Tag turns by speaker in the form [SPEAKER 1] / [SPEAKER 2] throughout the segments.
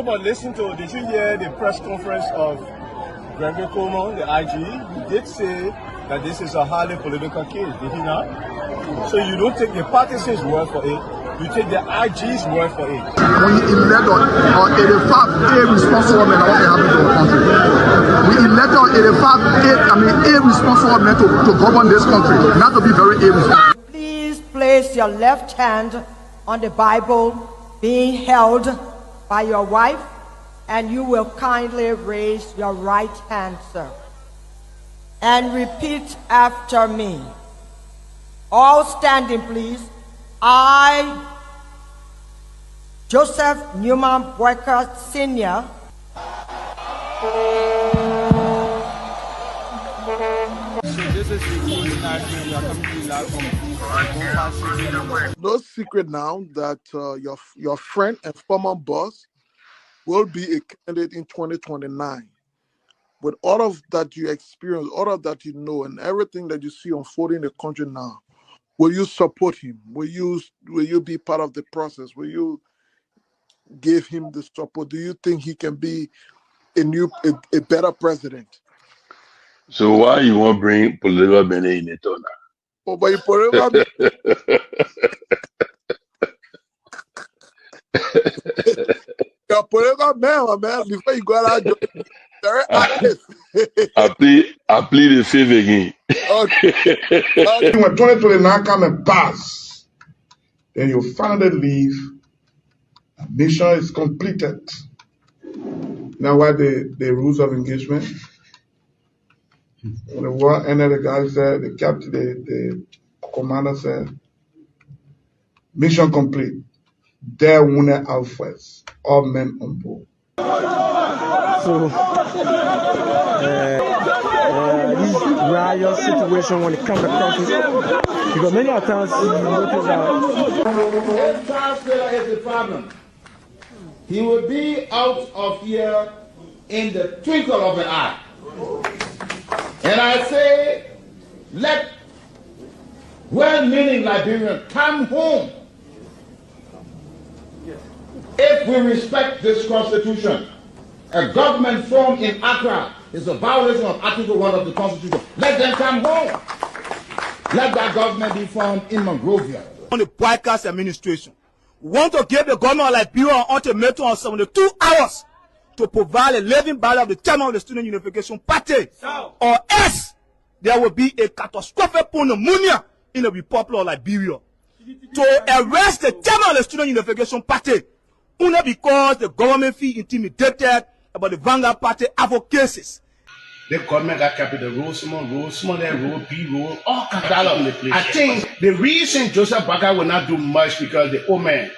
[SPEAKER 1] No, but listen to, did you hear the press conference of Seleke Kromah, the IG? He did say that this is a highly political case, did he not? So you don't take the partisans' word for it, you take the IG's word for it.
[SPEAKER 2] We elect on 85 irresponsible men, what happened to our country. We elect on 85 irresponsible men to govern this country, not to be very irresponsible.
[SPEAKER 3] Please place your left hand on the Bible being held by your wife, and you will kindly raise your right hand, sir, and repeat after me. All standing, please. I, Joseph Newman Boyka Sr.,
[SPEAKER 2] no secret now that your friend and former boss will be a candidate in 2029. With all of that you experience, all of that you know, and everything that you see unfolding in the country now, will you support him? Will you be part of the process? Will you give him the support? Do you think he can be a better president?
[SPEAKER 4] So why you want to bring political men in it or not?
[SPEAKER 2] Oh, but you political you're political man, before you go out, very active.
[SPEAKER 4] I plead the fifth again.
[SPEAKER 2] Okay. When 2029 come and pass, then you finally leave. Mission is completed. Now, what the rules of engagement? When the war ended, the guy said, the captain, the commander said, mission complete. There wounded out first. All men on board.
[SPEAKER 5] So, this riot situation when it comes to countries, because many times you notice that
[SPEAKER 6] if Charles Taylor is the problem, he will be out of here in the twinkle of an eye. And I say, let well-meaning Liberians come home. If we respect this constitution, a government formed in Accra is a violation of Article 1 of the Constitution. Let them come home. Let that government be formed in Monrovia.
[SPEAKER 1] On the Boyka's administration, we want to give the government of Liberia an ultimatum of 72 hours to provide a living ballot of the chairman of the Student Unification Party, or else there will be a catastrophic pneumonia in the Republic of Liberia. To arrest the chairman of the Student Unification Party, only because the government feel intimidated about the Vanguard Party advocacies.
[SPEAKER 7] The government got capital road, small, road, B road, all kinds of place. I think the reason Joseph Baga will not do much because the old man,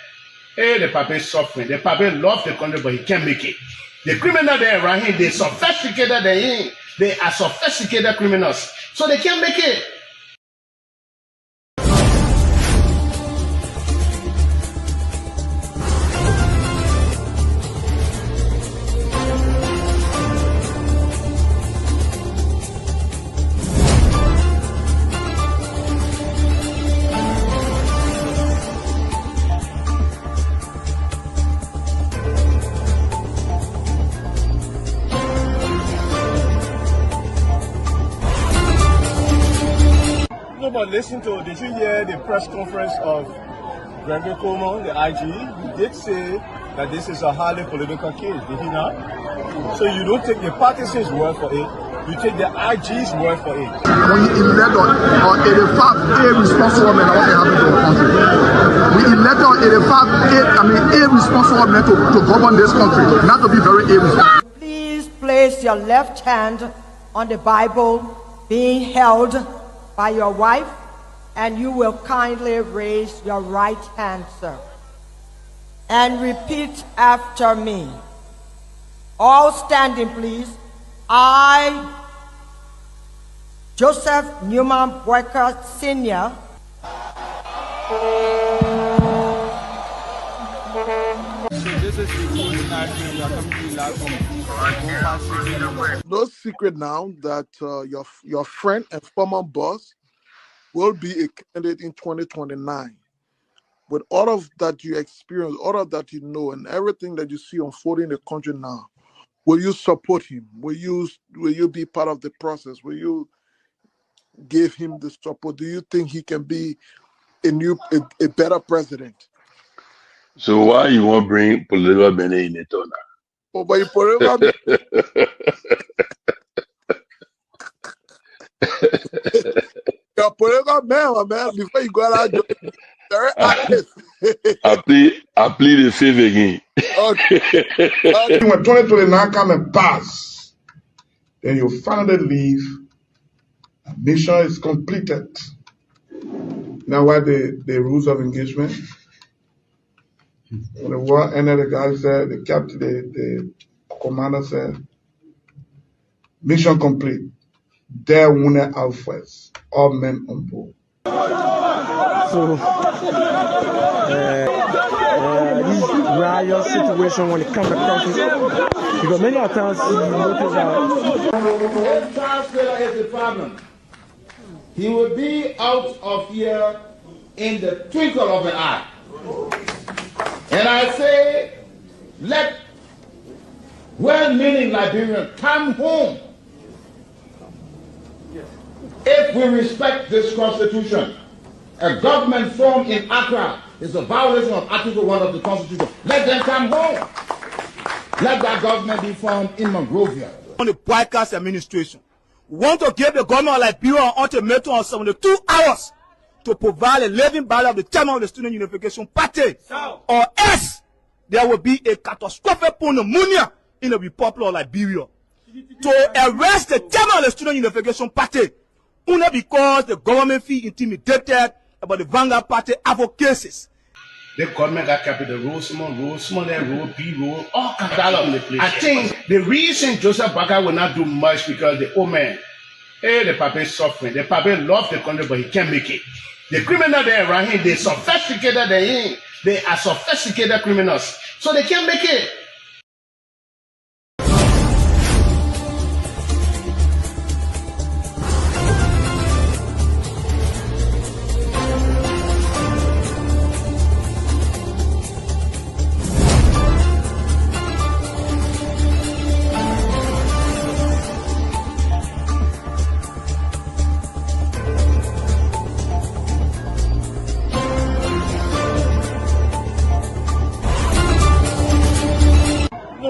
[SPEAKER 7] the papa is suffering. The papa loves the country, but he can't make it. The criminal there around him, they sophisticated than him. They are sophisticated criminals, so they can't make it.
[SPEAKER 1] But listen to, did you hear the press conference of Seleke Kromah, the IG? He did say that this is a highly political case, did he not? So you don't take the partisans' word for it, you take the IG's word for it.
[SPEAKER 2] We elect on 85 irresponsible men, what happened to our country. We elect on 85 irresponsible men to govern this country, not to be very irresponsible.
[SPEAKER 3] Please place your left hand on the Bible being held by your wife, and you will kindly raise your right hand, sir, and repeat after me. All standing, please. I, Joseph Newman Boyka Sr.,
[SPEAKER 2] no secret now that your friend and former boss will be a candidate in 2029. with all of that you experience, all of that you know, and everything that you see unfolding in the country now, will you support him? Will you be part of the process? Will you give him the support? Do you think he can be a better president?
[SPEAKER 4] So why you want bring political Ben in it or
[SPEAKER 2] Oh, but you political, you're a political man, my man. Before you go out, you're very active.
[SPEAKER 4] I plead the fifth again.
[SPEAKER 2] Okay.
[SPEAKER 6] When 2029 come and pass, then you finally leave. Mission is completed. Now, what the rules of engagement? When the war ended, the guy said, the captain, the commander said, mission complete. There wounded out first. All men on board.
[SPEAKER 5] So this riot situation when it comes to country, because many times you notice that
[SPEAKER 6] If Charles Taylor is the problem, he will be out of here in the twinkle of an eye. And I say, let well-meaning Liberians come home. If we respect this constitution, a government formed in Accra is a violation of Article 1 of the Constitution. Let them come home. Let that government be formed in Monrovia.
[SPEAKER 1] On the broadcast administration, we want to give the government of Liberia an ultimatum of 72 hours to provide a living ballot of the chairman of the Student Unification Party, or else there will be a catastrophic pneumonia in the Republic of Liberia. To arrest the chairman of the Student Unification Party, only because the government feel intimidated about the Vanguard Party advocacies.
[SPEAKER 7] The government got capital road, small, that road, big road, all kind of the place. I think the reason Joseph Baga will not do much because the old man, the papa is suffering. The papa loves the country, but he can't make it. The criminal there around him, they sophisticated than him. They are sophisticated criminals, so they can't make it.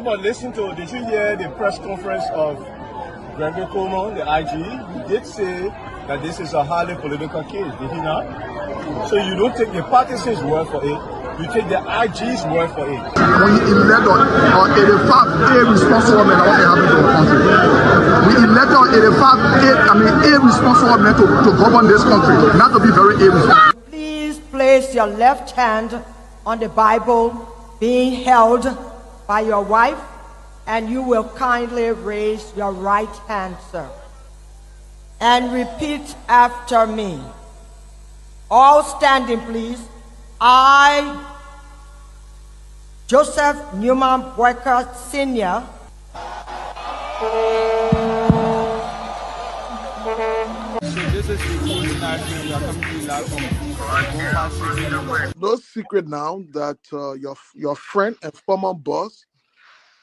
[SPEAKER 5] but listen to, did you hear the press conference of Seleke Kromah, the IG? He did say that this is a highly political case, did he not? So you don't take the partisans' word for it, you take the IG's word for it.
[SPEAKER 8] We elect on 85 irresponsible men what they happen to the country. We elect on 85 irresponsible men to govern this country, not to be very irresponsible.
[SPEAKER 3] Please place your left hand on the Bible being held by your wife, and you will kindly raise your right hand, sir. And repeat after me. All standing, please. I, Joseph Newman Boyka Sr.,
[SPEAKER 2] no secret now that your friend and former boss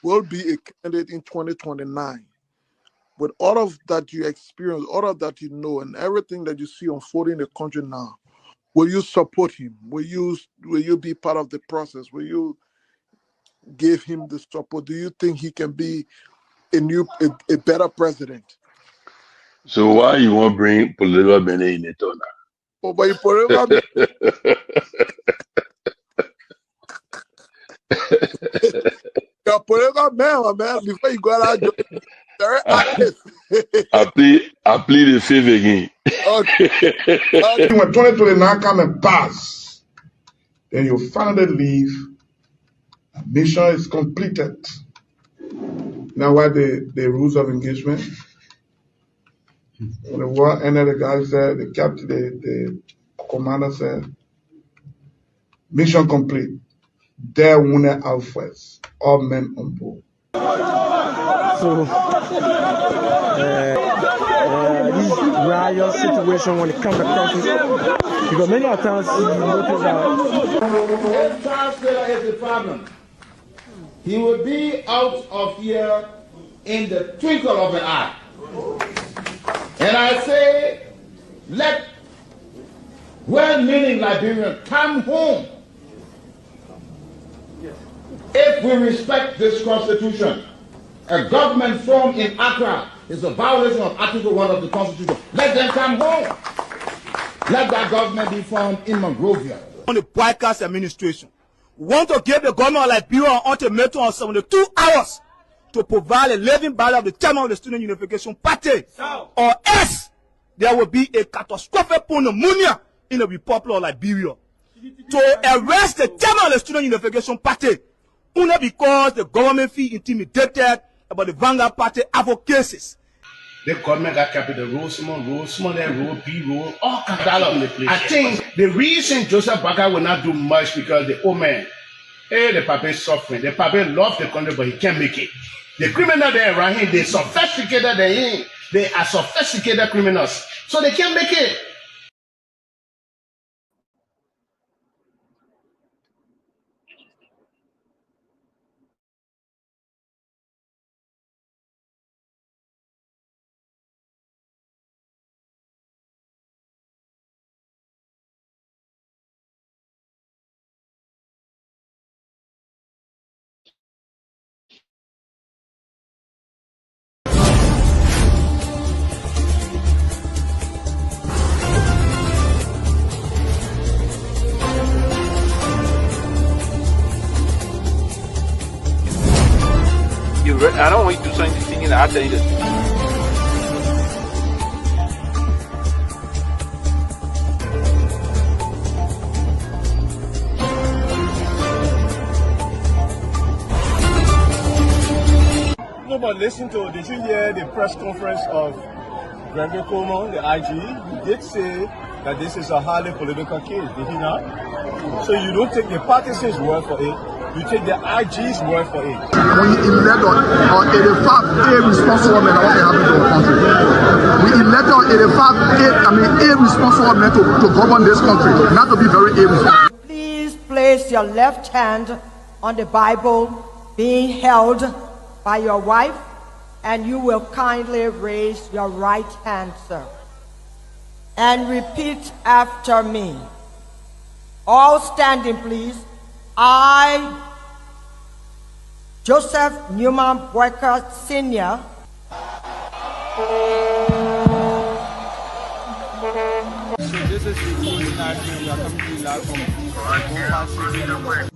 [SPEAKER 2] will be a candidate in 2029. With all of that you experience, all of that you know, and everything that you see unfolding in the country now, will you support him? Will you be part of the process? Will you give him the support? Do you think he can be a better president?
[SPEAKER 4] So why you want bring political Ben in it or not?
[SPEAKER 2] Oh, but you political. You're a political man, my man. Before you go out, you're very active.
[SPEAKER 4] I plead the fifth again.
[SPEAKER 2] Okay.
[SPEAKER 6] When 2029 come and pass, then you finally leave. Mission is completed. Now, what the rules of engagement? When the war ended, the guy said, the captain, the commander said, mission complete. There wounded out first. All men on board.
[SPEAKER 9] So this riot situation when it comes to countries, because many times you notice that
[SPEAKER 6] if Charles Taylor is the problem, he will be out of here in the twinkle of an eye. And I say, let well-meaning Liberians come home. If we respect this constitution, a government formed in Accra is a violation of Article 1 of the Constitution. Let them come home. Let that government be formed in Monrovia.
[SPEAKER 1] On the broadcast administration, we want to give the government of Liberia an ultimatum of 72 hours to provide a living ballot of the chairman of the Student Unification Party, or else there will be a catastrophic pneumonia in the Republic of Liberia. To arrest the chairman of the Student Unification Party, only because the government feel intimidated about the Vanguard Party advocacies.
[SPEAKER 7] The government got capital road, small, B road, all kind of place. I think the reason Joseph Baga will not do much because the old man, the papa is suffering. The papa loves the country, but he can't make it. The criminal there around him, they sophisticated than him. They are sophisticated criminals, so they can't make it.
[SPEAKER 10] I don't want you to do something singing. I'll tell you this.
[SPEAKER 5] No, but listen to, did you hear the press conference of Jerome Gayman, the IG? He did say that this is a highly political case, did he not? So you don't take the partisan's word for it. You take the IG's word for it.
[SPEAKER 8] We elect on 85 irresponsible men that want to happen to our country. We elect on 85 irresponsible men to govern this country, not to be very irresponsible.
[SPEAKER 3] Please place your left hand on the Bible being held by your wife, and you will kindly raise your right hand, sir. And repeat after me. All standing, please. I, Joseph Newman Boyka Sr.,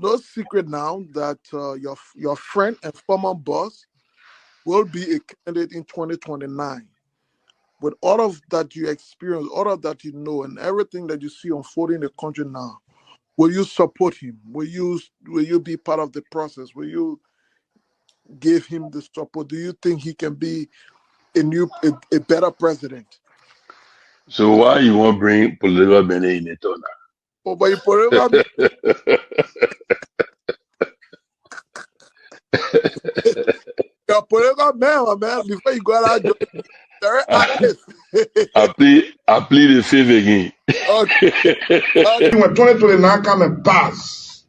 [SPEAKER 2] No secret now that your friend and former boss will be a candidate in 2029. With all of that you experience, all of that you know, and everything that you see unfolding in the country now, will you support him? Will you be part of the process? Will you give him the support? Do you think he can be a better president?
[SPEAKER 4] So why you want to bring political Ben in it or not?
[SPEAKER 2] Oh, but you political you're political man, before you go out, very honest.
[SPEAKER 4] I plead the fifth again.
[SPEAKER 2] Okay.
[SPEAKER 11] When 2029 come and pass,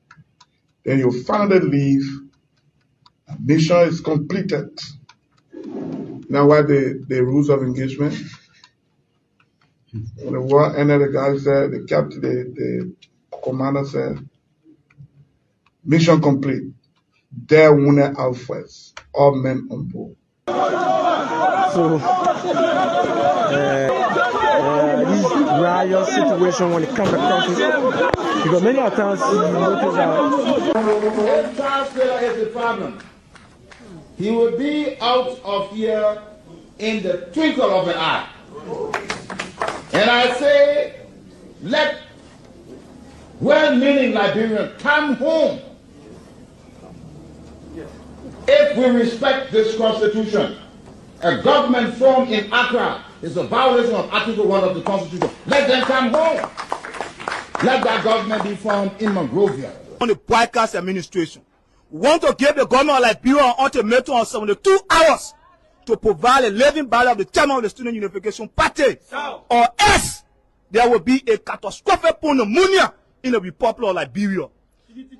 [SPEAKER 11] then you finally leave. Mission is completed. Now, what the rules of engagement? When the war ended, the guy said, the captain, the commander said, mission complete. There wounded out first. All men on board.
[SPEAKER 9] so this riot situation when it comes to countries, because many times you notice that
[SPEAKER 6] If Charles Taylor is the problem, he will be out of here in the twinkle of an eye. And I say, let well-meaning Liberians come home. If we respect this constitution, a government formed in Accra is a violation of Article 1 of the Constitution. Let them come home. Let that government be formed in Monrovia.
[SPEAKER 1] On the broadcast administration, we want to give the government of Liberia an ultimatum of 72 hours to provide a living body of the chairman of the Student Unification Party, or else there will be a catastrophic pneumonia in the Republic of Liberia.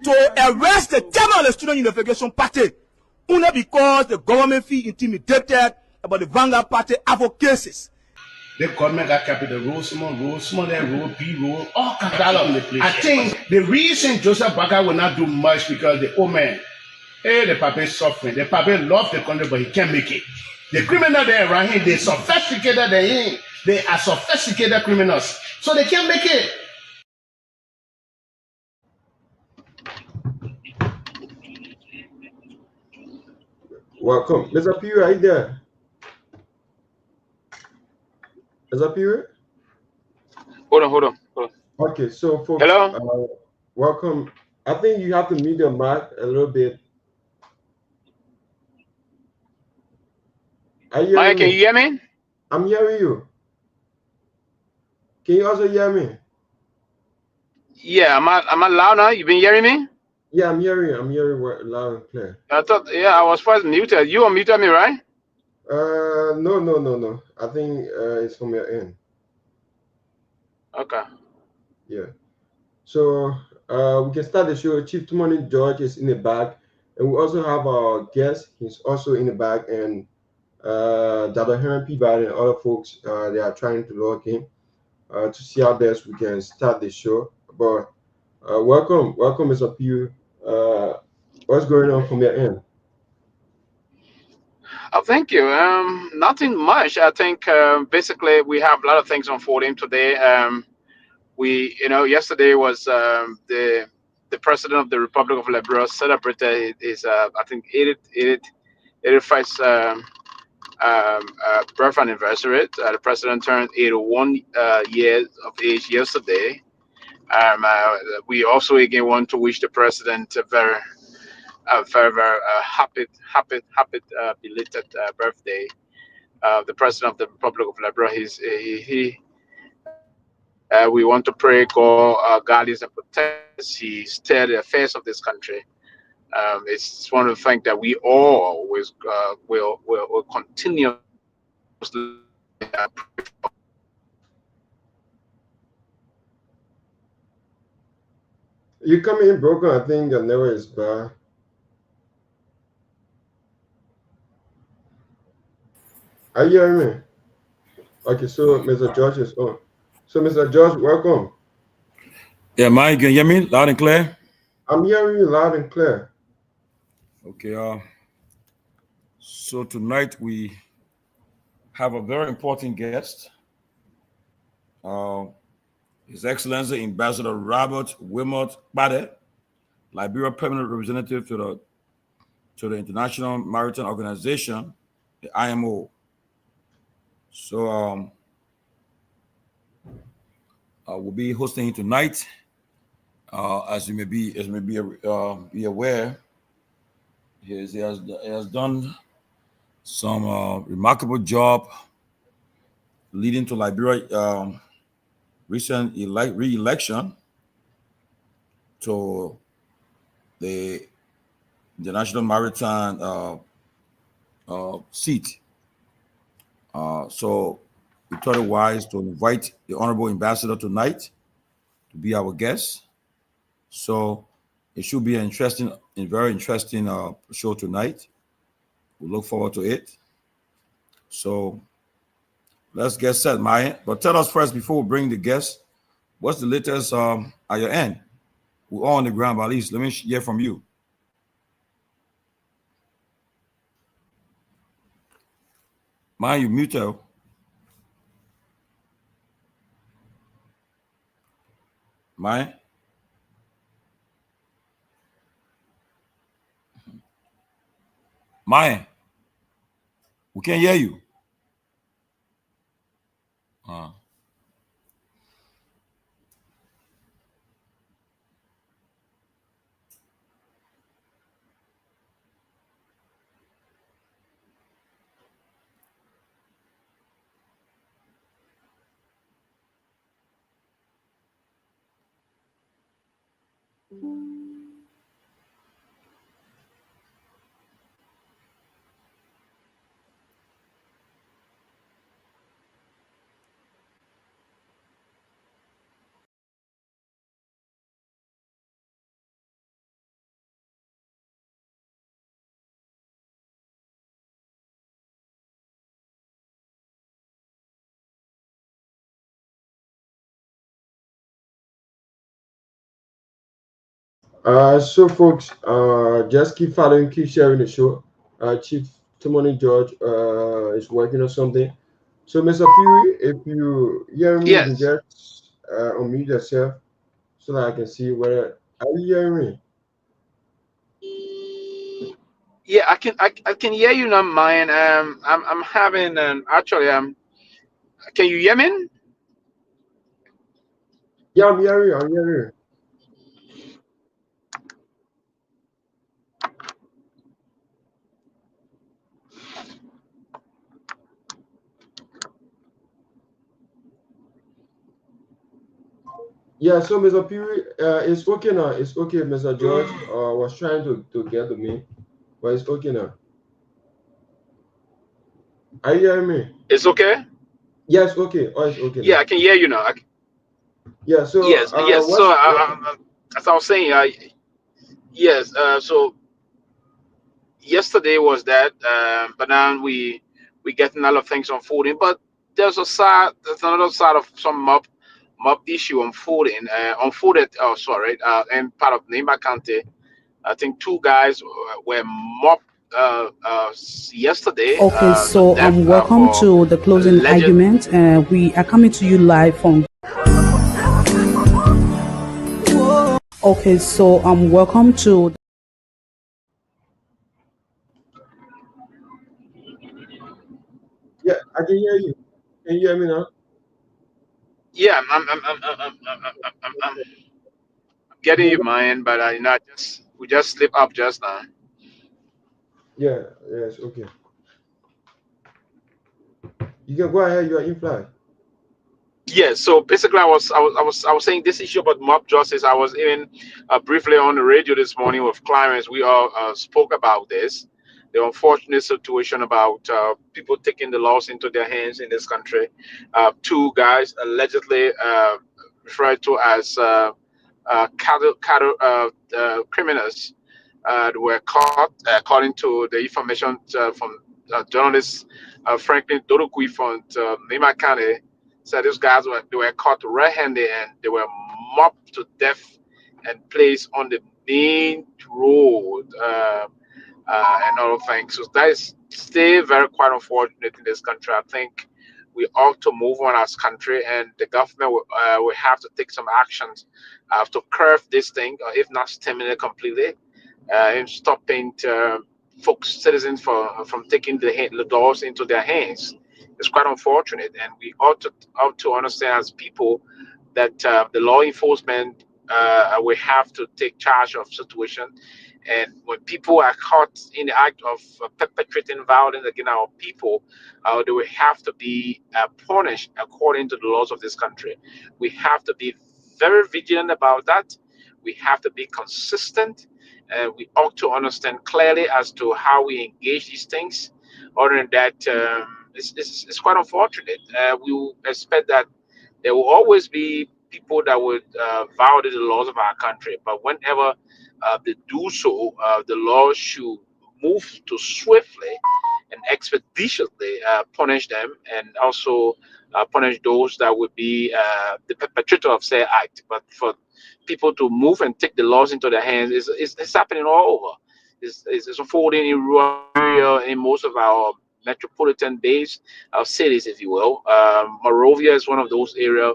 [SPEAKER 1] To arrest the chairman of the Student Unification Party, only because the government feel intimidated about the Vanguard Party advocacies.
[SPEAKER 7] The government got capital road, small, that road, big road, all kind of place. I think the reason Joseph Baga will not do much because the old man, the papa is suffering. The papa loves the country, but he can't make it. The criminal there around him, they sophisticated than him. They are sophisticated criminals, so they can't make it.
[SPEAKER 12] Welcome, Mr. Pewee, are you there? Mr. Pewee?
[SPEAKER 10] Hold on.
[SPEAKER 12] Okay, so folks,
[SPEAKER 10] Hello?
[SPEAKER 12] welcome. I think you have to mute your mic a little bit. Are you
[SPEAKER 10] Mike, can you hear me?
[SPEAKER 12] I'm hearing you. Can you also hear me?
[SPEAKER 10] Yeah, am I loud now? You been hearing me?
[SPEAKER 12] Yeah, I'm hearing you. I'm hearing loud and clear.
[SPEAKER 10] I thought, I was first muted. You unmuted me, right?
[SPEAKER 12] No. I think it's from your end.
[SPEAKER 10] Okay.
[SPEAKER 12] Yeah. So we can start the show. Chief Tomalin George is in the back, and we also have our guest. He's also in the back, and Dr. Peabody and other folks. They are trying to log in to see how best we can start the show. But welcome, Mr. Pewee. What's going on from your end?
[SPEAKER 10] Oh, thank you. Nothing much. I think basically we have a lot of things unfolding today. Yesterday was the president of the Republic of Liberia celebrated his I think 81st birth anniversary. The president turned 81 years of age yesterday. We also again want to wish the president a very happy belated birthday. The president of the Republic of Liberia. We want to pray God guides and protects. He steered the affairs of this country. It's one of the things that we all always will continuously pray for.
[SPEAKER 12] You coming in broken. I think your network is bad. Are you hearing me? Okay, so Mr. George is on. So Mr. George, welcome.
[SPEAKER 13] Yeah, Mike, can you hear me loud and clear?
[SPEAKER 12] I'm hearing you loud and clear.
[SPEAKER 13] Okay. So tonight we have a very important guest. His Excellency Ambassador Robert Wilmot Bade, Liberia Permanent Representative to the International Maritime Organization, the IMO. So we'll be hosting him tonight. As you may be aware, he has done some remarkable job leading to Liberia recent re-election to the International Maritime seat. So we thought it wise to invite the Honorable Ambassador tonight to be our guest. So it should be a very interesting show tonight. We look forward to it. So let's get set, Myean. But tell us first, before we bring the guests, what's the latest at your end? We're all on the ground, but at least let me hear from you. Myean, you muted. Myean? Myean, we can't hear you.
[SPEAKER 12] So folks, just keep following, keep sharing the show. Chief Timothy George is working on something. So Mr. Pewee, if you hear me, you can
[SPEAKER 10] Yes.
[SPEAKER 12] just unmute yourself so that I can see whether are you hearing me?
[SPEAKER 10] Yeah, I can hear you now, Myean. I'm having actually can you hear me?
[SPEAKER 12] Yeah, I'm hearing you. I'm hearing you. Yeah, so Mr. Pewee, it's okay now. It's okay. Mr. George was trying to get to me, but it's okay now. Are you hearing me?
[SPEAKER 10] It's okay.
[SPEAKER 12] Yes, okay. Oh, it's okay
[SPEAKER 10] Yeah,
[SPEAKER 12] now.
[SPEAKER 10] I can hear you now.
[SPEAKER 12] Yeah. So,
[SPEAKER 10] Yes, yes. So as I was saying, yes. So yesterday was that, but now we getting a lot of things unfolding. But there's another side of some mob issue unfolded. Oh, sorry. In part of Nima County, I think two guys were mobbed yesterday.
[SPEAKER 14] Okay,
[SPEAKER 10] The
[SPEAKER 14] so
[SPEAKER 10] death
[SPEAKER 14] welcome
[SPEAKER 10] for
[SPEAKER 14] to the closing
[SPEAKER 10] alleged.
[SPEAKER 14] argument. We are coming to you live from. Okay, so welcome to.
[SPEAKER 12] yeah, I can hear you. Can you hear me now?
[SPEAKER 10] Yeah, I'm getting you mine, but we just slip up just now.
[SPEAKER 12] Yeah. Yes. Okay. You can go ahead. You are in flight.
[SPEAKER 10] Yeah, so basically, I was saying this issue about mob justice. I was even briefly on the radio this morning with clients. We all spoke about this, the unfortunate situation about people taking the laws into their hands in this country. Two guys allegedly referred to as cattle criminals were caught, according to the information from journalist Franklin Dorokui from Nima County. Said these guys were caught red-handed and they were mobbed to death and placed on the main road and other things. So that is still very quite unfortunate in this country. I think we ought to move on as country, and the government will have to take some actions to curb this thing, or if not stem it completely, in stopping folks, citizens, from taking the laws into their hands. It's quite unfortunate, and we ought to understand as people that the law enforcement will have to take charge of situation. And when people are caught in the act of perpetrating violence against our people, they will have to be punished according to the laws of this country. We have to be very vigilant about that. We have to be consistent. We ought to understand clearly as to how we engage these things. Other than that, it's quite unfortunate. We will expect that there will always be people that would violate the laws of our country, but whenever they do so, the law should move to swiftly and expeditiously punish them, and also punish those that would be the perpetrator of said act. But for people to move and take the laws into their hands is happening all over. It's unfolding in rural area in most of our metropolitan base, our cities, if you will. Morovia is one of those areas.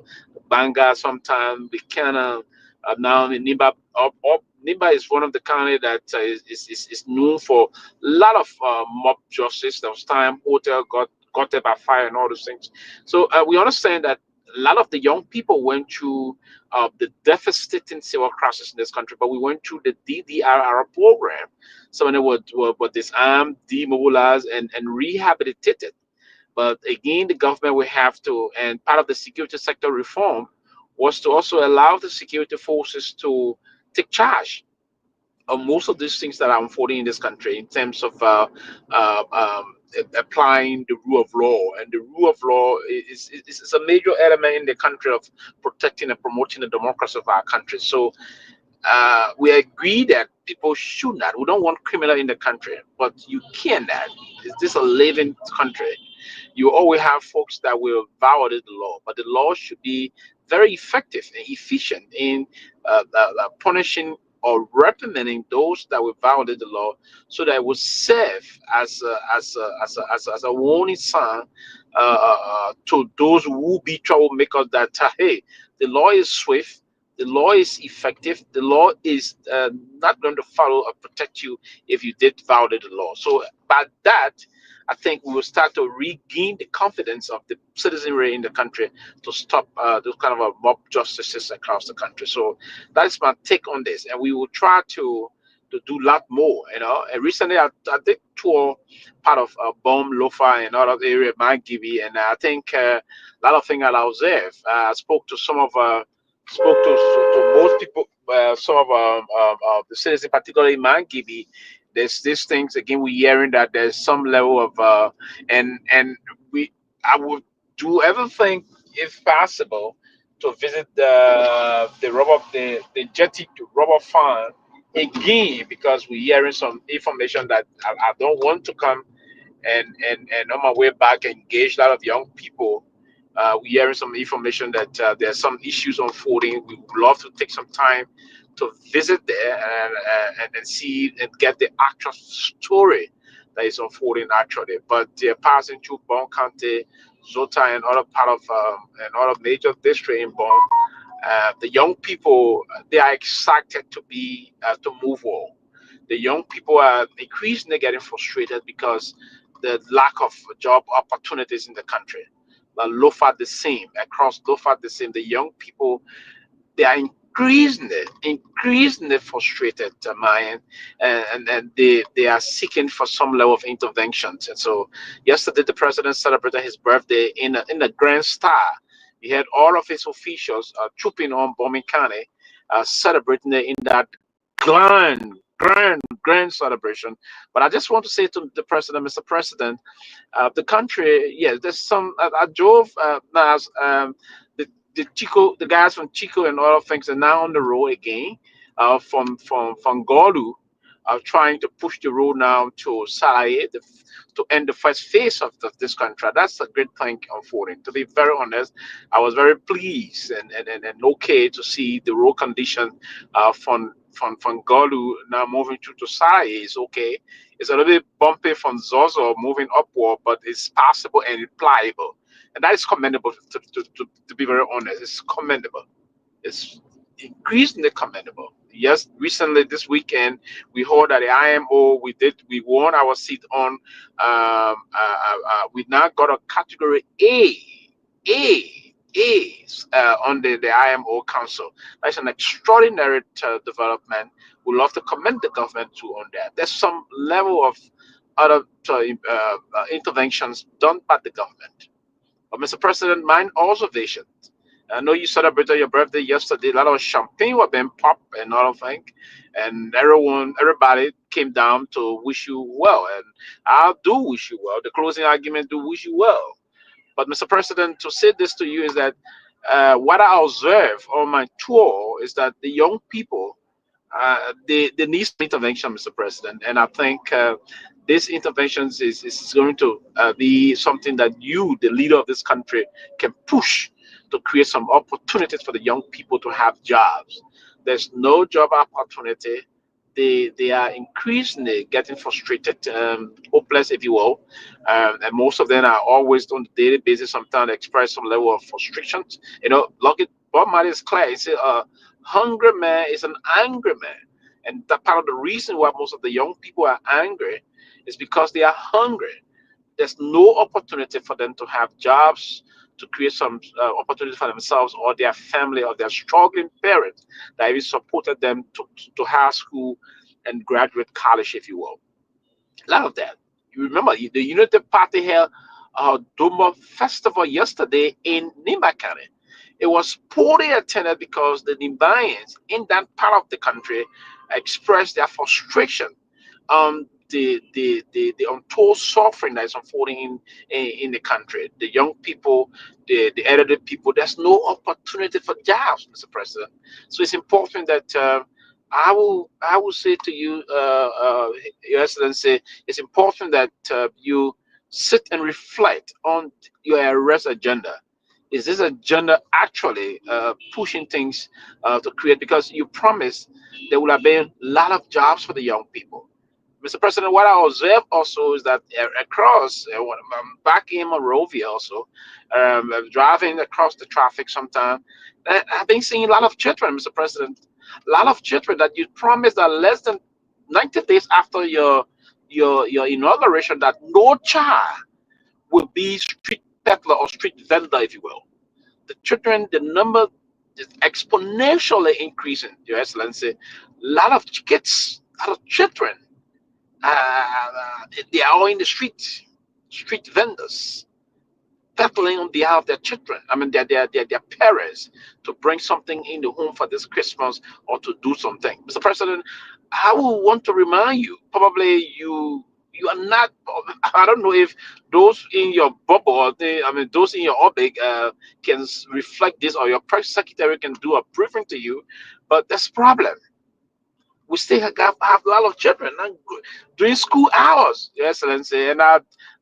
[SPEAKER 10] Banga, sometimes Buchanan, now in Nimba. Nimba is one of the county that is known for a lot of mob justice. There was time hotel got there by fire and all those things. So we understand that a lot of the young people went through the devastating civil crisis in this country, but we went through the DDR program. Some of them were disarmed, demobilized, and rehabilitated. But again, the government will have to, and part of the security sector reform was to also allow the security forces to take charge of most of these things that are unfolding in this country in terms of applying the rule of law. And the rule of law is a major element in the country of protecting and promoting the democracy of our country. So we agree that people should not. We don't want criminal in the country, but you cannot. Is this a living country? You always have folks that will violate the law, but the law should be very effective and efficient in punishing or reprimanding those that will violate the law, so that it will serve as a warning sign to those who will be troublemakers that hey, the law is swift, the law is effective, the law is not going to follow or protect you if you did violate the law. So by that, I think we will start to regain the confidence of the citizenry in the country to stop those kind of mob justices across the country. So that's my take on this, and we will try to do a lot more. And recently I did tour part of Bom, Lofa, and other area, Myean, and I think a lot of things I observed. I spoke to some of spoke to most people, some of the citizens, particularly in Myean. There's these things again. We're hearing that there's some level of and I would do everything if possible to visit the jetty to rubber farm again, because we're hearing some information that I don't want to come and on my way back engage a lot of young people. We're hearing some information that there's some issues unfolding. We would love to take some time to visit there and see and get the actual story that is unfolding actually. But they're passing through Bon County, Zota, and other part of and other major district in Bon. The young people, they are excited to be to move on. The young people are increasingly getting frustrated because the lack of job opportunities in the country. Lofa the same, across Lofa the same. The young people, they are increasingly frustrated, Myean, and they are seeking for some level of interventions. And so yesterday the president celebrated his birthday in a grand style. He had all of his officials trooping on Bombing County, celebrating it in that grand celebration. But I just want to say to the president, Mr. President, the country, yes, there's some. I drove the guys from Chico and other things are now on the road again, from Golu, trying to push the road now to Salaye to end the first phase of this contract. That's a great thing unfolding. To be very honest, I was very pleased and okay to see the road condition from Golu now moving through to Salaye is okay. It's a little bit bumpy from Zozo moving upward, but it's passable and pliable. And that is commendable, to be very honest. It's commendable. It's increasingly commendable. Yes, recently this weekend, we heard that the IMO, we won our seat on, we now got a category A on the IMO Council. That's an extraordinary development. We love to commend the government too on that. There's some level of other interventions done by the government. But Mr. President, my observation, I know you celebrated your birthday yesterday. A lot of champagne was being popped and all of things, and everybody came down to wish you well, and I do wish you well. The closing argument do wish you well. But Mr. President, to say this to you is that what I observe on my tour is that the young people, they need some intervention, Mr. President, and I think this interventions is going to be something that you, the leader of this country, can push to create some opportunities for the young people to have jobs. There's no job opportunity. They are increasingly getting frustrated, hopeless, if you will, and most of them are always on a daily basis. Sometimes express some level of frustration. Look at Bob Marley is clear. He said, "Hungry man is an angry man," and that part of the reason why most of the young people are angry is because they are hungry. There's no opportunity for them to have jobs, to create some opportunity for themselves or their family or their struggling parents that even supported them to high school and graduate college, if you will. A lot of that. You remember the United Party held a Dopoh festival yesterday in Nimba County. It was poorly attended because the Nimbayans in that part of the country expressed their frustration on the untold suffering that is unfolding in the country. The young people, the elderly people, there's no opportunity for jobs, Mr. President. So it's important that I will say to you, Your Excellency, it's important that you sit and reflect on your arrest agenda. Is this agenda actually pushing things to create? Because you promised there will have been a lot of jobs for the young people. Mr. President, what I observe also is that across, when I'm back in Monrovia also, driving across the traffic sometime, I've been seeing a lot of children, Mr. President, a lot of children that you promised that less than 90 days after your inauguration, that no child will be street peddler or street vendor, if you will. The children, the number is exponentially increasing, Your Excellency. A lot of kids, a lot of children, they are all in the street vendors, peddling on behalf of their children. I mean, their parents to bring something in the home for this Christmas or to do something. Mr. President, I will want to remind you, probably you are not, I don't know if those in your bubble, or those in your orbit can reflect this, or your press secretary can do a briefing to you, but that's problem. We still have a lot of children during school hours, Your Excellency, and I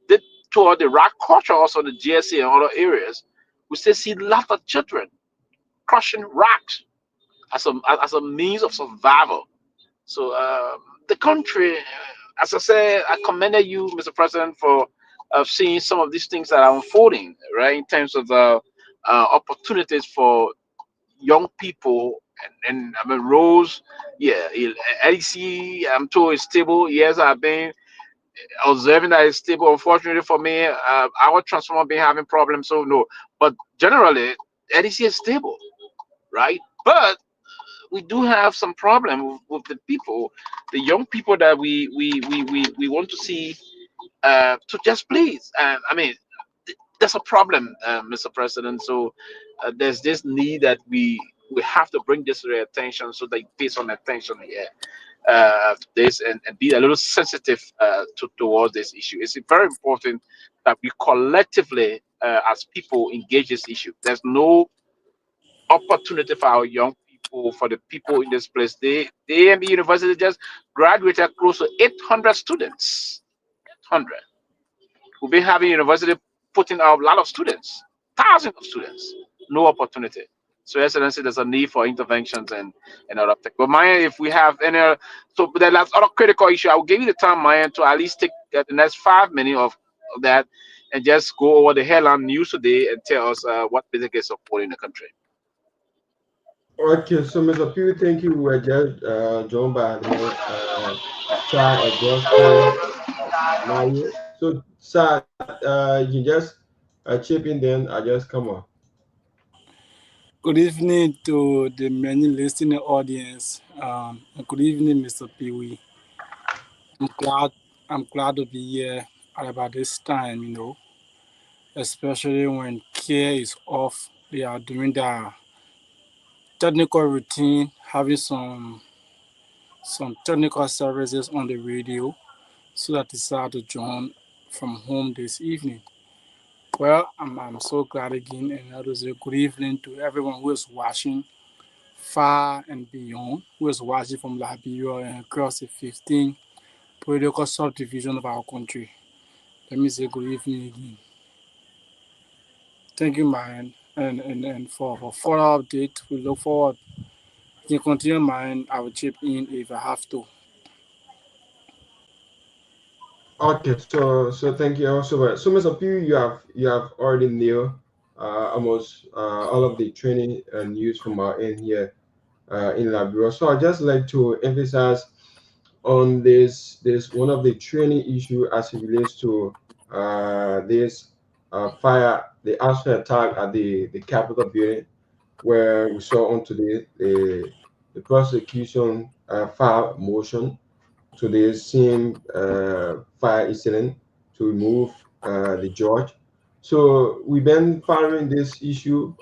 [SPEAKER 10] did tour the rock culture also, the GSC and other areas. We still see a lot of children crushing rocks as a means of survival. So the country, as I said, I commended you, Mr. President, for seeing some of these things that are unfolding, right, in terms of opportunities for young people and I mean roles. Yeah, LEC, I'm told is stable. Yes, I've been observing that it's stable. Unfortunately for me, our transformer been having problems, so no. But generally, LEC is stable, right? But we do have some problem with the people, the young people that we want to see to just please. I mean, that's a problem, Mr. President. So there's this need that we have to bring this to their attention, so they pay some attention here to this, and be a little sensitive towards this issue. It's very important that we collectively, as people, engage this issue. There's no opportunity for our young people, for the people in this place. The AMB University just graduated close to 800 students. 800. We've been having university putting out a lot of students, thousands of students, no opportunity. So, Excellency, there's a need for interventions and other things. But Myean, if we have any, so the last other critical issue, I will give you the time, Myean, to at least take the next 5 minutes of that and just go over the headline news today and tell us what basically is supporting the country.
[SPEAKER 12] Okay, so Mr. Pewee, thank you. We were just joined by Sir Augustine Myean. So, Sir, you just chip in, then I just come on.
[SPEAKER 15] Good evening to the many listening audience. And good evening, Mr. Pewee. I'm glad to be here at about this time, especially when care is off. They are doing their technical routine, having some technical services on the radio, so that it's hard to join from home this evening. Well, I'm so glad again, and I will say good evening to everyone who is watching far and beyond, who is watching from Liberia and across the 15 political subdivision of our country. Let me say good evening again. Thank you, Myean. And for further update, we look forward. You can continue, Myean. I will chip in if I have to.
[SPEAKER 12] Okay, so thank you also. So, Mr. Pewee, you have already knew almost all of the training and news from our end here in Liberia. So I just like to emphasize on this one of the training issue as it relates to this fire, the arson attack at the Capitol building, where we saw on today the prosecution filed motion to the same fire incident to remove the judge. So we've been following this issue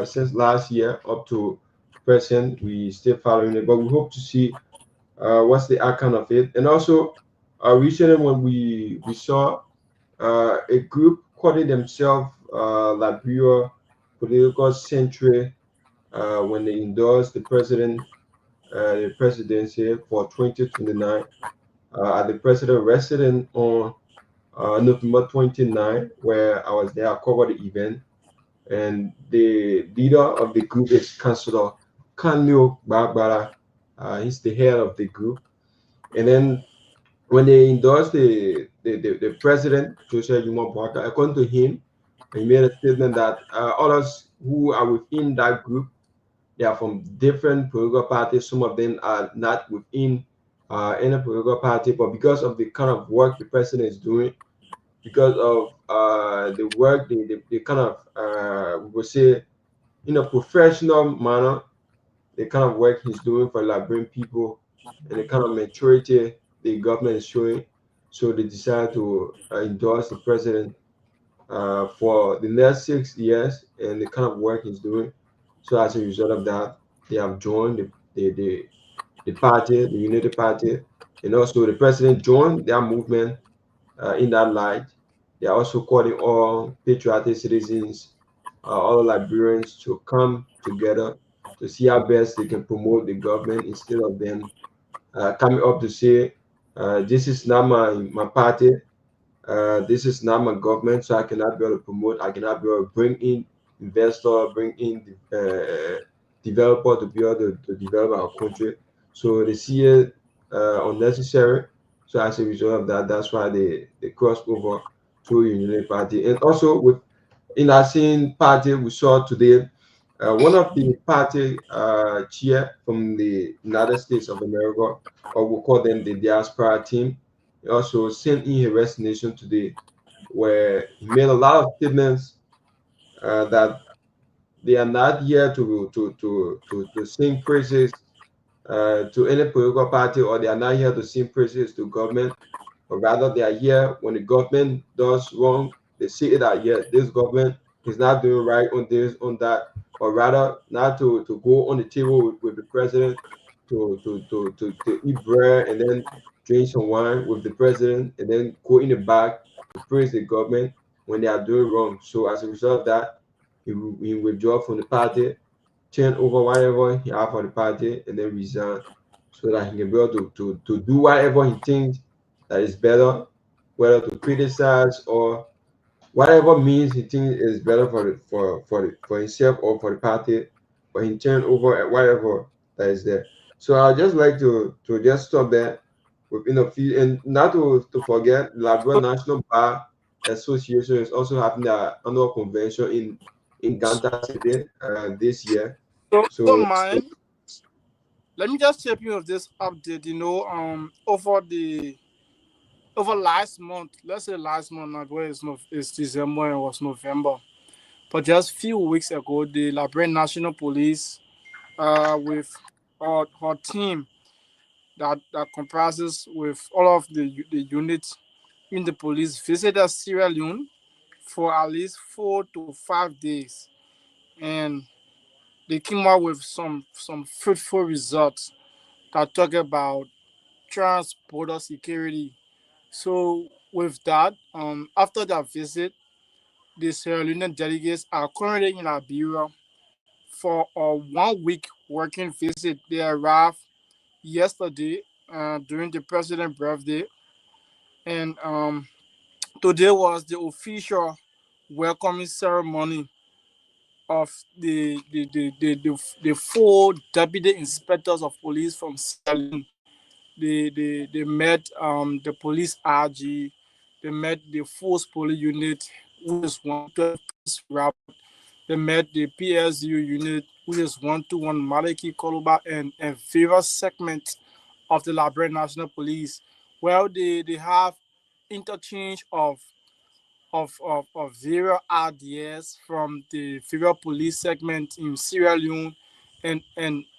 [SPEAKER 12] since last year up to present. We still following it, but we hope to see what's the outcome of it. And also, recently when we saw a group calling themselves Liberia Political Century when they endorsed the presidency for 2029. At the president resident on November 29, where I was there, I covered the event. and the leader of the group is Councillor Kanyo Barbara. He's the head of the group. And then when they endorsed the president, Joseph Yuma Boaka, according to him, he made a statement that others who are within that group, they are from different political parties. Some of them are not within any political party, but because of the kind of work the president is doing, because of the work, the kind of, we would say, in a professional manner, the kind of work he's doing for Liberian people and the kind of maturity the government is showing. So they decided to endorse the president for the next 6 years and the kind of work he's doing. So as a result of that, they have joined the party, the United Party, and also the president joined their movement in that light. They are also calling all patriotic citizens, all Liberians to come together to see how best they can promote the government instead of them coming up to say, this is not my party, this is not my government, so I cannot be able to promote, I cannot be able to bring in investor, bring in developer to be able to develop our country. So they see it unnecessary. So as a result of that, that's why they crossed over to a United Party. And also in that same party we saw today, one of the party chair from the United States of America, or we call them the diaspora team, he also sent in a resignation today, where he made a lot of statements that they are not here to sing praises to any political party, or they are not here to sing praises to government, but rather they are here when the government does wrong. They see it that yes, this government is not doing right on this, on that, but rather not to go on the table with the president to eat bread and then drink some wine with the president and then go in the back to praise the government when they are doing wrong. So as a result of that, he withdraw from the party, turn over whatever he have for the party, and then resign so that he can be able to do whatever he thinks that is better, whether to criticize or whatever means he thinks is better for himself or for the party, but he turn over at whatever that is there. So I'd just like to just stop there within a few, and not to forget, Liberia National Bar Association is also having their annual convention in Ganta City this year.
[SPEAKER 15] So,
[SPEAKER 12] So
[SPEAKER 15] don't mind. Let me just tell you of this update. Over last month, let's say last month, not where it's December and it was November, but just few weeks ago, the Liberian National Police, with her team that comprises with all of the units in the police, visited Sierra Leone for at least 4 to 5 days, and they came out with some fruitful results that talk about trans-border security. So with that, after that visit, the Sierra Leonean delegates are currently in Liberia for a 1 week working visit. They arrived yesterday during the president's birthday, and today was the official welcoming ceremony of the 4 deputy inspectors of police from Sierra Leone. They met the police RG, they met the Force Police Unit, which is 112 Robert, they met the PSU unit, which is 121 Maliki Koluba, and various segments of the Liberian National Police. Well, they have interchange of various ideas from the various police segment in Sierra Leone and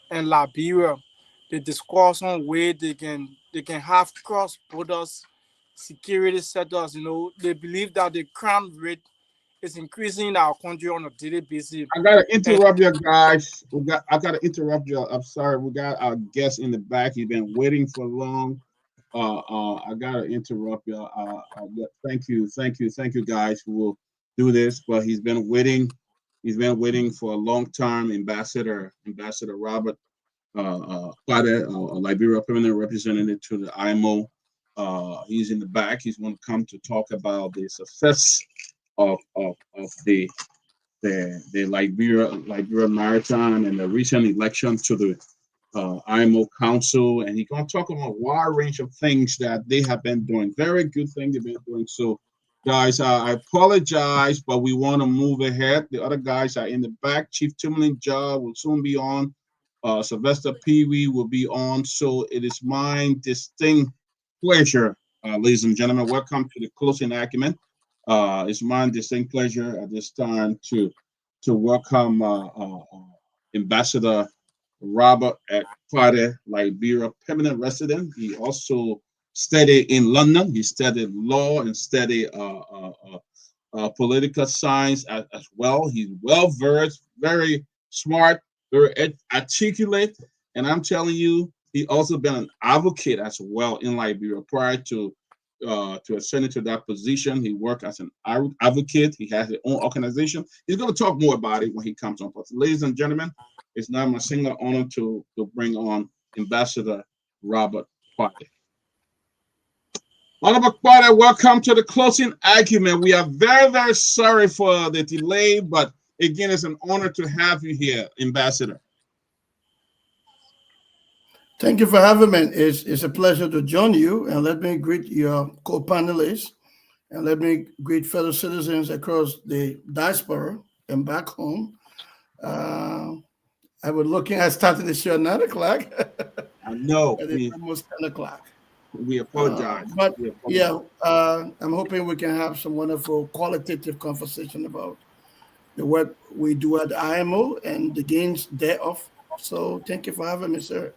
[SPEAKER 15] Liberia. They discuss on way they can have cross borders security setups. They believe that the crime rate is increasing in our country on a daily basis.
[SPEAKER 16] I gotta interrupt you guys. I gotta interrupt you. I'm sorry. We got our guest in the back. He's been waiting for long. I gotta interrupt you. Thank you, guys, who will do this. But he's been waiting. He's been waiting for a long time. Ambassador Robert Kwade, Liberia permanent representative to the IMO. He's in the back. He's going to come to talk about the success of the the Liberia Marathon and the recent election to the IMO Council, and he's going to talk about a wide range of things that they have been doing. Very good thing they've been doing. So, guys, I apologize, but we want to move ahead. The other guys are in the back. Chief Tomalin will soon be on. Sylvester Pewee will be on. So it is my distinct pleasure, ladies and gentlemen. Welcome to the closing argument. It's my distinct pleasure at this time to welcome Ambassador Robert Ekpade, Liberia permanent resident. He also studied in London. He studied law and studied political science as well. He's well versed, very smart, very articulate, and I'm telling you, he also been an advocate as well in Liberia. Prior to ascending to that position, he worked as an advocate. He has his own organization. He's going to talk more about it when he comes on. But ladies and gentlemen, it's now my singular honor to bring on Ambassador Robert Ekpade. Honorable Ekpade, welcome to the closing argument. We are very, very sorry for the delay, but again, it's an honor to have you here, Ambassador.
[SPEAKER 17] Thank you for having me. It's a pleasure to join you, and let me greet your co-panelists, and let me greet fellow citizens across the diaspora and back home. I was looking at starting the show at 9 o'clock.
[SPEAKER 16] I know.
[SPEAKER 17] It's almost 10 o'clock.
[SPEAKER 16] We apologize.
[SPEAKER 17] I'm hoping we can have some wonderful qualitative conversation about the work we do at the IMO and the gains thereof. So thank you for having me, sir.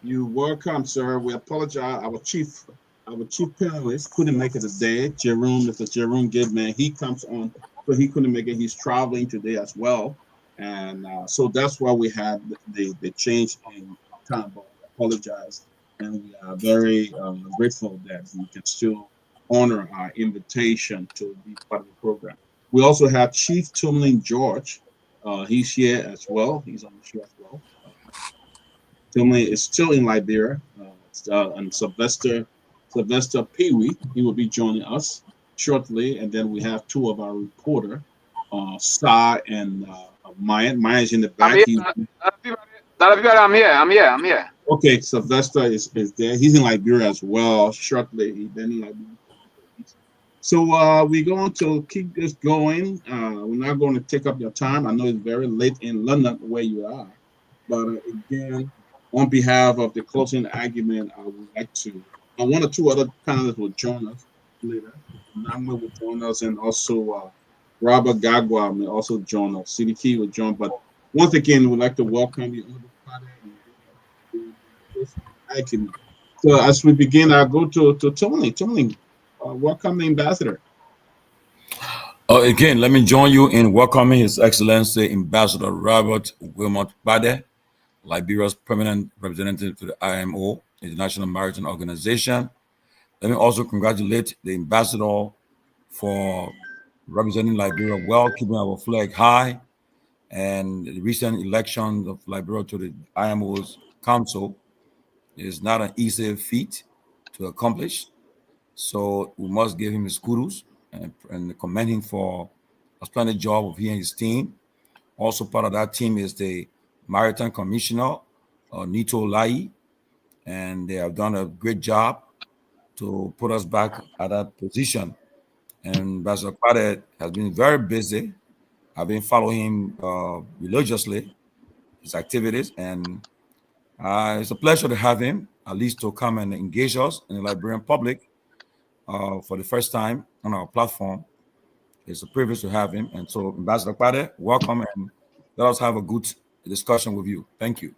[SPEAKER 16] You're welcome, sir. We apologize. Our chief panelist couldn't make it today. Mr. Jerome Gayman, he comes on, but he couldn't make it. He's traveling today as well. And so that's why we had the change in time. But we apologize. And we are very grateful that we can still honor our invitation to be part of the program. We also have Chief Tomalin George. He's here as well. He's on the show as well. Tomalin is still in Liberia. And Sylvester Pewee, he will be joining us shortly. And then we have two of our reporters, Star and Myean. Myean is in the back.
[SPEAKER 10] I'm here.
[SPEAKER 16] Okay, Sylvester is there. He's in Liberia as well. Shortly, he's been in Liberia. So we're going to keep this going. We're not going to take up your time. I know it's very late in London where you are. But again, on behalf of the closing argument, I would like to, one or two other panelists will join us later. Nagbe will join us, and also Robert Garguah will also join us. Seleke will join. But once again, we'd like to welcome you. So as we begin, I'll go to Tomalin. Tomalin, welcome the ambassador.
[SPEAKER 13] Again, let me join you in welcoming His Excellency Ambassador Robert Ekpade, Liberia's permanent representative to the IMO, International Maritime Organization. Let me also congratulate the ambassador for representing Liberia well, keeping our flag high, and the recent election of Liberia to the IMO's council is not an easy feat to accomplish. So we must give him his kudos and commend him for a splendid job of he and his team. Also part of that team is the Maritime Commissioner, Nito Lai, and they have done a great job to put us back at that position. And Ambassador Ekpade has been very busy. I've been following him religiously, his activities, and it's a pleasure to have him, at least to come and engage us in the Liberian public for the first time on our platform. It's a privilege to have him. And so, Ambassador Ekpade, welcome, and let us have a good discussion with you. Thank you.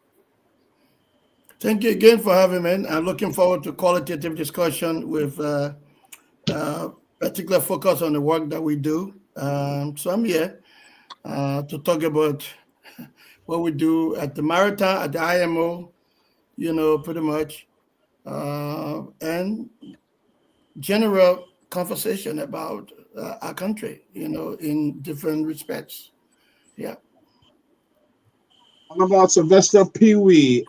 [SPEAKER 17] Thank you again for having me. I'm looking forward to qualitative discussion with particular focus on the work that we do. So I'm here to talk about what we do at the Maritime, at the IMO, pretty much, and general conversation about our country, in different respects. Yeah.
[SPEAKER 16] How about Sylvester Pewee?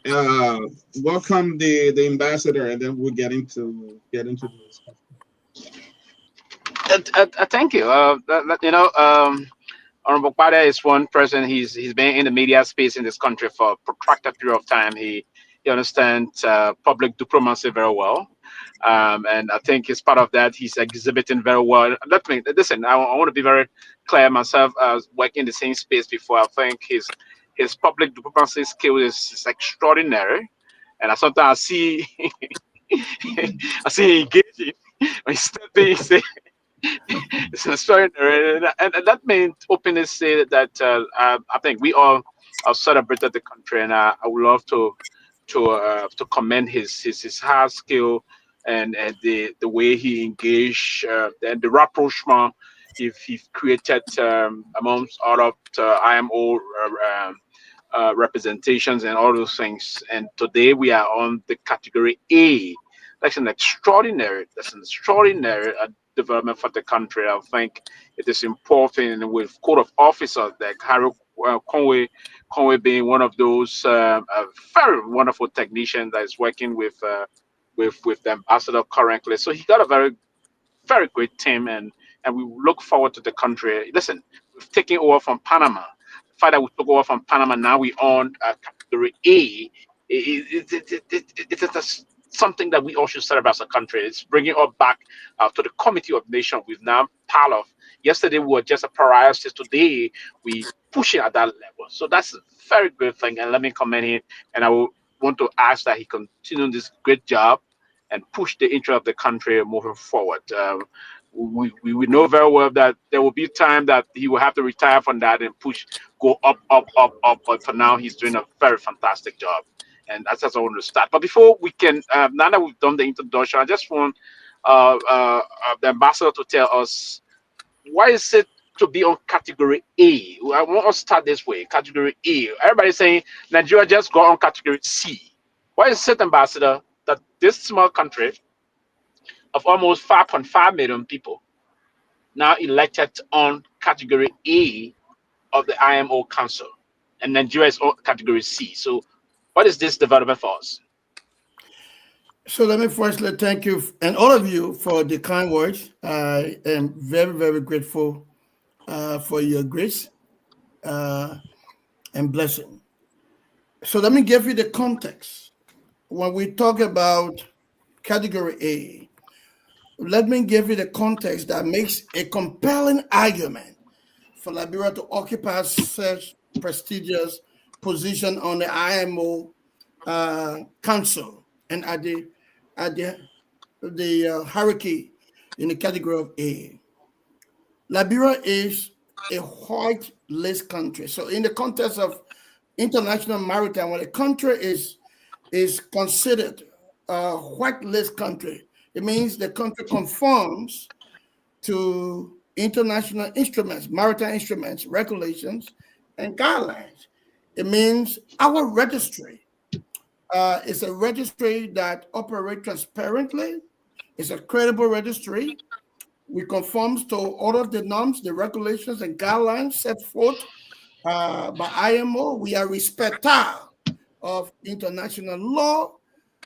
[SPEAKER 16] Welcome the ambassador, and then we'll get into this.
[SPEAKER 10] Thank you. Honorable Kwade is one person. He's been in the media space in this country for a protracted period of time. He understands public diplomacy very well, and I think as part of that, he's exhibiting very well. Let me listen. I want to be very clear myself. As working in the same space before, I think his public diplomacy skill is extraordinary, and I sometimes see I see him engaging when he's stepping. It's extraordinary, and that means openly say that I think we all have celebrated the country, and I would love to commend his hard skill and the way he engaged and the rapprochement he created amongst all of the IMO representations and all those things. And today we are on the category A. That's an extraordinary development for the country. I think it is important with Court of Officers like Harry Conway being one of those very wonderful technicians that is working with the ambassador currently. So he got a very great team, and we look forward to the country. Listen, we've taken over from Panama. The fact that we took over from Panama, now we on category A. It's something that we all should celebrate as a country. It's bringing us back to the Committee of Nations we've now part of. Yesterday we were just a pariah state. Today we push it at that level. So that's a very good thing. And let me commend him. And I will want to ask that he continue this great job and push the interest of the country moving forward. We know very well that there will be time that he will have to retire from that and go up. But for now, he's doing a very fantastic job. And that's just I want to start. But before we can, now that we've done the introduction, I just want the ambassador to tell us why is it to be on category A. I want to start this way, category A. Everybody's saying Nigeria just got on category C. Why is it, ambassador, that this small country of almost 5.5 million people now elected on category A of the IMO Council, and Nigeria is on category C? So what is this development for us?
[SPEAKER 17] So let me firstly thank you and all of you for the kind words. I am very, very grateful for your grace and blessing. So let me give you the context. When we talk about category A, let me give you the context that makes a compelling argument for Liberia to occupy such prestigious position on the IMO Council and at the hierarchy in the category of A. Liberia is a white list country. So in the context of international maritime, when a country is considered a white list country, it means the country conforms to international instruments, maritime instruments, regulations, and guidelines. It means our registry is a registry that operates transparently. It's a credible registry. We conform to all of the norms, the regulations, and guidelines set forth by IMO. We are respecter of international law.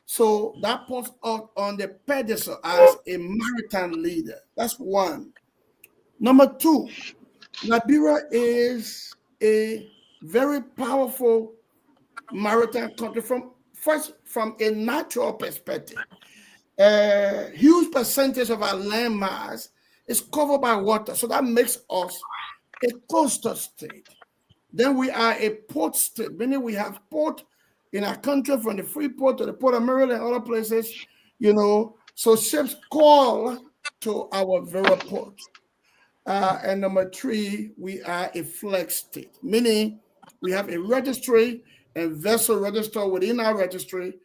[SPEAKER 17] So that puts us on the pedestal as a maritime leader. That's one. Number two, Liberia is a very powerful maritime country from a natural perspective. A huge percentage of our land mass is covered by water, so that makes us a coastal state. Then we are a port state, meaning we have port in our country from the Freeport to the Port of Maryland and other places, so ships call to our very port. And number three, we are a flag state, meaning we have a registry and vessel registered within our registry,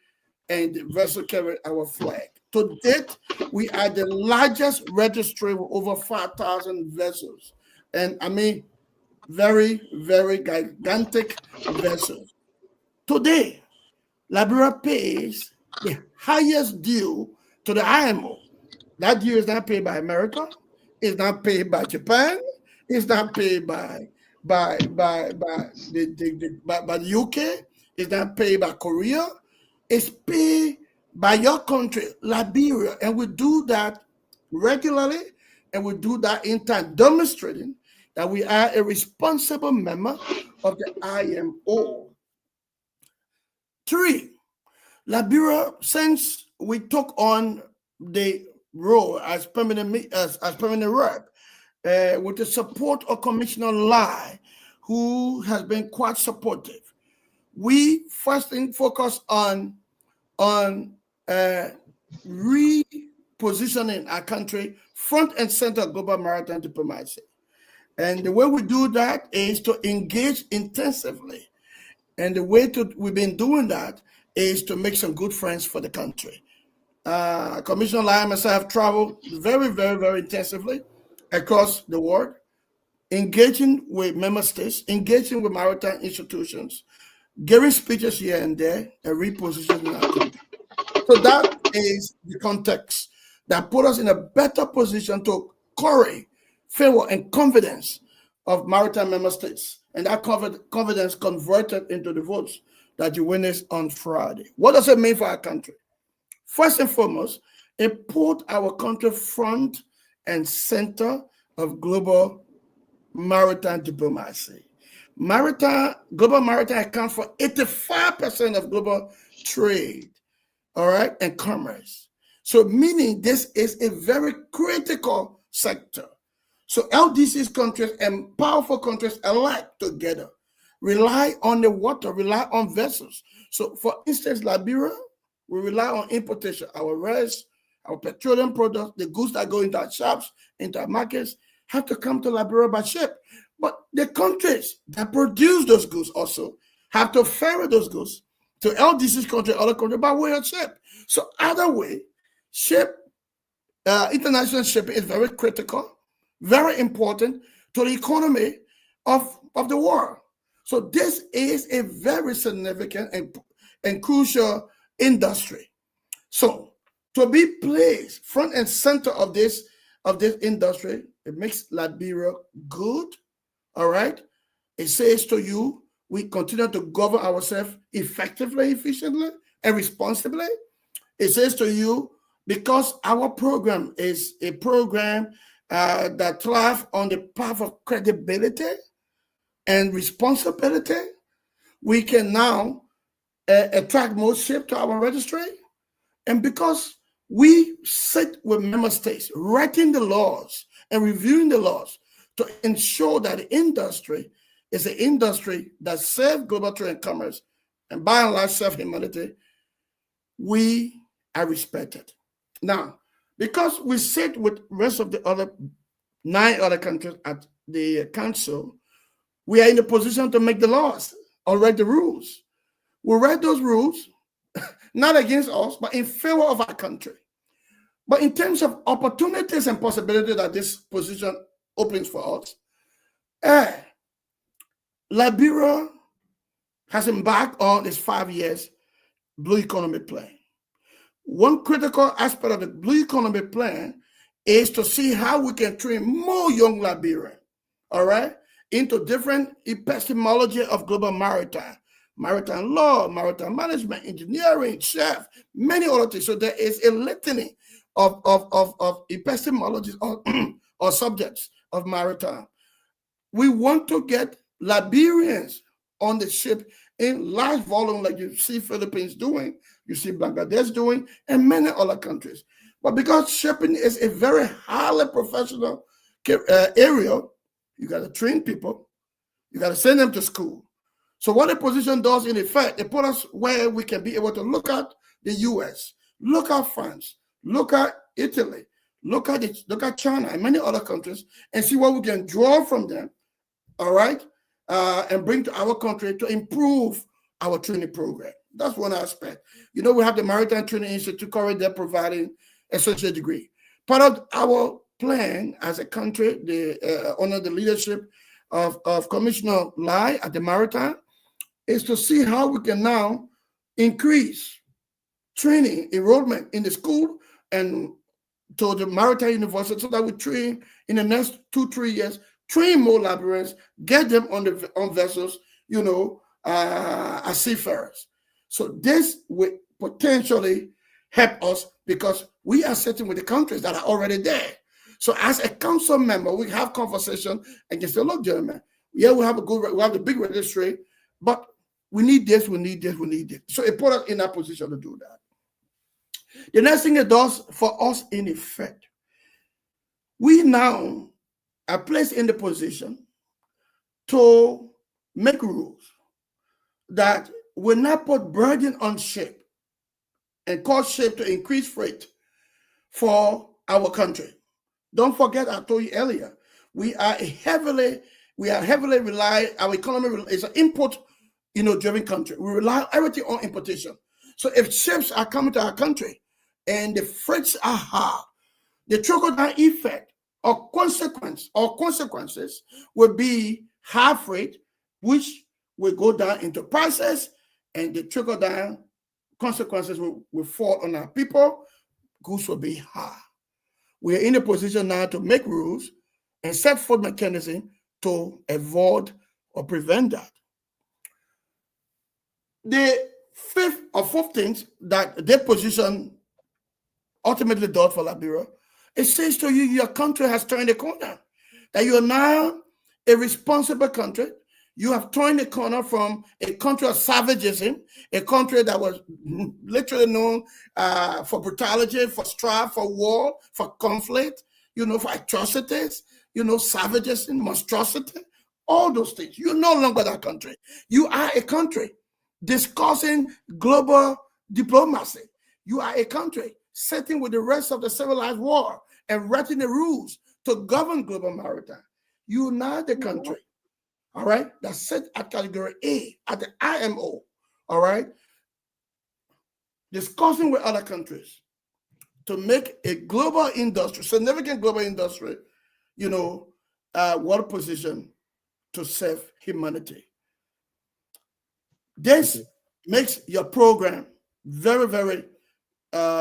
[SPEAKER 17] and the vessel carry our flag. To date, we are the largest registry with over 5,000 vessels. And I mean, very, very gigantic vessels. Today, Liberia pays the highest due to the IMO. That due is not paid by America. It's not paid by Japan. It's not paid by the UK. It's not paid by Korea. It's paid by your country, Liberia. And we do that regularly, and we do that in time, demonstrating that we are a responsible member of the IMO. 3, Liberia, since we took on the role as permanent rep, with the support of Commissioner Lai, who has been quite supportive, we first thing focus on repositioning our country front and center of global maritime diplomacy. And the way we do that is to engage intensively. And the way we've been doing that is to make some good friends for the country. Commissioner Lai and myself have traveled very, very, very intensively across the world, engaging with member states, engaging with maritime institutions, giving speeches here and there, and repositioning our country. So that is the context that put us in a better position to curry favor and confidence of maritime member states. And that confidence converted into the votes that you witnessed on Friday. What does it mean for our country? First and foremost, it put our country front and center of global maritime diplomacy. Global maritime accounts for 85% of global trade, all right, and commerce. So meaning this is a very critical sector. So LDC's countries and powerful countries alike together rely on the water, rely on vessels. So for instance, Liberia, we rely on importation. Our rice, our petroleum products, the goods that go into our shops, into our markets, have to come to Liberia by ship. But the countries that produce those goods also have to ferry those goods to LDC's country, other countries by way of ship. So either way, international shipping is very critical, very important to the economy of the world. So this is a very significant and crucial industry. So to be placed front and center of this industry, it makes Liberia good. All right. It says to you, we continue to govern ourselves effectively, efficiently, and responsibly. It says to you, because our program is a program that thrives on the path of credibility and responsibility, we can now attract more ships to our registry. And because we sit with member states, writing the laws and reviewing the laws to ensure that the industry is an industry that serves global trade and commerce, and by and large serves humanity, we are respected. Now, because we sit with the rest of the other 9 other countries at the council, we are in a position to make the laws or write the rules. We write those rules, not against us, but in favor of our country. But in terms of opportunities and possibilities that this position opens for us, Liberia has embarked on its 5 years Blue Economy Plan. One critical aspect of the Blue Economy Plan is to see how we can train more young Liberians, all right, into different epistemology of global maritime law, maritime management, engineering, chef, many other things. So there is a litany of epistemologies or subjects of maritime. We want to get Liberians on the ship in large volume, like you see Philippines doing, you see Bangladesh doing, and many other countries. But because shipping is a very highly professional area, you got to train people, you got to send them to school. So what the position does in effect, it puts us where we can be able to look at the US, look at France, look at Italy, look at China and many other countries, and see what we can draw from them, all right, and bring to our country to improve our training program. That's one aspect. You know, we have the Maritime Training Institute currently they're providing associate degree. Part of our plan as a country, under the leadership of Commissioner Lai at the Maritime, is to see how we can now increase training enrollment in the school and to the Maritime University so that we train in the next 2-3 years, train more Liberians, get them on vessels, you know, as seafarers. So this will potentially help us because we are sitting with the countries that are already there. So as a council member, we have conversation and can say, look, gentlemen, yeah, we have the big registry, but we need this, we need this, we need this. So it put us in that position to do that. The next thing it does for us, in effect, we now are placed in the position to make rules that will not put burden on ship and cause ship to increase freight for our country. Don't forget, I told you earlier, we are heavily rely, our economy is an import, driven country. We rely everything on importation. So if ships are coming to our country and the freights are hard, the trickle-down effect or consequences will be high freight, which will go down into prices, and the trickle-down consequences will fall on our people. Goods will be high. We are in a position now to make rules and set forth mechanism to avoid or prevent that. The fourth things that their position ultimately does for Liberia, it says to you, your country has turned a corner, that you are now a responsible country. You have turned the corner from a country of savagism, a country that was literally known for brutality, for strife, for war, for conflict, for atrocities, savagism, monstrosity, all those things. You're no longer that country. You are a country discussing global diplomacy. You are a country sitting with the rest of the civilized world and writing the rules to govern global maritime. You are now the country, all right, that sit at category A at the IMO, all right, discussing with other countries to make a global industry, significant global industry, world position to serve humanity. This makes your program very, very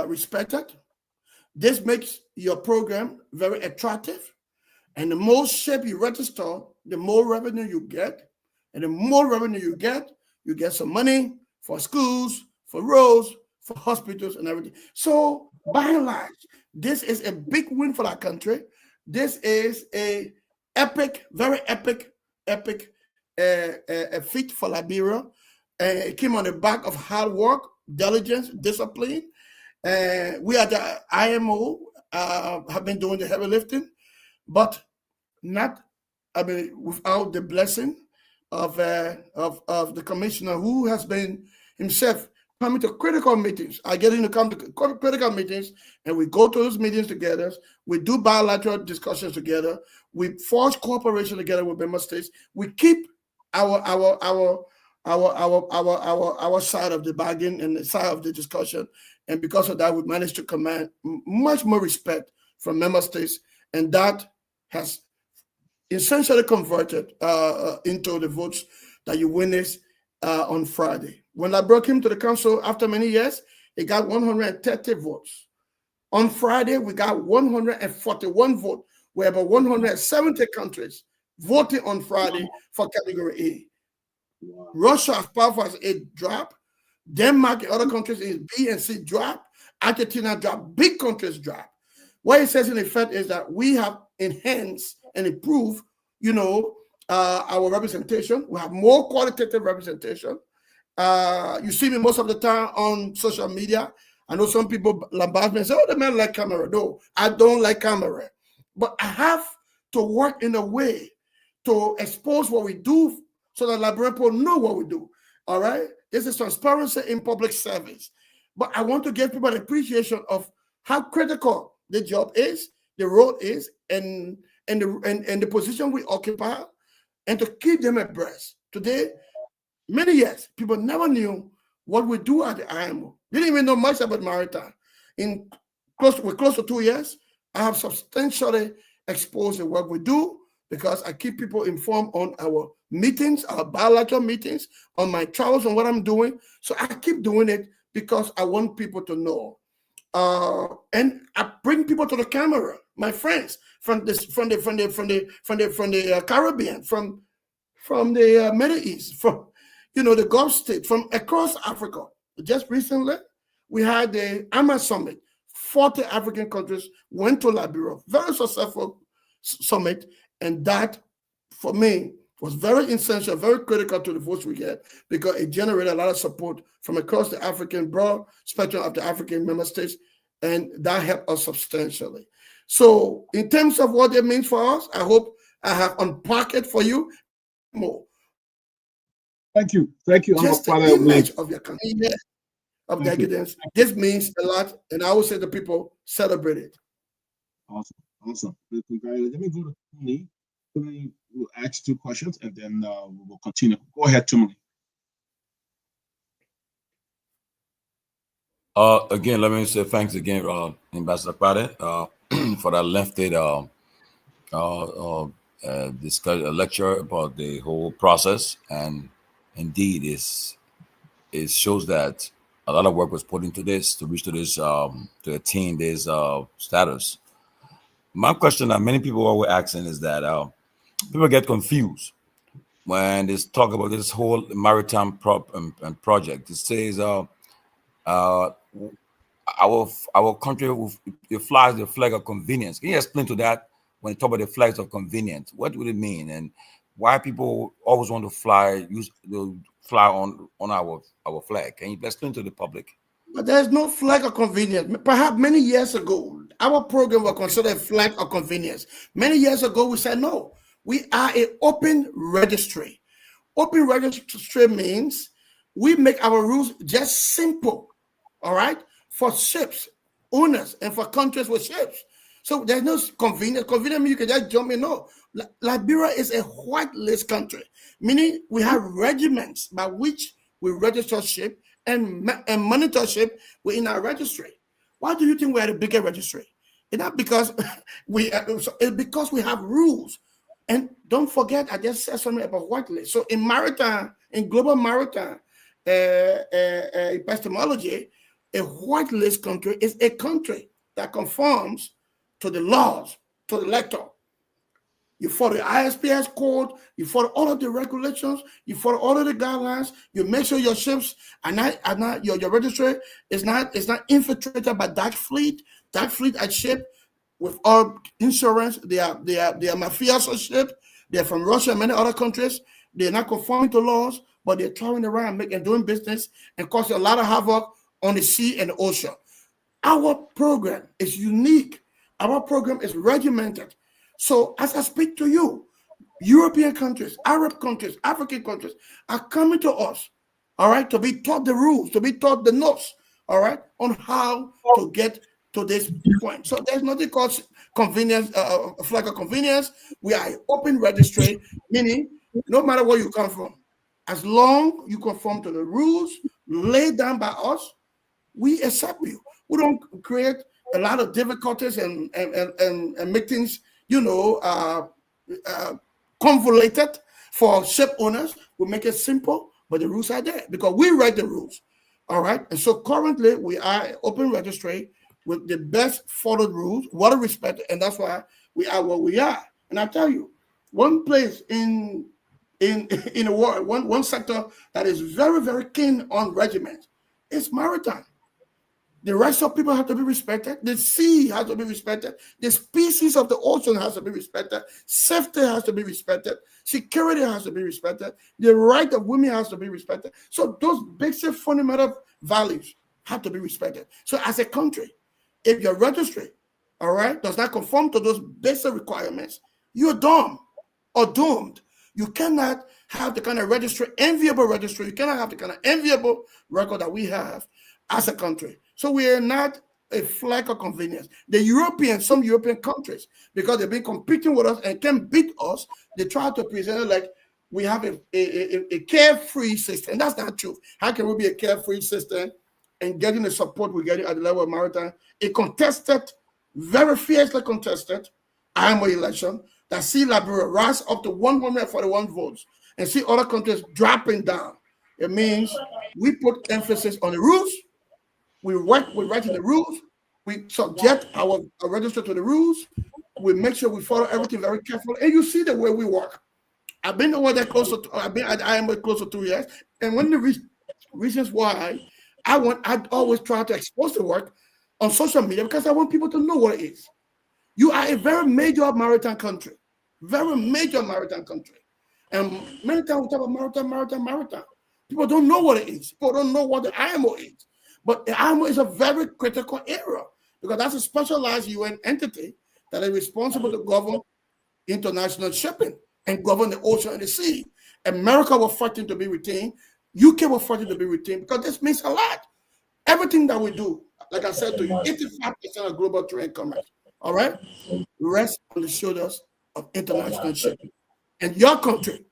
[SPEAKER 17] respected. This makes your program very attractive. And the more ship you register, the more revenue you get. And the more revenue you get some money for schools, for roads, for hospitals and everything. So by and large, this is a big win for our country. This is a very epic feat for Liberia. It came on the back of hard work, diligence, discipline. We at the IMO have been doing the heavy lifting, but not, without the blessing of the commissioner, who has been himself coming to critical meetings. I get him to come to critical meetings, and we go to those meetings together. We do bilateral discussions together. We forge cooperation together with member states. We keep our side of the bargain and the side of the discussion, and because of that, we managed to command much more respect from member states, and that has essentially converted into the votes that you witnessed on Friday. When I brought him to the council after many years, he got 130 votes. On Friday, we got 141 votes, where about 170 countries voted on Friday for category A. Wow. Russia, as powerful as it dropped. Denmark and other countries in B and C drop. Argentina drop. Big countries drop. What it says in effect is that we have enhanced and improved, our representation. We have more qualitative representation. You see me most of the time on social media. I know some people lambast me and say, oh, the man like Kamara. No, I don't like Kamara. But I have to work in a way to expose what we do so that Liberian people know what we do. All right? This is transparency in public service. But I want to give people an appreciation of how critical the job is, the role is, and the position we occupy, and to keep them abreast. Today, many years, people never knew what we do at the IMO. Didn't even know much about maritime. With close to 2 years, I have substantially exposed the work we do because I keep people informed on our meetings, our bilateral meetings, on my travels and what I'm doing. So I keep doing it because I want people to know. And I bring people to the camera, my friends from the Caribbean, from the Middle East, from the Gulf States, from across Africa. Just recently, we had the AMA Summit, 40 African countries went to Liberia, very successful summit, and that, for me, was very essential, very critical to the votes we get, because it generated a lot of support from across the African broad spectrum of the African member states, and that helped us substantially. So in terms of what it means for us, I hope I have unpacked it for you more.
[SPEAKER 16] Thank you.
[SPEAKER 17] Just the image of your country, of decadence. This means a lot, and I will say to people, celebrate it.
[SPEAKER 16] Awesome. Let me go to Tomalin. Tomalin will ask 2 questions, and then we will continue. Go ahead, Tomalin.
[SPEAKER 13] Again, let me say thanks again, Ambassador Pade, for that lengthy lecture about the whole process. And indeed, it shows that a lot of work was put into this to reach to this to attain this status. My question that many people were asking is that people get confused when they talk about this whole maritime project. It says our country flies the flag of convenience. Can you explain to that when you talk about the flags of convenience? What would it mean, and why people always want to fly on our flag? Can you explain to the public?
[SPEAKER 17] But there's no flag of convenience. Perhaps many years ago, our program was considered a flag of convenience. Many years ago, we said no. We are an open registry. Open registry means we make our rules just simple, all right, for ships, owners, and for countries with ships. So there's no convenience. Convenience means you can just jump in. No, Liberia is a whitelist country, meaning we have regiments by which we register ship and monitor ship within our registry. Why do you think we are the bigger registry? It's not because it's because we have rules. And don't forget, I just said something about whitelist. So in maritime, in global maritime epistemology, a whitelist country is a country that conforms to the laws, to the letter. You follow the ISPS code, you follow all of the regulations, you follow all of the guidelines, you make sure your ships are not your registry is not infiltrated by dark fleet at ship with all insurance. They are mafioso ship, they're from Russia and many other countries, they're not conforming to laws, but they're traveling around and doing business and causing a lot of havoc on the sea and the ocean. Our program is unique. Our program is regimented. So as I speak to you, European countries, Arab countries, African countries are coming to us, all right, to be taught the rules, to be taught the notes, all right, on how to get to this point. So there's nothing called convenience, flag of convenience. We are an open registry, meaning no matter where you come from, as long you conform to the rules laid down by us, we accept you. We don't create a lot of difficulties and make things, convoluted for ship owners. We make it simple, but the rules are there because we write the rules. All right. And so currently we are an open registry with the best followed rules, water respect, and that's why we are what we are. And I tell you, one place in the world, one sector that is very, very keen on regiment is maritime. The rest of people have to be respected. The sea has to be respected. The species of the ocean has to be respected. Safety has to be respected. Security has to be respected. The right of women has to be respected. So those basic fundamental values have to be respected. So as a country, if your registry, all right, does not conform to those basic requirements, you're dumb or doomed. You cannot have the kind of enviable registry. You cannot have the kind of enviable record that we have as a country. So we are not a flag of convenience. Some European countries, because they've been competing with us and can beat us, they try to present it like we have a carefree system. And that's not true. How can we be a carefree system and getting the support we're getting at the level of maritime? A contested, very fiercely contested IMO election that see Liberia rise up to 141 votes and see other countries dropping down. It means we put emphasis on the rules. We write in the rules. We subject our register to the rules. We make sure we follow everything very carefully. And you see the way we work. I've been over there I've been at IMO close to 2 years. And one of the reasons why I always try to expose the work on social media because I want people to know what it is. You are a very major maritime country, very major maritime country. And many times we talk about maritime. People don't know what it is. People don't know what the IMO is. But the IMO is a very critical area because that's a specialized UN entity that is responsible to govern international shipping and govern the ocean and the sea. America was fighting to be retained. UK was fighting to be retained because this means a lot. Everything that we do, like I said to you, 85% of global trade commerce, all right, rests on the shoulders of international shipping. And your country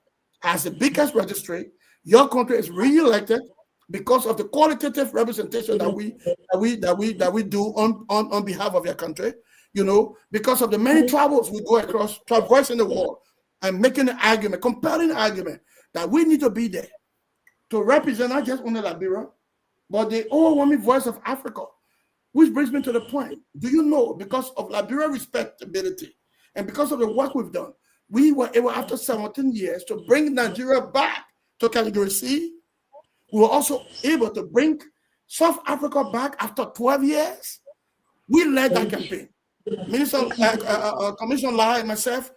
[SPEAKER 17] has the biggest registry. Your country is re-elected because of the qualitative representation that we do on behalf of your country. You know, because of the many travels we go across, traversing the world and making an argument, compelling argument that we need to be there to represent not just only Liberia, but the overwhelming voice of Africa. Which brings me to the point. Do you know, because of Liberia respectability and because of the work we've done, we were able, after 17 years, to bring Nigeria back to Category C. We were also able to bring South Africa back after 12 years. We led that campaign. Minister, Commissioner Lai and myself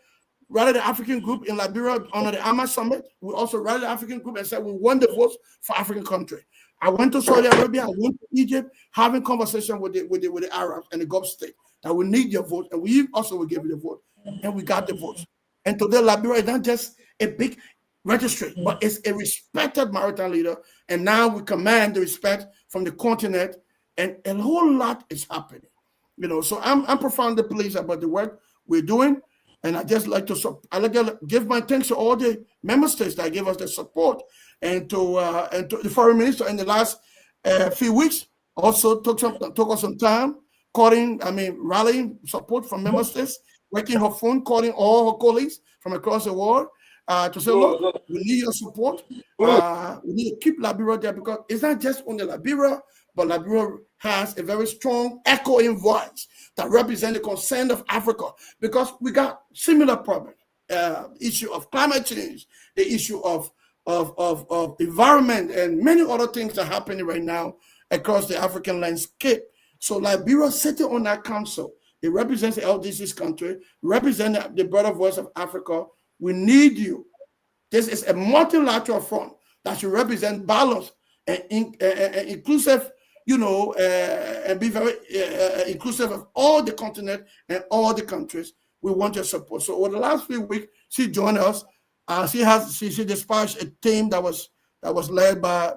[SPEAKER 17] rallied the African group in Liberia under the AMA Summit. We also rallied the African group and said we won the votes for African country. I went to Saudi Arabia, I went to Egypt, having conversation with the Arabs and the Gulf state that we need your vote, and we also will give you the vote, and we got the votes. And today, Liberia is not just a big registry, but it's a respected maritime leader, and now we command the respect from the continent, and a whole lot is happening. You know, so I'm profoundly pleased about the work we're doing, and I just like to give my thanks to all the member states that gave us the support, and to the foreign minister in the last few weeks also took us some time rallying support from member states, working her phone, calling all her colleagues from across the world to say, look, we need your support. We need to keep Liberia there because it's not just only Liberia, but Liberia has a very strong echoing voice that represents the concern of Africa because we got similar problems. Issue of climate change, the issue of environment, and many other things that are happening right now across the African landscape. So Liberia sitting on that council, it represents the LDC's country, represents the broader voice of Africa. We need you. This is a multilateral front that should represent balance and inclusive, you know, and be very inclusive of all the continent and all the countries. We want your support. So over the last few weeks, she joined us. She dispatched a team that was led by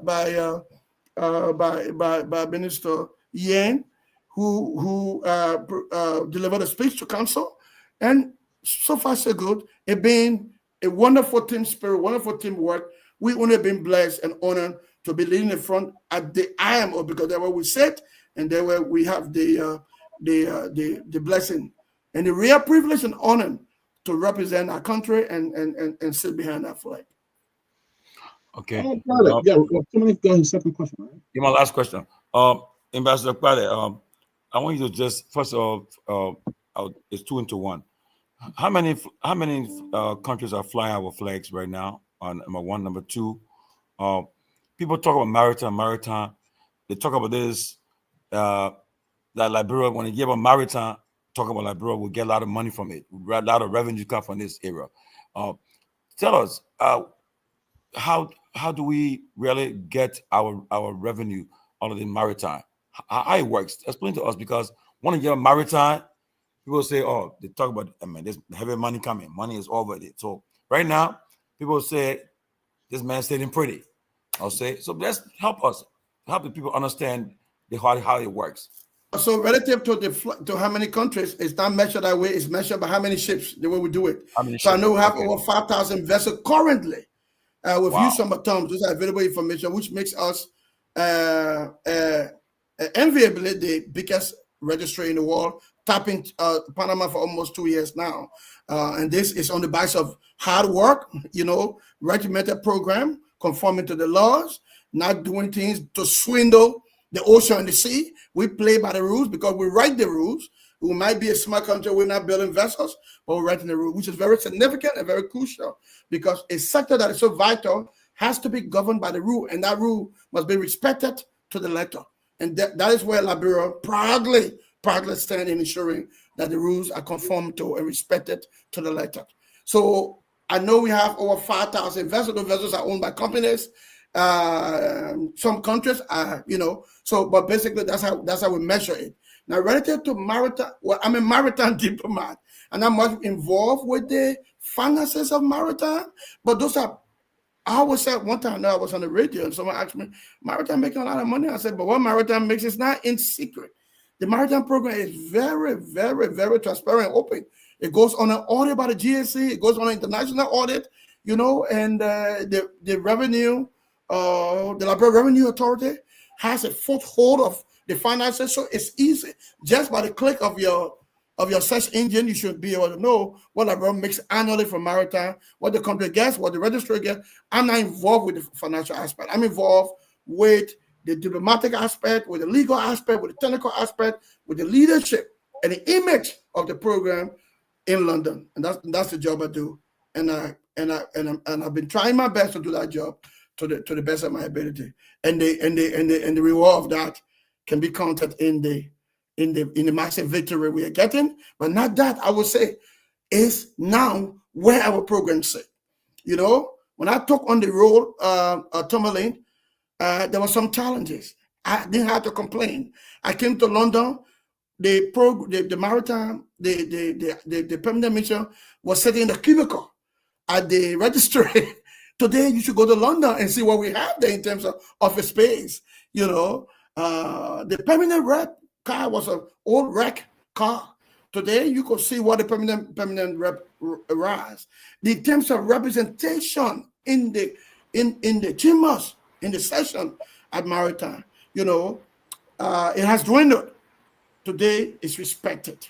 [SPEAKER 17] Minister Myean, who delivered a speech to council, and so far so good. It been a wonderful team spirit, wonderful teamwork. We only been blessed and honored to be leading the front at the IMO because there where we sit and there where we have the blessing and the real privilege and honor to represent our country and sit behind that flag.
[SPEAKER 13] Okay.
[SPEAKER 16] Somebody got his second question. Right?
[SPEAKER 13] Yeah, my last question. Ambassador Pewee, I want you to just first of all, it's 2 into 1. How many countries are flying our flags right now? On number 1, number 2, people talk about maritime. They talk about this that Liberia, when they give a maritime, talk about Liberia, we'll get a lot of money from it. A lot of revenue come from this area. Tell us how do we really get our revenue out of the maritime? How it works? Explain to us, because when you get a maritime, people say, oh, they talk about, there's heavy money coming. Money is over it. So right now, people say, this man's sitting pretty. I'll say, so let's help the people understand how it works.
[SPEAKER 17] So relative to how many countries, it's not measured that way. It's measured by how many ships, the way we do it. So I know we have over 5,000 vessels currently. With few summer terms, those are available information, which makes us enviably the biggest registry in the world, tapping Panama for almost 2 years now. And this is on the basis of hard work, regimented program, conforming to the laws, not doing things to swindle the ocean and the sea. We play by the rules because we write the rules. We might be a small country, we're not building vessels, but we're writing the rules, which is very significant and very crucial because a sector that is so vital has to be governed by the rule, and that rule must be respected to the letter. And that is where Liberia proudly stand in ensuring that the rules are conformed to and respected to the letter. So I know we have over 5,000 vessels. Those vessels are owned by companies. Some countries are, so, but basically that's how we measure it. Now, relative to maritime, well, I'm a maritime diplomat, and I'm much involved with the finances of maritime, but those are, I always said one time I was on the radio and someone asked me, maritime making a lot of money. I said, but what maritime makes is not in secret. The maritime program is very, very, very transparent and open. It goes on an audit by the GSC. It goes on an international audit, and the revenue, the Liberia Revenue Authority has a foothold of the finances, so it's easy. Just by the click of your search engine, you should be able to know what Liberia makes annually from maritime, what the company gets, what the registrar gets. I'm not involved with the financial aspect. I'm involved with the diplomatic aspect, with the legal aspect, with the technical aspect, with the leadership and the image of the program in London, and that's the job I do. And I've been trying my best to do that job to the best of my ability. And the reward of that can be counted in the massive victory we are getting. But not that, I would say, is now where our program sit. When I took on the role Tomalin, there were some challenges. I didn't have to complain. I came to London. The maritime, the permanent mission was sitting in the cubicle at the registry. Today, you should go to London and see what we have there in terms of office space. The permanent rep car was an old wreck car. Today, you could see what the permanent rep arrives. In terms of representation in the chambers, in the session at maritime, it has dwindled. Today, it's respected.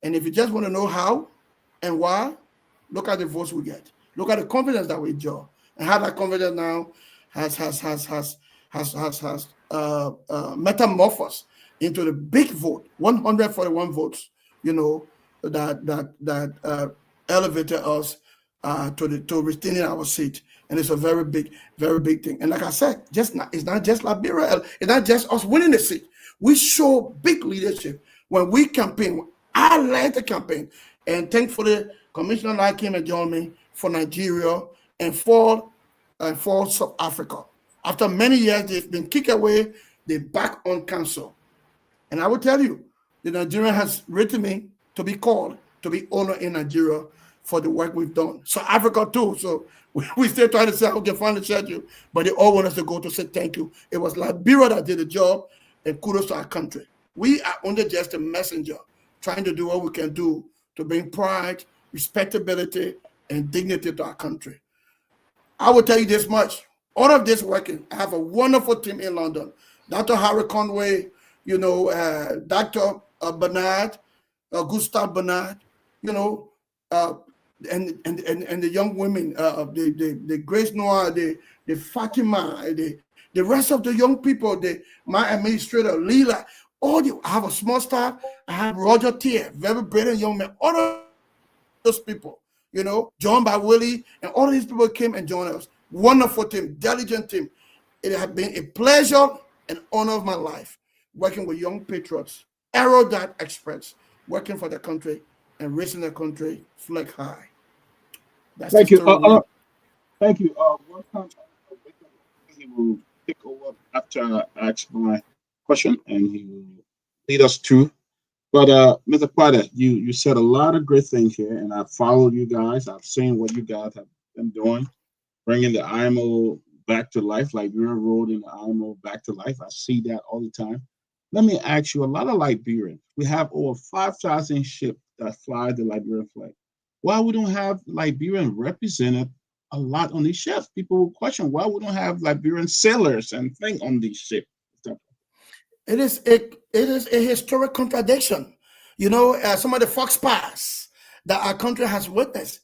[SPEAKER 17] And if you just want to know how and why, look at the votes we get. Look at the confidence that we enjoy, and how that confidence now has metamorphosed into the big vote, 141 votes. That elevated us to retaining our seat, and it's a very big thing. And like I said, it's not just Liberia, it's not just us winning the seat. We show big leadership when we campaign. I led the campaign, and thankfully, Commissioner Lai came and joined me for Nigeria and for South Africa. After many years, they've been kicked away. They're back on council. And I will tell you, the Nigerian has written me to be called, to be honored in Nigeria for the work we've done. South Africa too. So we still trying to say how we can find the schedule, but they all want us to go to say thank you. It was Liberia that did the job, and kudos to our country. We are only just a messenger, trying to do what we can do to bring pride, respectability, and dignity to our country. I will tell you this much. All of this working, I have a wonderful team in London. Dr. Harry Conway, Dr. Bernard, Gustav Bernard, and the young women, the Grace Noah, the Fatima, the rest of the young people, my administrator, Leela, I have a small staff. I have Roger Tier, very brilliant young man. All of those people, John Bawilli, and all of these people came and joined us. Wonderful team, diligent team. It has been a pleasure and honor of my life working with young patriots, Aerodot experts, working for the country and raising the country flag high. That's
[SPEAKER 16] Thank you.
[SPEAKER 12] Thank you. One time he will take over after I ask my question, and he will lead us through. But Mr. Potter, you said a lot of great things here, and I've followed you guys. I've seen what you guys have been doing, bringing the IMO back to life, Liberia Road and the IMO back to life. I see that all the time. Let me ask you, a lot of Liberians, we have over 5,000 ships that fly the Liberian flag. Why we don't have Liberian represented a lot on these ships? People will question why we don't have Liberian sailors and things on these ships.
[SPEAKER 17] It is a historic contradiction. Some of the fox pass that our country has witnessed.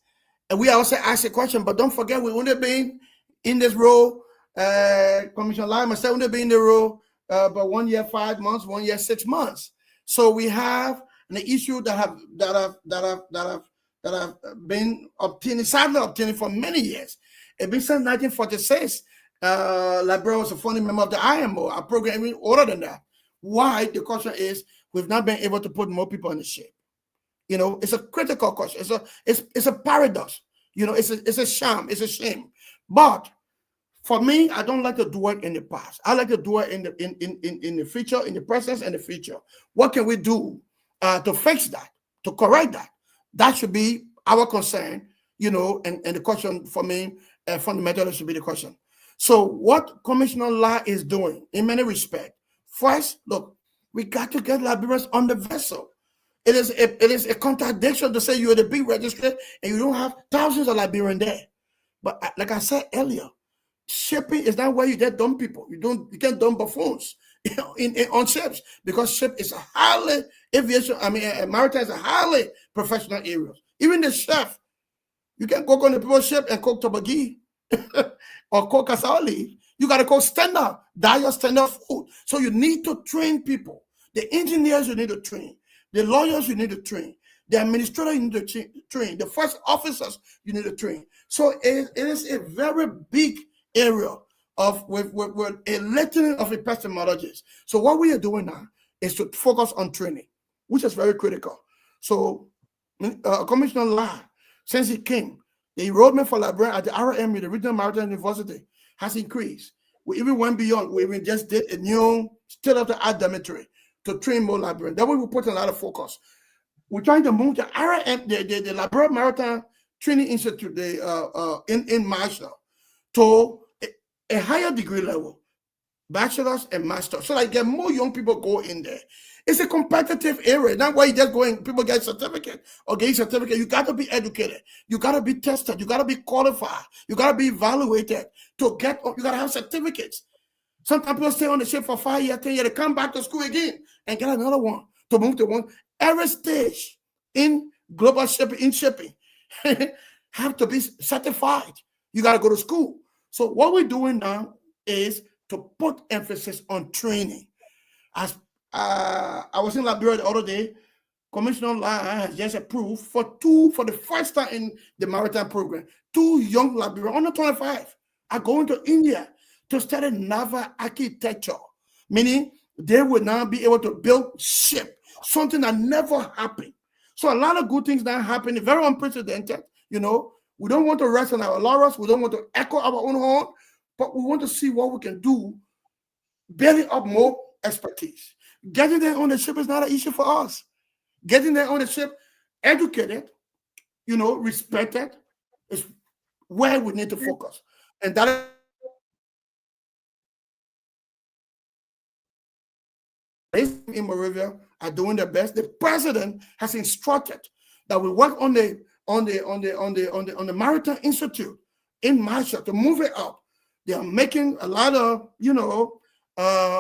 [SPEAKER 17] And we also ask a question, but don't forget, we wouldn't have been in this role, Commissioner Lai, myself wouldn't have been in the role, but 1 year, 5 months, 1 year, 6 months. So we have an issue that have been obtained, sadly obtained for many years. It's been since 1946, Liberia was a founding member of the IMO. Our program even older than that. Why? The question is we've not been able to put more people on the ship. You know, it's a critical question. It's a paradox. You know, it's a sham. It's a shame. But for me, I don't like to do it in the past. I like to do it in the future, in the present and the future. What can we do to fix that, to correct that? That should be our concern, you know, and the question for me, fundamentally should be the question. So what Commissioner La is doing in many respects, first, look, we got to get Liberians on the vessel. It is a contradiction to say you're the big registry and you don't have thousands of Liberians there. But like I said earlier, shipping is not where you get dumb people. You can't dumb buffoons, you know, on ships, because ship is a highly maritime is a highly professional area. Even the chef, you can cook on the people's ship and cook tobagi or cook cassawali. You got to cook standard food. So you need to train people. The engineers you need to train. The lawyers you need to train. The administrator you need to train. The first officers you need to train. So it is a very big area of with a litany of epistemologists. So what we are doing now is to focus on training, which is very critical. So Commissioner La, since he came, the enrollment for Liberia at the RMU, the Regional Maritime University, has increased. We even went beyond. We even just did a new state-of-the-art dormitory to train more Liberians. That way we put a lot of focus. We're trying to move the RM, the Liberia Maritime Training Institute in Marshall to a higher degree level, bachelor's and master's, so that get more young people go in there. It's a competitive area. Not why you just going, people get certificate or get certificate. You got to be educated. You got to be tested. You got to be qualified. You got to be evaluated to get, you got to have certificates. Sometimes people stay on the ship for 5 years, 10 years, they come back to school again and get another one to move to one. Every stage in global shipping, have to be certified. You got to go to school. So what we're doing now is to put emphasis on training. As I was in Liberia the other day, Commissioner La has just approved for the first time in the maritime program, 2 young Liberians under 25 are going to India to study naval architecture, meaning they will now be able to build ship, something that never happened. So a lot of good things now happen, very unprecedented. You know, we don't want to rest on our laurels. We don't want to echo our own horn, but we want to see what we can do, building up more expertise. Getting there on the ship is not an issue for us. Getting there on the ship, educated, you know, respected, is where we need to focus. And that is in Moravia are doing their best. The president has instructed that we work on the Maritime Institute in Marshall to move it up. They are making a lot of, you know,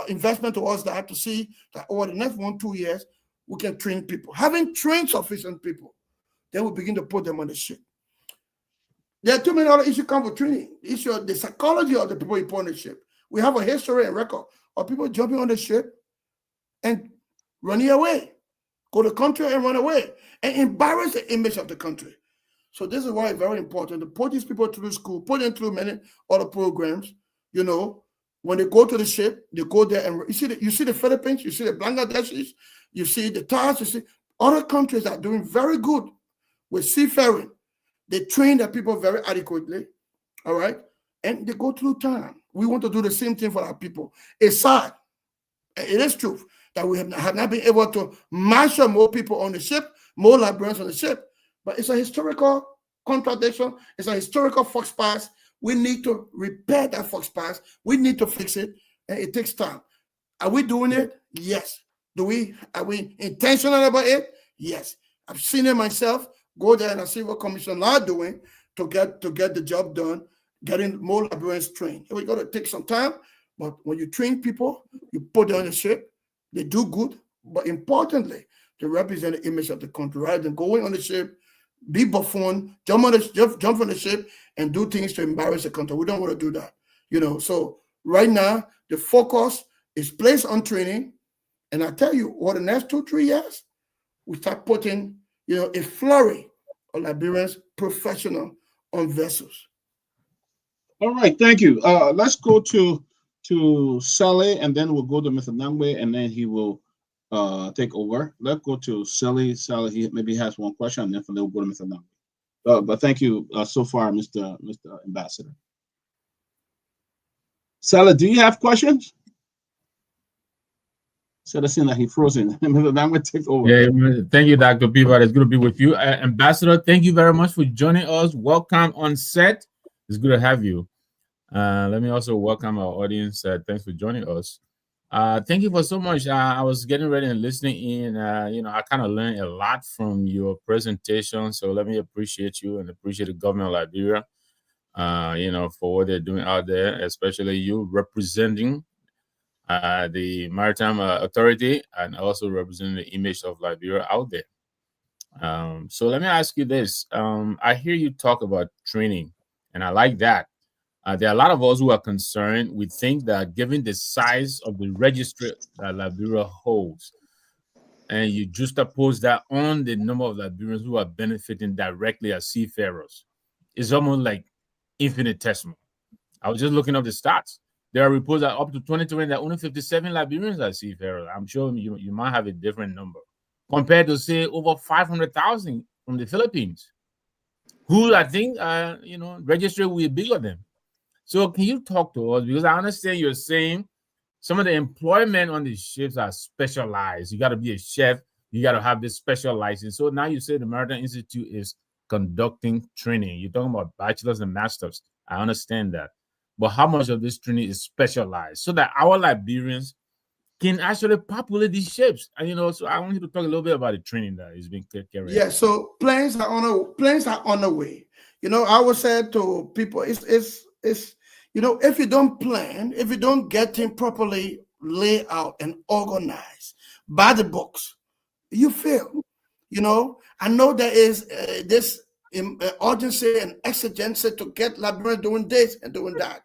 [SPEAKER 17] investment towards that to see that over the next 1-2 years we can train people. Having trained sufficient people, then we begin to put them on the ship. There are too many other issues come with training. The issue of the psychology of the people you put on the ship. We have a history and record of people jumping on the ship and running away, go to the country and run away, and embarrass the image of the country. So this is why it's very important to put these people through school, put them through many other programs. You know, when they go to the ship, they go there and you see the Philippines, you see the Bangladeshis, you see the Thais, you see other countries are doing very good with seafaring. They train their people very adequately, all right? And they go through time. We want to do the same thing for our people. It's sad. It is true that we have not been able to marshal more people on the ship, more Liberians on the ship. But it's a historical contradiction. It's a historical fox pass. We need to repair that fox pass. We need to fix it, and it takes time. Are we doing it? Yes. Are we intentional about it? Yes. I've seen it myself. Go there and I see what commissioners are doing to get the job done, getting more Liberians trained. We got to take some time, but when you train people, you put them on the ship, they do good, but importantly, they represent the image of the country, rather than going on the ship, be buffoon, jump from the ship, and do things to embarrass the country. We don't want to do that, you know. So right now, the focus is placed on training, and I tell you, over the next 2-3 years, we start putting, you know, a flurry of Liberians professional on vessels.
[SPEAKER 16] All right, thank you. Let's go to Sally, and then we'll go to Mr. Nagbe, and then he will take over. Let's go to Sally. Sally, he maybe has one question, and then we'll go to Mr. Nagbe. But thank you so far, Mr. Ambassador. Sally, do you have questions? So it seems like he frozen. Mr. Nagbe, take over.
[SPEAKER 18] Yeah, thank you, Dr. Peabody. It's good to be with you. Ambassador, thank you very much for joining us. Welcome on set. It's good to have you. Let me also welcome our audience. Thanks for joining us. Thank you for so much. I was getting ready and listening in. I kind of learned a lot from your presentation. So let me appreciate you and appreciate the government of Liberia, for what they're doing out there, especially you representing the Maritime Authority and also representing the image of Liberia out there. So let me ask you this. I hear you talk about training, and I like that. There are a lot of us who are concerned. We think that given the size of the registry that Liberia holds, and you juxtapose that on the number of Liberians who are benefiting directly as seafarers, it's almost like infinitesimal. I was just looking up the stats. There are reports that up to 2020, that only 57 Liberians are seafarers. I'm sure you might have a different number compared to, say, over 500,000 from the Philippines, who I think, registry will be bigger than. So can you talk to us? Because I understand you're saying some of the employment on these ships are specialized. You got to be a chef. You got to have this special license. So now you say the Maritime Institute is conducting training. You're talking about bachelors and masters. I understand that. But how much of this training is specialized so that our Liberians can actually populate these ships? And, so I want you to talk a little bit about the training that is being carried out.
[SPEAKER 17] Yeah, so planes are on the way. I would say to people, it's if you don't plan, if you don't get things properly laid out and organized by the books, you fail. I know there is this urgency and exigency to get Liberia doing this and doing that.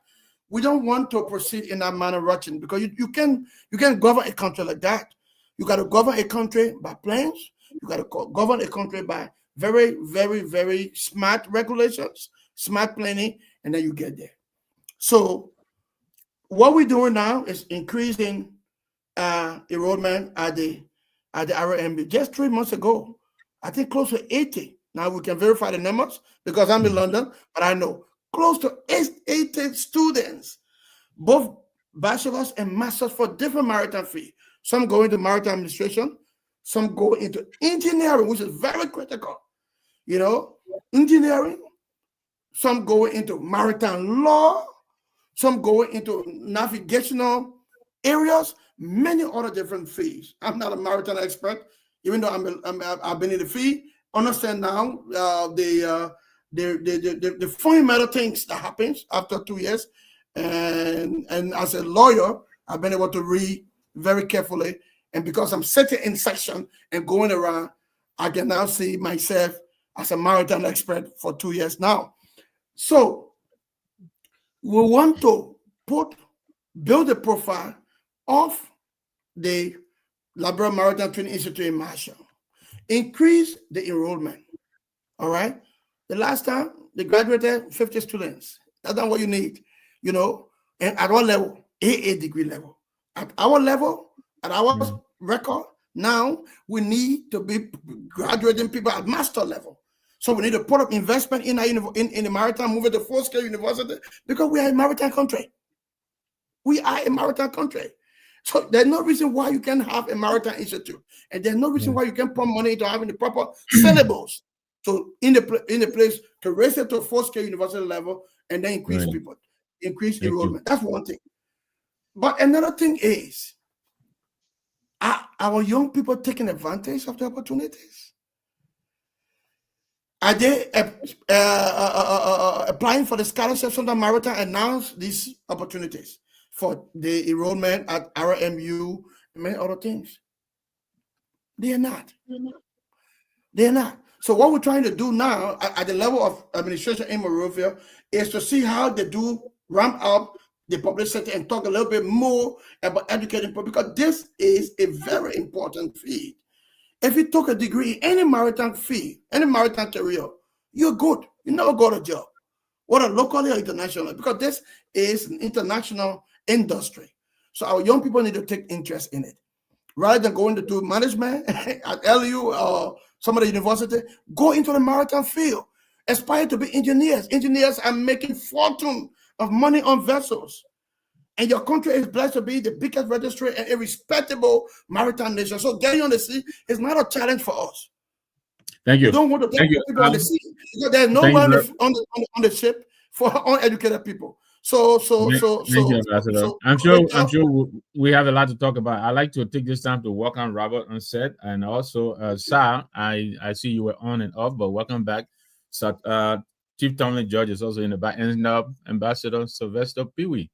[SPEAKER 17] We don't want to proceed in that manner, rushing, because you can govern a country like that. You got to govern a country by plans. You got to govern a country by very, very, very smart regulations, smart planning, and then you get there. So what we're doing now is increasing enrollment at the RMB. Just 3 months ago, I think close to 80. Now we can verify the numbers because I'm in London, but I know close to 80 students, both bachelors and masters, for different maritime fields. Some go into maritime administration, some go into engineering, which is very critical. Engineering. Some go into maritime law. Some go into navigational areas, many other different fields. I'm not a maritime expert, even though I've been in the field. Understand now the fundamental things that happens after 2 years, and as a lawyer, I've been able to read very carefully. And because I'm sitting in section and going around, I can now see myself as a maritime expert for 2 years now. So we want to build a profile of the Liberia Maritime Training Institute in Marshall, increase the enrollment. All right. The last time they graduated 50 students. That's not what you need, and at what level? AA degree level. At our level, at our record, now we need to be graduating people at master level. So we need to put up investment in the maritime, move it to full-scale university, because we are a maritime country. We are a maritime country. So there's no reason why you can have a maritime institute, and there's no reason why you can put money into having the proper syllabus. So in the place to raise it to a full-scale university level and then increase people, increase enrollment. That's one thing. But another thing is, are our young people taking advantage of the opportunities? Are they applying for the scholarships under Maritime announced these opportunities for the enrollment at RMU and many other things? They are not. They're not. So what we're trying to do now at the level of administration in Monrovia is to see how they do ramp up the public sector and talk a little bit more about educating people, because this is a very important field. If you took a degree in any maritime field, any maritime career, you're good. You never got a job. whether locally or internationally, because this is an international industry. So our young people need to take interest in it. Rather than going to do management at LU or some of the university, go into the maritime field. Aspire to be engineers. Engineers are making fortune of money on vessels. And your country is blessed to be the biggest registry and a respectable maritime nation. So getting on the sea is not a challenge for us.
[SPEAKER 18] Thank you.
[SPEAKER 17] We don't want to take people on the sea because there's no one on the ship for uneducated people. Thank you,
[SPEAKER 18] Ambassador. I'm sure we have a lot to talk about. I'd like to take this time to welcome Robert on set, and also Sir. I see you were on and off, but welcome back. So, Chief Tomalin George is also in the back, and Ambassador Sylvester Pewee.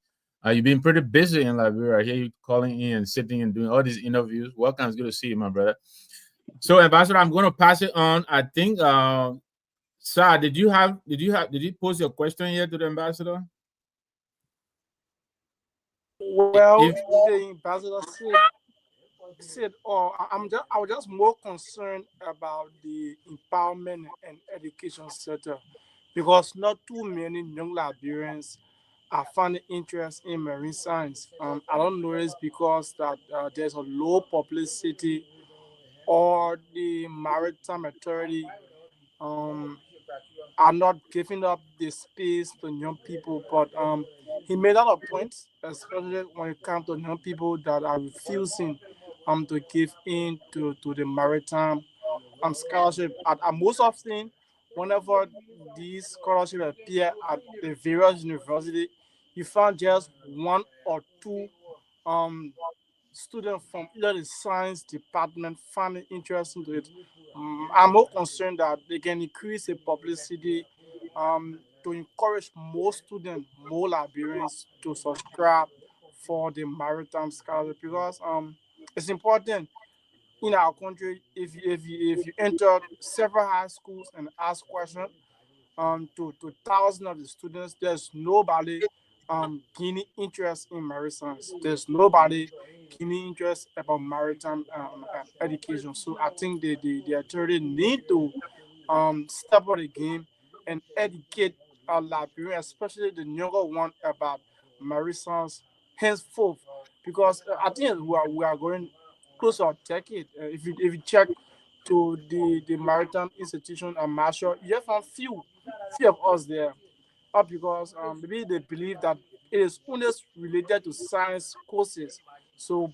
[SPEAKER 18] You've been pretty busy in Liberia. I hear you calling in and sitting and doing all these interviews. Welcome. It's good to see you, my brother. So, Ambassador, I'm going to pass it on. I think, Sir, did you pose your question yet to the Ambassador?
[SPEAKER 15] Well, the ambassador said, I was just more concerned about the empowerment and education sector, because not too many young Liberians are finding interest in marine science. I don't know it's because that there's a low publicity, or the Maritime Authority are not giving up the space to young people, but he made out a point, especially when it comes to young people that are refusing to give in to the maritime scholarship. And most often, whenever these scholarships appear at the various universities, you find just one or two students from either the science department finding interest into it. I'm more concerned that they can increase the publicity to encourage more students, more Liberians to subscribe for the maritime scholarship, because it's important in our country. If you enter several high schools and ask questions to thousands of the students, there's nobody gaining interest in marine science. There's nobody gaining interest about maritime education. So I think the authority need to step up the game and educate our Liberians, especially the younger one, about marine science henceforth, because I think we are going close to a decade. If you check to the maritime institution and Marshall, you have a few of us there, because maybe they believe that it is only related to science courses. So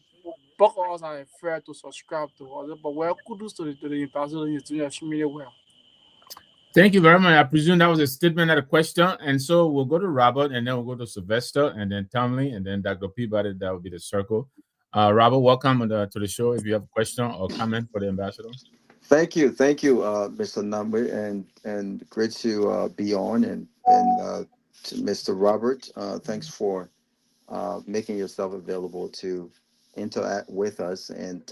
[SPEAKER 15] both of us are afraid to subscribe to us. But well, kudos to the ambassador institution extremely well.
[SPEAKER 18] Thank you very much. I presume that was a statement, not a question. And so we'll go to Robert, and then we'll go to Sylvester, and then Tomalin, and then Dr. Peabody. That will be the circle. Robert, welcome to the show. If you have a question or comment for the ambassador.
[SPEAKER 19] Thank you, Mr. Nagbe, and great to be on, and to Mr. Robert. Thanks for making yourself available to interact with us and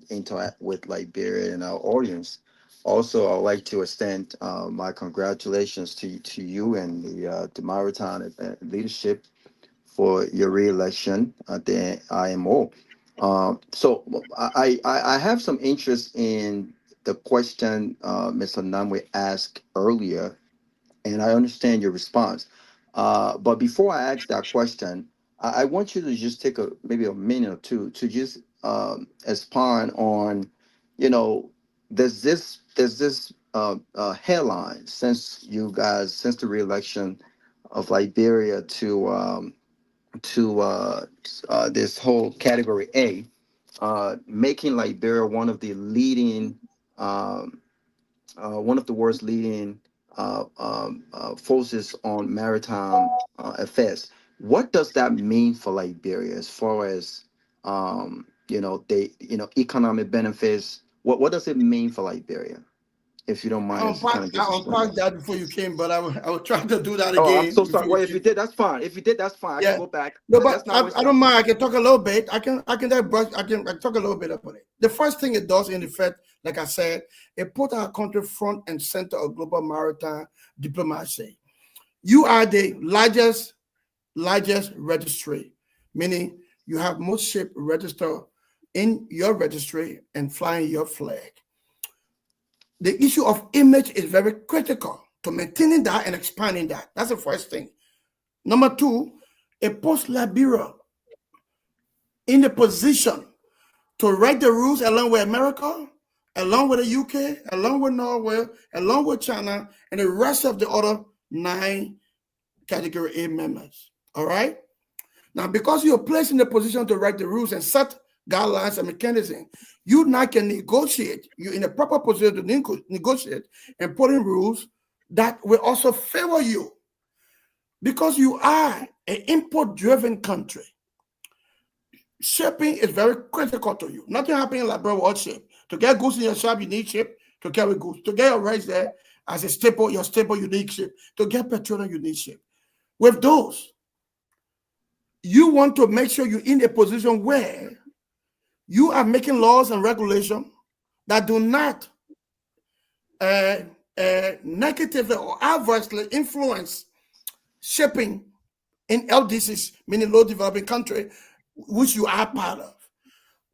[SPEAKER 19] interact with Liberia and our audience. Also, I'd like to extend my congratulations to you and the Maritime leadership for your re-election at the IMO. So I have some interest in the question Mr. Namwe asked earlier, and I understand your response. But before I ask that question, I want you to just take maybe a minute or two to just expound on, there's this headline since the re-election of Liberia to this whole category A, making Liberia one of the world's leading forces on maritime affairs. What does that mean for Liberia as far as economic benefits? What does it mean for Liberia? If you don't mind,
[SPEAKER 17] I'll unpack that before you came, but I will try to do that again.
[SPEAKER 19] Oh, I'm so sorry. Well, if you did, that's fine. I can go back.
[SPEAKER 17] No, but I don't mind. I can talk a little bit. I can talk a little bit about it. The first thing it does, in effect, like I said, it put our country front and center of global maritime diplomacy. You are the largest registry, meaning you have most ships registered in your registry and flying your flag. The issue of image is very critical to maintaining that and expanding that. That's the first thing. Number two, a post-Liberia in the position to write the rules along with America, along with the UK, along with Norway, along with China, and the rest of the other 9 Category A members. All right? Now, because you're placed in the position to write the rules and set guidelines and mechanisms, you now can negotiate. You're in a proper position to negotiate and put in rules that will also favor you. Because you are an import-driven country, shipping is very critical to you. Nothing happening in Liberia without ship. To get goods in your shop, you need ship to carry goods. To get your rice there as a staple, your staple, you need ship. To get petroleum, you need ship. With those, you want to make sure you're in a position where you are making laws and regulations that do not negatively or adversely influence shipping in LDCs, meaning low developing country, which you are part of.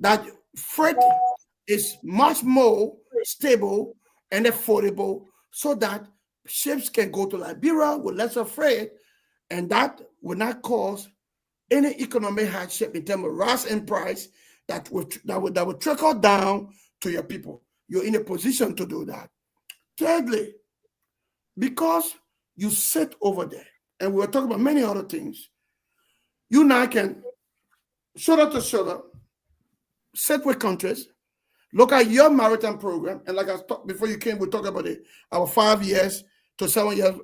[SPEAKER 17] That freight is much more stable and affordable so that ships can go to Liberia with lesser freight, and that will not cause any economic hardship in terms of rise in price that will trickle down to your people. You're in a position to do that. Thirdly, because you sit over there, and we're talking about many other things, you now can shoulder to shoulder sit with countries, look at your maritime program, and like I talked before you came, we talked about our 5 years to 7 years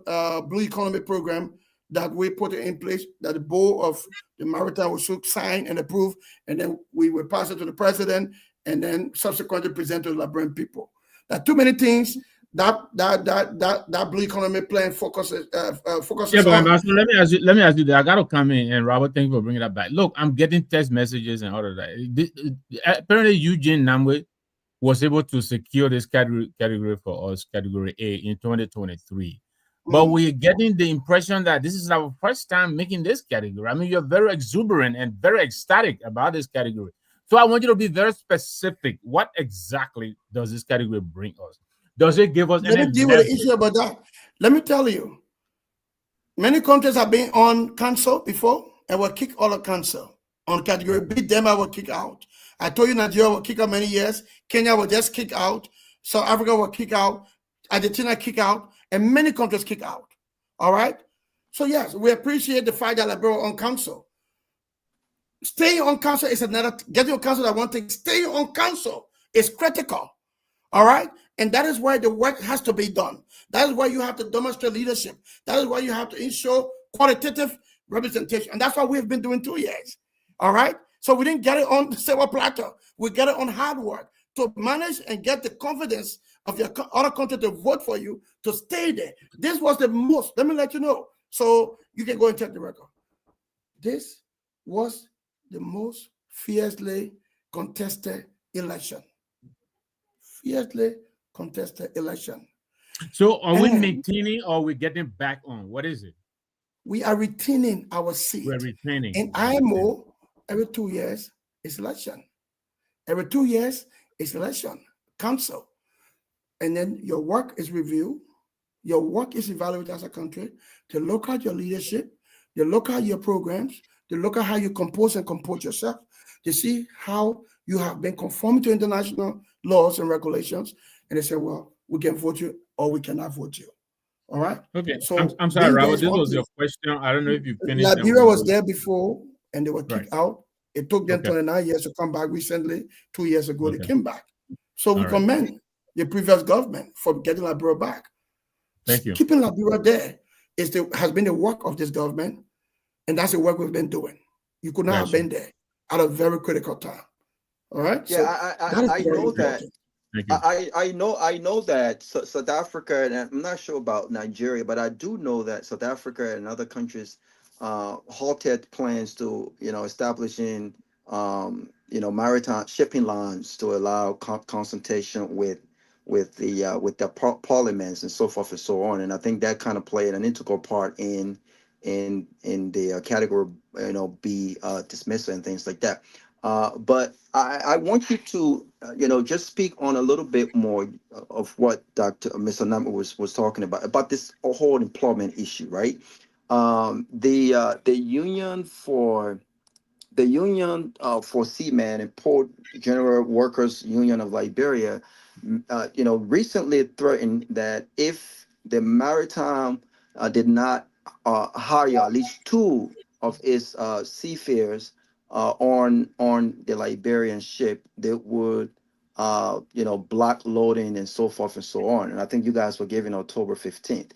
[SPEAKER 17] blue economy program that we put in place, that the board of the maritime will sign and approve, and then we will pass it to the president, and then subsequently present to the Liberian people. There are too many things that blue economy plan focuses
[SPEAKER 18] yeah, but
[SPEAKER 17] on.
[SPEAKER 18] Let me ask you that. I gotta come in, and Robert, thank you for bringing that back. Look, I'm getting text messages and all of that. Apparently, Eugene Nagbe was able to secure this category for us, Category A, in 2023. But we're getting the impression that this is our first time making this category. I mean, you're very exuberant and very ecstatic about this category. So I want you to be very specific. What exactly does this category bring us? Does it give us
[SPEAKER 17] Let me deal with the issue about that. Let me tell you, many countries have been on council before and were kicked out of council. On Category B, them I will kick out. I told you Nigeria will kick out many years. Kenya will just kick out. South Africa will kick out. Argentina kick out. And many countries kick out. All right? So yes, we appreciate the fact that Liberia on council. Staying on council is another, getting on council is one thing. Staying on council is critical. All right? And that is why the work has to be done. That is why you have to demonstrate leadership. That is why you have to ensure qualitative representation. And that's what we've been doing 2 years. All right? So we didn't get it on the silver platter. We get it on hard work to manage and get the confidence of your other country to vote for you to stay there. This was the most, let me let you know. So you can go and check the record. This was the most fiercely contested election. Fiercely contested election.
[SPEAKER 18] So are we maintaining or are we getting back on? What is it?
[SPEAKER 17] We are retaining our seat.
[SPEAKER 18] We're retaining.
[SPEAKER 17] In IMO, every 2 years is election. Every 2 years is election, council. And then your work is reviewed. Your work is evaluated as a country. They look at your leadership. They look at your programs. They look at how you compose and comport yourself. They see how you have been conforming to international laws and regulations. And they say, well, we can vote you or we cannot vote you. All right?
[SPEAKER 18] Okay.
[SPEAKER 17] So
[SPEAKER 18] I'm sorry, Robert. This was your question. I don't know if you finished.
[SPEAKER 17] Liberia was there before and they were kicked
[SPEAKER 18] Right.
[SPEAKER 17] out. It took them 29 years to come back recently. 2 years ago, they came back. So we commend the previous government for getting Liberia back.
[SPEAKER 18] Thank you.
[SPEAKER 17] Keeping Liberia there has been the work of this government, and that's the work we've been doing. You could not have been there at a very critical time. All right?
[SPEAKER 19] Yeah,
[SPEAKER 17] So
[SPEAKER 19] I know that. I know that South Africa, and I'm not sure about Nigeria, but I do know that South Africa and other countries halted plans to, establishing, maritime shipping lines to allow consultation with the parliaments and so forth and so on. And I think that kind of played an integral part in the category, B dismissal and things like that. But I want you to, just speak on a little bit more of what Mr. Nagbe was talking about this whole employment issue, right? The union for Seamen and Port General Workers Union of Liberia, recently threatened that if the maritime did not hire at least two of its seafarers on the Liberian ship, they would block loading and so forth and so on. And I think you guys were given October 15th.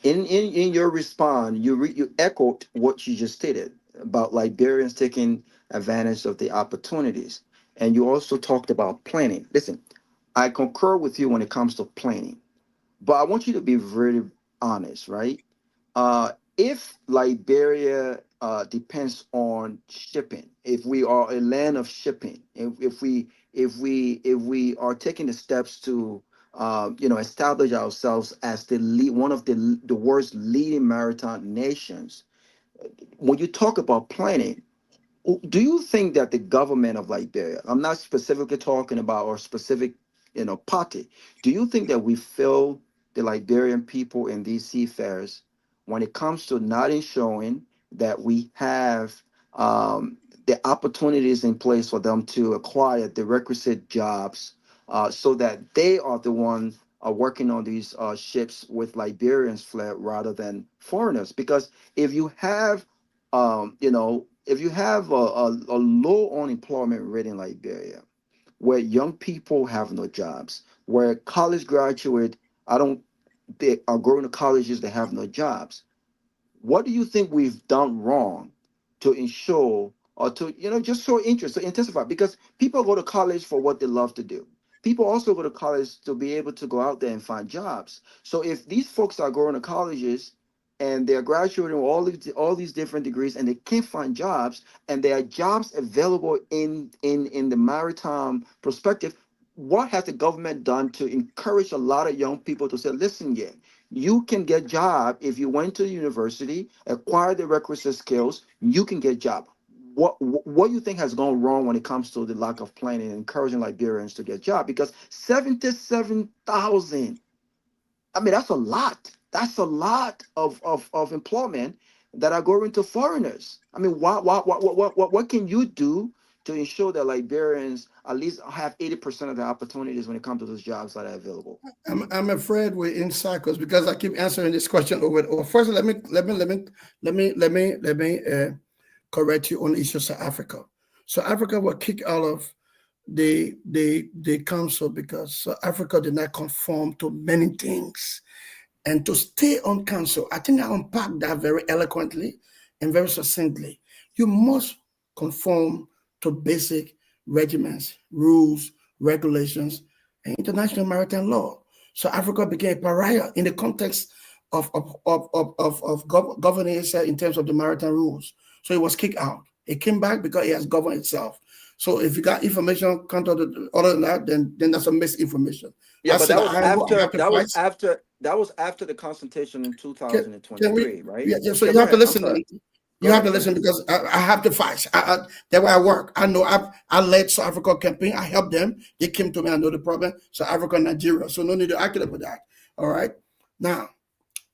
[SPEAKER 19] In your response, you echoed what you just stated about Liberians taking advantage of the opportunities. And you also talked about planning. Listen, I concur with you when it comes to planning, but I want you to be very honest, right? If Liberia depends on shipping, if we are a land of shipping, if we are taking the steps to establish ourselves as one of the world's leading maritime nations, when you talk about planning, do you think that the government of Liberia, I'm not specifically talking about or specific, party, do you think that we fail the Liberian people and these seafarers when it comes to not ensuring that we have the opportunities in place for them to acquire the requisite jobs so that they are the ones working on these ships with Liberians flag rather than foreigners? Because if you have if you have a low unemployment rate in Liberia, where young people have no jobs, where college graduate, they are going to colleges that have no jobs, what do you think we've done wrong to ensure or to just show interest, to intensify? Because people go to college for what they love to do. People also go to college to be able to go out there and find jobs. So if these folks are going to colleges and they're graduating with all these different degrees and they can't find jobs, and there are jobs available in the maritime perspective, what has the government done to encourage a lot of young people to say, listen, yeah, you can get job if you went to university, acquire the requisite skills, you can get job. What do you think has gone wrong when it comes to the lack of planning and encouraging Liberians to get job? Because 77,000, I mean, that's a lot. That's a lot of employment that are going to foreigners. I mean, what can you do to ensure that Liberians at least have 80% of the opportunities when it comes to those jobs that are available?
[SPEAKER 17] I'm afraid we're in cycles because I keep answering this question over and over. First, let me correct you on the issue of South Africa. So Africa was kicked out of the council because South Africa did not conform to many things. And to stay on council, I think I unpacked that very eloquently and very succinctly. You must conform to basic regiments, rules, regulations, and international maritime law. So Africa became a pariah in the context of governing itself in terms of the maritime rules. So it was kicked out. It came back because it has governed itself. So if you got information counter other than that, then that's a misinformation.
[SPEAKER 19] Yeah, but that was after the consultation in 2023, right?
[SPEAKER 17] Yeah, so you have to listen. You have to listen because I have to fight. That's where I work. I know I led South Africa campaign. I helped them. They came to me. I know the problem. South Africa, Nigeria. So no need to argue about that. All right. Now,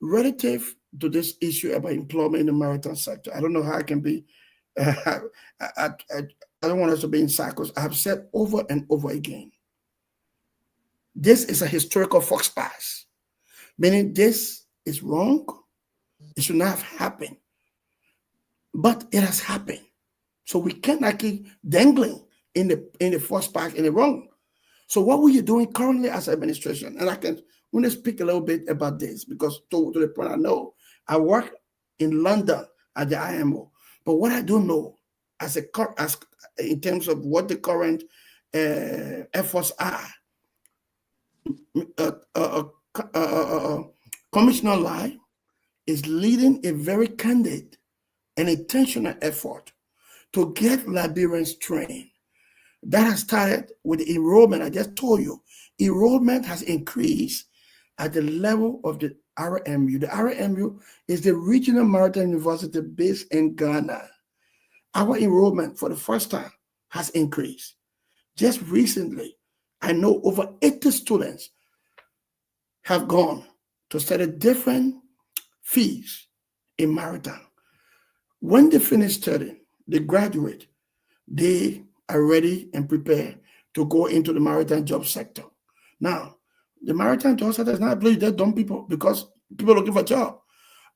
[SPEAKER 17] relative to this issue about employment in the maritime sector, I don't know how I can be. I don't want us to be in cycles. I have said over and over again, this is a historical fox pass, meaning this is wrong. It should not have happened, but it has happened. So we cannot keep dangling in the fox pass in the wrong. So what were you doing currently as administration? And I want to speak a little bit about this because to the point I know, I work in London at the IMO, but what I don't know as in terms of what the current efforts are, Commissioner Lai is leading a very candid and intentional effort to get Liberians trained. That has started with the enrollment. I just told you, enrollment has increased at the level of the RMU. The RMU is the Regional Maritime University based in Ghana. Our enrollment for the first time has increased. Just recently, I know over 80 students have gone to study different fees in maritime. When they finish studying, they graduate, they are ready and prepared to go into the maritime job sector. Now, the maritime job sector is not a place that dumb people because people are looking for a job.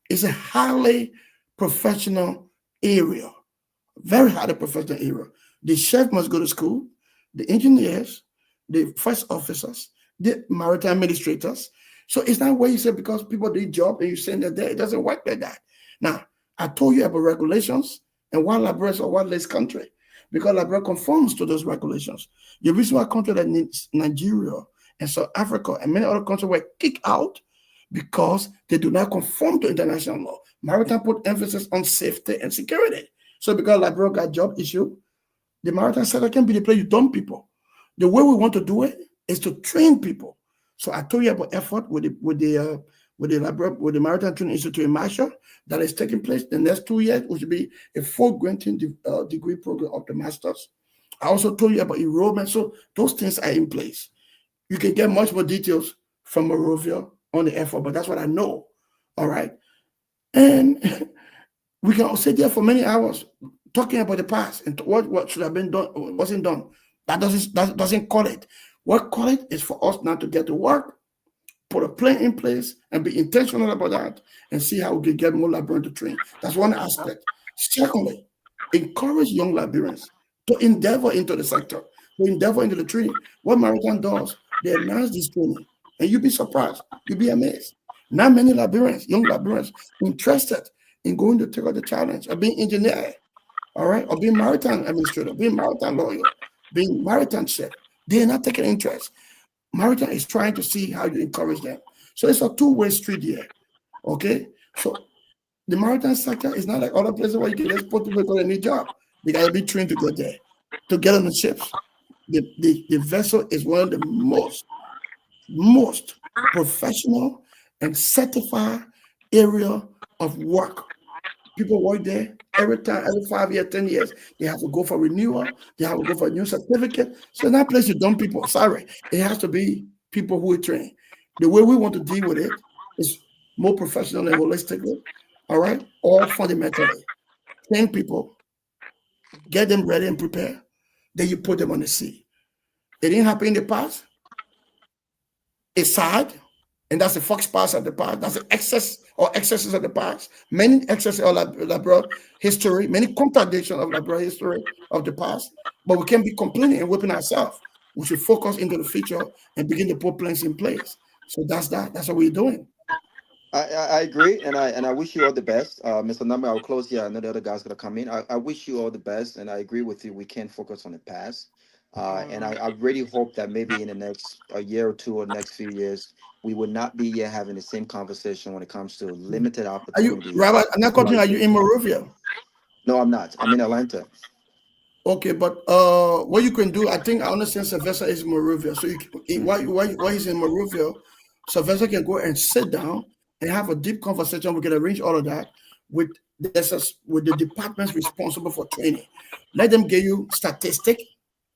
[SPEAKER 17] It's a highly professional area, very highly professional area. The chef must go to school, the engineers, the first officers, the maritime administrators. So it's not where you say because people do job and you send them there. It doesn't work like that. Now, I told you about regulations and why Liberia is a world-less country, because Liberia conforms to those regulations. The reason why countries like Nigeria and South Africa and many other countries were kicked out because they do not conform to international law. Maritime put emphasis on safety and security. So because Liberia got job issue, the maritime sector can be the place you dump people. The way we want to do it is to train people. So I told you about effort with the Maritime Training Institute in Marshall that is taking place the next 2 years, which will be a full granting degree program of the masters. I also told you about enrollment. So those things are in place. You can get much more details from Monrovia on the effort, but that's what I know. All right. And we can sit there for many hours talking about the past and what should have been done, wasn't done. That doesn't call it. What call it is for us now to get to work, put a plan in place, and be intentional about that, and see how we can get more Liberians to train. That's one aspect. Secondly, encourage young Liberians to endeavor into the sector, to endeavor into the training. What Maritime does, they announce this training, and you'll be surprised, you'll be amazed. Not many Liberians, young Liberians, interested in going to take on the challenge of being engineer, all right, or being maritime administrator, being maritime lawyer, being maritime chef. They're not taking interest. Maritime is trying to see how you encourage them. So it's a two-way street here, okay? So the maritime sector is not like other places where you can just put people to a new job. They got to be trained to go there, to get on the ships. The vessel is one of the most professional and certified area of work. People work there every time, every 5 years, 10 years. They have to go for renewal. They have to go for a new certificate. So in that place, you dump people. Sorry, it has to be people who are trained. The way we want to deal with it is more professional and holistically, all right? All fundamentally. Train people, get them ready and prepared. Then you put them on the sea. It didn't happen in the past. It's sad. And that's the fox past of the past. That's the excesses of the past. Many excesses of Liberia history, many contradictions of Liberia history of the past. But we can't be complaining and whipping ourselves. We should focus into the future and begin to put plans in place. So that's that. That's what we're doing.
[SPEAKER 19] I agree, and I wish you all the best. Mr. Nagbe, I'll close here. I know the other guys gonna come in. I wish you all the best, and I agree with you. We can't focus on the past. And I really hope that maybe in the next year or two or next few years, we would not be here having the same conversation when it comes to limited opportunities.
[SPEAKER 17] Are you, Robert, I'm not continuing. Are you in Monrovia?
[SPEAKER 19] No, I'm not. I'm in Atlanta.
[SPEAKER 17] Okay, but what you can do, I think I understand Sylvester is in Monrovia. So while he's in Monrovia, Sylvester can go and sit down and have a deep conversation. We can arrange all of that with the departments responsible for training. Let them give you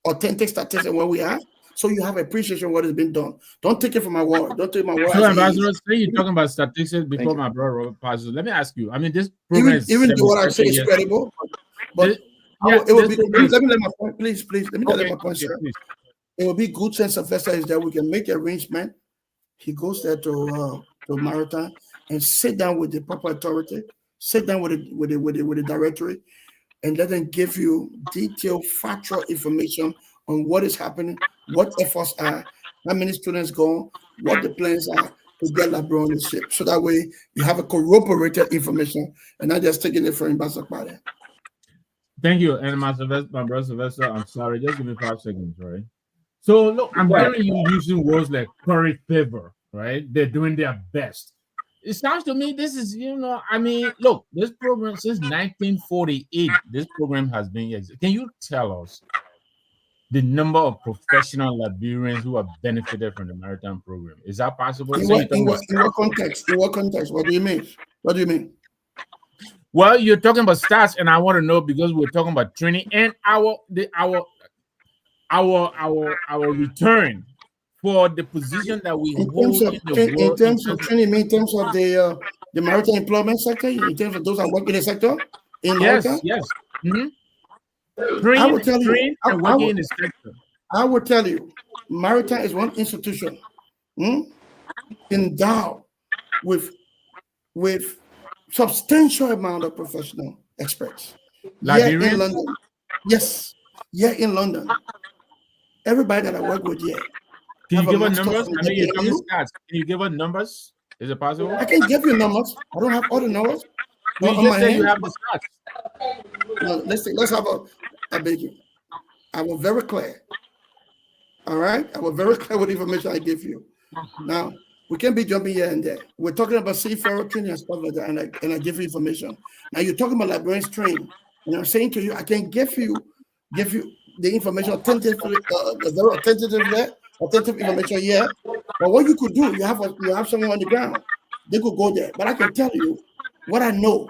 [SPEAKER 17] authentic statistics where we are, so you have appreciation of what has been done. Don't take it from my word. Don't take my word.
[SPEAKER 18] So, Ambassador, say you're talking about statistics before my brother Robert passes. Let me ask you. I mean, this program
[SPEAKER 17] even though what I say is credible, but it will be. Let me let my point, please. Let me let my point, sir. It will be good since Sylvester is there. We can make arrangement. He goes there to Maritime and sit down with the proper authority, sit down with the directory, and let them give you detailed, factual information on what is happening, what efforts are, how many students go, what the plans are to get Liberia on the ship. So that way you have a corroborated information and not just taking it from Ambassador Kwame.
[SPEAKER 18] Thank you. And my brother Sylvester, I'm sorry, just give me 5 seconds, right? So look, I'm hearing you using words like curry favor, right? They're doing their best. It sounds to me this is, I mean, look, this program since 1948, this program has been. Can you tell us the number of professional Liberians who have benefited from the maritime program? Is that possible?
[SPEAKER 17] In what context? In what context? What do you mean? What do you mean?
[SPEAKER 18] Well, you're talking about stats, and I want to know because we're talking about training and our return for the position that we hold in the world.
[SPEAKER 17] In terms of training, in terms of the maritime employment sector, in terms of those that work in the sector in maritime.
[SPEAKER 18] Yes.
[SPEAKER 17] I will tell you.
[SPEAKER 18] and working in the sector.
[SPEAKER 17] I will tell you, maritime is one institution endowed with substantial amount of professional experts.
[SPEAKER 18] Liberians?
[SPEAKER 17] Here in London, yes, here in London, everybody that I work with here.
[SPEAKER 18] Can you give us numbers? I mean, you're talking stats. Can you give us numbers? Is it possible?
[SPEAKER 17] I can give you numbers. I don't have all the numbers.
[SPEAKER 18] You just said you have the stats.
[SPEAKER 17] No, let's have a big. I was very clear. All right, I was very clear with the information I give you. Now we can't be jumping here and there. We're talking about seafarer training and stuff like that, and I give you information. Now you're talking about Liberians training, and I'm saying to you, I can give you the information attentively, very attentive information here. But what you could do, you have someone on the ground. They could go there. But I can tell you what I know.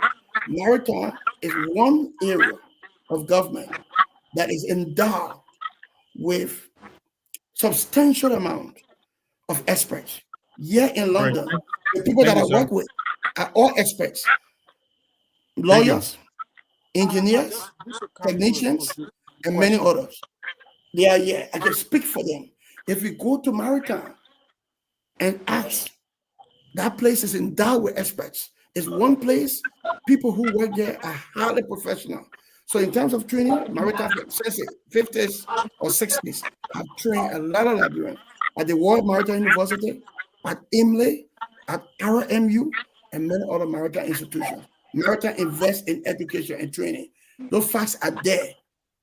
[SPEAKER 17] Maritime is one area of government that is endowed with substantial amount of experts. Here in London, the people that I work with are all experts. Lawyers, engineers, technicians, and many others. They are here. I can speak for them. If we go to maritime and ask, that place is endowed with experts. It's one place, people who work there are highly professional. So in terms of training, maritime, since the 50s or 60s, I've trained a lot of Liberians at the World Maritime University, at IMLE, at RMU, and many other maritime institutions. Maritime invests in education and training. Those facts are there.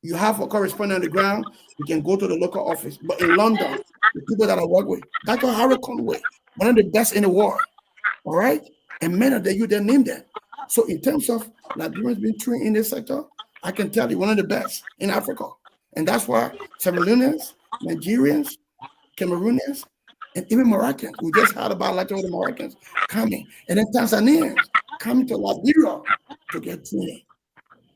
[SPEAKER 17] You have a correspondent on the ground, you can go to the local office. But in London, the people that I work with, Dr. Harry Conway, one of the best in the world, all right? And many of you then name them. So in terms of Liberians being trained in this sector, I can tell you one of the best in Africa. And that's why Sierra Leoneans, Nigerians, Cameroonians, and even Moroccans, we just heard about Latin Moroccans coming, and then Tanzanians coming to Liberia to get training.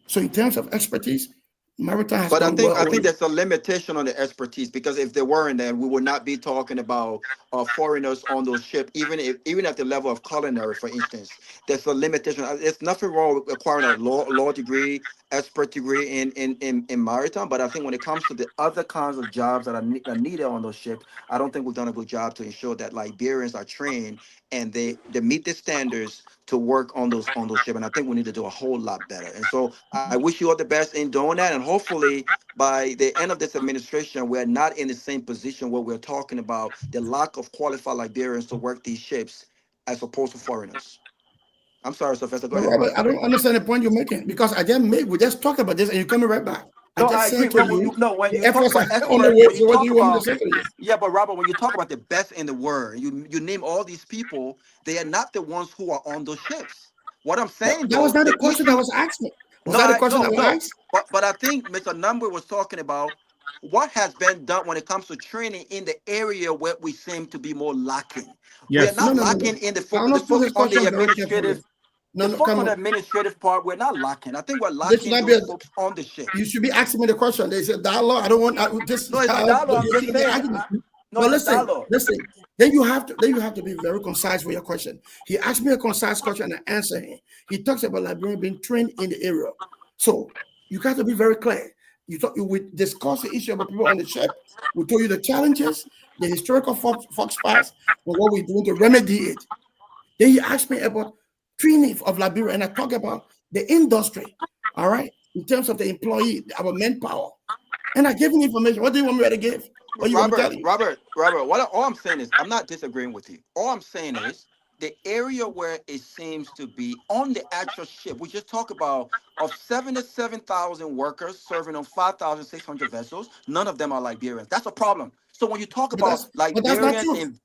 [SPEAKER 17] So in terms of expertise, maritime has
[SPEAKER 19] but I think
[SPEAKER 17] well
[SPEAKER 19] there's a limitation on the expertise, because if there weren't, then we would not be talking about foreigners on those ships, even at the level of culinary, for instance. There's a limitation. There's nothing wrong with acquiring a law degree, expert degree in maritime, but I think when it comes to the other kinds of jobs that are needed on those ships, I don't think we've done a good job to ensure that Liberians are trained and they meet the standards to work on those ships. And I think we need to do a whole lot better. And so I wish you all the best in doing that. And hopefully by the end of this administration, we're not in the same position where we're talking about the lack of qualified Liberians to work these ships as opposed to foreigners. I'm sorry, Sylvester, go ahead.
[SPEAKER 17] Robert, I don't understand the point you're making, because we just talked about this and you're coming right back.
[SPEAKER 19] No, I agree. When you talk about yeah, but Robert, when you talk about the best in the world, you name all these people, they are not the ones who are on those ships. What I'm saying,
[SPEAKER 17] that was not the question that was asked me. But
[SPEAKER 19] I think Mr. Nagbe was talking about what has been done when it comes to training in the area where we seem to be more lacking.
[SPEAKER 18] Yes.
[SPEAKER 19] We're not lacking in the focus on the administrative. On the administrative part, we're not lacking. I think we're lacking those folks on the ship.
[SPEAKER 17] You should be asking me the question. They said dialogue. I don't want this.
[SPEAKER 19] No, it's a dialogue. I'm just saying.
[SPEAKER 17] No, listen. Then you have to be very concise with your question. He asked me a concise question and I answer him. He talks about Liberians being trained in the area. So you got to be very clear. We discuss the issue about people on the ship. We told you the challenges, the historical fox past, and what we're doing to remedy it. Then he asked me about training of Liberia, and I talk about the industry, all right, in terms of the employee, our manpower. And I gave him information. What do you want me to give?
[SPEAKER 19] Robert, all I'm saying is, I'm not disagreeing with you. All I'm saying is, the area where it seems to be on the actual ship, we just talk about of 77,000 workers serving on 5,600 vessels, none of them are Liberians. That's a problem. So when you talk about Liberians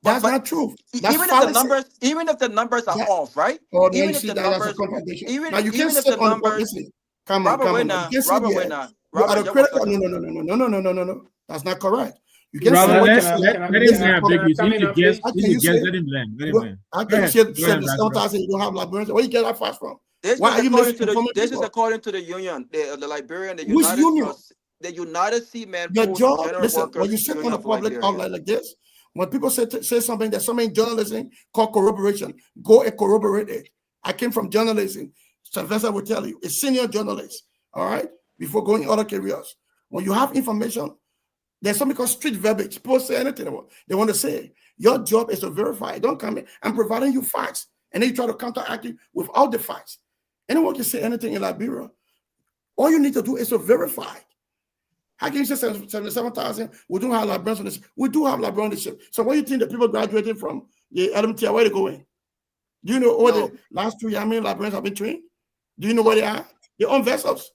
[SPEAKER 17] that's not true.
[SPEAKER 19] Even if the numbers are off, right? Even if the numbers,
[SPEAKER 17] No. That's not correct. You
[SPEAKER 18] can let him land.
[SPEAKER 17] I can share the 7,000 you don't have Liberians. Where you get that fast from? Why are you misinforming
[SPEAKER 19] This is
[SPEAKER 17] people?
[SPEAKER 19] according to the union, the Liberian, the
[SPEAKER 17] Which union?
[SPEAKER 19] the United Seamen
[SPEAKER 17] Your
[SPEAKER 19] Port
[SPEAKER 17] job,
[SPEAKER 19] General
[SPEAKER 17] listen,
[SPEAKER 19] Workers
[SPEAKER 17] when you sit
[SPEAKER 19] Union
[SPEAKER 17] on a
[SPEAKER 19] of
[SPEAKER 17] public
[SPEAKER 19] Liberia.
[SPEAKER 17] outlet like this, when people say something, there's something in journalism called corroboration. Go and corroborate it. I came from journalism. Sylvester will tell you, a senior journalist, all right, before going in other careers. When you have information, there's something called street verbiage. People say anything they want to say. Your job is to verify. Don't come in. I'm providing you facts. And then you try to counteract it without the facts. Anyone can say anything in Liberia. All you need to do is to verify. How can you say 77,000? We don't have Liberians on this. We do have Liberians on the ship. So what do you think the people graduating from the LMTI, where they going? Do you know all the last 2 years, how many Liberians have been trained? Do you know where they are? They're on vessels.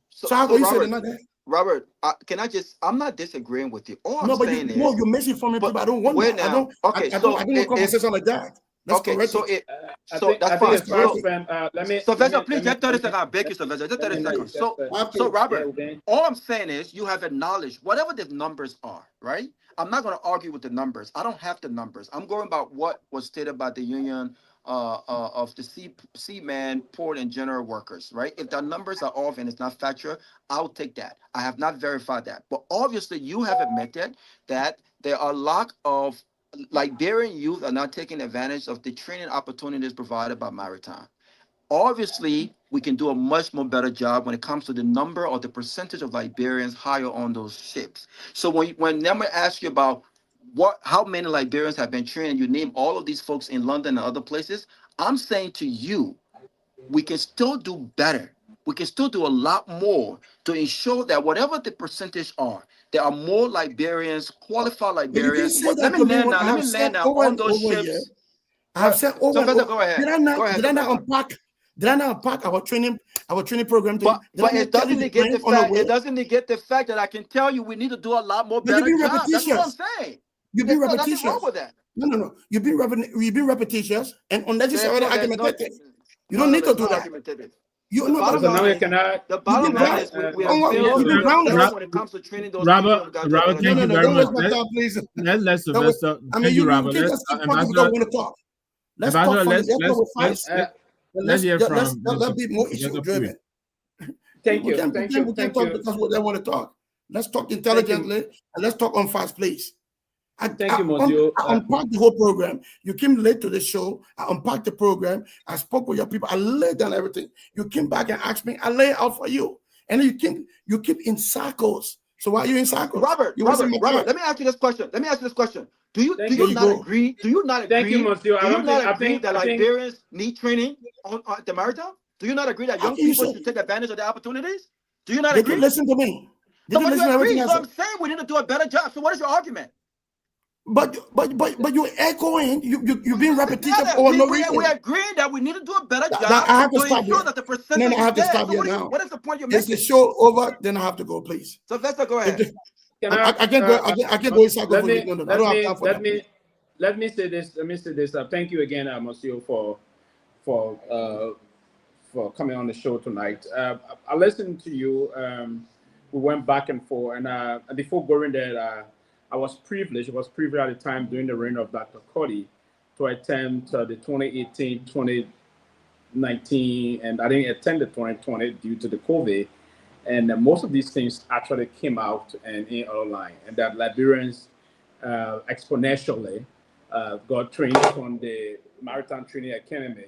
[SPEAKER 17] So how can you say they're not there?
[SPEAKER 19] Robert, I'm not disagreeing with you. All I'm saying is...
[SPEAKER 17] No, you're misinforming people. I don't want that. I don't want a conversation like that. That's correct.
[SPEAKER 19] So that's fine. Sylvester, please, just 30 seconds. I beg you, Sylvester, just 30 seconds. So Robert, all I'm saying is you have acknowledged whatever the numbers are, right? I'm not going to argue with the numbers. I don't have the numbers. I'm going about what was stated by the union of the seaman, port, and general workers, right? If the numbers are off and it's not factual, I'll take that. I have not verified that. But obviously, you have admitted that there are a lot of Liberian youth are not taking advantage of the training opportunities provided by Maritime. Obviously, we can do a much more better job when it comes to the number or the percentage of Liberians higher on those ships. So when Nema asks you about how many Liberians have been trained, and you name all of these folks in London and other places, I'm saying to you, we can still do better. We can still do a lot more to ensure that whatever the percentage are, there are more Liberians, qualified Liberians. Let me land now on those ships.
[SPEAKER 17] I have said over and over.
[SPEAKER 19] Go ahead.
[SPEAKER 17] Did I not unpack our training program?
[SPEAKER 19] But it doesn't negate the fact that I can tell you we need to do a lot more better job. That's what I'm saying.
[SPEAKER 17] You've been repetitious.
[SPEAKER 19] Nothing wrong with that.
[SPEAKER 17] No. You've been repetitious and unnecessarily argumentative. You don't need to do that.
[SPEAKER 19] The bottom line is we have failed when it comes to training those
[SPEAKER 18] Robert, thank you very much. Let's Sylvester. Thank you, Robert. Let's hear from.
[SPEAKER 17] Let's be more issue driven.
[SPEAKER 16] Thank you.
[SPEAKER 17] We can't talk because what they want to talk. Let's talk intelligently and let's talk on fast, please.
[SPEAKER 16] Thank you, Monsieur.
[SPEAKER 17] I unpacked the whole program. You came late to the show. I unpacked the program. I spoke with your people. I laid down everything. You came back and asked me. I lay out for you. And then you keep in circles. So why are you in circles?
[SPEAKER 19] Robert, let me ask you this question. Do you not agree? Do you not agree?
[SPEAKER 16] Thank you, Monsieur.
[SPEAKER 19] Do you not agree that Liberians need training on the Maritime? Do you not agree that young people should take advantage of the opportunities? Do you not agree?
[SPEAKER 17] Did you listen to me?
[SPEAKER 19] So I'm saying we need to do a better job. So what is your argument?
[SPEAKER 17] But you're echoing. You've been repetitive for no reason.
[SPEAKER 19] We agree that we need to do a better job
[SPEAKER 17] I have to stop
[SPEAKER 19] ensure that the percentage.
[SPEAKER 17] No, I have to stop you now.
[SPEAKER 19] What is the point you're making?
[SPEAKER 17] Is the show over? Then I have to go, please.
[SPEAKER 19] Sylvester, go ahead.
[SPEAKER 17] I can't go inside. I don't have time for that.
[SPEAKER 16] Let me say this. Thank you again, Monsieur, for coming on the show tonight. I listened to you. We went back and forth, and before going there, I was privileged. It was privileged at the time during the reign of Dr. Cody to attempt the 2018, 2019, and I didn't attend the 2020 due to the COVID. And most of these things actually came out and in our line, and that Liberians exponentially got trained from the Maritime Training Academy.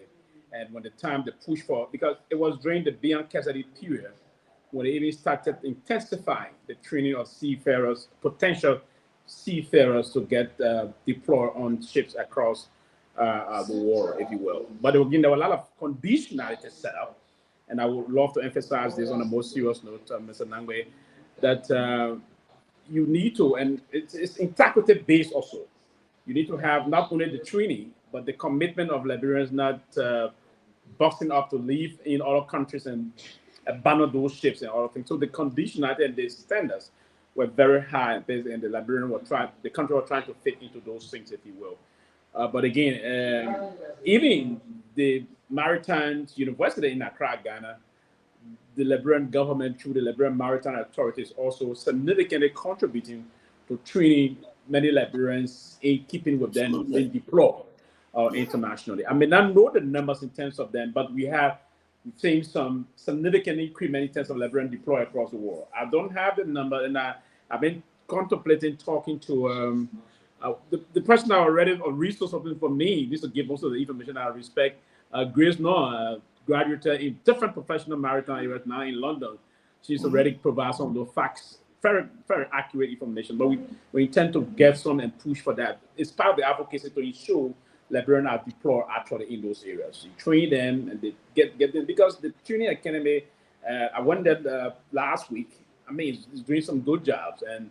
[SPEAKER 16] And when the time the push for, because it was during the Myean period when they even started intensifying the training of seafarers, potential seafarers to get deployed on ships across the water, if you will. But again, there were a lot of conditionalities set up, and I would love to emphasize this on a more serious note, Mr. Nagbe, that you need to, and it's integrative based also. You need to have not only the training, but the commitment of Liberians not busting up to leave in other countries and abandon those ships and other things. So the conditionality and the standards were very high, and the country was trying to fit into those things, if you will. But again, even the Maritime University in Accra, Ghana, the Liberian government through the Liberian Maritime Authorities also significantly contributing to training many Liberians in keeping with them being deployed internationally. I may not know the numbers in terms of them, but we have
[SPEAKER 20] we've seen some significant increment in terms of Liberian deployed across the world. I don't have the number, and I've been contemplating talking to the person that already resourced something for me. This will give most of the information I respect. Grace Noah, graduate in different professional maritime areas now in London. She's already provided some of the facts, very, very accurate information. But we intend to get some and push for that. It's part of the advocacy to ensure Liberians are deployed actually in those areas. You train them and they get them, because the training academy, I went there last week. I mean, it's doing some good jobs, and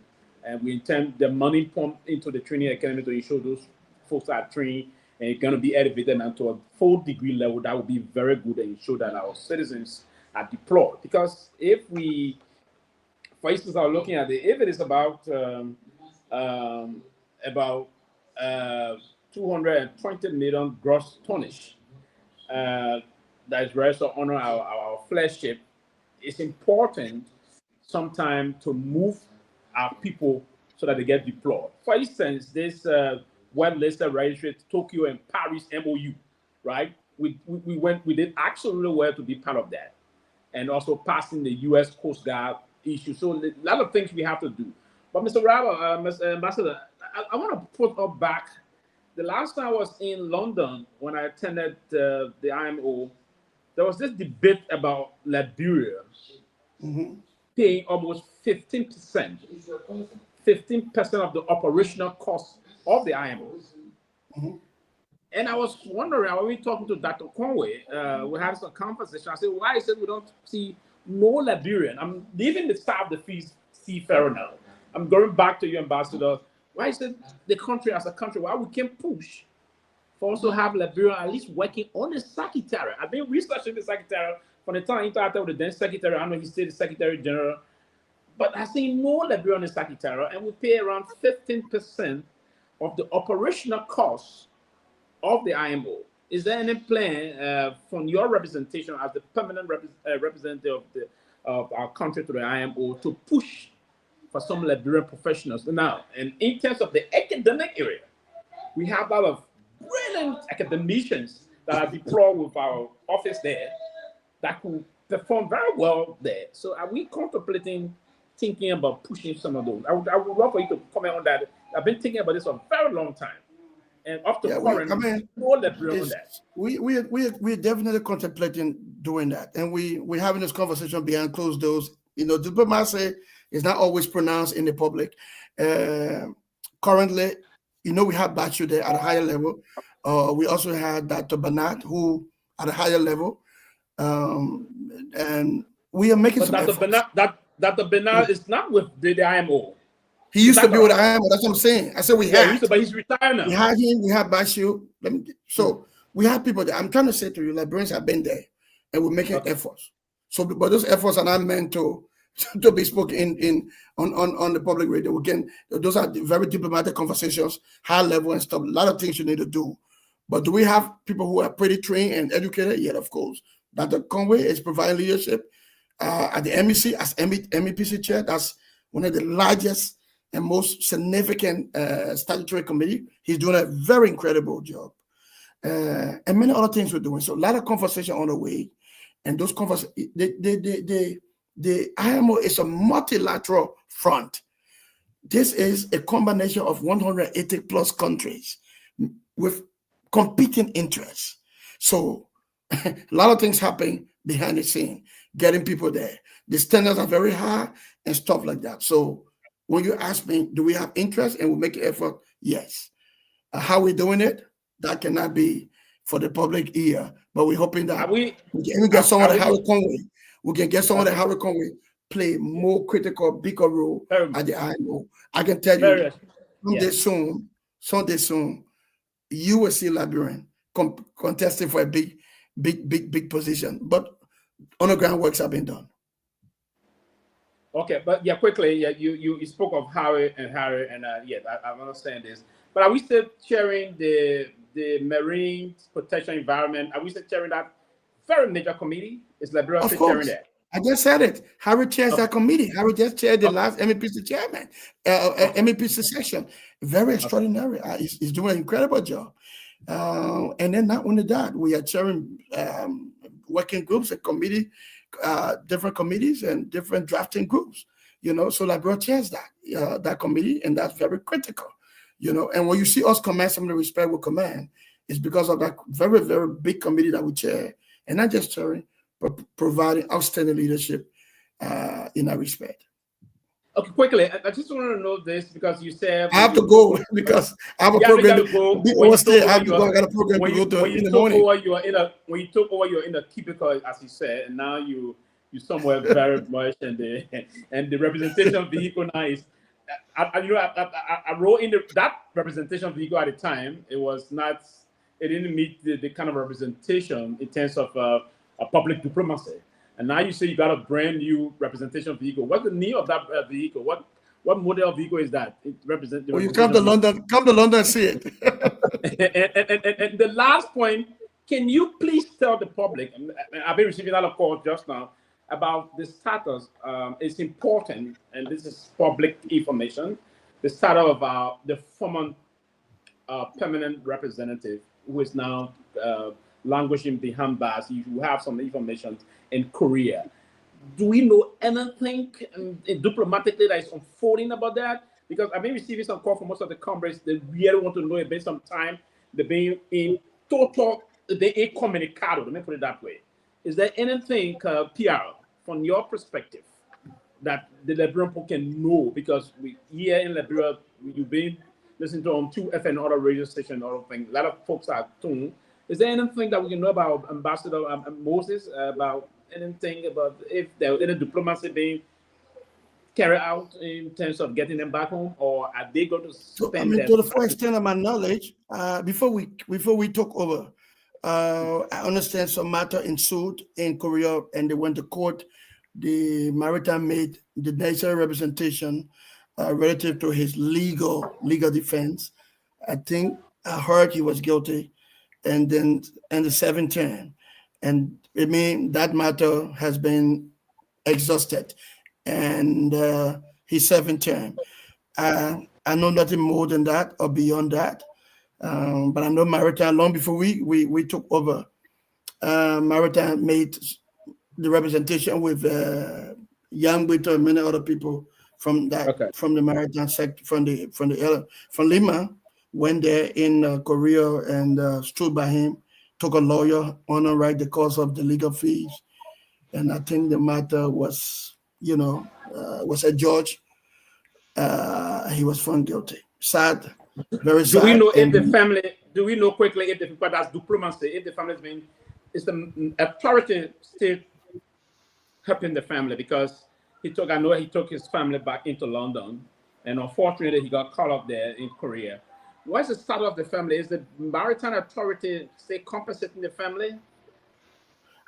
[SPEAKER 20] we intend the money pumped into the training academy to ensure those folks are trained and it's going to be elevated now to a full degree level. That would be very good and ensure that our citizens are deployed. Because if we, for instance, are looking at it, if it is about 220 million gross tonnage that is registered on our flagship, it's important sometime to move our people so that they get deployed. For instance, this well-listed registry, Tokyo and Paris MOU, right? We did actually really well to be part of that, and also passing the U.S. Coast Guard issue. So a lot of things we have to do. But Mr. Rabba, Mr. Ambassador, I want to put up back. The last time I was in London when I attended the IMO, there was this debate about Liberia paying almost 15% of the operational cost of the IMO. And I was wondering, when we talking to Dr. Conway, we had some conversation. I said, why is it we don't see no Liberian? I'm leaving the South of the seafarer now. I'm going back to you, Ambassador. Why is it the country as a country, why we can push for also have Liberia at least working on the Secretariat? I've been researching the Secretariat from the time I interacted with the then Secretary. I know he said the Secretary General, but I see no Liberia on the Secretariat, and we pay around 15% of the operational costs of the IMO. Is there any plan from your representation as the permanent representative of our country to the IMO to push for some Liberian professionals? Now, and in terms of the academic area, we have a lot of brilliant academicians that are deployed with our office there that could perform very well there. So are we contemplating thinking about pushing some of those? I would love for you to comment on that. I've been thinking about this for a very long time. And up to current, all Liberian on that.
[SPEAKER 17] We're definitely contemplating doing that. And we're having this conversation behind closed doors. You know, diplomacy is not always pronounced in the public. Currently, you know, we have Bachu there at a higher level. We also had Dr. Bernard, who at a higher level. And we are making some efforts.
[SPEAKER 20] Dr. Bernard is not with the IMO.
[SPEAKER 17] He used to be with IMO. That's what I'm saying. I said we had.
[SPEAKER 20] But he's retired now.
[SPEAKER 17] We had him. We had Bachu. So we have people there. I'm trying to say to you, Liberians have been there, and we're making efforts. So, but those efforts are not meant to be spoken on the public radio. Again, those are very diplomatic conversations, high level and stuff. A lot of things you need to do. But do we have people who are pretty trained and educated? Yeah, of course. Dr. Conway is providing leadership at the MEC as MEPC chair. That's one of the largest and most significant statutory committee. He's doing a very incredible job. And many other things we're doing. So a lot of conversation on the way. And those conversations, the IMO is a multilateral front. This is a combination of 180 plus countries with competing interests. So a lot of things happen behind the scene, getting people there. The standards are very high and stuff like that. So when you ask me, do we have interest and we make an effort? Yes. How we doing it? That cannot be for the public ear, but we're hoping that we can get someone like Harry Conway. We can get someone like Harry Conway play more critical, bigger role at the IMO. I can tell you, someday soon, you will see Liberian contesting for a big position. But underground works have been done.
[SPEAKER 20] Okay, but yeah, quickly, yeah, you spoke of Harry, and yeah, I understand this. But are we still sharing the marine protection environment? Are we still sharing that very major committee? Is Liberia still sharing that?
[SPEAKER 17] I just said it. Harry chairs that committee. Harry just chaired the last MEPC chairman, MEPC section. Very extraordinary. He's doing an incredible job. And then not only that, we are chairing working groups and committee, different committees and different drafting groups. So Liberia chairs that committee, and that's very critical. And when you see us command some of the respect we command, it's because of that very, very big committee that we chair, and not just chairing, but providing outstanding leadership in that respect.
[SPEAKER 20] Okay, quickly, I just want to know this because you said
[SPEAKER 17] I have to go because I have a program. I have to go. I got a program to go to in the morning.
[SPEAKER 20] When you took over, you're in the cubicle, as you said, and now you somewhere very much, and the representation vehicle now is. I wrote in that representation vehicle at the time. It didn't meet the kind of representation in terms of a public diplomacy. And now you say you got a brand new representation vehicle. What's the name of that vehicle? What model of vehicle is that? It represents.
[SPEAKER 17] Well, you come to London. Come to London and see it.
[SPEAKER 20] and the last point, can you please tell the public? I've been receiving a lot of calls just now about the status. It's important, and this is public information. The status of the former permanent representative who is now languishing behind bars. You have some information in Korea. Do we know anything diplomatically that is unfolding about that? Because I've been receiving some call from most of the comrades. They really want to know it based on time. They're being in total, they're incommunicado. Let me put it that way. Is there anything, PR, from your perspective, that the Liberian people can know? Because we here in Liberia, you've been listening to on 2FM other radio stations, other things. A lot of folks are tuned. Is there anything that we can know about Ambassador Moses, about anything about if there was any diplomacy being carried out in terms of getting them back home, or are they going to spend
[SPEAKER 17] to the full extent of my knowledge, before we took over, I understand some matter ensued in Korea and they went to court. The Maritime made the necessary representation relative to his legal defense. I think I heard he was guilty, and then the 7th term. And I mean, that matter has been exhausted, and his 7th term. I know nothing more than that or beyond that, but I know Maritime, long before we took over, Maritime made the representation with Nyenwolo and many other people from that from the Maritime sector, from Lima, went there in Korea and stood by him, took a lawyer on and write the cost of the legal fees, and I think the matter was was adjudged. He was found guilty. Sad, very sad.
[SPEAKER 20] Do we know if the family? Do we know quickly if the people that's diplomacy? If the family's been, is the authority still helping the family? Because I know he took his family back into London, and unfortunately he got caught up there in Korea. What's the status of the family? Is the Maritime authority still compensating the family?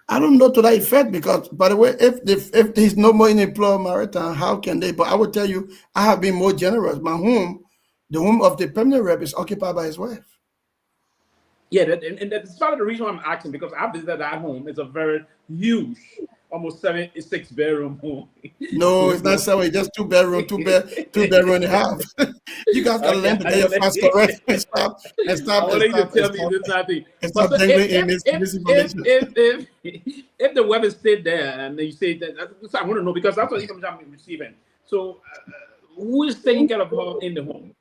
[SPEAKER 17] I don't know to that effect, because, by the way, if there's no more in employ Maritime, how can they? But I will tell you, I have been more generous. My home, the home of the permanent rep, is occupied by his wife.
[SPEAKER 20] Yeah, and that's part of the reason why I'm asking, because I visited that home. It's a very huge, almost 76 bedroom home.
[SPEAKER 17] No, it's not 7. It's just 2 bedroom, two bedroom and a half. You guys gotta learn to get your fast correct and stop.
[SPEAKER 20] I want you to tell me this nothing. But so if the weapon stayed there and you say that, I want to know, because that's what information I'm receiving. So who is taking care of her in the home?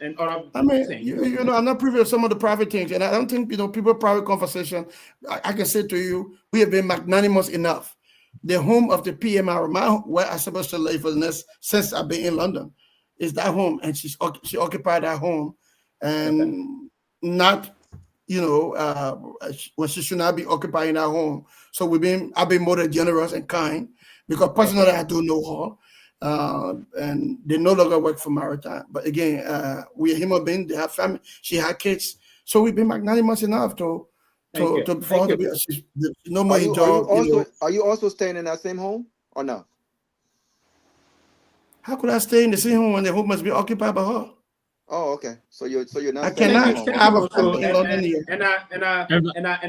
[SPEAKER 20] And
[SPEAKER 17] I mean, I'm not privy to some of the private things, and I don't think people private conversation. I can say to you, we have been magnanimous enough. The home of the PMR, where I'm supposed to live for the next, since I've been in London, is that home, and she occupied that home, and not, when she should not be occupying that home. So I've been more than generous and kind, because personally I do know her. And they no longer work for Maritime. But again, we are human beings. They have family. She had kids, so we've been magnanimous enough to no more job.
[SPEAKER 19] Are you also staying in that same home or no?
[SPEAKER 17] How could I stay in the same home when the home must be occupied by her?
[SPEAKER 19] Oh, okay. So you're not.
[SPEAKER 17] I cannot have a family in London here.
[SPEAKER 20] And I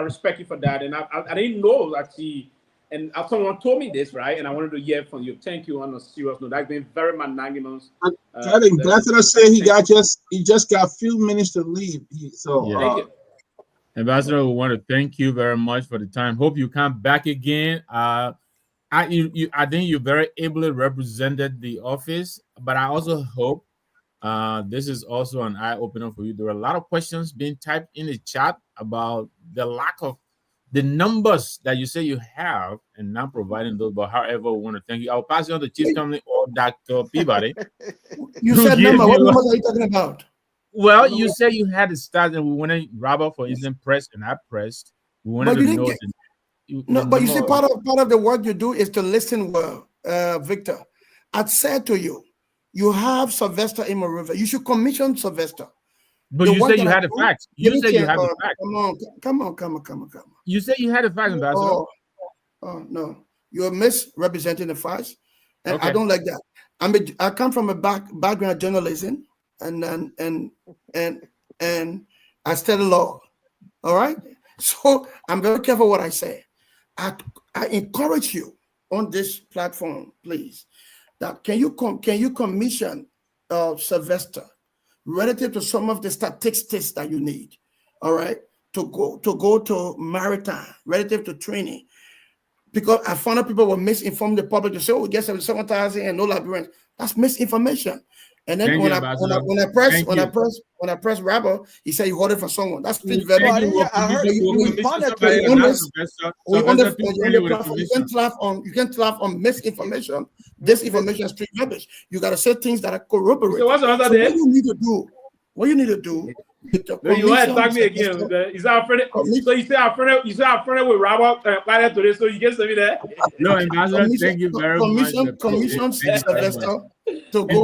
[SPEAKER 20] respect you for that. And I didn't know that she. And someone told me this, right? And I wanted to hear from you. Thank you on a serious note. That's been very magnanimous.
[SPEAKER 16] I think Ambassador said he just got a few minutes to leave.
[SPEAKER 20] Thank you.
[SPEAKER 18] Ambassador, we want to thank you very much for the time. Hope you come back again. I think you very ably represented the office, but I also hope this is also an eye opener for you. There are a lot of questions being typed in the chat about the lack of the numbers that you say you have and not providing those. But however, we want to thank you. I'll pass you on to Chief Tomalin or Dr. Peabody.
[SPEAKER 17] You said number. What numbers are you talking about?
[SPEAKER 18] Well, you said you had to start, and we wanted Robert, for instance, pressed, and I pressed. We wanted to know.
[SPEAKER 17] But you see, part of the work you do is to listen well, Victor. I'd said to you, you have Sylvester in River. You should commission Sylvester.
[SPEAKER 18] But you said you had the facts. You said you had the facts.
[SPEAKER 17] Come on.
[SPEAKER 18] You said you had the facts, Ambassador.
[SPEAKER 17] Oh no, you're misrepresenting the facts, and
[SPEAKER 18] Okay.
[SPEAKER 17] I don't like that. I come from a background of journalism, and I study law. All right, so I'm very careful what I say. I encourage you on this platform, please, that can you commission Sylvester relative to some of the statistics that you need, all right, to go to maritime relative to training, because I found out people were misinformed the public to say, oh, we get 77,000 and no Liberians. That's misinformation. And then when I press Rabber, he said you heard it from someone. That's pretty very. You can't laugh on misinformation. Disinformation is street rubbish. You got to say things that are corroborated.
[SPEAKER 20] So what's the other day?
[SPEAKER 17] What you need to do.
[SPEAKER 20] No, you want to talk me again? Is that a friend? So you say a friend with Robert today, so you get something there?
[SPEAKER 18] No, Ambassador, thank you very much.
[SPEAKER 17] Commission Sylvester to go.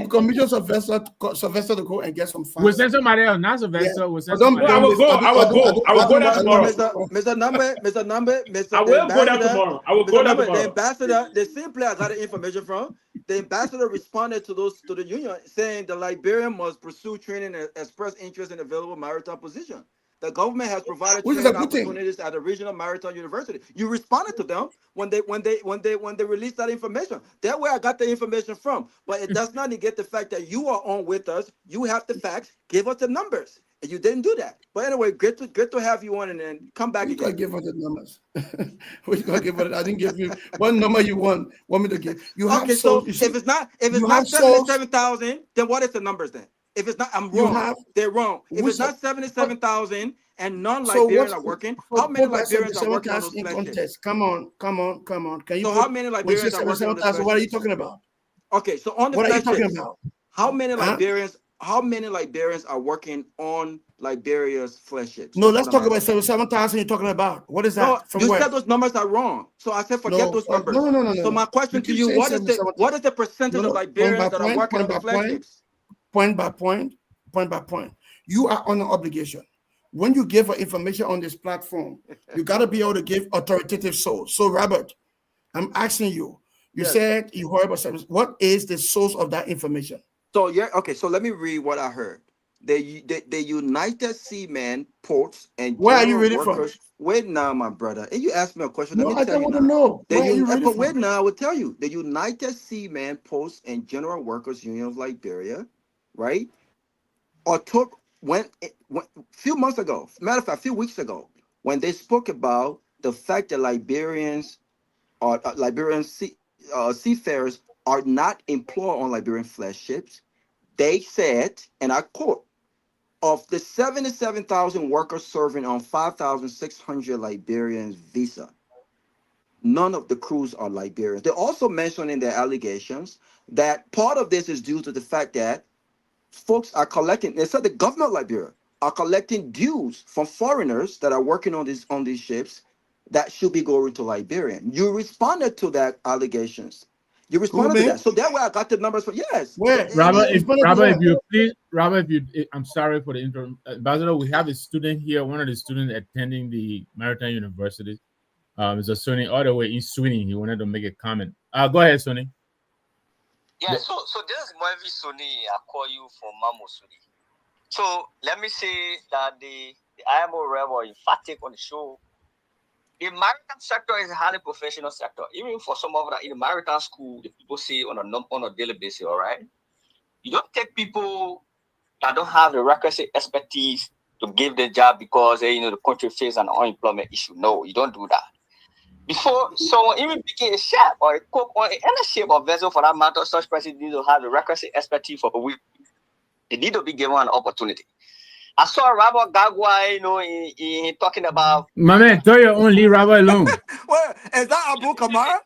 [SPEAKER 17] Commission Sylvester to go and get some facts.
[SPEAKER 18] We'll send somebody else, not Sylvester. We'll send
[SPEAKER 20] I will go there tomorrow.
[SPEAKER 19] Mr. Nagbe,
[SPEAKER 20] I will go there tomorrow. I will go there tomorrow.
[SPEAKER 19] The ambassador, the same place I got the information from, the ambassador responded to the union saying the Liberian must pursue training and express interest in available maritime position. The government has provided training opportunities at a regional maritime university. You responded to them when they released that information. That's where I got the information from. But it does not negate the fact that you are on with us. You have the facts. Give us the numbers. And you didn't do that. But anyway, great to have you on, and then come back again.
[SPEAKER 17] Give us the numbers. We're gonna give it. I didn't give you one number you want me to give. You have
[SPEAKER 19] so if it's not 77,000, then what is the numbers then? If it's not, I'm wrong. They're wrong. If it's not 77,000 and non-Liberians are working, how many Liberians are working on those flagships?
[SPEAKER 17] Come on. Can you?
[SPEAKER 19] So how many Liberians are working on those flagships?
[SPEAKER 17] What are you talking about?
[SPEAKER 19] Okay, so on the flagships, how many Liberians are working on Liberia's flagships?
[SPEAKER 17] No, let's talk about 77,000 you're talking about. What is that?
[SPEAKER 19] No, you said those numbers are wrong. So I said forget those numbers.
[SPEAKER 17] No.
[SPEAKER 19] So my question to you, what is the percentage of Liberians that are working on the flagships?
[SPEAKER 17] Point by point. You are on an obligation. When you give information on this platform, you got to be able to give authoritative source. So, Robert, I'm asking you. You said you heard about service. What is the source of that information?
[SPEAKER 19] So okay. So let me read what I heard. The United Seamen Ports and
[SPEAKER 17] where are you reading from?
[SPEAKER 19] Wait now, my brother. And you asked me a question.
[SPEAKER 17] No, I don't want to know.
[SPEAKER 19] Wait now, I will tell you. The United Seamen Ports and General Workers Union of Liberia, right? Or took when few months ago, matter of fact, a few weeks ago, when they spoke about the fact that Liberian seafarers are not employed on Liberian flagships, they said, and I quote, of the 77,000 workers serving on 5,600 Liberian visa, none of the crews are Liberians. They also mentioned in their allegations that part of this is due to the fact that folks are collecting, they said the government of Liberia are collecting dues from foreigners that are working on these ships that should be going to Liberian. You responded to that allegations. You responded to that. So that way I got the numbers for
[SPEAKER 18] Robert, I'm sorry for the intro. Ambassador, we have a student here, one of the students attending the Maritime University. Mr. Sonny, all the way in Sweden. He wanted to make a comment. Go ahead, Sonny.
[SPEAKER 21] Yeah, so this is Moevi Sonny. I call you from Mamo Sudi. So let me say that the IMO rep were emphatic on the show. The maritime sector is a highly professional sector. Even for some of that in the maritime school, the people say on a daily basis, all right? You don't take people that don't have the requisite expertise to give the job because the country faces an unemployment issue. No, you don't do that. Before someone even became a chef or a cook or any shape or vessel for that matter, such person needs to have the requisite expertise for a week. They need to be given an opportunity. I saw Robert Garguah, he talking about.
[SPEAKER 18] My man, throw your own lead Robert alone.
[SPEAKER 19] Well, is that Abu Kamara?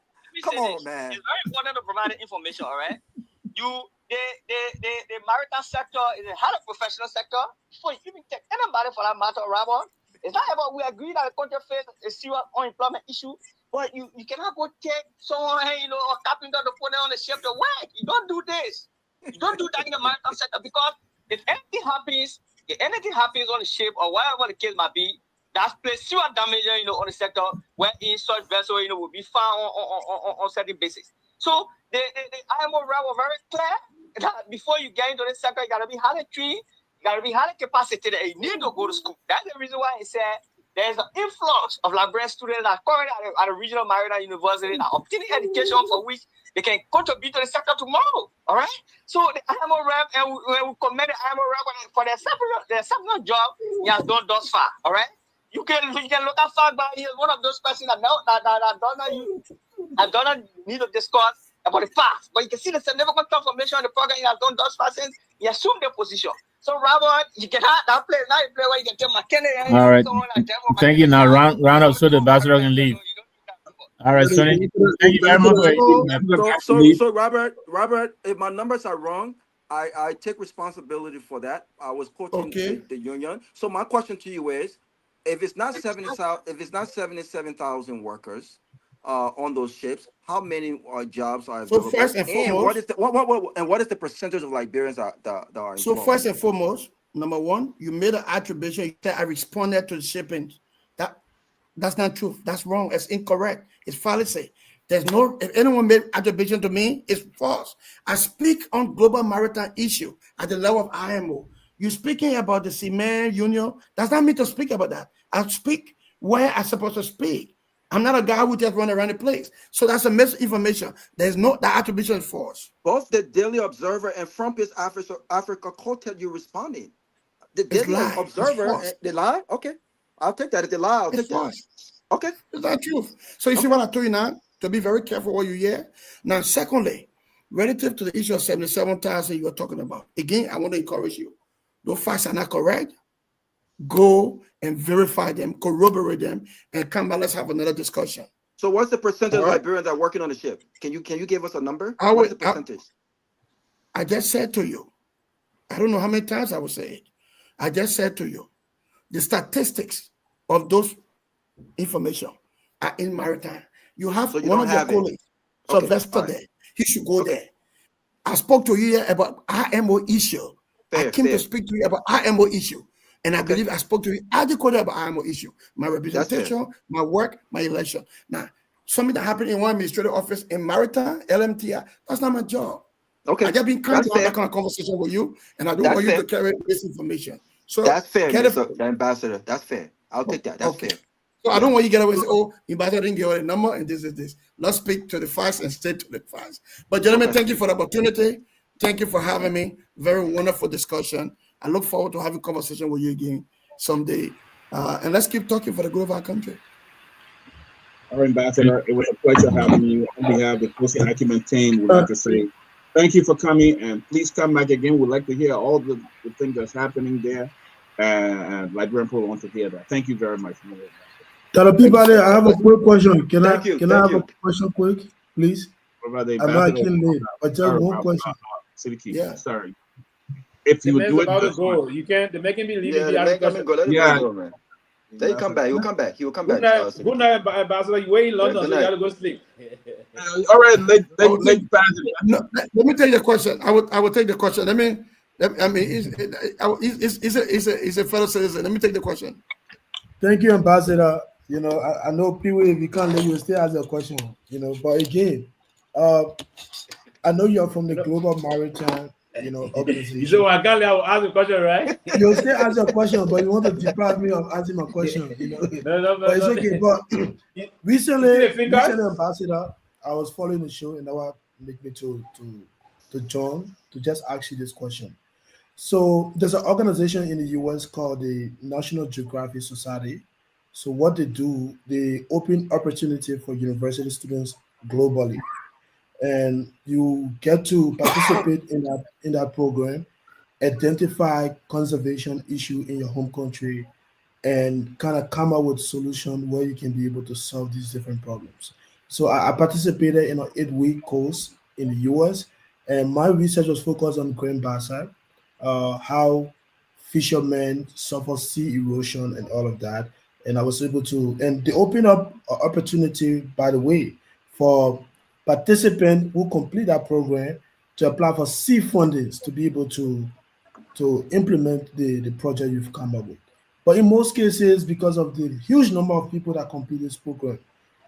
[SPEAKER 19] Come on, man.
[SPEAKER 21] It's very important to provide the information, all right? The maritime sector is a highly professional sector. Before you even take anybody for that matter, Robert, it's not about we agree that the country faces a serious unemployment issue, but you cannot go take someone, a carpenter to put on the ship to work. You don't do this. You don't do that in the maritime sector because if anything happens on the ship or whatever the case might be, that's place serious damage, on the sector where in such vessel, will be found on certain basis. So the IMO rep was very clear that before you get into this sector, you gotta be highly trained, you gotta be highly capacitated, and you need to go to school. That's the reason why he said there's an influx of Liberian students that are currently at a regional maritime university that are obtaining education for which they can contribute to the sector tomorrow. All right. So the IMO rep, and we commend the IMO rep for their exceptional job he has done thus far. All right. You can look at fact, but he is one of those persons that don't need to discuss about the past. But you can see the significant transformation in the program he has done thus far since he assumed the position. So Robert, you can have that place, now you play where you can tell McKinney.
[SPEAKER 18] All right. Thank you. Now round up so the ambassador can leave. All right, Sonny. Thank you very much.
[SPEAKER 19] So Robert, if my numbers are wrong, I take responsibility for that. I was quoting the union. So my question to you is, if it's not 77,000 workers on those ships, how many jobs are available?
[SPEAKER 17] So first and foremost,
[SPEAKER 19] what is the percentage of Liberians that are employed?
[SPEAKER 17] So first and foremost, number one, you made an attribution. You said I responded to the shipping. That's not true. That's wrong. It's incorrect. It's fallacy. There's no. If anyone made attribution to me, it's false. I speak on global maritime issue at the level of IMO. You're speaking about the cement union. Does not mean to speak about that. I speak where I'm supposed to speak. I'm not a guy who just run around the place. So that's a misinformation. There's no, the attribution is false.
[SPEAKER 19] Both the Daily Observer and Front Page Africa quoted you responding. The Daily Observer, they lie? Okay. I'll take that. If they lie, I'll take that. Okay.
[SPEAKER 17] It's not true. So you see what I told you now? To be very careful what you hear. Now, secondly, relative to the issue of 77,000 you are talking about, again, I want to encourage you. Those facts are not correct. Go and verify them, corroborate them, and come back. Let's have another discussion.
[SPEAKER 19] So, what's the percentage of Liberians that are working on the ship? Can you give us a number? What's the percentage?
[SPEAKER 17] I just said to you. I don't know how many times I will say it. I just said to you, the statistics of those information are in maritime. You have one of your colleagues, Sylvester there. He should go there. I spoke to you about IMO issue. I came to speak to you about IMO issue. And I believe I spoke to you adequately about IMO issue. My representation, my work, my election. Now, something that happened in one administrative office in maritime, LMTI, that's not my job.
[SPEAKER 19] Okay.
[SPEAKER 17] I just been kind to have that kind of conversation with you, and I don't want you to carry this information. So
[SPEAKER 19] that's fair, Mr. Ambassador. That's fair. I'll take that. That's fair.
[SPEAKER 17] So I don't want you to get away and say, oh, Ambassador didn't give away a number, and this is this. Let's speak to the facts and stay to the facts. But gentlemen, thank you for the opportunity. Thank you for having me. Very wonderful discussion. I look forward to having a conversation with you again someday. And let's keep talking for the good of our country.
[SPEAKER 16] All right, Ambassador, it was a pleasure having you. On behalf of the Coastal Acumen team, we'd like to say thank you for coming, and please come back again. We'd like to hear all the things that's happening there. And Liberian people want to hear that. Thank you very much.
[SPEAKER 9] Dr. Peabody, I have a quick question. Can I have a question quick, please? I'm not kidding, but just one question.
[SPEAKER 16] Yeah, sorry. If you would do it,
[SPEAKER 20] about to go. You can't. They're making me leave.
[SPEAKER 19] Man. They come back. He will come back. He will come back.
[SPEAKER 20] Good night, Ambassador. You wait in London, so you gotta go sleep.
[SPEAKER 16] All right, let
[SPEAKER 17] me take the question. I would take the question. It's a fellow citizen. Let me take the question.
[SPEAKER 9] Thank you, Ambassador. You know, I know Pewee, if you can't let you still ask a question. You know, but again, I know you're from the Global Maritime, organization.
[SPEAKER 20] You know, I can't ask a question, right?
[SPEAKER 9] You'll still ask a question, but you want to deprive me of asking my question. No, but it's okay. But recently, Ambassador, I was following the show, and that would make me to John to just ask you this question. So there's an organization in the US called the National Geographic Society. So what they do, they open opportunity for university students globally, and you get to participate in that program, identify conservation issue in your home country, and kind of come up with solution where you can be able to solve these different problems. So I participated in an 8-week course in the US, and my research was focused on grain basset, how fishermen suffer sea erosion and all of that. And I was able to, and they open up an opportunity, by the way, for participants who complete that program to apply for seed fundings to be able to implement the project you've come up with. But in most cases, because of the huge number of people that complete this program,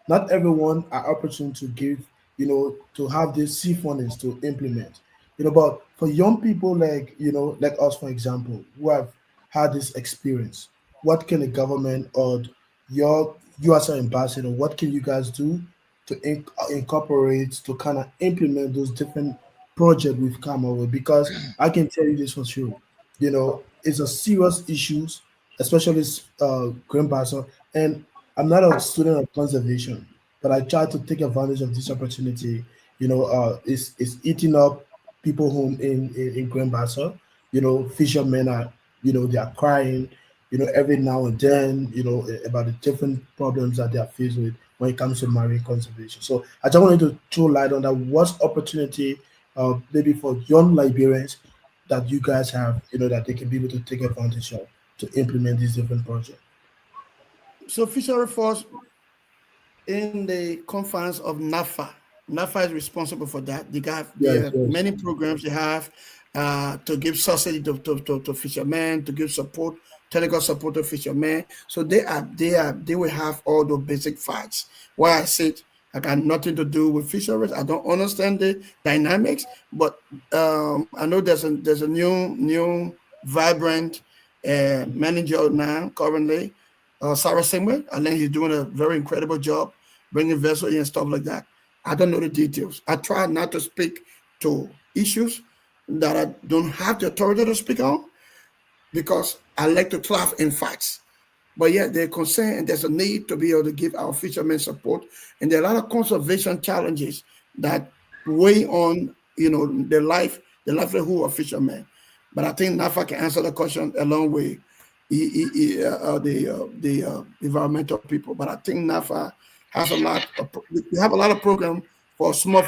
[SPEAKER 9] not everyone are opportune to give, to have this seed fundings to implement. But for young people like us, for example, who have had this experience, what can the government or you as an ambassador, what can you guys do to incorporate, to kind of implement those different projects we've come up with? Because I can tell you this for sure, it's a serious issues, especially grain basket. And I'm not a student of conservation, but I try to take advantage of this opportunity. It's eating up people home in grain basket. Fishermen are, they are crying, every now and then, about the different problems that they are faced with when it comes to marine conservation. So I just wanted to throw light on that. What's opportunity, maybe for young Liberians that you guys have, that they can be able to take advantage of to implement these different projects?
[SPEAKER 17] So Fishery Force in the confines of NAFA. NAFA is responsible for that. They have many programs they have to give subsidy to fishermen, to give support, technical support to fishermen. So they will have all the basic facts. Why I said I got nothing to do with fisheries. I don't understand the dynamics, but I know there's a new vibrant manager now currently, Sarah Singway. I think he's doing a very incredible job bringing vessels in and stuff like that. I don't know the details. I try not to speak to issues that I don't have the authority to speak on because I like to craft in facts. But yeah, they're concerned and there's a need to be able to give our fishermen support. And there are a lot of conservation challenges that weigh on, the livelihood of fishermen. But I think NAFA can answer the question along with the environmental people. But I think NAFA has we have a lot of programs for small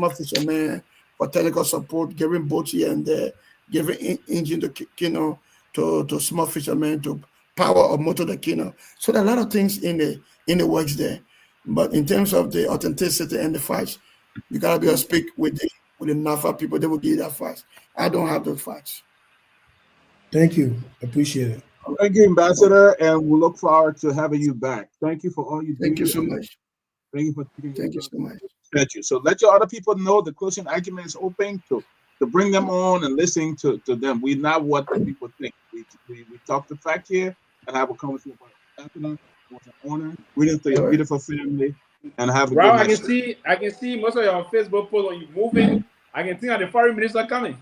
[SPEAKER 17] fishermen, for technical support, giving boats here and there, giving engine to small fishermen to power or motor the kino. So there are a lot of things in the works there. But in terms of the authenticity and the facts, you gotta be able to speak with the NAFA people. They will give you that facts. I don't have those facts.
[SPEAKER 9] Thank you. Appreciate it.
[SPEAKER 16] Thank you, Ambassador, and we'll look forward to having you back. Thank you for all you do.
[SPEAKER 17] Thank you so much.
[SPEAKER 16] Thank you for
[SPEAKER 17] thank you so much.
[SPEAKER 16] So let your other people know the closing argument is open to bring them on and listening to them. We're not what the people think. We talk the fact here and have a conversation about it. It was an honor. Greetings to your beautiful family and have a good night.
[SPEAKER 20] I can see most of your Facebook posts when you moving. I can think of the foreign minister coming.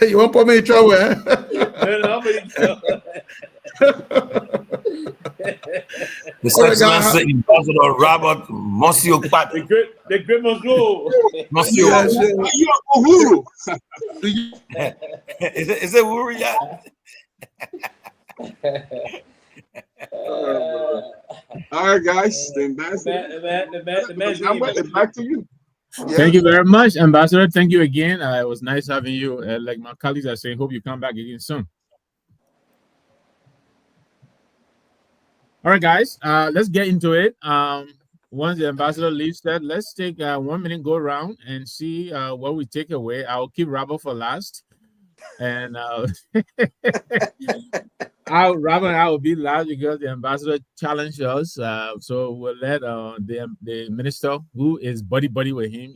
[SPEAKER 17] You won't put me in trouble, eh?
[SPEAKER 20] No,
[SPEAKER 13] Mr. Excellency Ambassador Robert Monsieur Pat.
[SPEAKER 20] The great Moscow.
[SPEAKER 13] Monsieur.
[SPEAKER 16] Uhuru.
[SPEAKER 13] Is it Uhuru yet?
[SPEAKER 16] All right, guys. The ambassador. Back to you.
[SPEAKER 18] Yeah. Thank you very much, Ambassador. Thank you again. It was nice having you. Like my colleagues are saying, hope you come back again soon. All right, guys, let's get into it. Once the ambassador leaves that, let's take 1 minute go around and see what we take away. I'll keep Robert for last. And Robert and I will be last because the ambassador challenged us. So we'll let the minister, who is buddy with him,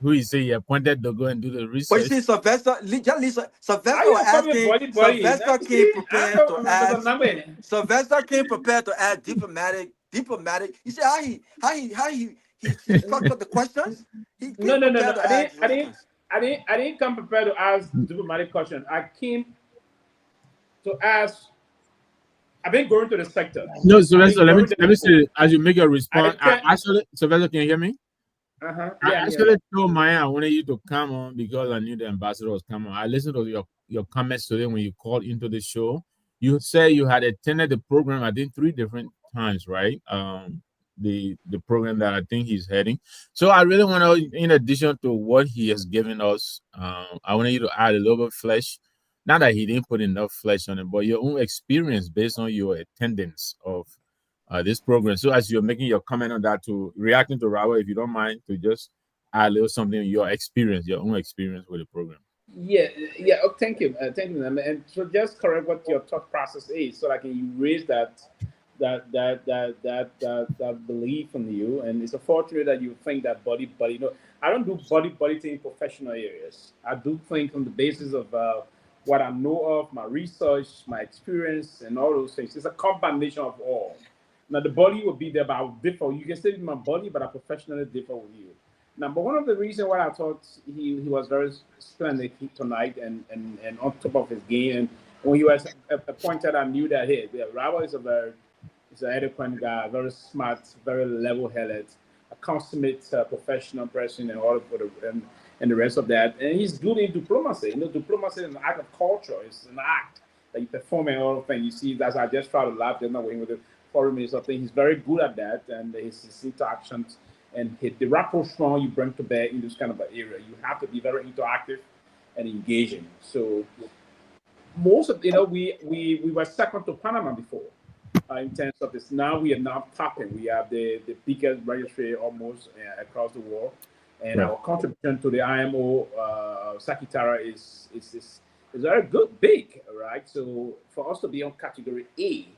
[SPEAKER 18] who he say he appointed to go and do the research.
[SPEAKER 19] But you see, Sylvester was asking. Sylvester came prepared to ask. Sylvester came prepared to ask diplomatic. You see how he structured the questions.
[SPEAKER 20] No. I I didn't come prepared to ask diplomatic question. I came to ask. I've been going to the sector.
[SPEAKER 18] No, Sylvester, let me say, as you make your response, actually, Sylvester, can you hear me?
[SPEAKER 20] Yeah,
[SPEAKER 18] I actually told Myean I wanted you to come on because I knew the ambassador was coming. I listened to your comments today when you called into the show. You said you had attended the program, I think 3 different times, right? The program that I think he's heading. So I really want to, in addition to what he has given us, I wanted you to add a little bit of flesh. Not that he didn't put enough flesh on it, but your own experience based on your attendance of this program. So as you're making your comment on that, to reacting to Rawa, if you don't mind, to just add a little something your experience, your own experience with the program.
[SPEAKER 20] Yeah. Oh, thank you, and so just correct what your thought process is, so I can erase that belief in you. And it's unfortunate that you think that body. No, I don't do body thing in professional areas. I do think on the basis of what I know of, my research, my experience, and all those things. It's a combination of all. Now the body will be there, but I will differ. You can say with my body, but I professionally differ with you. Now, but one of the reasons why I thought he was very splendid tonight and on top of his game, and when he was appointed, I knew that Rawa is he's an eloquent guy, very smart, very level-headed, a consummate professional person, and all of and the rest of that. And he's good in diplomacy. Diplomacy is an act of culture. It's an act that you perform and all of things. You see, that's I just try to laugh. Just not working with the foreign minister thing. He's very good at that, and his interactions and the rapprochement you bring to bear in this kind of an area. You have to be very interactive and engaging. So most of we were second to Panama before in terms of this. Now we are now topping. We have the biggest registry almost across the world, and our contribution to the IMO Secretary is very good, big, right? So for us to be on category A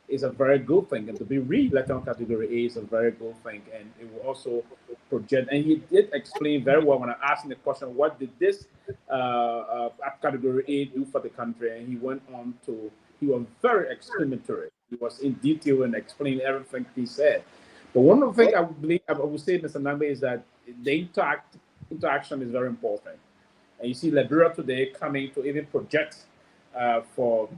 [SPEAKER 20] is a very good thing, and to be re-elected on category A is a very good thing, and it will also project. And he did explain very well when I asked him the question, what did this category A do for the country? And he went on to, he was very explanatory. He was in detail and explained everything he said. But one of the things I would say, Mr. Nagbe, is that the interaction is very important. And you see Liberia today coming to even project for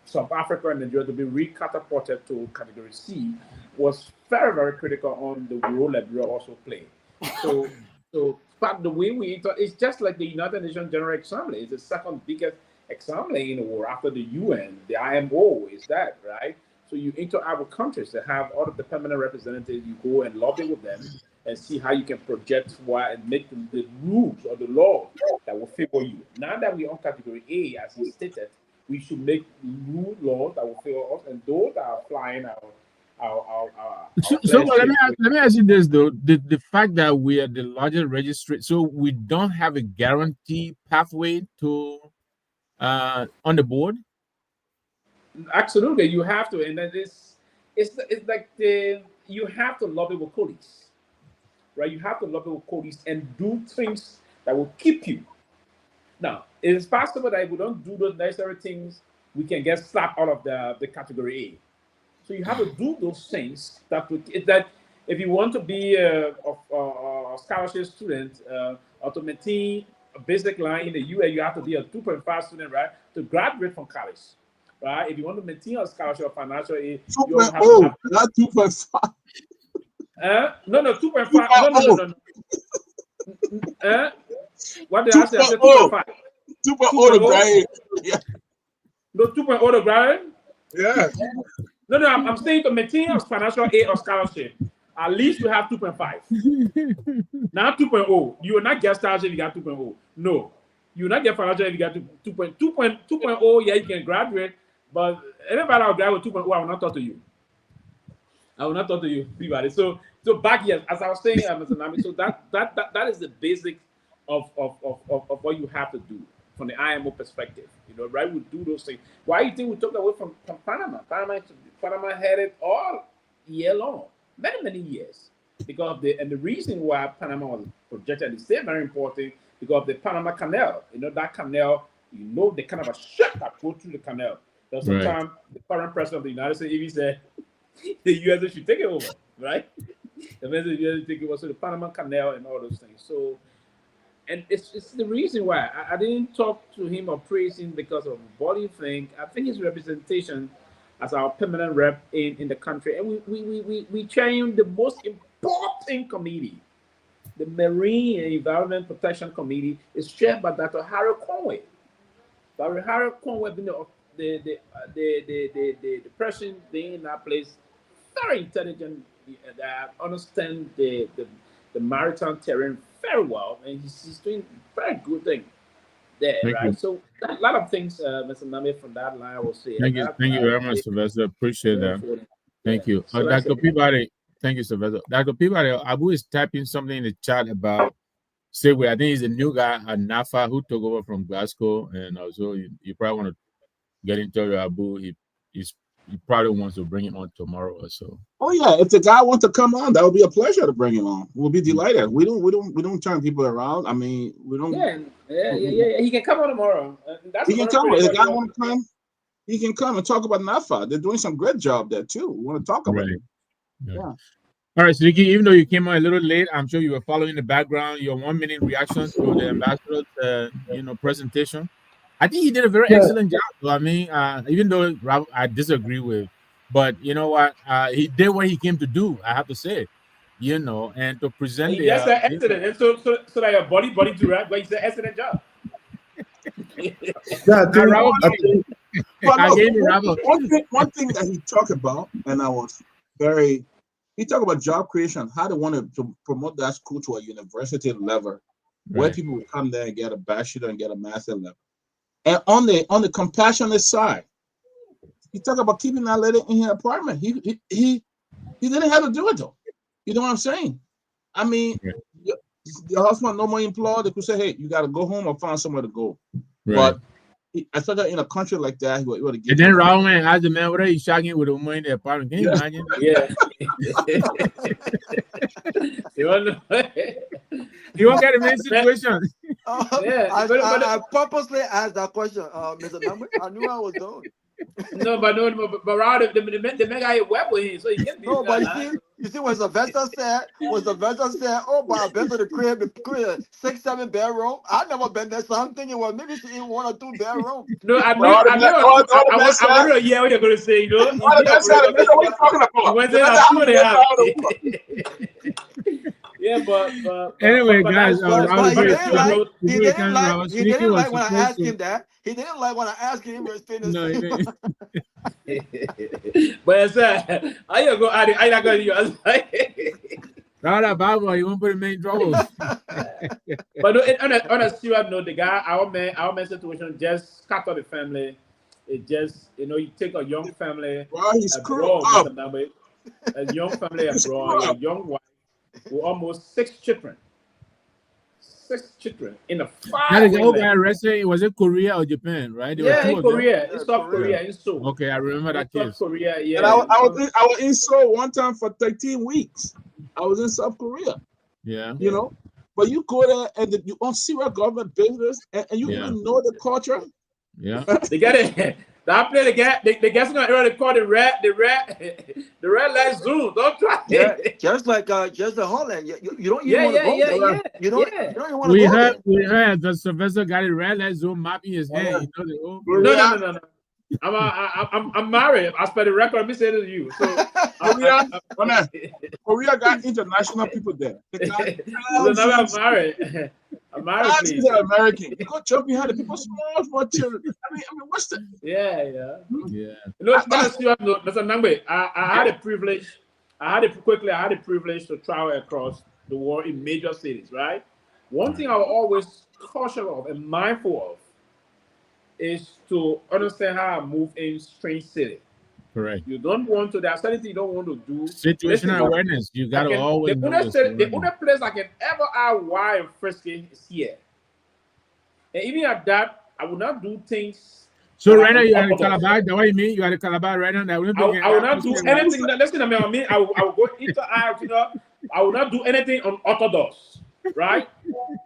[SPEAKER 20] South Africa and Nigeria to be recatapulted to category C was very, very critical on the role Liberia also played. So but the way we interact, it's just like the United Nations General Assembly. It's the second biggest assembly in the world after the UN. The IMO is that, right? So you interact with countries that have all of the permanent representatives. You go and lobby with them and see how you can project why and make the rules or the law that will favor you. Now that we're on category A, as he stated, we should make rule laws that will favor us, and those that are applying
[SPEAKER 18] So let me ask you this though: the fact that we are the largest registry, so we don't have a guarantee pathway to on the board.
[SPEAKER 20] Absolutely, you have to, and then it's like you have to lobby with colleagues, right? You have to lobby with colleagues and do things that will keep you. Now, it is possible that if we don't do those necessary things, we can get slapped out of the category A. So you have to do those things that if you want to be a scholarship student or to maintain a basic line in the US, you have to be a 2.5 student, right, to graduate from college, right? If you want to maintain a scholarship or financial aid, you have to have
[SPEAKER 2] not 2.5.
[SPEAKER 20] No, 2.5. No. What did I say? I said 2.5.
[SPEAKER 2] 2.0 to graduate. Yeah.
[SPEAKER 20] No, 2.0 to graduate?
[SPEAKER 2] Yeah.
[SPEAKER 20] No, I'm saying to maintain a financial aid or scholarship, at least you have 2.5. Now 2.0. You will not get scholarship if you got 2.0. No. You will not get financial aid if you got 2.0. Yeah, you can graduate, but anybody that will graduate with 2.0, I will not talk to you. I will not talk to you, Peabody. So back here, as I was saying, Mr. Nami, so that is the basic of what you have to do from the IMO perspective, right? We do those things. Why do you think we took away from Panama? Panama had it all year long, many years, because the reason why Panama was projected is still very important because of the Panama Canal. That canal, the kind of a ship that go through the canal. There's sometimes the current president of the United States even said the US should take it over, right? The US should take it over, so the Panama Canal and all those things. So And it's the reason why I didn't talk to him or praise him because of what you think. I think his representation as our permanent rep in the country, and we chain the most important committee, the Marine and Environment Protection Committee, is chaired by Dr. Harry Conway. Dr. Harry Conway been the person being in that place, very intelligent, understand the maritime terrain very well, and he's doing very good thing there,
[SPEAKER 18] Thank
[SPEAKER 20] right?
[SPEAKER 18] you.
[SPEAKER 20] So a lot of things, Mr. Name, from that line I will say.
[SPEAKER 18] Thank you very much, Sylvester. Appreciate that. Thank you.
[SPEAKER 20] So
[SPEAKER 18] Dr. Peabody, thank you, Sylvester. Dr. Peabody, Abu is typing something in the chat about Segway. I think he's a new guy at NAFA who took over from Glasgow, and also you probably want to get in touch with Abu. He probably wants to bring him on tomorrow or so.
[SPEAKER 16] Oh yeah, if the guy wants to come on, that would be a pleasure to bring him on. We'll be delighted. We don't turn people around. I mean, we don't.
[SPEAKER 20] Yeah. He can come on tomorrow.
[SPEAKER 16] He can come. If the guy want to come, he can come and talk about NAFA. They're doing some great job there too. We want to talk about it.
[SPEAKER 18] Yeah. All right, Seleke, even though you came on a little late, I'm sure you were following the background. Your 1 minute reaction to the ambassador's presentation. I think he did a very excellent job. So, I mean, even though I disagree with, but you know what, he did what he came to do. I have to say, and to present.
[SPEAKER 20] He just said excellent, and so that your body to rap, but he said excellent job.
[SPEAKER 16] One thing that he talked about, and he talked about job creation, how they wanted to promote that school to a university level, where people would come there and get a bachelor and get a master level. And on the compassionate side, he talked about keeping that lady in her apartment. He didn't have to do it though. You know what I'm saying? I mean, your husband no more employed. They could say, "Hey, you got to go home or find somewhere to go." But I thought that in a country like that, he would have.
[SPEAKER 18] And then Raul man asked the man, "What are you shagging with a woman in the apartment?" Can you imagine?
[SPEAKER 20] Yeah.
[SPEAKER 18] You won't get a main situation.
[SPEAKER 19] I purposely asked that question, Mr. Nagbe. I knew I was going.
[SPEAKER 20] but rather the man got web with him, so he can't be.
[SPEAKER 19] No, but you see, when Sylvester said, "Oh, but I bet the crib, 6-7 bedroom." I never been there, so I'm thinking, well, maybe she in 1 or 2 bedroom.
[SPEAKER 20] No, I wonder what you're going to say. You know,
[SPEAKER 16] what are you talking about?
[SPEAKER 20] Yeah, but
[SPEAKER 18] anyway, guys,
[SPEAKER 19] he didn't like when I asked him that. He didn't like when I asked him.
[SPEAKER 18] No, he didn't.
[SPEAKER 20] But I you go. I not going to you.
[SPEAKER 18] Not Bible. You won't put him in trouble.
[SPEAKER 20] But on a serious note, the guy, our man situation just cut off the family. It just, you take a young family abroad, a young family abroad, a young wife with almost 6 children. 6 children in a fire.
[SPEAKER 18] The old guy arrested. Was it Korea or Japan, right?
[SPEAKER 20] In Korea. In South Korea, in Seoul.
[SPEAKER 18] Okay, I remember that case.
[SPEAKER 20] South Korea, yeah.
[SPEAKER 16] And I was in Seoul one time for 13 weeks. I was in South Korea.
[SPEAKER 18] Yeah.
[SPEAKER 16] But you go there and you on serious government business and you even know the culture.
[SPEAKER 18] Yeah.
[SPEAKER 20] They got it. That play the guys gonna call the red light zoom. Don't try it.
[SPEAKER 19] Yeah, just like just the Holland. You don't even want to go there. You don't even want to go there.
[SPEAKER 18] We heard the Sylvester got a red light zoom map in his hand.
[SPEAKER 20] No. I'm married. As per the record, let me say it to you. So
[SPEAKER 16] Korea got international people there.
[SPEAKER 20] I'm married. I'm married.
[SPEAKER 16] These are American. You go jump behind the people, small children. I mean, what's the?
[SPEAKER 20] Yeah. Mr. Nagbe, I had a privilege. I had a privilege to travel across the world in major cities. Right. One thing I was always cautious of and mindful of is to understand how I move in strange city.
[SPEAKER 18] Correct.
[SPEAKER 20] You don't want to. There's something you don't want to do.
[SPEAKER 18] Situational awareness. You gotta always.
[SPEAKER 20] The only place I can ever add why I'm frisky is here. And even at that, I will not do things.
[SPEAKER 18] So right now you are in Calabar. That's what you mean? You are in Calabar right now.
[SPEAKER 20] I will not do anything. Listen to me. I mean, I will go into I will not do anything unorthodox, right?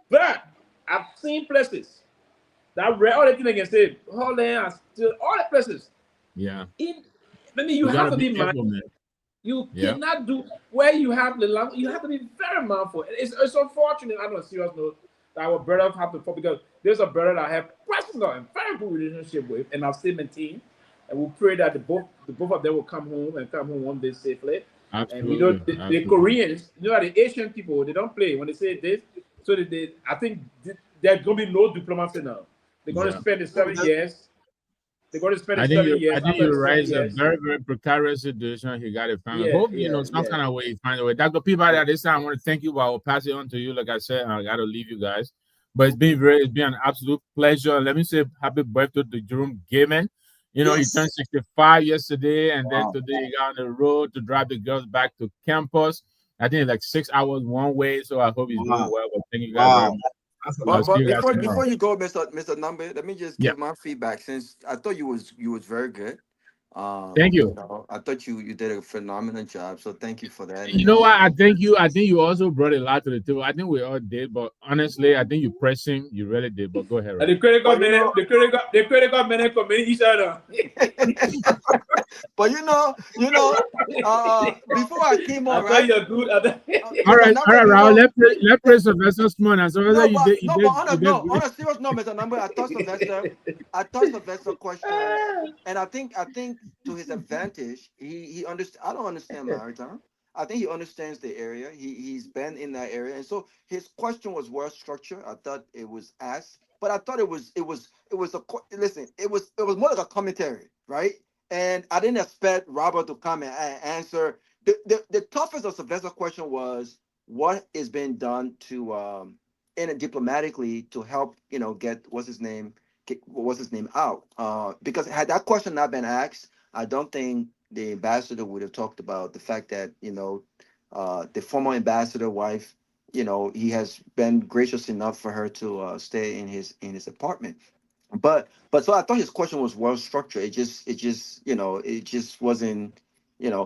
[SPEAKER 20] But I've seen places that where all the things I can say, Holland and still all the places.
[SPEAKER 18] Yeah.
[SPEAKER 20] You have to be mindful. You cannot do where you have the language. You have to be very mindful. It's unfortunate. I don't know, serious note. our brothers have to fall, because there's a brother that I have personal and very good relationship with, and I'll still maintain. And we pray that the both of them will come home one day safely. And we know the Koreans, the Asian people, they don't play when they say this. So I think there's gonna be no diplomacy now. They're gonna spend the 7 years. They're going to spend
[SPEAKER 18] I
[SPEAKER 20] 7 years.
[SPEAKER 18] think
[SPEAKER 20] After
[SPEAKER 18] you're
[SPEAKER 20] 7
[SPEAKER 18] right. It's a
[SPEAKER 20] years.
[SPEAKER 18] very, very precarious situation. He got a family.
[SPEAKER 20] Yeah,
[SPEAKER 18] Hope some kind of way he finds a way. Dr. Peabody, at this time, I want to thank you, but I will pass it on to you. Like I said, I got to leave you guys. But it's been an absolute pleasure. Let me say happy birthday to Jerome Gayman. He turned 65 yesterday, and then today he got on the road to drive the girls back to campus. I think it's like 6 hours one way. So I hope he's doing well. But thank you guys very much.
[SPEAKER 19] But before you go, Mr. Number, let me just give my feedback, since I thought you was very good.
[SPEAKER 18] Thank you.
[SPEAKER 19] I thought you did a phenomenal job, so thank you for that.
[SPEAKER 18] You know what? I think you also brought a lot to the table. I think we all did, but honestly, I think you pressing, you really did. But go ahead.
[SPEAKER 20] Right? The critical minute coming each other.
[SPEAKER 19] But before I came on, right?
[SPEAKER 20] You're good.
[SPEAKER 18] All right, Raul. Let's play Sylvester's morning. Sylvester,
[SPEAKER 19] on a serious note, Mr. Number, I thought Sylvester question, and I think to his advantage, he understands. I don't understand maritime. I think he understands the area. He's been in that area, and so his question was well structured. I thought it was asked, but I thought it was more like a commentary, right? And I didn't expect Robert to come and answer. The toughest of Sylvester's question was what is being done to diplomatically to help get what's his name out. Because had that question not been asked, I don't think the ambassador would have talked about the fact that the former ambassador wife, he has been gracious enough for her to stay in his apartment. But so I thought his question was well structured. It just wasn't.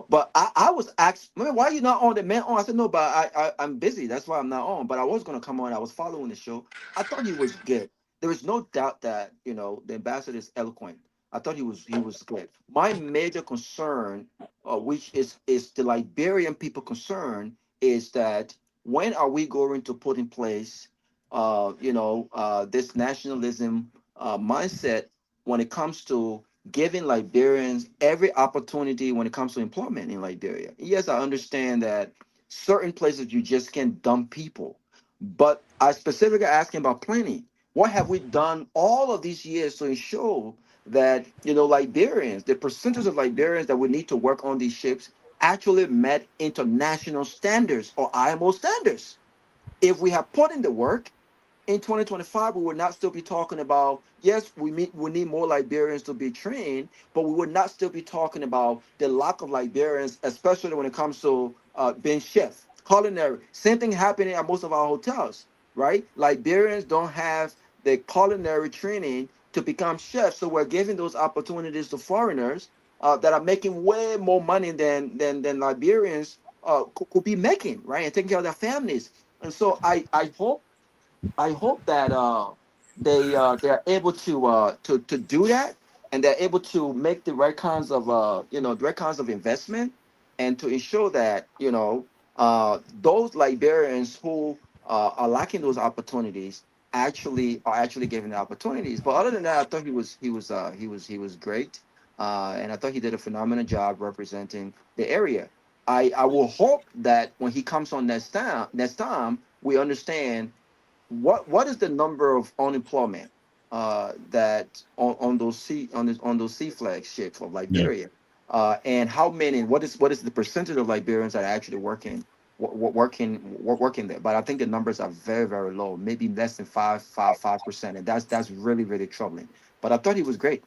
[SPEAKER 19] But I was asked, man, why are you not on? The man on. I said no, but I'm busy. That's why I'm not on. But I was gonna come on. I was following the show. I thought he was good. There is no doubt that the ambassador is eloquent. I thought he was good. My major concern, which is the Liberian people concern, is that when are we going to put in place, this nationalism mindset when it comes to giving Liberians every opportunity when it comes to employment in Liberia. Yes, I understand that certain places you just can't dump people, but I specifically asking about planning. What have we done all of these years to ensure that Liberians, the percentage of Liberians that would need to work on these ships actually met international standards or IMO standards? If we have put in the work, in 2025, we would not still be talking about, yes, we need more Liberians to be trained, but we would not still be talking about the lack of Liberians, especially when it comes to being chef, culinary. Same thing happening at most of our hotels, right? Liberians don't have the culinary training to become chefs, so we're giving those opportunities to foreigners that are making way more money than Liberians could be making, right, and taking care of their families. And so I hope that they are able to do that, and they're able to make the right kinds of the right kinds of investment, and to ensure that those Liberians who are lacking those opportunities are actually given the opportunities. But other than that, I thought he was great, and I thought he did a phenomenal job representing the area. I will hope that when he comes on next time we understand what is the number of unemployment that on those sea flag ships of Liberia, and how many? What is the percentage of Liberians that are actually working there? But I think the numbers are very, very low, maybe less than 5%, and that's really, really troubling. But I thought he was great.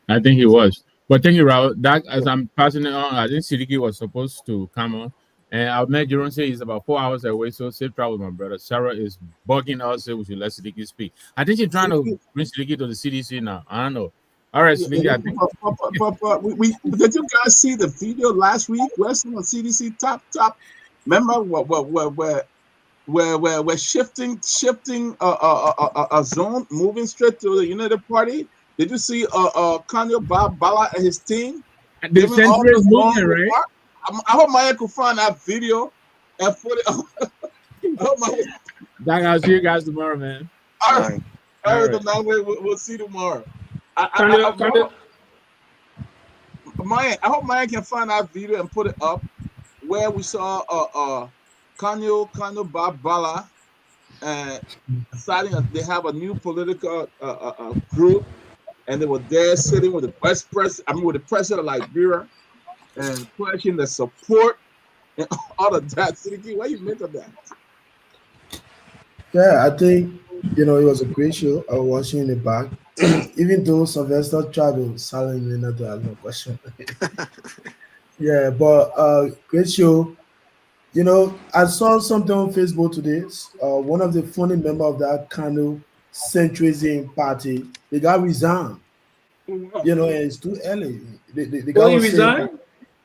[SPEAKER 18] I think he was. But thank you, Raul. That as I'm passing it on, I think Seleke was supposed to come on. And I met Jerome say he's about 4 hours away, so safe travel, my brother. Sarah is bugging us, say we should let Seleke speak. I think she's trying to bring Seleke to the CDC now. I don't know. All right, Seleke, I think.
[SPEAKER 16] But did you guys see the video last week? Where's some CDC top? Remember we're shifting a zone, moving straight to the United Party. Did you see Kanye Bala and his team?
[SPEAKER 18] The centrist movement, right?
[SPEAKER 16] I hope Myean could find that video and put it.
[SPEAKER 18] Doc, I'll see you guys tomorrow, man.
[SPEAKER 16] All
[SPEAKER 19] All right.
[SPEAKER 16] right,
[SPEAKER 18] right.
[SPEAKER 16] Nagbe, we'll see you tomorrow. Myean, I hope Myean can find that video and put it up where we saw Kanyo Babala starting. They have a new political group, and they were there sitting with the vice president. I mean, with the president of Liberia, and pledging the support and all of that. Seleke, what do you make of that?
[SPEAKER 9] Yeah, I think it was a great show. I was watching in the back, even though Sylvester tried to silence me, not to ask no question. Yeah, but great show. I saw something on Facebook today. One of the founding member of that kind of centrism party, the guy resigned. And it's too early. The guy
[SPEAKER 20] Oh, he
[SPEAKER 9] was saying that,
[SPEAKER 20] resigned?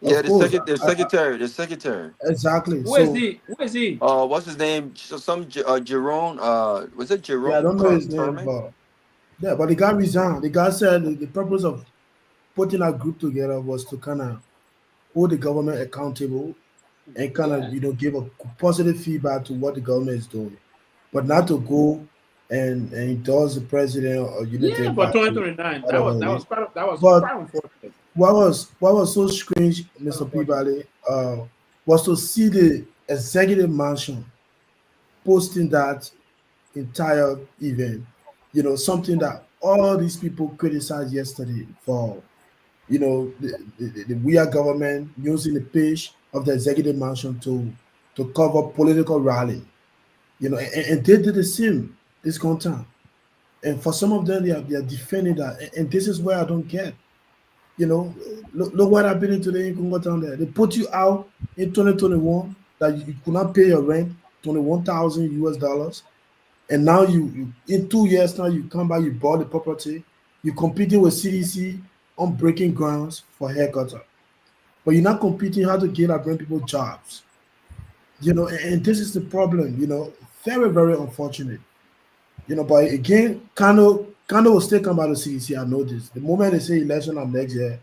[SPEAKER 19] Yeah,
[SPEAKER 9] of course,
[SPEAKER 19] the secretary.
[SPEAKER 9] exactly.
[SPEAKER 20] Who is
[SPEAKER 9] So
[SPEAKER 20] he? Who is he?
[SPEAKER 19] What's his name? Some Jerome. Was it
[SPEAKER 9] yeah, I
[SPEAKER 19] Jerome
[SPEAKER 9] don't know his name,
[SPEAKER 19] Kerman?
[SPEAKER 9] but yeah, but the guy resigned. The guy said the purpose of putting that group together was to kind of hold the government accountable and kind of give a positive feedback to what the government is doing, but not to go and endorse the president or unity
[SPEAKER 20] Yeah, for
[SPEAKER 9] party,
[SPEAKER 20] 2029. That
[SPEAKER 9] whatever
[SPEAKER 20] was
[SPEAKER 9] it
[SPEAKER 20] that
[SPEAKER 9] is.
[SPEAKER 20] was
[SPEAKER 9] But
[SPEAKER 20] quite unfortunate.
[SPEAKER 9] what was so strange,
[SPEAKER 20] Quite
[SPEAKER 9] Mr.
[SPEAKER 20] unfortunate.
[SPEAKER 9] Peabody, was to see the executive mansion posting that entire event. Something that all these people criticized yesterday for. The weird government using the page of the executive mansion to cover political rally. And they did the same this time. And for some of them, they are defending that. And this is where I don't get. Look what happened today in Congo town there. They put you out in 2021 that you could not pay your rent, 21,000 US dollars. And now you in 2 years now you come back, you bought the property, you're competing with CDC on breaking grounds for haircutter. But you're not competing how to get and bring people jobs. And this is the problem, very, very unfortunate. But again, Kano will still come out of CDC. I know this. The moment they say election of next year,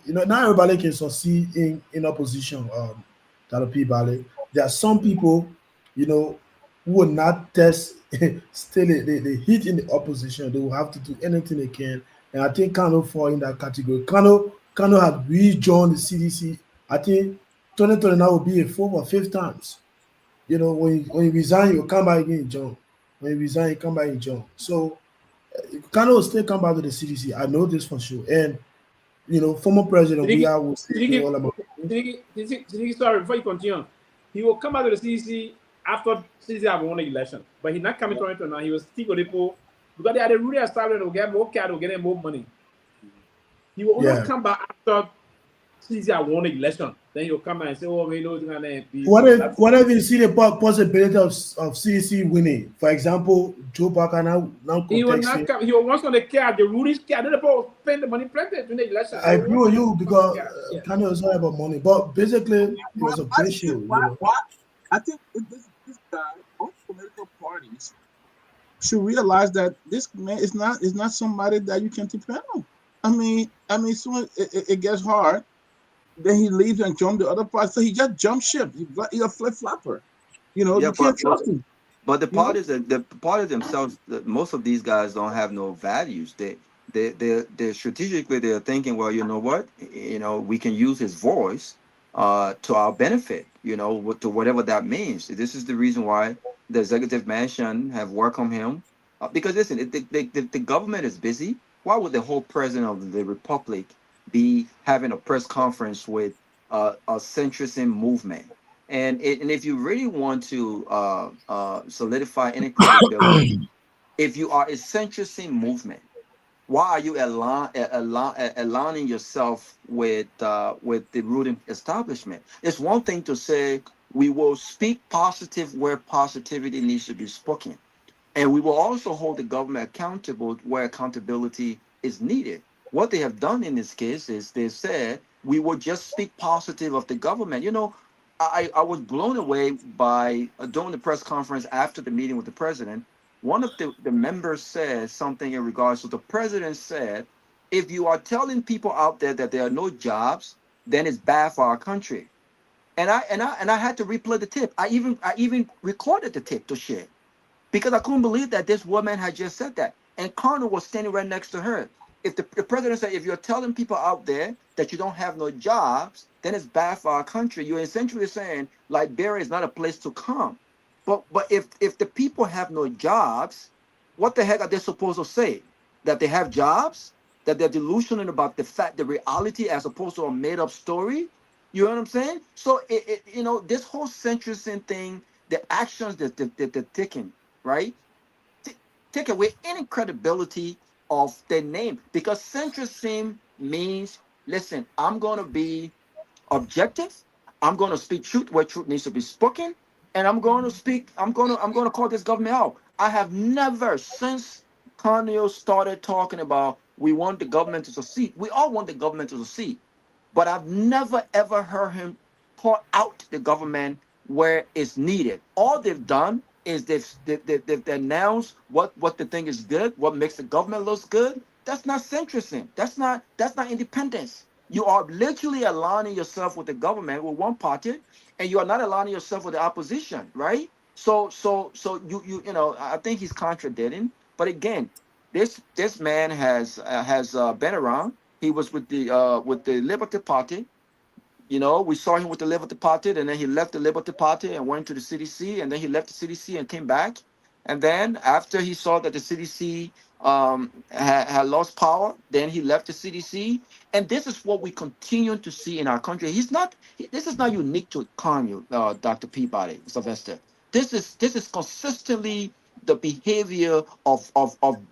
[SPEAKER 9] not everybody can succeed in opposition. That'll be Peabody. There are some people, who will not test still they hit in the opposition. They will have to do anything they can. And I think Kano fall in that category. Kano had rejoined the CDC. I think 2029 will be a fourth or fifth times. When you resign, you come back again, John. When you resign, you come back in John. So Kano will still come back to the CDC. I know this for sure. And former president, we are will say all about
[SPEAKER 20] sorry, before you continue, he will come out to the CDC after CDC have won the election. But he's not coming to 2029. He will stick with people because they are the really established, will get more care, will get more money. He will only come back after CDC have won the election. Then he'll come and say, oh, we know it's going to be.
[SPEAKER 9] What if you see the possibility of CDC winning? For example, Joe Parker now
[SPEAKER 20] he will not come. He will want to care. The rules care. They will spend the money plenty in the election.
[SPEAKER 9] I agree with you because kind of is not about money. But basically, it was a great show.
[SPEAKER 16] I think this guy, both political parties, should realize that this man is not somebody that you can depend on. I mean, soon it gets hard. Then he leaves and jumps the other part. So he just jump ship. He's a flip flopper. You can't trust him.
[SPEAKER 19] But the parties themselves, most of these guys don't have no values. They strategically they're thinking, well, you know what, we can use his voice to our benefit, to whatever that means. This is the reason why the executive mansion have welcomed him, because listen, the government is busy. Why would the whole president of the republic be having a press conference with a centrism movement? And if you really want to solidify any credibility, if you are a centrism movement, why are you aligning yourself with the ruling establishment? It's one thing to say we will speak positive where positivity needs to be spoken, and we will also hold the government accountable where accountability is needed. What they have done in this case is they said we will just speak positive of the government. I was blown away by during the press conference after the meeting with the president. One of the members said something in regards to the president said, if you are telling people out there that there are no jobs, then it's bad for our country.
[SPEAKER 5] And I had to replay the tip. I even recorded the tip to share because I couldn't believe that this woman had just said that. And Connor was standing right next to her. If the president said, if you're telling people out there that you don't have no jobs, then it's bad for our country. You're essentially saying Liberia is not a place to come. But if the people have no jobs, what the heck are they supposed to say? That they have jobs? That they're delusional about the reality as opposed to a made up story? You know what I'm saying? So this whole centrism thing, the actions that they're taking, right? Take away any credibility of their name because centrism means, listen, I'm going to be objective. I'm going to speak truth where truth needs to be spoken, and I'm going to call this government out. I have never, since Kanye started talking about we want the government to succeed. We all want the government to succeed, but I've never ever heard him call out the government where it's needed. All they've done is they've announced what the thing is good, what makes the government look good. That's not centrism. That's not independence. You are literally aligning yourself with the government with one party, and you are not aligning yourself with the opposition, right? So I think he's contradicting. But again, this man has been around. He was with the Liberty Party. We saw him with the Liberty Party, and then he left the Liberty Party and went to the CDC, and then he left the CDC and came back. And then after he saw that the CDC had lost power, then he left the CDC. And this is what we continue to see in our country. This is not unique to Kanye, Dr. Peabody, Sylvester. This is consistently the behavior of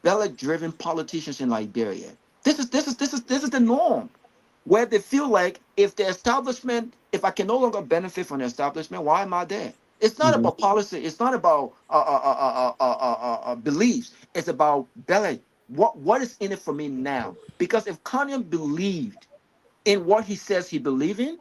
[SPEAKER 5] ballot-driven politicians in Liberia. This is the norm, where they feel like if I can no longer benefit from the establishment, why am I there? It's not about policy. It's not about beliefs. It's about belly. What is in it for me now? Because if Kanye believed in what he says he believes in,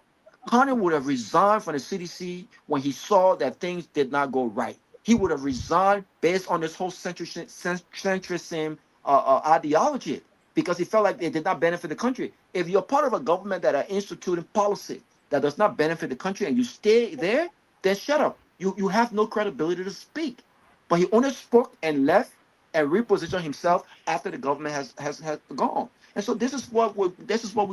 [SPEAKER 5] Kanye would have resigned from the CDC when he saw that things did not go right. He would have resigned based on this whole centrism ideology because he felt like it did not benefit the country. If you're part of a government that are instituting policy that does not benefit the country and you stay there, then shut up. You have no credibility to speak. But he only spoke and left and repositioned himself after the government has gone. And so this is what we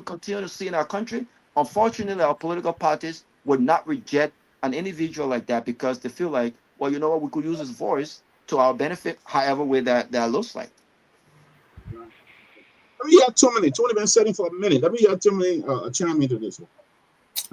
[SPEAKER 5] continue to see in our country. Unfortunately, our political parties would not reject an individual like that because they feel like, well, you know what, we could use his voice to our benefit, however way that looks like.
[SPEAKER 16] Let me hear Tomalin. Tomalin been sitting for a minute. Let me hear Tomalin chime into this one.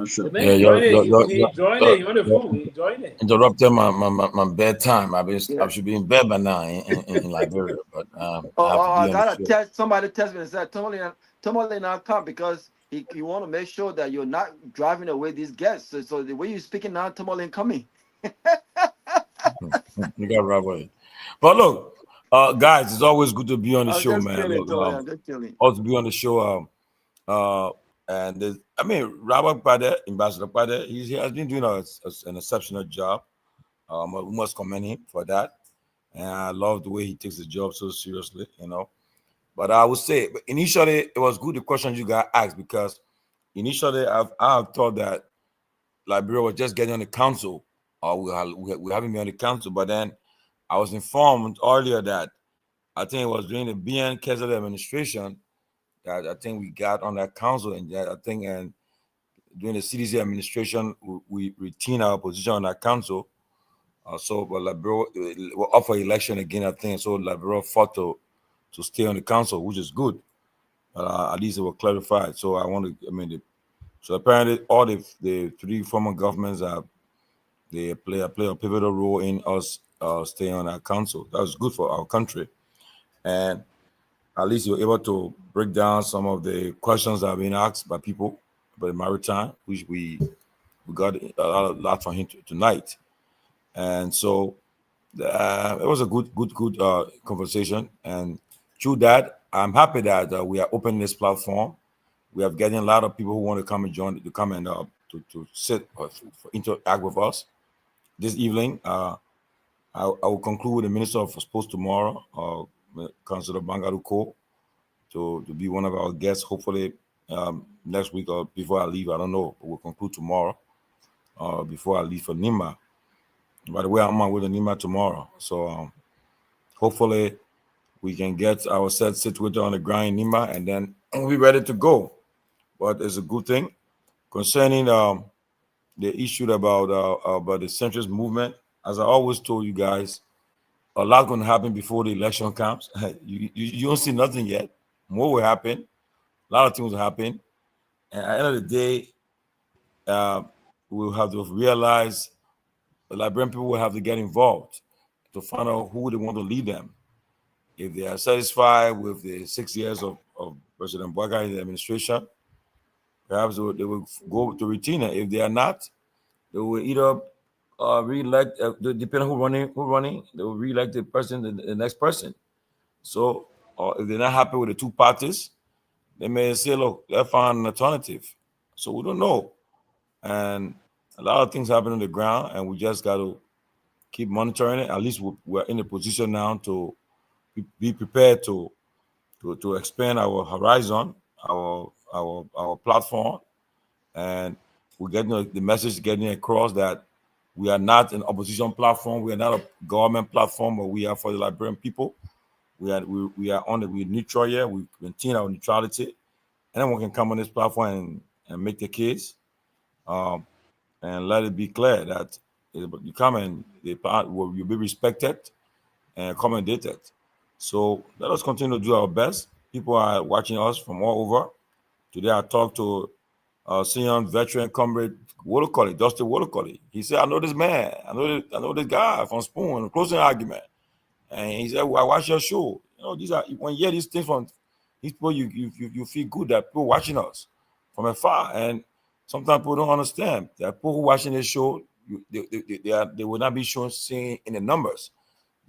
[SPEAKER 21] Sure. Yeah, he enjoying it. He on the phone. He enjoying it.
[SPEAKER 4] Interrupted my bedtime. I should be in bed by now in Liberia, but
[SPEAKER 5] I gotta test somebody. Test me and said Tomalin not come because he want to make sure that you're not driving away these guests. So the way you're speaking now, Tomalin coming.
[SPEAKER 4] You got right away. But look, guys, it's always good to be on the show, man. Also be on the show. And Robert Pade, Ambassador Pade, he has been doing an exceptional job. We must commend him for that. And I love the way he takes the job so seriously, But I would say, initially, it was good the question you got asked because initially I have thought that Liberia was just getting on the council, or we haven't been on the council. But then I was informed earlier that I think it was during the Myean administration that I think we got on that council, and that I think and during the CDC administration we retained our position on that council. But Liberia will up for election again, I think. So Liberia fought to stay on the council, which is good. At least it was clarified. So so apparently all the three former governments they play a pivotal role in us staying on our council. That was good for our country, and at least you're able to break down some of the questions that have been asked by people about the maritime, which we got a lot from him tonight. And so it was a good conversation. And through that, I'm happy that we are opening this platform. We are getting a lot of people who want to come and join, to come and to sit interact with us this evening. I will conclude with the Minister of Sports tomorrow, Councillor Bangaruko, to be one of our guests, hopefully next week or before I leave. I don't know, but we'll conclude tomorrow. before I leave for Nima. By the way, I'm on with the Nima tomorrow. So hopefully we can get our set situated on the ground in Nima, and then we'll be ready to go. But it's a good thing. Concerning the issue about the centrist movement, as I always told you guys, a lot going to happen before the election comes. You don't see nothing yet. More will happen. A lot of things will happen. And at the end of the day, we'll have to realize the Liberian people will have to get involved to find out who they want to lead them. If they are satisfied with the 6 years of President Bwaga in the administration, perhaps they will go to Retina. If they are not, they will either re-elect, depending on who running, they will re-elect the next person. So, if they're not happy with the two parties, they may say, look, let's find an alternative. So we don't know. And a lot of things happen on the ground, and we just got to keep monitoring it. At least we're in a position now to be prepared to expand our horizon, our platform, and we're getting the message getting across that we are not an opposition platform, we are not a government platform, but we are for the Liberian people. We're neutral here. We maintain our neutrality. Anyone can come on this platform and make the case, and let it be clear that you come and you'll be respected and accommodated. So let us continue to do our best. People are watching us from all over. Today I talked to senior veteran comrade Dusty Wolokoli. He said, I know this man. I know this guy from Spoon, closing argument. And he said, well, I watch your show. You know, these are when you hear these things from these people, you feel good that people watching us from afar. And sometimes people don't understand that people who watching this show, they will not be seeing in the numbers.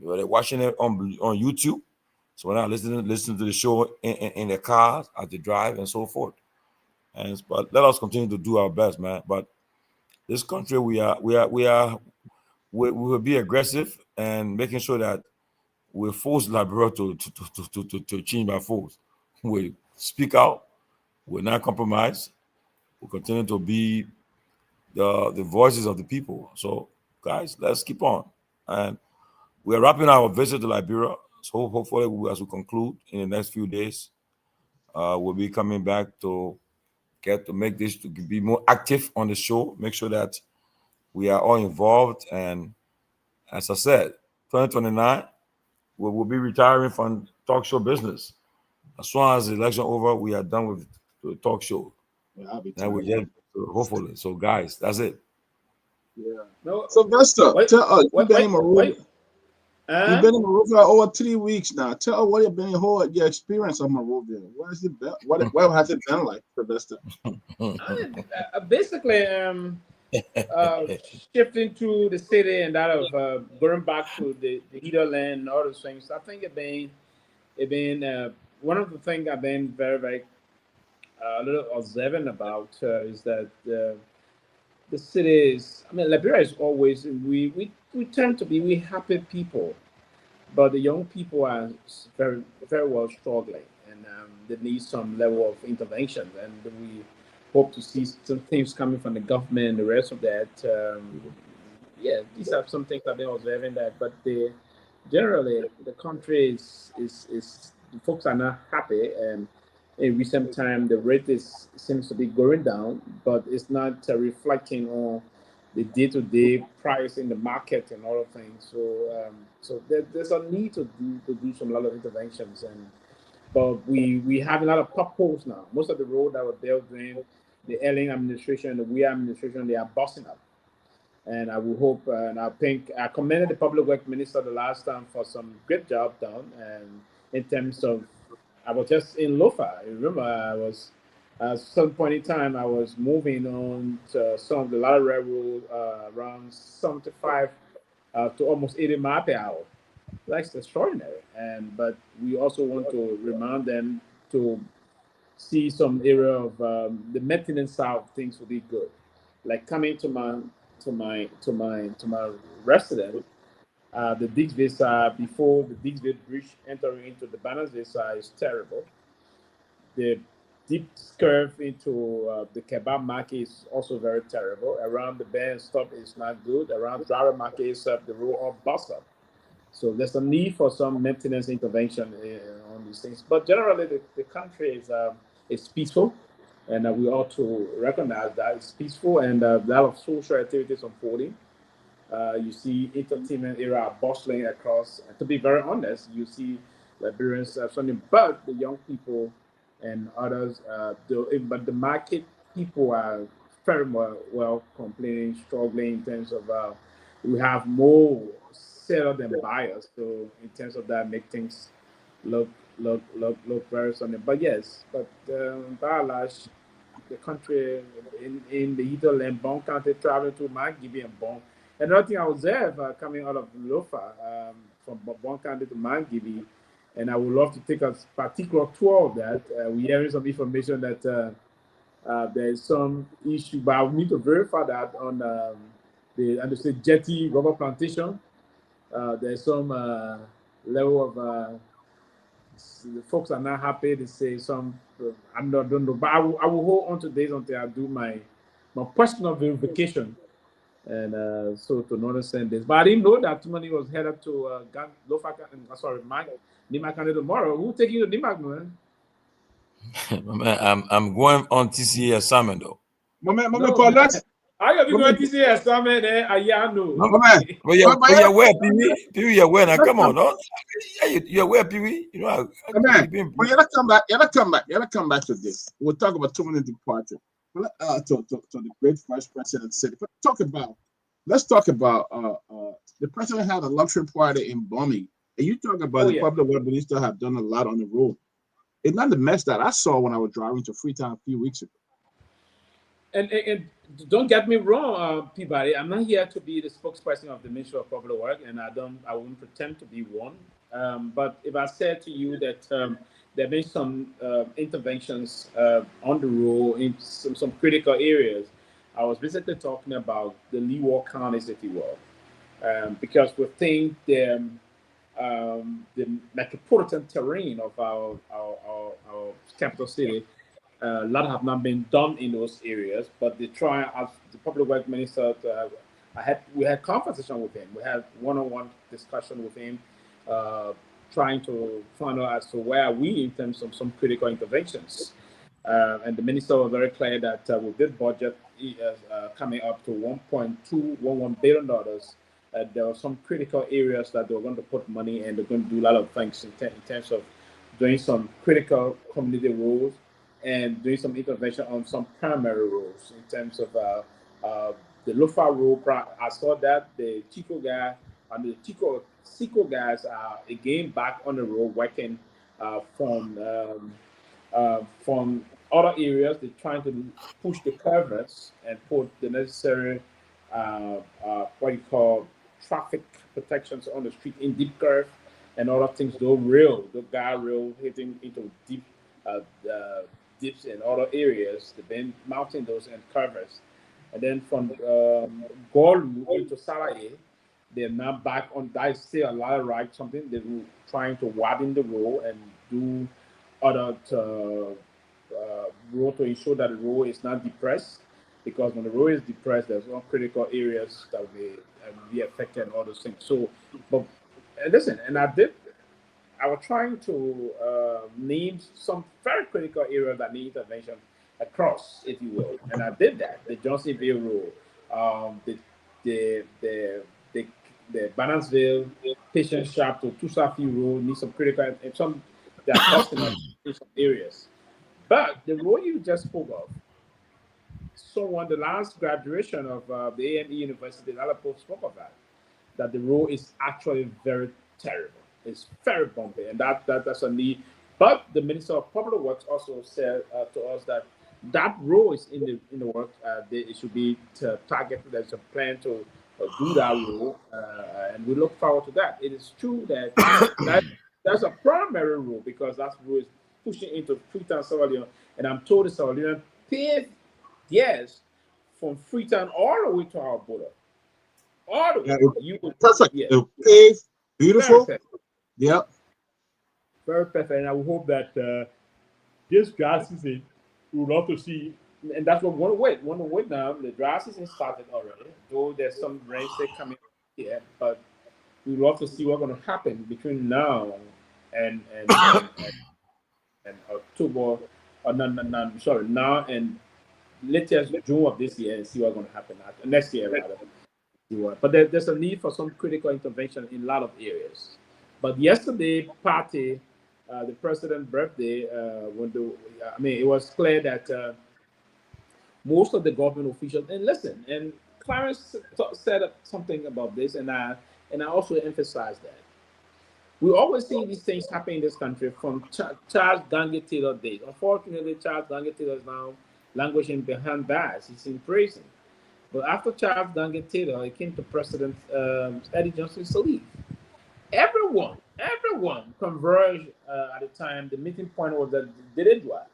[SPEAKER 4] They're watching it on YouTube. So we're not listening to the show in their cars as they drive and so forth. But let us continue to do our best, man. But this country, we will be aggressive and making sure that we force Liberia to change by force. We speak out. We're not compromise. We continue to be the voices of the people. So, guys, let's keep on. And we're wrapping our visit to Liberia. So hopefully, as we conclude in the next few days, we'll be coming back to make this to be more active on the show. Make sure that we are all involved. And as I said, 2029, we will be retiring from talk show business. As soon as the election over, we are done with the talk show.
[SPEAKER 16] Yeah, I'll be
[SPEAKER 4] and we get hopefully. So, guys, that's it.
[SPEAKER 16] Yeah. No, Sylvester, you've been in Monrovia. You've been in Monrovia over 3 weeks now. Tell what you've been your experience of Monrovia. What has it been? What has it been like, Sylvester?
[SPEAKER 20] Basically, shifting to the city and that of going back to the hinterland and all those things. I think it been one of the things I've been very, very a little observant about is that the city is. I mean, Liberia is always we tend to be happy people, but the young people are very, very well struggling, and they need some level of intervention, and we hope to see some things coming from the government and the rest of that. Yeah, these are some things I've been observing that, but generally the country is the folks are not happy, and in recent time the rate seems to be going down, but it's not reflecting on the day-to-day price in the market and all of things. So there's a need to do some lot of interventions, but we have a lot of potholes now. Most of the road that were built during the Elling administration, the Weah administration, they are busting up. And I will hope, and I think I commended the public works minister the last time for some great job done. And in terms of, I was just in Lofa. I remember I was, at some point in time, I was moving on to some of the ladder railroad around 75 to almost 80 miles per hour. That's extraordinary. But we also want to remind them to see some area of the maintenance side of things will be good. Like coming to my residence, the Dixville side before the Dixville Bridge entering into the Bannersville side is terrible. The deep curve into the kebab market is also very terrible. Around the bend stop is not good. Around driver market is the road all bust up. So there's a need for some maintenance intervention on these things. But generally, the country is peaceful, and we ought to recognize that it's peaceful, and a lot of social activities unfolding. You see entertainment era bustling across. And to be very honest, you see Liberians something, but the young people and others, but the market people are very well complaining, struggling in terms of we have more seller than buyers. So in terms of that, make things look very something. But yes, but by and large, the country in the Edo and Bon County traveling to Mangibi and Bon. Another thing I observed coming out of Lofa from Bon County to Mangibi, and I would love to take a particular tour of that. We're hearing some information that there's some issue, but we need to verify that on the Jetty rubber plantation. There's some level of the folks are not happy. They say some. Don't know, but I will hold on to this until I do my personal verification, and so to understand this. But I didn't know that Tomalin was headed to Nimak tomorrow. Who take you to Nimak, man?
[SPEAKER 4] I'm going on TCA assignment though.
[SPEAKER 20] I got to go to TCA assignment. I know.
[SPEAKER 4] But you're where, Pewee? Pewee, you're where? Now come on, no? You're where, Pewee? You know,
[SPEAKER 16] well, you gotta come back to this. We'll talk about Tomalin departure. To the great vice president city. But let's talk about the president had a luxury party in Bombing, and you talk about the public works minister have done a lot on the road. It's not the mess that I saw when I was driving to Freetown a few weeks ago.
[SPEAKER 20] And don't get me wrong, Peabody. I'm not here to be the spokesperson of the Ministry of Public Works, and I won't pretend to be one. But if I said to you that there have been some interventions on the road in some critical areas, I was basically talking about the Leeward counties, if you will, because within the metropolitan terrain of our capital city, a lot have not been done in those areas, but they try, as the public works minister, we had conversation with him. We had one-on-one discussion with him, trying to find out as to where are we in terms of some critical interventions. And the minister was very clear that with this budget coming up to $1.211 billion, there are some critical areas that they're going to put money, and they're going to do a lot of things in terms of doing some critical community roads and doing some intervention on some primary roads in terms of the Lofa road. I saw that the Chico guy and the Chico guys are again back on the road working from other areas. They're trying to push the curves and put the necessary what you call traffic protections on the street in deep curve and other things. The guide rail hitting into deep dips in other areas, they've been mounting those and curves. And then from Golu into Salaye, they're now back on that. Is still a lot of right, something they're trying to widen the road and do other road to ensure that the road is not depressed, because when the road is depressed, there's no critical areas that will be affected and all those things. So, but listen, and I was trying to name some very critical areas that need intervention across, if you will, and I did that. The Johnsonville Road, the Banansville, Patient Shop to Tusafi Road need some critical, and some that are costing us in some areas. But the road you just spoke of, the last graduation of the AME University, Alapo spoke of that the road is actually very terrible. It's very bumpy, and that's a need. But the Minister of Public Works also said to us that road is in the works. It should be targeted. There's a plan to do that road, and we look forward to that. It is true that that's a primary road, because that road is pushing into Freetown, Sierra Leone, and I'm told the Sierra Leone paved, yes, from Freetown all the way to our border. All the way.
[SPEAKER 16] Perfect. Paved, beautiful.
[SPEAKER 20] Perfect.
[SPEAKER 16] Yep.
[SPEAKER 20] Very perfect. And I hope that this dry season, We would love to see, and that's what we want to wait. We want to wait now. The dry season started already, though there's some rain still coming here, but we would love to see what's going to happen between now and October, or no, sorry, now and latest June of this year, and see what's going to happen next year rather. But there's a need for some critical intervention in a lot of areas. But yesterday, party, the president's birthday, it was clear that most of the government officials, and listen, and Clarence said something about this, and I also emphasized that. We always see these things happen in this country from Charles Gange Taylor days. Unfortunately, Charles Gange Taylor is now languishing behind bars. He's in prison. But after Charles Gange Taylor, it came to President Eddie Johnson Sirleaf. Everyone converged at the time. The meeting point was that did it dry?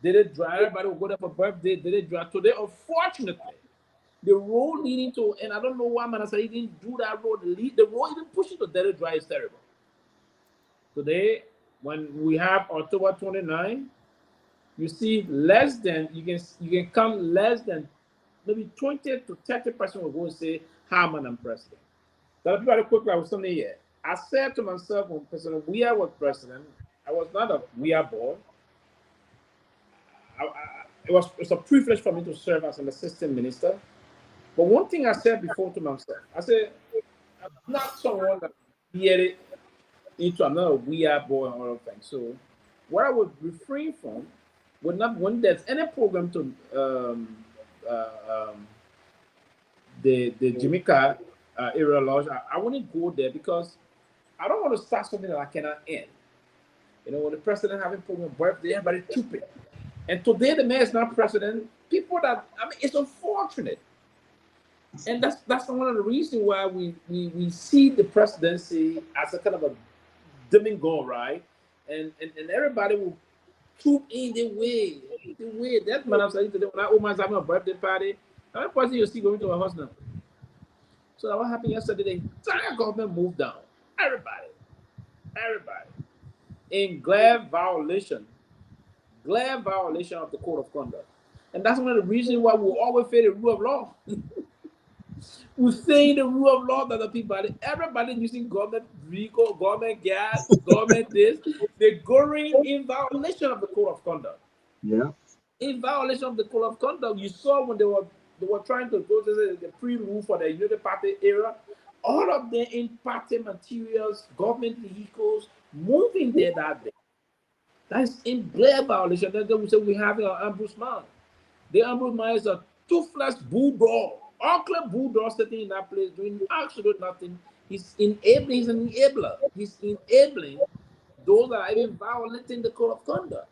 [SPEAKER 20] Did it dry? Everybody would go there for birthday. Did it dry? Today, unfortunately, the road leading to, and I don't know why, man, I said he didn't do that road. The road even pushing to Did it dry is terrible. Today, when we have October 29, you see less than, you can come less than maybe 20 to 30% will go and say, "Hi, man, I'm president." That very quickly, I was something here. I said to myself when President Weah was president, I was not a Weah boy. It was a privilege for me to serve as an assistant minister. But one thing I said before to myself, I said, I'm not someone that it into another Weah boy and all of things. So what I would refrain from would not, when there's any program to the Jamaica area lodge, I wouldn't go there because I don't want to start something that I cannot end. You know, when the president having program birthday, everybody stupid. And today the man is not president. People that, it's unfortunate. And that's one of the reasons why we see the presidency as a kind of a dimming goal, right? And everybody will troop in the way. That man, I'm saying today, when I was having a birthday party, how many person you see going to a house now? So what happened yesterday? The entire government moved down. Everybody. In glare violation of the code of conduct. And that's one of the reasons why we always fail the rule of law. We say the rule of law that the people, everybody using government vehicle, government gas, government this, they're going in violation of the code of conduct.
[SPEAKER 16] Yeah.
[SPEAKER 20] In violation of the code of conduct, you saw when they were trying to go to the pre-rule for the United Party era, all of them in party materials, government vehicles, moving there that day. That's in glare violation. Then we say we have an ombudsman. The ombudsman is a toothless bulldog, ugly bulldog sitting in that place doing absolutely nothing. He's an enabler. He's enabling those that are even violating the code of conduct.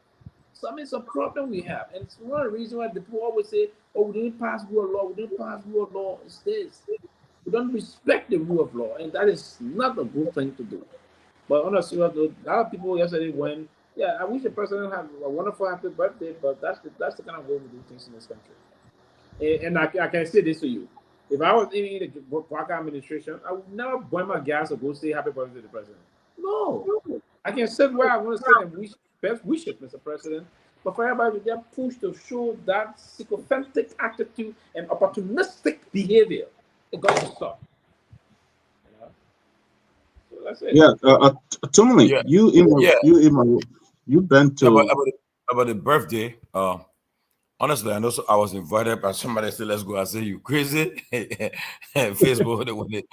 [SPEAKER 20] So it's a problem we have. And it's one of the reasons why the people always say, "Oh, we didn't pass rule of law, we didn't pass rule of law." It's this. We don't respect the rule of law, and that is not a good thing to do. But on a serious note, a lot of people yesterday went, "Yeah, I wish the president had a wonderful happy birthday," but that's the kind of way we do things in this country. And I can say this to you. If I was in the Garguah administration, I would never burn my gas or go say happy birthday to the president. No. I can sit where I want to sit and wish best wishes, Mr. President. But for everybody to get pushed to show that sycophantic attitude and opportunistic behavior, it got to stop. So that's it.
[SPEAKER 16] Yeah, Tomalin, you've been to
[SPEAKER 4] about the birthday. Honestly, I know I was invited by somebody said, "Let's go." I said, "You crazy?" Facebook, when they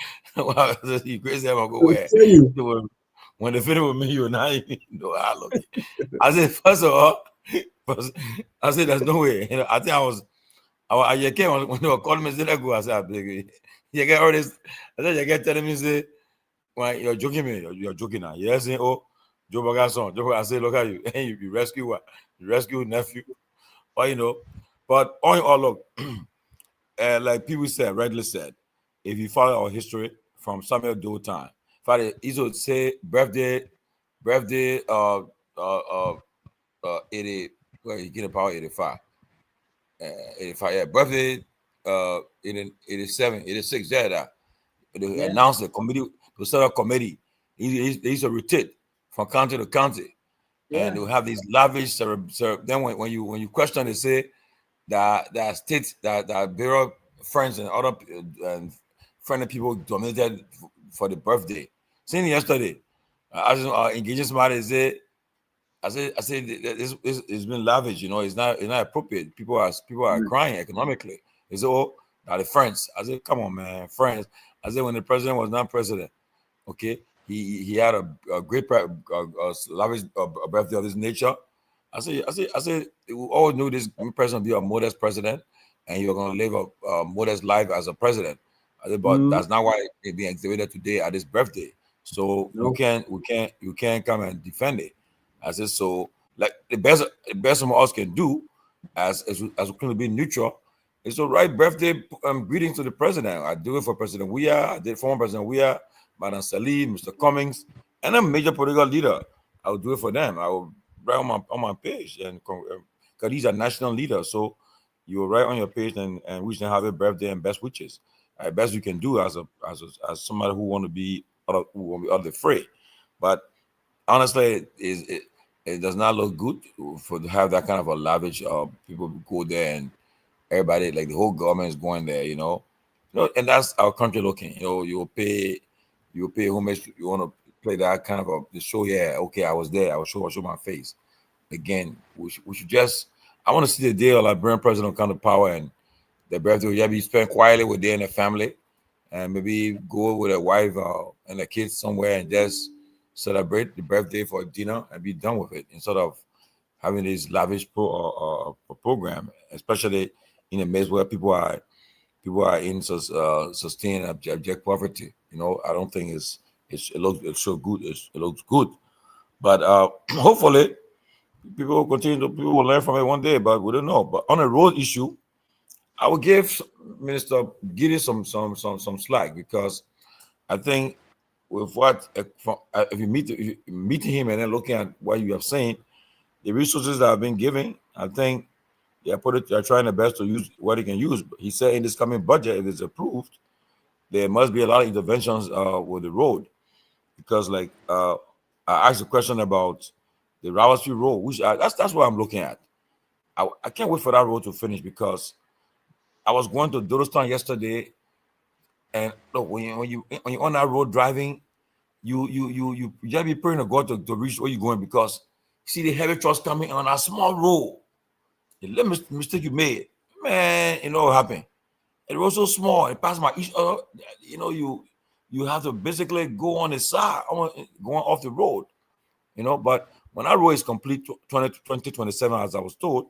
[SPEAKER 4] you crazy? I'm gonna go where? When they finish with me, you and I know how I look. I said, first of all, I said, "There's no way." You know, I think I came when they were calling me. Said, "Let's go." I said, "You get all this." I said, "You get telling me say, well, you're joking me. You're joking now." Yes, saying, "Oh, Joe Bagason." I said, "Look at you. You rescue what? You rescue nephew." Well, you know, but all in all, look, like people said, rightly said, if you follow our history from Samuel Doe time, Father, he would say birthday, 80, well, you get about 85. 85, yeah, birthday, 87, 86, yeah, they announced a committee to set up a committee. They used to rotate from county to county. and they will have these lavish. Then when you question, they say that states that bureau friends and other and friendly people donated for the birthday. Seen yesterday, I was engaging somebody. I said it's been lavish. You know, it's not appropriate. People are crying economically. They say, oh, now the friends. I said, come on, man, friends. I said when the president was not president, okay, he had a great lavish birthday of this nature. I said, we all knew this president would be a modest president, and you're going to live a modest life as a president. I said, but that's not why they're being exhibited today at his birthday. So you can't come and defend it. I said, so like the best of us can do, as we can be neutral, is to write birthday greetings to the president. I do it for President Weah. I did former President Weah, Madam Salim, Mr. Cummings, and a major political leader. I will do it for them. I will write on my page, and because these are national leaders, so you will write on your page and wish them happy birthday and best wishes. Best you can do as somebody who want to be out of the fray. But honestly, it does not look good to have that kind of a lavish. People go there and everybody, like the whole government is going there, you know, and that's our country looking. You know, you pay homage. You want to play that kind of the show. Yeah, okay, I was there. I will show my face. Again, we should just. I want to see the day of Liberian president come to power and the birthday will be spent quietly with them and the family, and maybe go with a wife and the kids somewhere and just celebrate the birthday for dinner and be done with it instead of having this lavish program, especially in a maze where people are in sustained abject poverty. You know, I don't think it looks so good. It looks good, but hopefully people will learn from it one day. But we don't know. But on a road issue, I will give Minister Giddy some slack, because I think with what if you meet him and then looking at what you have seen, the resources that have been given, I think they're trying their best to use what they can use. He said in this coming budget, if it's approved, there must be a lot of interventions with the road, because like I asked a question about the Rawat Street Road, which that's what I'm looking at. I can't wait for that road to finish, because I was going to Dodostown yesterday, and look, when you're on that road driving, you just be praying to God to reach where you're going, because see the heavy trucks coming on a small road. The little mistake you made, man, you know what happened. It was so small. It passed my each other. You know, you have to basically go on the side, going off the road. You know, but when our road is complete, 2027, as I was told,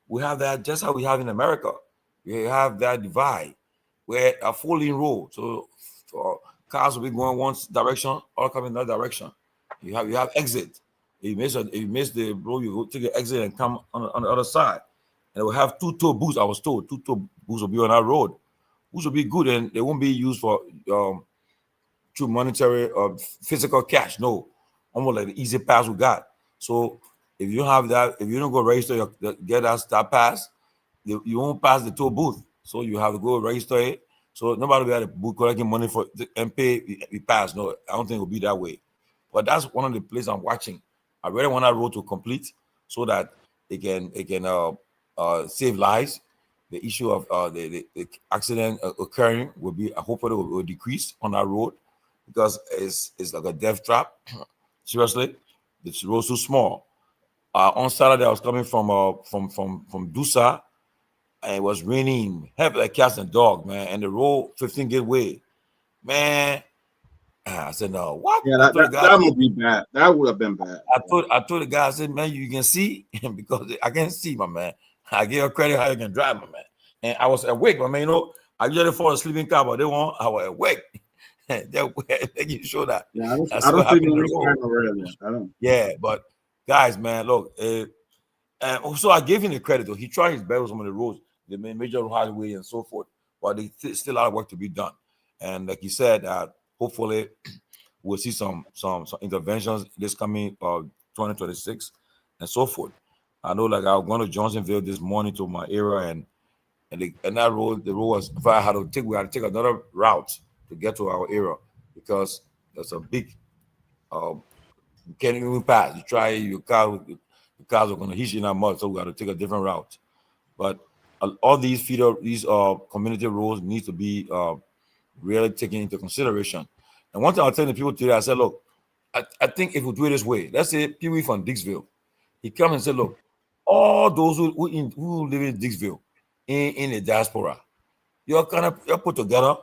[SPEAKER 4] we have that just how we have in America. We have that divide where a full-lane road. So cars will be going one direction, all coming that direction. You have exit. If you miss the road, you go take the exit and come on the other side. And we'll have two toll booths. I was told 2 toll booths will be on our road, which will be good, and they won't be used for through monetary or physical cash. No, almost like the easy pass we got. So if you have that, if you don't go register get that pass, you won't pass the toll booth. So you have to go register it. So nobody will be at the booth collecting money for and pay the pass. No, I don't think it will be that way. But that's one of the places I'm watching. I really want that road to complete so that it can save lives. The issue of the accident occurring will be, hopefully, will decrease on that road, because it's like a death trap. Seriously, this road's too small. On Saturday, I was coming from Dusa, and it was raining heavy like cats and dog, man. And the road 15 gateway, man. I said, no, what?
[SPEAKER 16] Yeah, that would be bad. That would have been bad.
[SPEAKER 4] I told the guy, I said, man, you can see, because I can't see, my man. I give you credit how you can drive, my man. And I was awake, my man. You know, I usually fall asleep in car, but I was awake. They you show that.
[SPEAKER 16] Yeah, I don't see no time already. I don't.
[SPEAKER 4] Yeah, but guys, man, look. And so I gave him the credit, though. He tried his best on some of the roads, the major highway and so forth, but there's still a lot of work to be done. And like he said, hopefully we'll see some interventions this coming 2026 and so forth. I know, like, I was going to Johnsonville this morning to my area, and that road, the road was, if I had to take, we had to take another route to get to our area, because there's a big You can't even pass. You try your cars are going to hit you in that mud, so we got to take a different route. But all these community roads need to be really taken into consideration. And one thing I'll tell the people today, I said, look, I think if we do it this way, let's say Pewee from Dixville, he comes and said, look, all those who live in Dixville in the diaspora, you're put together,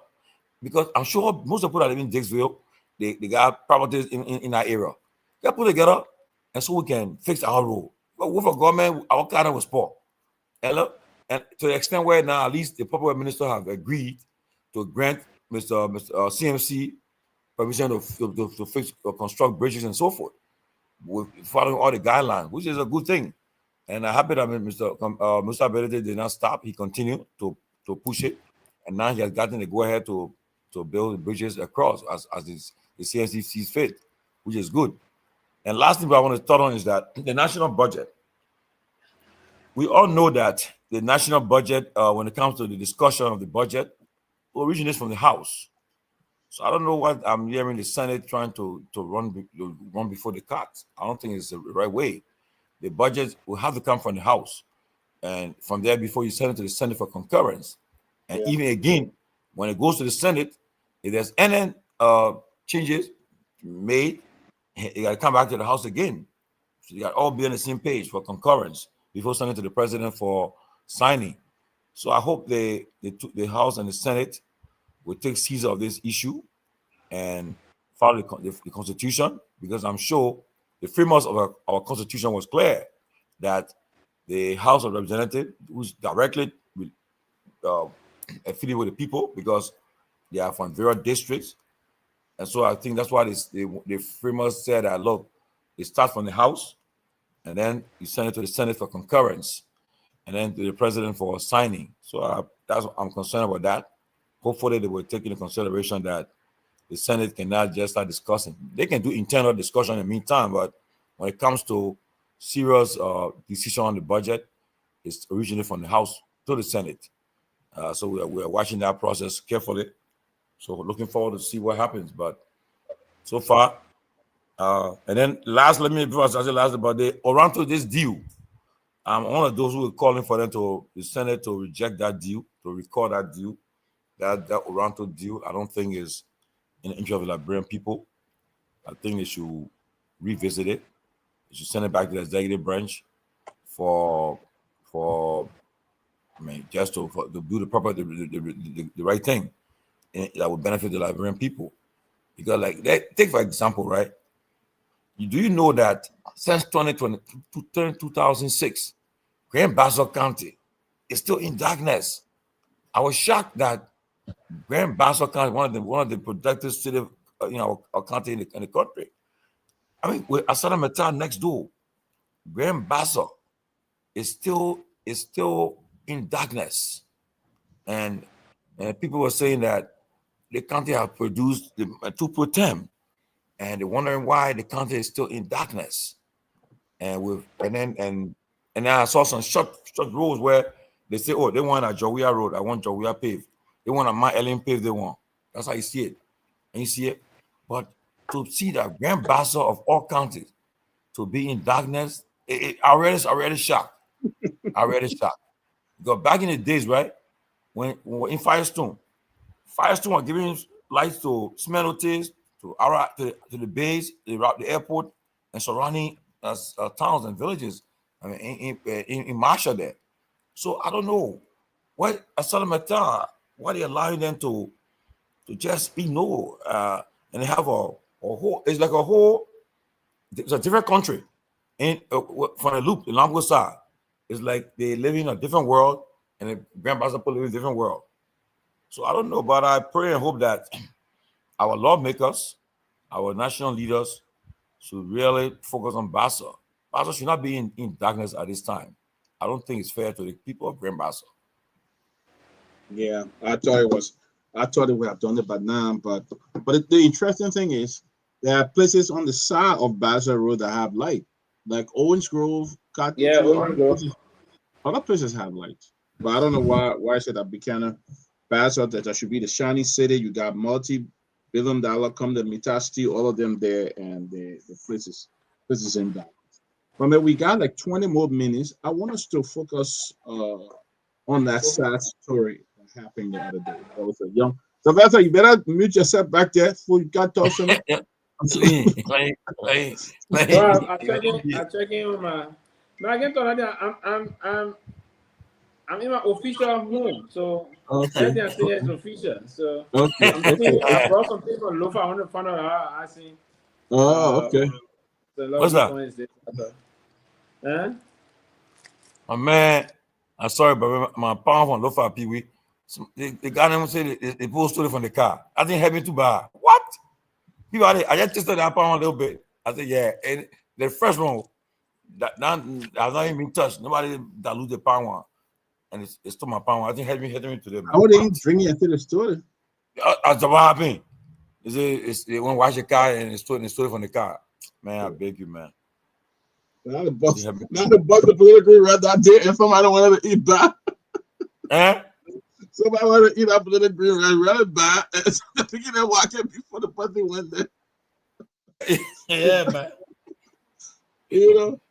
[SPEAKER 4] because I'm sure most of the people that live in Dixville, they got properties in that area. Get put together, and so we can fix our road. But with a government, our kind was poor. And to the extent where now at least the public minister have agreed to grant Mr. CMC permission to fix construct bridges and so forth, with following all the guidelines, which is a good thing. And I'm happy that Mr. Ability did not stop. He continued to push it, and now he has gotten the go ahead to build the bridges across as the CNC sees fit, which is good. And last thing I want to touch on is that the national budget. We all know that the national budget, when it comes to the discussion of the budget, originates from the House. So I don't know what I'm hearing the Senate trying to run before the cart. I don't think it's the right way. The budget will have to come from the House, and from there before you send it to the Senate for concurrence. And even again, when it goes to the Senate, if there's any changes made, you got to come back to the House again. So you got to all be on the same page for concurrence before sending to the president for signing. So I hope the House and the Senate will take seize of this issue and follow the Constitution, because I'm sure the framers of our Constitution was clear that the House of Representatives, who's directly affiliated with the people, because they are from various districts. And so I think that's why the framers said that, look, it starts from the House, and then you send it to the Senate for concurrence, and then to the president for signing. So I'm concerned about that. Hopefully they will take into consideration that the Senate cannot just start discussing. They can do internal discussion in the meantime, but when it comes to serious decision on the budget, it's originally from the House to the Senate. So we're watching that process carefully. So we're looking forward to see what happens. But so far, and then last, let me before I say last about the Oranto this deal. I'm one of those who are calling for them the Senate to reject that deal, to recall that deal, that Oranto deal. I don't think is in the interest of the Liberian people. I think they should revisit it. They should send it back to the executive branch just to do the right thing, and that would benefit the Liberian people. Because take for example, right? Do you know that since 2006, Grand Bassa County is still in darkness? I was shocked that Grand Bassa County, one of the productive cities, our county in the country. I mean, with Asada Meta next door, Grand Bassa is still in darkness, and people were saying that the county have produced the 2 pro tem, and they're wondering why the county is still in darkness. And then I saw some short roads where they say, oh, they want a Jawia road, I want Jawia paved. They want a Myean paved, they want. That's how you see it. And you see it. But to see that Grand Bassa of all counties to be in darkness, I already shocked. Because back in the days, right, when in Firestone were giving lights to Smelotes, to the base, the airport, and surrounding towns and villages. I mean, in Marshall there. So I don't know why why they allowing them to just ignore and have a whole. It's like a whole. It's a different country. And from the loop, the Lambo side, it's like they live in a different world, and the Grand Bassa live in a different world. So I don't know, but I pray and hope that our lawmakers, our national leaders, should really focus on Bassa. Bassa should not be in darkness at this time. I don't think it's fair to the people of Grand Bassa.
[SPEAKER 16] Yeah, I thought it would have done it by now, but the interesting thing is there are places on the side of Bassa Road that have light, like Orange Grove. Other places have light, but I don't know why I said that Buchanan, Bassa, that should be the shiny city. You got multi-billion-dollar come to Mitasti, all of them there, and the places This is in that. But man, we got like 20 more minutes. I want us to focus on that sad story that happened the other day. That was a young. So that's why you better mute yourself back there before you got to talk something.
[SPEAKER 20] I'm checking with my. No, I get to I'm in my official home, so everything I say is official. So I brought some things from Lofa. I want to find out how I see.
[SPEAKER 16] Oh, okay.
[SPEAKER 20] What's that? Huh?
[SPEAKER 4] My man, I'm sorry, but my pound from Lofa Pewee. The guy them say they pull story from the car. I didn't have me too bad. What? Peabody, I just tested that pound a little bit. I said, yeah. And the first one, that has not even been touched. Nobody dilute the pound one. And it's still my pound one. I think had me today.
[SPEAKER 16] How would they bring you into the story?
[SPEAKER 4] That's what happened. They want to wash the car and it's story from the car. Man, I beg you, man.
[SPEAKER 16] Not the bus the politically read that day and somebody wanted to eat that. Somebody wanted to eat that politically read bad and thinking they walking before the bus went there.
[SPEAKER 4] Yeah, man.
[SPEAKER 16] You know,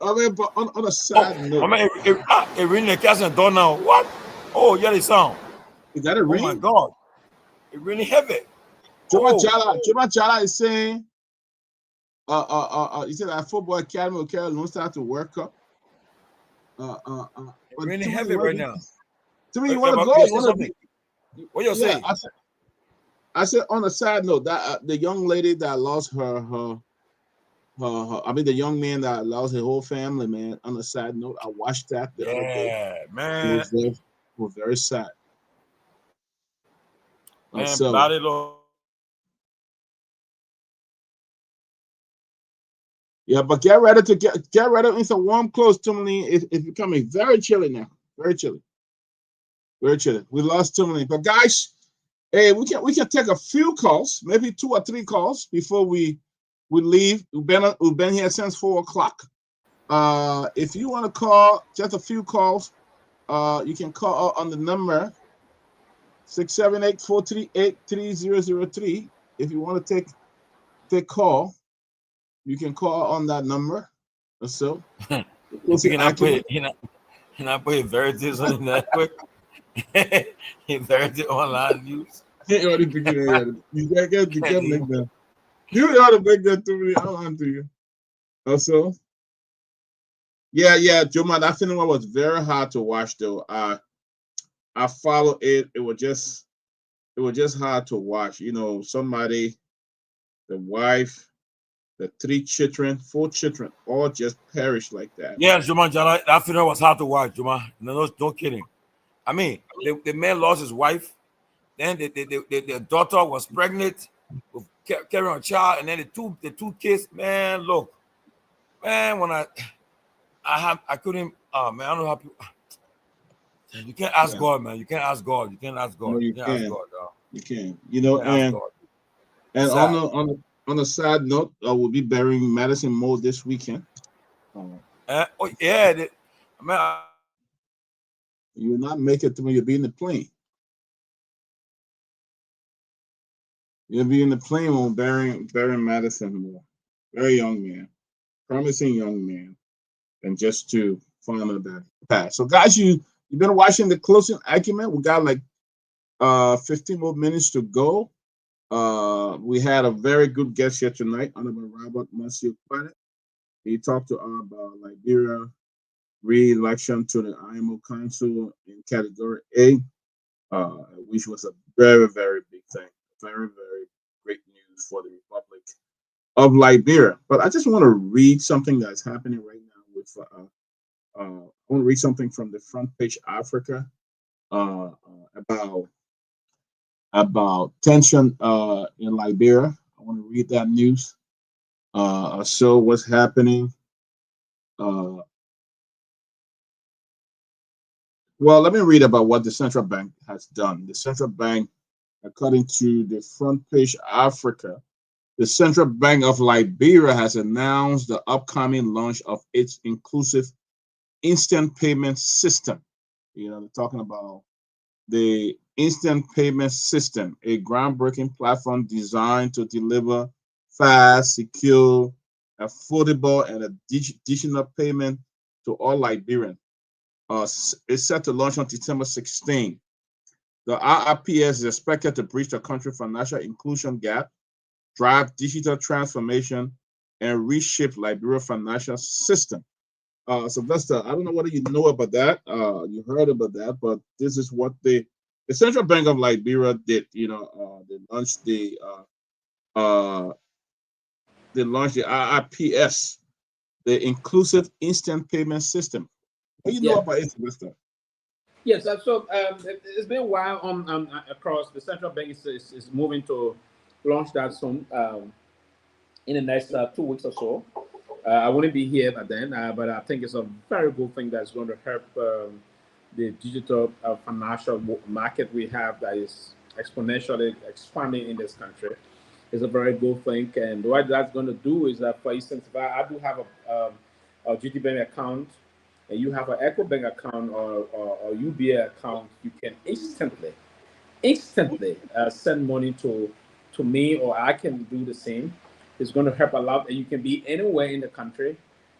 [SPEAKER 16] I mean, but on a sad note.
[SPEAKER 4] I mean, it ring the cast and door now. What? Oh, yeah, the sound.
[SPEAKER 16] Is that a ring?
[SPEAKER 4] Oh my God. It really heavy.
[SPEAKER 16] Juma Chala is saying, he said that football academy will carry loan start to World Cup.
[SPEAKER 4] Really heavy right now.
[SPEAKER 16] To me, you want to go?
[SPEAKER 4] What you saying?
[SPEAKER 16] I said on a side note that the young lady that lost her, I mean the young man that lost his whole family, man. On a side note, I watched that the other day.
[SPEAKER 4] Man.
[SPEAKER 16] It was very sad.
[SPEAKER 4] Man,
[SPEAKER 16] so,
[SPEAKER 4] body low.
[SPEAKER 16] Yeah, but get ready to get ready in some warm clothes, Tomalin. It's becoming very chilly now. Very chilly. Very chilly. We lost Tomalin. But guys, hey, we can take a few calls, maybe 2 or 3 calls before we leave. We've been here since 4 o'clock. If you want to call, just a few calls, you can call on the number 678-438-3003. If you want to take call, you can call on that number. Or so.
[SPEAKER 4] He not put Verities on that quick. Verity online news.
[SPEAKER 16] You already beginning. You can't make that. You ought to make that to me. I'll answer you. Also, yeah, Juma, that film was very hard to watch though. I followed it. It was just hard to watch. You know, somebody, the wife, the 3 children, 4 children, all just perished like that.
[SPEAKER 4] Yeah, Juma, that film was hard to watch, Juma. No kidding. I mean, the man lost his wife. Then the daughter was pregnant, carrying a child, and then the two kids. Man, look, man, when I couldn't. Man, I don't know how people. You can't ask God, man. You can't ask God. You can't ask God.
[SPEAKER 16] No, you
[SPEAKER 4] can't
[SPEAKER 16] can.
[SPEAKER 4] Ask God,
[SPEAKER 16] you can. You know, and on a sad note, we'll be burying Madison Moore this weekend.
[SPEAKER 4] Yeah, man.
[SPEAKER 16] You will not make it when you'll be in the plane. You'll be in the plane when burying Madison Moore. Very young man. Promising young man. And just to find out that pass. So guys, you've been watching the closing argument. We got like 15 more minutes to go. We had a very good guest here tonight, Honorable Robert Monsieur Planet. He talked to us about Liberia re-election to the IMO Council in Category A, which was a very, very big thing. Very, very great news for the Republic of Liberia. But I just want to read something that's happening right now with I want to read something from the Front Page Africa about tension in Liberia. I want to read that news. So what's happening? Well, let me read about what the central bank has done. The central bank, according to the Front Page Africa, the Central Bank of Liberia has announced the upcoming launch of its inclusive instant payment system. You know, they're talking about the instant payment system, a groundbreaking platform designed to deliver fast, secure, affordable, and additional payment to all Liberians. It's set to launch on December 16. The RRPS is expected to bridge the country's financial inclusion gap, drive digital transformation, and reshape Liberia's financial system. Sylvester, I don't know whether you know about that. You heard about that, but this is what the Central Bank of Liberia did. They launched the RRPS, the Inclusive Instant Payment System. What do you know about it, Sylvester?
[SPEAKER 20] Yes, so it's been a while across. The central bank is moving to launch that soon in the next 2 weeks or so. I wouldn't be here by then, but I think it's a very good thing that's going to help the digital financial market we have that is exponentially expanding in this country. It's a very good thing, and what that's going to do is that, for instance, if I do have a GT Bank account, and you have an EcoBank account or UBA account, you can instantly send money to me, or I can do the same. It's going to help a lot, and you can be anywhere in the country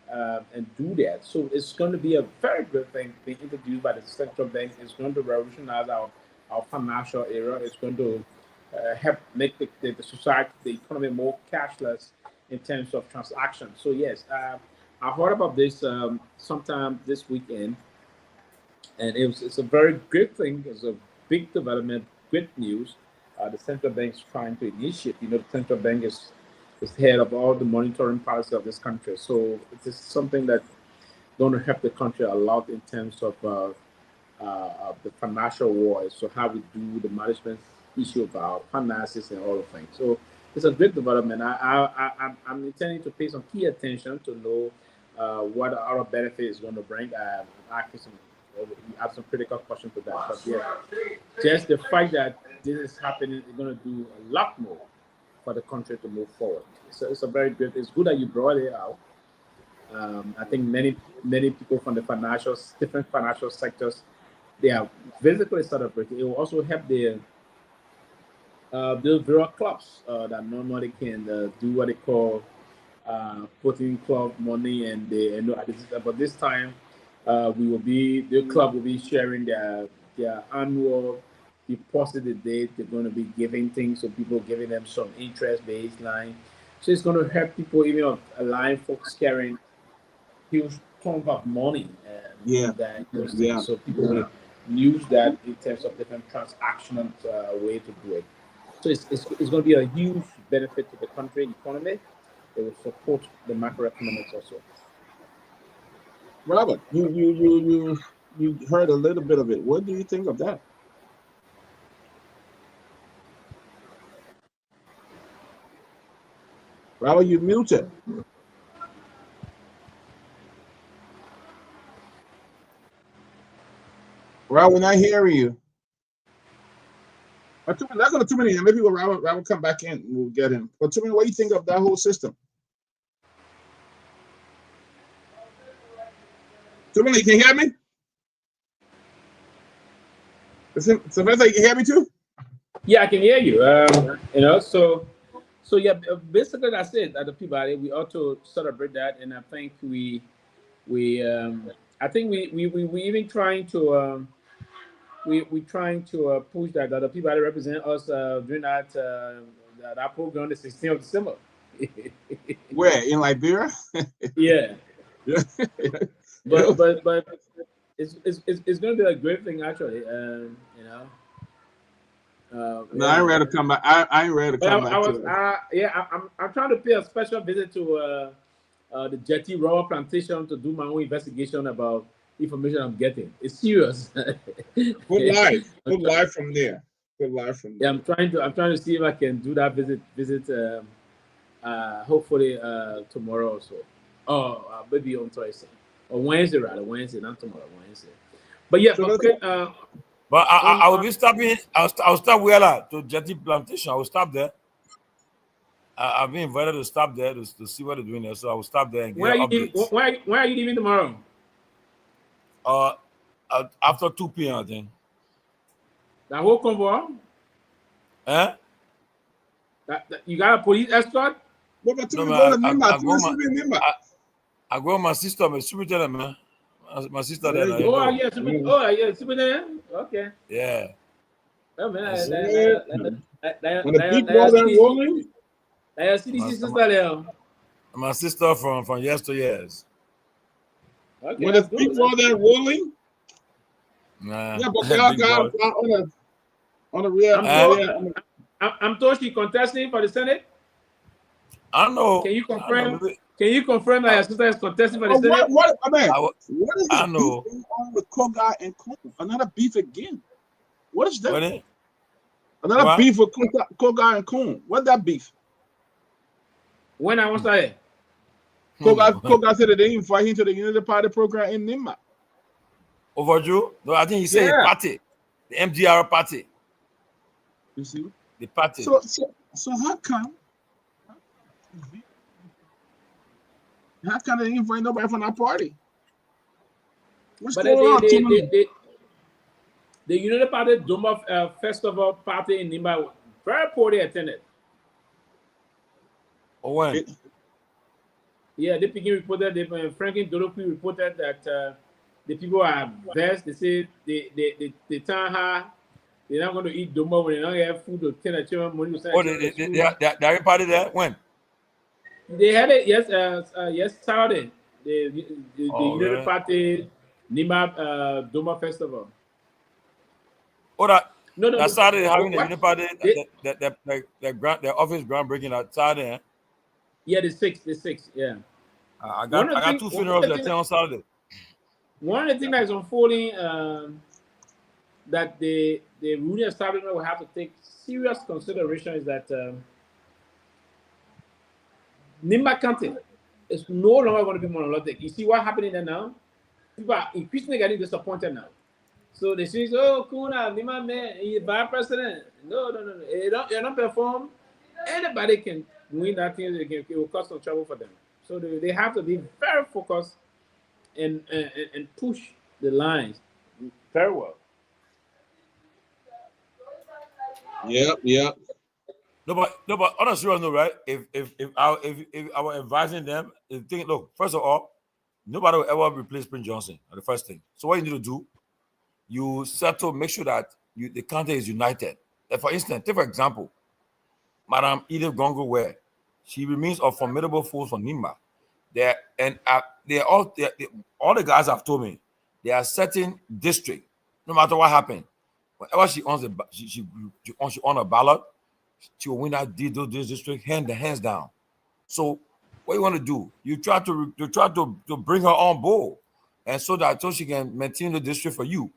[SPEAKER 20] and do that. So it's going to be a very good thing being introduced by the central bank. It's going to revolutionize our financial era. It's going to help make the society, the economy more cashless in terms of transactions. So yes, I heard about this sometime this weekend, and it's a very great thing. It's a big development, great news. The central bank is trying to initiate. The central bank is head of all the monitoring policy of this country. So it is something that's going to help the country a lot in terms of the financial wars. So how we do the management issue about finances and all the things. So it's a great development. I'm intending to pay some key attention to know what our benefit is going to bring. Ask some critical questions to that. But yeah, just the fact that this is happening is going to do a lot more for the country to move forward. So it's a very good. It's good that you brought it out. I think many people from the different financial sectors, they are physically celebrating. It will also help the bureau clubs that normally can do what they call putting club money, and but this time the club will be sharing their annual deposit date. They're going to be giving things, so people giving them some interest baseline. So it's going to help people, even allowing folks carrying huge chunk of money. So people will use that in terms of different transactional way to do it. So it's going to be a huge benefit to the country economy. It will support the macroeconomics also.
[SPEAKER 16] Robert, you heard a little bit of it. What do you think of that? Robert, you muted. Robert, we're not hearing you. That's not too many. Maybe Robert come back in and we'll get him. But tell me, what do you think of that whole system? Somebody, can you hear me? Sylvester, you can hear me too?
[SPEAKER 20] Yeah, I can hear you. So yeah, basically that's it. At the Peabody, we ought to celebrate that, and I think we even trying to push that the Peabody represent us during that program the 16th of December.
[SPEAKER 16] Where, in Liberia?
[SPEAKER 20] Yeah. But it's going to be a great thing actually.
[SPEAKER 16] No, I ain't ready to come back. I ain't ready to come back.
[SPEAKER 20] I'm trying to pay a special visit to the Jetty Raw Plantation to do my own investigation about information I'm getting. It's serious.
[SPEAKER 16] Good live from there.
[SPEAKER 20] Yeah, I'm trying to see if I can do that visit. Hopefully tomorrow or so, or maybe on Thursday or Wednesday, rather Wednesday, not tomorrow, Wednesday. But yeah,
[SPEAKER 4] but I will be stopping. I'll stop where to Jetty Plantation. I will stop there. I've been invited to stop there to see what they're doing there. So I will stop there and get updates.
[SPEAKER 20] Where are you leaving tomorrow?
[SPEAKER 4] After 2 p.m. I think.
[SPEAKER 20] The whole convoy?
[SPEAKER 4] Eh?
[SPEAKER 20] You got a police escort?
[SPEAKER 16] But by the time you go to Nimba,
[SPEAKER 4] I go with my sister, my superintendent, man. My sister there.
[SPEAKER 20] Oh, yeah, superintendent. Okay.
[SPEAKER 4] Yeah.
[SPEAKER 20] Oh, man.
[SPEAKER 16] When the big ball then rolling.
[SPEAKER 4] My sister from yesteryears.
[SPEAKER 20] Okay,
[SPEAKER 16] when the big ball then rolling.
[SPEAKER 4] Nah.
[SPEAKER 16] Yeah, but they all got on the real.
[SPEAKER 20] I'm told she contesting for the Senate.
[SPEAKER 4] I know.
[SPEAKER 20] Can you confirm? Can you confirm that your sister is contesting for the Senate?
[SPEAKER 16] What is
[SPEAKER 4] I
[SPEAKER 16] the
[SPEAKER 4] know.
[SPEAKER 16] beef on with Koga and Kong? Another beef again. What is that? Another beef with Koga and Kong. What's that beef?
[SPEAKER 20] When I was there.
[SPEAKER 16] Koga said that they invite him to the Unity Party program in Nimba.
[SPEAKER 4] Over Joe? No, I think he said a party. The MDR party.
[SPEAKER 16] You see?
[SPEAKER 4] The party.
[SPEAKER 16] So how come they invite nobody from our party? What's going on?
[SPEAKER 20] The Unity Party Dopoh Festival party in Nimba very poorly attended.
[SPEAKER 4] Oh, when?
[SPEAKER 20] Yeah, the Peking reported, Franklin Dopoh reported that the people are vexed. They say they tell her they're not going to eat Dopoh when they don't have food to tell the children money.
[SPEAKER 4] They have a party there? When?
[SPEAKER 20] They had it yes Saturday. The Unity Party Nimba Dopoh Festival.
[SPEAKER 4] Oh, that Saturday having the
[SPEAKER 20] What?
[SPEAKER 4] Unity Party, their office groundbreaking that Saturday. Eh?
[SPEAKER 20] Yeah, the 6th, yeah.
[SPEAKER 4] I got two funerals that on Saturday.
[SPEAKER 20] One of the things that is unfolding that the ruling establishment will have to take serious consideration is that Nimba County is no longer going to be monolithic. You see what's happening there now? People are increasingly getting disappointed now. So they say, oh, Kuna, Nimba man, he's vice president. No. You don't perform. Anybody can win that thing. It will cause some trouble for them. So they have to be very focused and push the lines very well.
[SPEAKER 16] Yeah.
[SPEAKER 4] No, but on a serious note, right? If I were advising them, look, first of all, nobody will ever replace Prince Johnson. The first thing. So what you need to do, you settle, make sure that the country is united. Like for instance, take for example, Madam Edith Gongloe, she remains a formidable force for Nimba. All the guys have told me they are certain district. No matter what happened, whenever she on a ballot, she will win that district hands down. So what you want to do? You try to bring her on board, and so she can maintain the district for you,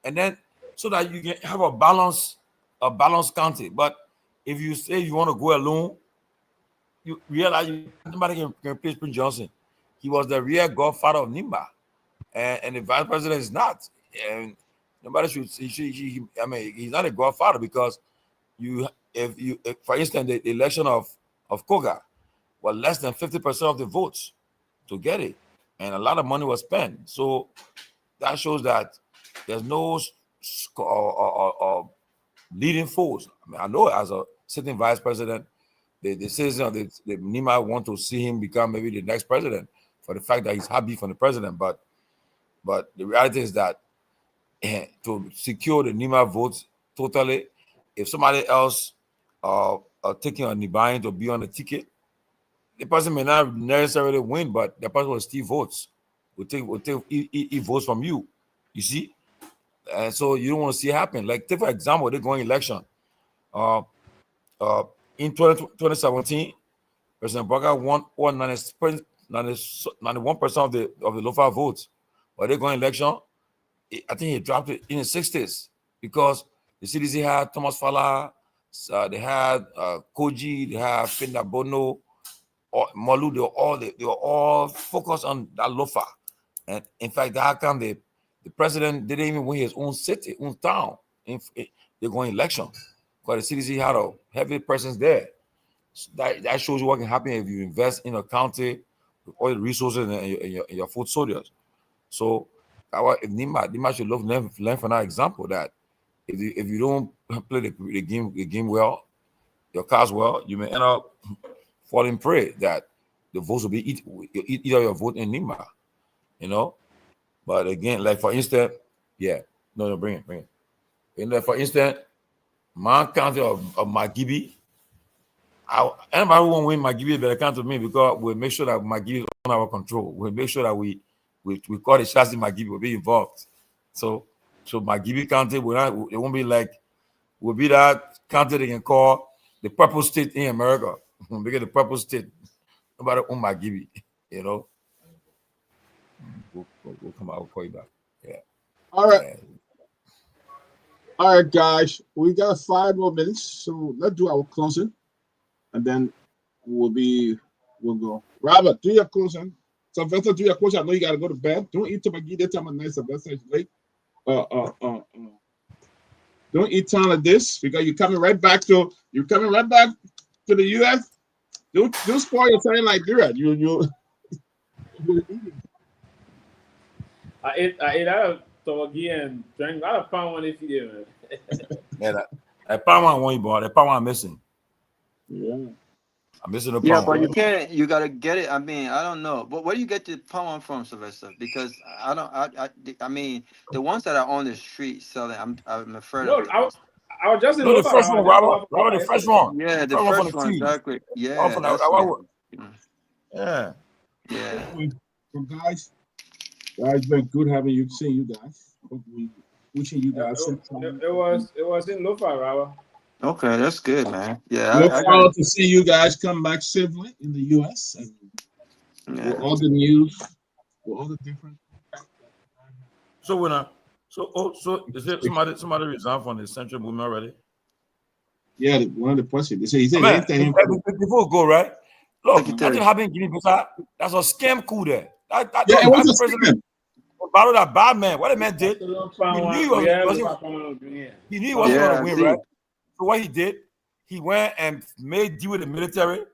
[SPEAKER 4] and then so that you can have a balanced county. But if you say you want to go alone, you realize nobody can replace Prince Johnson. He was the real godfather of Nimba, and the vice president is not. And nobody should. I mean, he's not a godfather because if for instance, the election of Koga was less than 50% of the votes to get it, and a lot of money was spent. So that shows that there's no leading force. I mean, I know as a sitting vice president, the citizens the Nimba want to see him become maybe the next president for the fact that he's happy from the president. But the reality is that to secure the Nimba votes totally, if somebody else taking a Nibayan to be on the ticket, the person may not necessarily win, but the person will still votes. Will take votes from you. You see? And so you don't want to see it happen. Like, take for example, they're going election. In 2017, President Garguah won 91% of the local votes. But they're going election, I think he dropped it in the 60s because the CDC had Thomas Fala, they had Koji, they had Finda Bono, Malu. They were all focused on that Lofa. And in fact, how come the president didn't even win his own city, own town? They're going election because the CDC had a heavy presence there. So that shows you what can happen if you invest in a county with all the resources in your food soldiers. So if Nimba should learn from that example that if you don't play the game well, your cards well, you may end up falling prey that the votes will be either your vote in Nima, you know. But again, like for instance, bring it. And for instance, my county of Magibi, anybody who won't win Magibi better count to me because we'll make sure that Magibi is on our control. We'll make sure that we call the shots in Magibi, will be involved. So Magibi County it won't be like will be that county they can call the purple state in America. We'll make it the purple state. Nobody on Magibi, you know. We'll come out, we'll call you back. Yeah.
[SPEAKER 16] All right. All right, guys. We got 5 more minutes, so let's do our closing, and then we'll go. Robert, do your closing. Sylvester, do your closing. I know you gotta go to bed. Don't eat till I give that time of night. Sylvester is late. Don't eat time like this because you're coming right back to the US. Don't spoil your time like that. You.
[SPEAKER 20] I ate out of Torgbean and drank a lot of palm on this video, man.
[SPEAKER 4] Yeah, that palm one won't bought. That palm one missing.
[SPEAKER 16] Yeah.
[SPEAKER 4] I'm missing the palm.
[SPEAKER 19] Yeah, but you can't. You gotta get it. I mean, I don't know. But where do you get the palm one from, Sylvester? Because I mean, the ones that are on the street selling, I'm afraid of it.
[SPEAKER 20] I was just in
[SPEAKER 4] the fresh one, Robert, the fresh one.
[SPEAKER 19] Yeah, the fresh one, exactly. Yeah,
[SPEAKER 4] yeah.
[SPEAKER 16] So guys, it's been good having you, seeing you guys. Wishing you guys some time.
[SPEAKER 20] It was in Lofa, Robert.
[SPEAKER 19] Okay, that's good, man. Yeah,
[SPEAKER 16] Look forward to see you guys come back safely in the US and with all the news, with all the different.
[SPEAKER 4] So is it somebody resigned from the Central Movement already?
[SPEAKER 16] Yeah, one of the presidents. He said
[SPEAKER 4] before we go, right? Look, that didn't happen in Guinea-Bissau. That's a scam coup there. That
[SPEAKER 16] it was a scam.
[SPEAKER 4] Borrowed that bad man. What the man did? He knew he wasn't going to win, right? So what he did, he went and made deal with the military.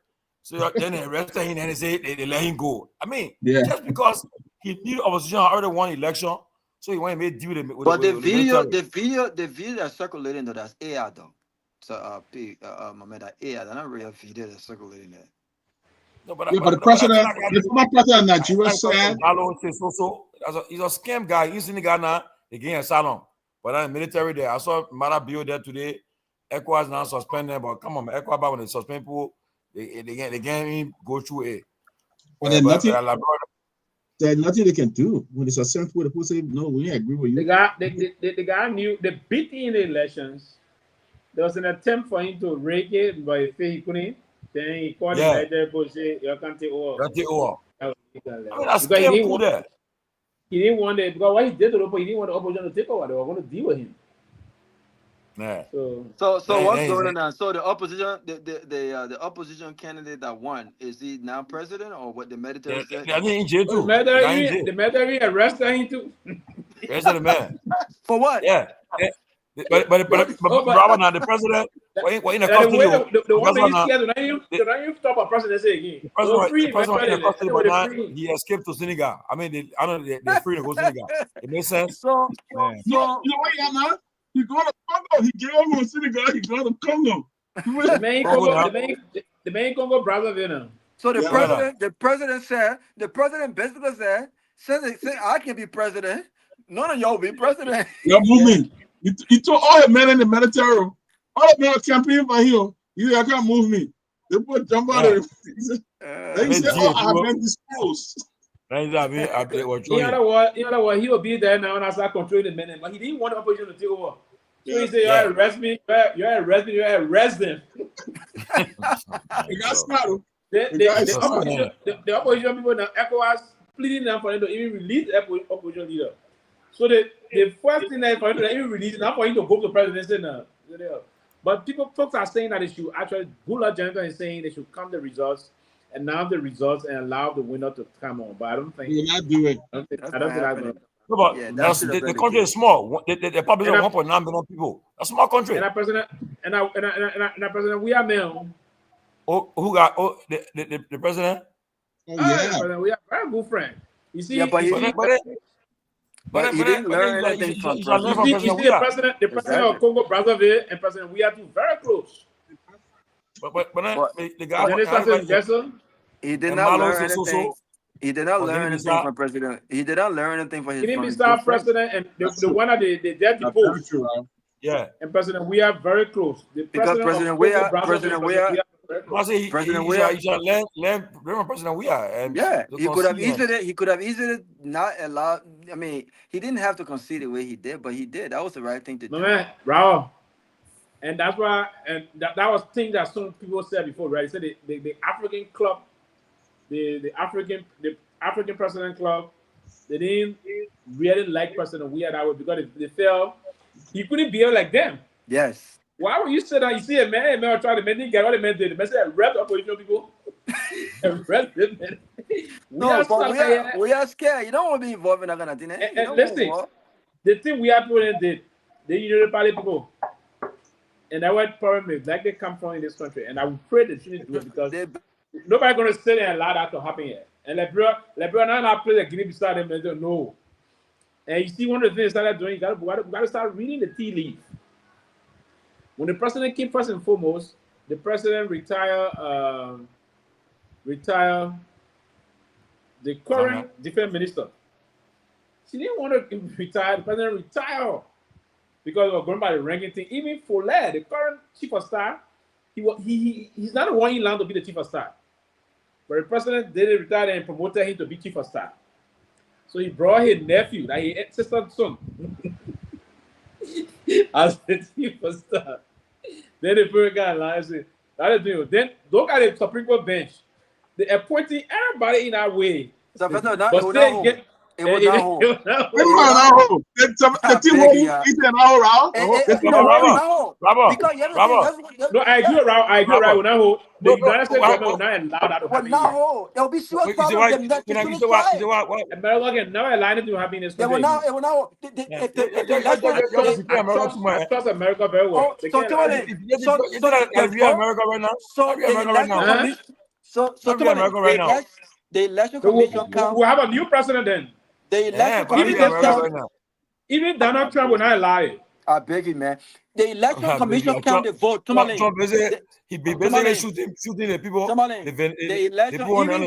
[SPEAKER 4] So then they arrested him and they let him go. I mean, just because he knew the opposition already won the election, so he went and made deal with the military.
[SPEAKER 19] But the video that's circulating though, that's AI though. So that AI, that's not real video that's circulating there.
[SPEAKER 16] No, but the president, the former president of Nigeria said
[SPEAKER 4] he's a scam guy. He's in the Ghana, they gave asylum. But in the military there, I saw Mara Bio there today. ECOWAS now suspended, but come on, ECOWAS when they suspend people, they can't go through it.
[SPEAKER 16] Well, there's nothing they can do when it's a simple. The people say no, we agree with you.
[SPEAKER 20] The guy knew the beat in the elections. There was an attempt for him to rake it, but he couldn't. Then he called it right there, but say you can't take over. He didn't want it because what he did to Dopoh, he didn't want the opposition to take over. They were going to deal with him.
[SPEAKER 4] Yeah.
[SPEAKER 19] So what's going on now? So the opposition, the opposition candidate that won, is he now president or what the military said?
[SPEAKER 4] I think in jail too.
[SPEAKER 20] The military arrested him too.
[SPEAKER 4] Arrested the man.
[SPEAKER 19] For what?
[SPEAKER 4] Yeah. But Robert, now the president, in the custody.
[SPEAKER 20] The one that you scared, don't you stop a presidency again.
[SPEAKER 4] The president in the custody, but now he escaped to Senegal. I mean, they're free to go to Senegal. It makes sense.
[SPEAKER 16] So you know what, man? He go to Congo. He gave over Senegal. He go to Congo.
[SPEAKER 20] The main Congo Brazzaville.
[SPEAKER 19] So the president basically said, since I can be president, none of y'all be president.
[SPEAKER 16] You're moving. He told all the men in the military, all the men campaigning for him. You can't move me. They put jump out of it. They said, I've been disposed.
[SPEAKER 20] You know what? He will be there now and I start controlling the men, but he didn't want the opposition to take over. So he said, you arrest me, you arrest them.
[SPEAKER 16] They got smart.
[SPEAKER 20] The opposition people now, ECOWAS pleading them for them to even release the opposition leader. So the first thing that for him to even release, not for him to go to the presidency now. But folks are saying that they should actually, Gula Jonathan is saying they should come the results, announce the results, and allow the winner to come on. But I don't think
[SPEAKER 16] you're not doing it.
[SPEAKER 20] I don't think that's going to.
[SPEAKER 4] No, but the country is small. The population is 1.9 million people. A small country.
[SPEAKER 20] And president, we are men.
[SPEAKER 4] Who got the president?
[SPEAKER 20] President, we are very good friends. You see,
[SPEAKER 19] but he didn't learn anything from president.
[SPEAKER 20] You see the president of Congo Brazzaville and President, we are two very close.
[SPEAKER 4] But the guy.
[SPEAKER 8] He did not learn anything. He did not learn anything from president. He did not learn anything from his.
[SPEAKER 20] He didn't
[SPEAKER 8] his
[SPEAKER 20] Mr. President and the one that they deposed.
[SPEAKER 4] Yeah.
[SPEAKER 20] And President, we are very close. The
[SPEAKER 8] because President we are President we are.
[SPEAKER 4] President we are. He should learn President we are.
[SPEAKER 8] Yeah, he could have easily not allowed. I mean, he didn't have to concede the way he did, but he did. That was the right thing to do.
[SPEAKER 20] Man, Raul. And that's why, and that was thing that some people said before, right? They said the African club, the African President Club, they didn't really like President Weah that way because they felt he couldn't be like them.
[SPEAKER 8] Yes.
[SPEAKER 20] Why would you say that? You see a man trying to make get what the man did. The man said, rep opposition people.
[SPEAKER 8] No, but we are scared. You don't want to be involved in that kind of thing.
[SPEAKER 20] And listen, the thing we are putting did, the United Party people. And that's what problem is, like they come from in this country. And I would pray they shouldn't do it because nobody's going to sit there and allow that to happen here. And Liberia now play the Guinea-Bissau them, they don't know. And you see, one of the things they started doing, you got to start reading the tea leaf. When the president came first and foremost, the president retired the current defense minister. She didn't want to retire. The president retired. Because we're going by the ranking thing. Even Follett, the current chief of staff, he's not the one in line to be the chief of staff. But the president did retire and promoted him to be chief of staff. So he brought his nephew, like his sister's son, as the chief of staff. Then the first guy in line said, then look at the Supreme Court bench. They're appointing everybody in that way.
[SPEAKER 8] So
[SPEAKER 16] It was not hold. The team won't eat an hour out.
[SPEAKER 20] No, I agree, Raul. I agree, Raul. Now, the United States government will not allow that to happen.
[SPEAKER 8] There will be serious problems.
[SPEAKER 20] America can never allow it to happen in this country.
[SPEAKER 8] It will now.
[SPEAKER 20] I trust America very well.
[SPEAKER 8] The election commission count.
[SPEAKER 20] We'll have a new president then.
[SPEAKER 8] The election commission
[SPEAKER 20] even Donald Trump will not allow it.
[SPEAKER 8] I beg you, man. The election commission count the vote.
[SPEAKER 4] Trump he be basically shooting the people.
[SPEAKER 8] The election
[SPEAKER 4] for no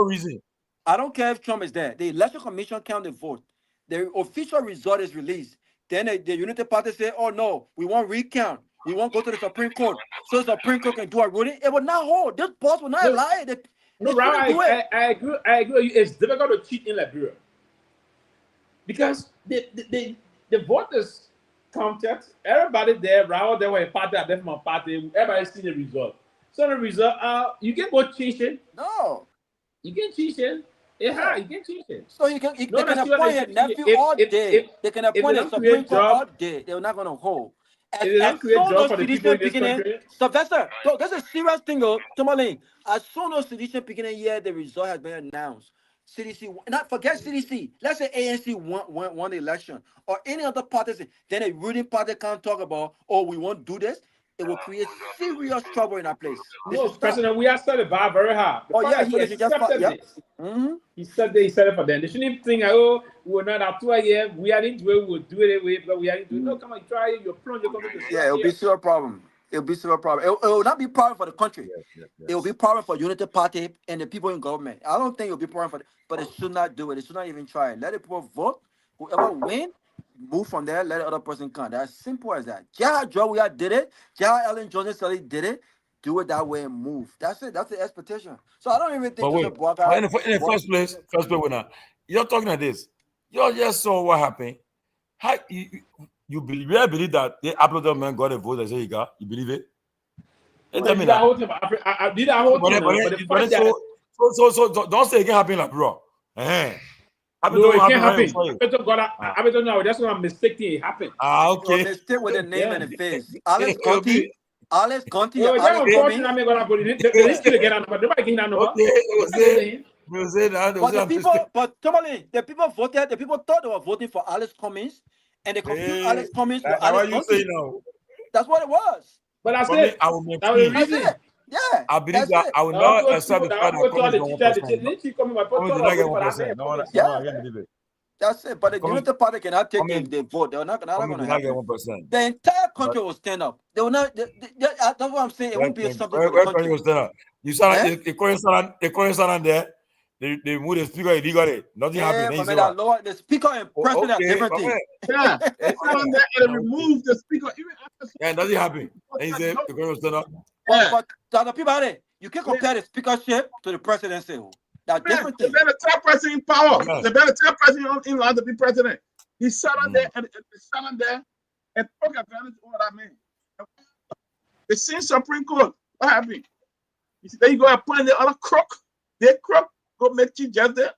[SPEAKER 4] reason.
[SPEAKER 8] I don't care if Trump is there. The election commission count the vote. The official result is released. Then the Unity Party say, "Oh no, we want recount. We won't go to the Supreme Court, so the Supreme Court can do a ruling." It will not hold. This boss will not allow it.
[SPEAKER 20] No, Raul, I agree. It's difficult to cheat in Liberia because the voters counted. Everybody there, Raul, there were a party, a different party. Everybody seen the result. So the result, you can go cheat it.
[SPEAKER 8] No,
[SPEAKER 20] you can cheat it. Yeah, you can cheat it.
[SPEAKER 8] So they can appoint a nephew all day. They can appoint a Supreme Court all day. They're not going to hold. Sylvester, that's a serious thing, though. Tomalin, as soon as sedition beginning here, the result has been announced. CDC, not forget CDC. Let's say ANC won the election or any other party. Then a ruling party can't talk about, oh, we won't do this. It will create serious trouble in our place.
[SPEAKER 20] No, President, we have set the bar very high. He accepted this. He said it for them. They shouldn't think, oh, we will not have 2 years. We are into it. We will do it anyway, but we are into it. No, come on, try it. You're prone. You're coming to
[SPEAKER 8] it will be serious problem. It will be serious problem. It will not be problem for the country. Yes. It will be problem for Unity Party and the people in government. I don't think it will be problem for them, but they should not do it. They should not even try it. Let the people vote. Whoever win, move from there, let the other person come. That's simple as that. Joe did it. Ellen Johnson did it. Do it that way and move. That's it. That's the expectation. So I don't even think
[SPEAKER 4] in the first place, you're talking like this. You just saw what happened. How you really believe that the Appleton man got a vote and say he got? You believe it?
[SPEAKER 20] I did that whole time.
[SPEAKER 4] So don't say it can happen like bro.
[SPEAKER 20] No, it can't happen. I don't know. That's what I'm mistaking. It happened.
[SPEAKER 4] Okay.
[SPEAKER 8] They stick with the name and the face. Alex Conti. But Tomalin, the people voted. The people thought they were voting for Alex Cummings, and they confused Alex Cummings with Alex Conti. That's what it was.
[SPEAKER 20] But I said that was the reason.
[SPEAKER 8] Yeah,
[SPEAKER 4] I believe that I will not accept the fact that
[SPEAKER 8] That's it. But the Unity Party cannot take the vote. They're not going to happen.
[SPEAKER 4] 1%.
[SPEAKER 8] The entire country will stand up. They will not. That's what I'm saying. It won't be something for the country.
[SPEAKER 4] Will stand up. You saw the Korean there. They moved the speaker illegally. Nothing happened.
[SPEAKER 8] The speaker and president are different things.
[SPEAKER 16] Yeah, they stand on there and remove the speaker. Even after
[SPEAKER 4] nothing happened. And he said the Korean stand up.
[SPEAKER 8] But the people out there, you can't compare the speakership to the presidency. That's different things.
[SPEAKER 16] They better tell president in power. They better tell president in line to be president. He sat on there and sat on there and took advantage of what I mean. The same Supreme Court. What happened? You see, then you go appoint the other crook. They crook. Go make chief judge there.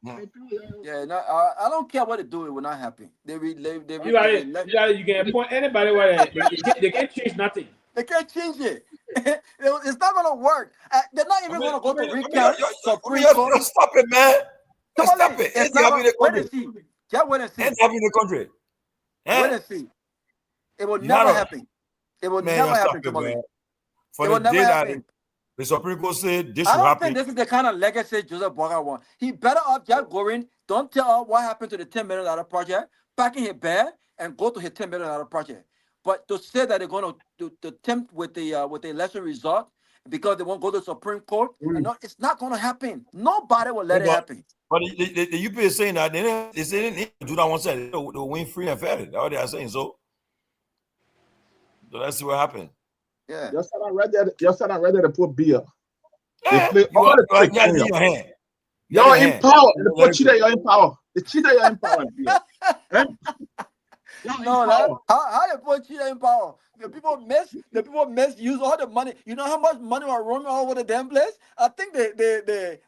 [SPEAKER 8] Yeah, no, I don't care what they do. It will not happen. You
[SPEAKER 20] can appoint anybody where they can't change nothing.
[SPEAKER 8] They can't change it. It's not going to work. They're not even going to go to recount Supreme Court.
[SPEAKER 4] Stop it, man. Stop it.
[SPEAKER 8] It's not going to wait and see. Just wait and see.
[SPEAKER 4] It's happening in the country.
[SPEAKER 8] Wait and see. It will never happen. It will never happen.
[SPEAKER 4] For the day that the Supreme Court said this should happen.
[SPEAKER 8] I don't think this is the kind of legacy Joseph Boakai wants. He better off just going, don't tell us what happened to the $10 million project, packing his bag and go to his $10 million project. But to say that they're going to attempt with the election result because they won't go to the Supreme Court, it's not going to happen. Nobody will let it happen.
[SPEAKER 4] But the UP is saying that they didn't do that one side. They'll win free and fair. That's what they are saying. So let's see what happens.
[SPEAKER 8] Yeah.
[SPEAKER 16] Your son ready to put beer.
[SPEAKER 4] Yeah.
[SPEAKER 16] They play all the tricks in your hand. You're in power. The cheater, you're in power. The cheater, you're in power.
[SPEAKER 8] No, how you put cheater in power? The people misuse all the money. You know how much money were roaming all over the damn place? I think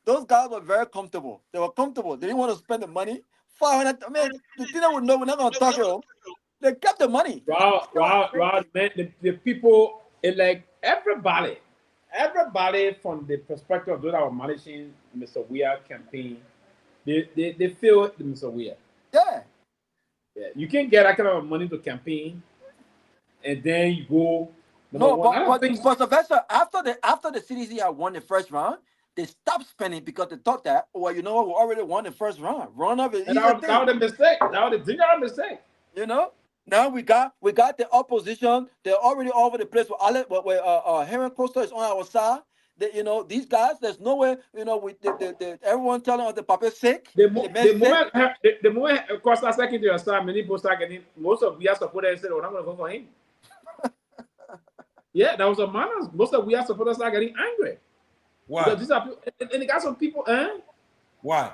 [SPEAKER 8] those guys were very comfortable. They were comfortable. They didn't want to spend the money. 500. I mean, the thing would know we're not going to talk to them. They kept the money.
[SPEAKER 20] Wow, man. The people. It's like everybody from the perspective of those that were managing Mr. Weah campaign, they feel the Mr. Weah.
[SPEAKER 8] Yeah.
[SPEAKER 20] You can't get that kind of money to campaign, and then you go.
[SPEAKER 8] But Sylvester, after the CDC had won the first round, they stopped spending because they thought that, well, you know what, we already won the first round. Run up is
[SPEAKER 20] that was a mistake. That was a mistake.
[SPEAKER 8] You know. Now we got the opposition. They're already all over the place. Henry Costa is on our side. These guys. There's no way. Everyone telling us the Papa's sick.
[SPEAKER 20] The moment Costa second to your side, many people start getting. Most of we are supporters said, "Oh, I'm going to go for him." Yeah, that was a manners. Most of we are supporters start getting angry.
[SPEAKER 4] Why?
[SPEAKER 20] Because these are and they got some people.
[SPEAKER 4] Why?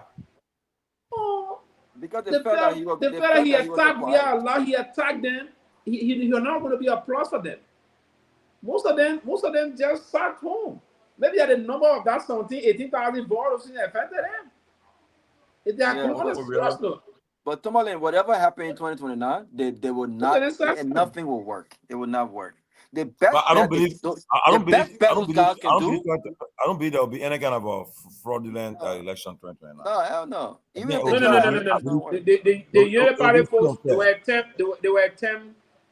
[SPEAKER 20] Oh.
[SPEAKER 8] Because
[SPEAKER 20] he attacked Allah, he attacked them. You're not going to be applause for them. Most of them just sat home. Maybe at the number of that 18,000 votes affected them. If they are
[SPEAKER 8] But Tomalin, whatever happened in 2029, they will not, and nothing will work. It will not work. The best
[SPEAKER 4] I don't believe there will be any kind of a fraudulent election 2029.
[SPEAKER 8] No, hell no.
[SPEAKER 20] Even the Unity Party folks, they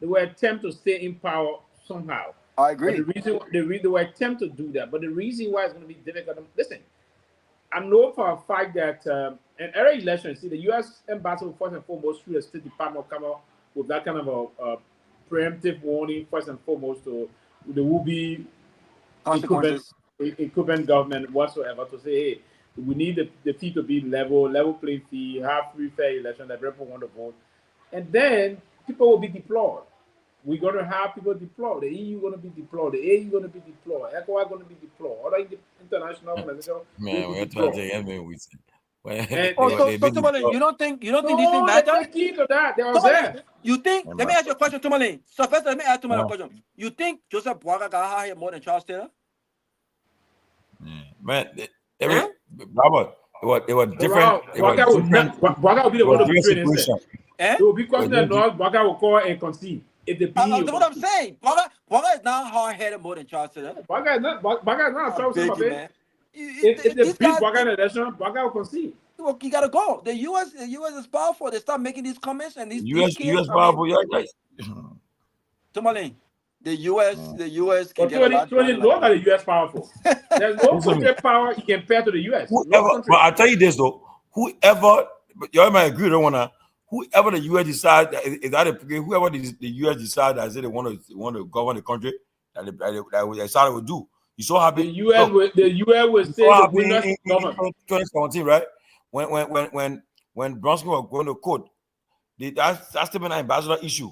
[SPEAKER 20] will attempt to stay in power somehow.
[SPEAKER 8] I agree.
[SPEAKER 20] But they will attempt to do that. But the reason why it's going to be difficult, listen, I know for a fact that in every election, see, the U.S. embassy will first and foremost through the State Department come out with that kind of a preemptive warning, first and foremost, to the would-be incumbent government whatsoever, to say, hey, we need the fee to be level playing fee, have free, fair election that people want to vote. And then people will be deployed. We're going to have people deployed. The EU going to be deployed. The AU going to be deployed. ECOWAS going to be deployed. Other international organizations.
[SPEAKER 4] Man, we're trying to take me.
[SPEAKER 8] Tomalin, you don't think these things matter?
[SPEAKER 20] Key to that. There was there.
[SPEAKER 8] You think? Let me ask you a question, Tomalin. So first, let me ask Tomalin a question. You think Joseph Boakai got hired more than Charles Taylor?
[SPEAKER 4] Man, Robert, it was different.
[SPEAKER 20] Boakai will be the one to be training. It will be questioned. Boakai will call and concede. If the
[SPEAKER 8] that's what I'm saying. Boakai is now hard-headed more than Charles Taylor.
[SPEAKER 20] Boakai is not a troublemaker. If they beat Boakai in the election, Boakai will concede.
[SPEAKER 8] Well, you gotta go. The U.S. is powerful. They start making these comments and these
[SPEAKER 4] U.S. powerful. Yeah, guys.
[SPEAKER 8] Tomalin, the U.S. can get a lot.
[SPEAKER 20] Look at the U.S. powerful. There's no country power you compare to the U.S.
[SPEAKER 4] But I tell you this though, whoever but you might agree, don't wanna. Whoever the U.S. decide is that whoever the U.S. decide that they want to govern the country, that they decide will do. You saw how
[SPEAKER 20] the U.S. will say the winners
[SPEAKER 4] in
[SPEAKER 20] govern.
[SPEAKER 4] 2017, right? When Bronson was going to court, that statement ambassador issue.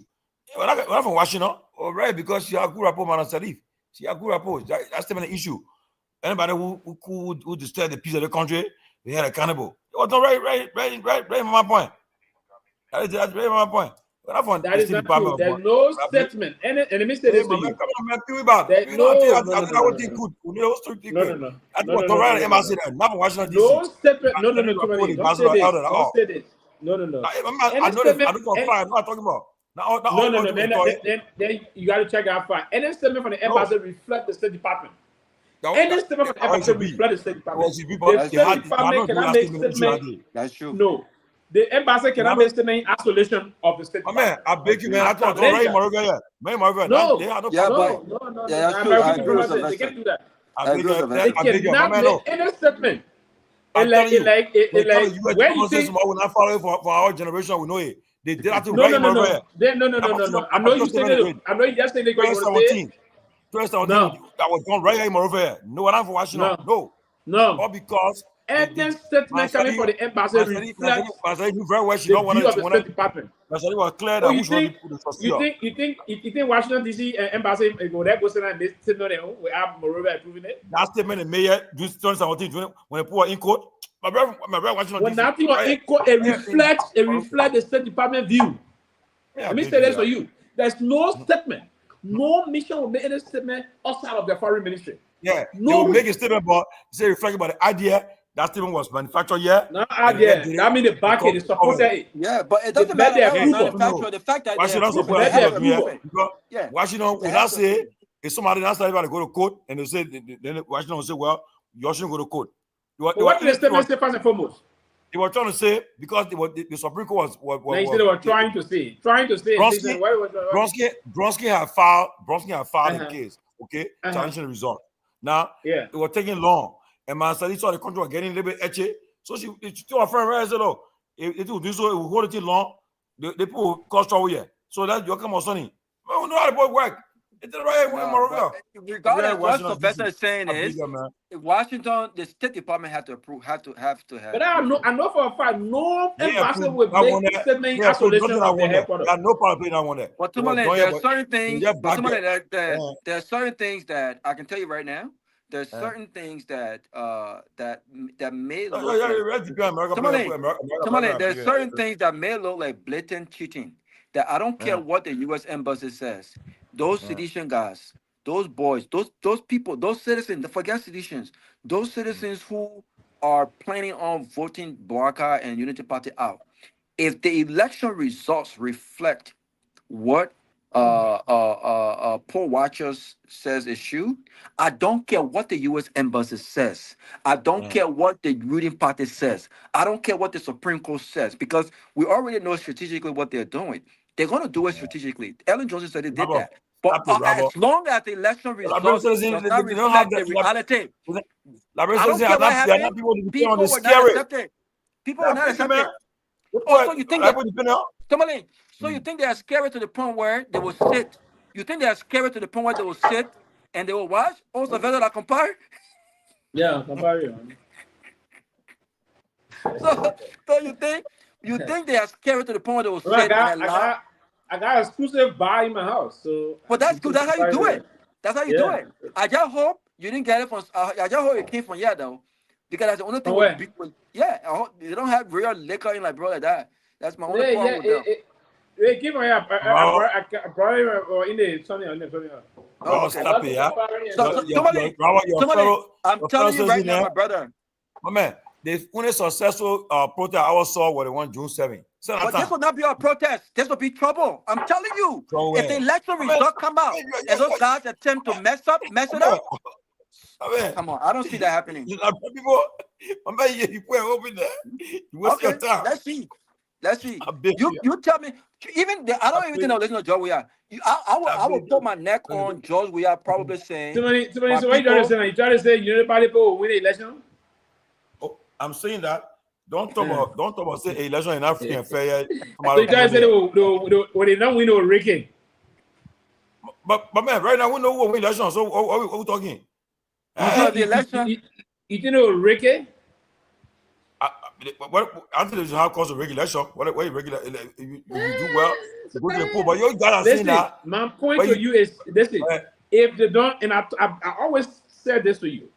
[SPEAKER 4] When I from Washington, right? Because she had good rapport, man, Salif. She had good rapport. That statement issue. Anybody who disturbed the peace of the country, they had accountable. It was not right in my point. That's right in my point.
[SPEAKER 20] That is not true. There's no statement. And let me say this to you.
[SPEAKER 4] Come on, man. Feel about it.
[SPEAKER 20] No statement. No. Don't say this. Don't say this. No.
[SPEAKER 4] I know this. I don't know I'm not talking about.
[SPEAKER 20] No. Then you got to check out far. Any statement from the embassy reflect the State Department. Any statement from the embassy reflect the State Department. The State Department cannot make statement.
[SPEAKER 19] That's true.
[SPEAKER 20] No. The embassy cannot make statement in isolation of the State Department.
[SPEAKER 4] Man, I beg you, man. I thought right, Morovia.
[SPEAKER 20] No.
[SPEAKER 19] They can't
[SPEAKER 20] do that.
[SPEAKER 19] They
[SPEAKER 20] cannot make any statement. When you think
[SPEAKER 4] we're not following for our generation, we know it. They did that to
[SPEAKER 20] No. I know you said it. I know you just said it.
[SPEAKER 4] 2017. That was done right here in Morovia. No, I'm from Washington. No. All because
[SPEAKER 20] any statement coming from the embassy reflects
[SPEAKER 4] very well. She don't want
[SPEAKER 20] to State Department.
[SPEAKER 4] Was clear that
[SPEAKER 20] you think Washington D.C. embassy go there, go sit and they we have Morovia approving it?
[SPEAKER 4] That statement the mayor 2017 when they put in court. My brother Washington
[SPEAKER 20] when nothing in court, it reflects the State Department view. Let me say this for you. There's no statement. No mission will make any statement outside of the foreign ministry.
[SPEAKER 4] Yeah, they will make a statement about say reflecting about the idea. That statement was manufactured here.
[SPEAKER 20] No idea. That means the back end is supported it.
[SPEAKER 19] Yeah, but it doesn't matter. The fact that
[SPEAKER 4] Washington will not say if somebody not to go to court and they say then Washington will say, well, you shouldn't go to court.
[SPEAKER 20] What did the statement say first and foremost?
[SPEAKER 4] They were trying to say because the Supreme Court was
[SPEAKER 20] they were trying to say.
[SPEAKER 4] Bronski had filed the case, okay, challenging the result. Now it was taking long. And my study saw the country was getting a little bit etchy. So she told her friend, right? I said, oh, it will do so, it will hold it long. The people will cause trouble here. So that you come on Sunny. We don't know how the boy work. It's the right way, Morovia.
[SPEAKER 19] Regardless, what Sylvester is saying is Washington, the State Department had to approve, have to have.
[SPEAKER 20] But I know for a fact, no embassy will make statement in isolation of the headquarters.
[SPEAKER 4] No problem playing that one there.
[SPEAKER 19] But Tomalin, there are certain things. There are certain things that I can tell you right now. There's certain things that may look there's certain things that may look like blatant cheating. That I don't care what the U.S. Embassy says. Those sedition guys, those boys, those people, those citizens, forget seditions, those citizens who are planning on voting Barca and Unity Party out. If the election results reflect what poll watchers says is true, I don't care what the U.S. Embassy says. I don't care what the ruling party says. I don't care what the Supreme Court says, because we already know strategically what they're doing. They're going to do it strategically. Ellen Johnson said they did that. But as long as the election results does not reflect the reality, I don't care what happened. People were not accepted. People were not accepted. Also, you think Tomalin, so you think they are scary to the point where they will sit? You think they are scary to the point where they will sit and they will watch? Also, better la compare.
[SPEAKER 20] Yeah, compare.
[SPEAKER 19] So you think they are scary to the point where they will sit and allow?
[SPEAKER 20] I got exclusive bar in my house, so.
[SPEAKER 19] But that's good. That's how you do it. That's how you do it. I just hope you didn't get it from. I just hope it came from here though, because that's the only thing. I hope they don't have real liquor in like bro like that. That's my only problem with them.
[SPEAKER 20] They give me I brought it in the Sunny.
[SPEAKER 4] Oh, stop it, yeah.
[SPEAKER 19] I'm telling you right now, my brother.
[SPEAKER 4] My man, the only successful protest I saw was the one June 7th.
[SPEAKER 19] But this will not be a protest. This will be trouble. I'm telling you. If the election results come out and those guys attempt to mess it up, come on, I don't see that happening.
[SPEAKER 4] People, you open there. You waste your time.
[SPEAKER 19] Let's see. You tell me. I don't even think I'll listen to George Weah. I will put my neck on George Weah probably saying.
[SPEAKER 20] So what you trying to say? You trying to say Unity Party people will win the election?
[SPEAKER 4] Oh, I'm saying that Don't talk about say election in Africa and fair.
[SPEAKER 20] So you guys said when they don't win or Ricky.
[SPEAKER 4] But man, right now we know who win election. So what are we talking?
[SPEAKER 8] The election.
[SPEAKER 20] You know Ricky?
[SPEAKER 4] What after this how cause of regulation? What regular? You do well. You go to the pool, but you gotta see that.
[SPEAKER 20] My point to you is listen. If they don't, and I always said this to you.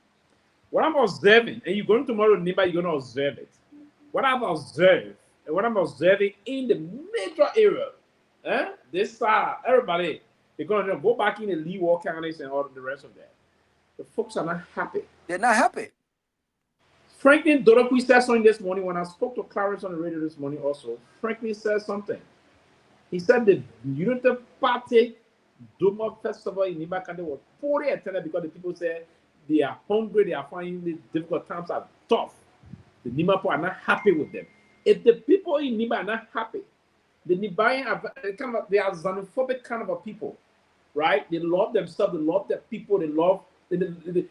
[SPEAKER 20] What I'm observing, and you're going tomorrow, Nimba, you're going to observe it. What I'm observing, and what I'm observing in the major area, this side, everybody, they're going to go back in the Leeward counties and all the rest of that. The folks are not happy.
[SPEAKER 8] They're not happy.
[SPEAKER 20] Franklin Dopoh said something this morning when I spoke to Clarence on the radio this morning also. Franklin said something. He said the Unity Party Dopoh Festival in Nimba was poorly attended because the people said they are hungry, they are finding the difficult times are tough. The Nimba people are not happy with them. If the people in Nimba are not happy, the Nimbayan are they are xenophobic kind of a people, right? They love themselves, they love their people, they love they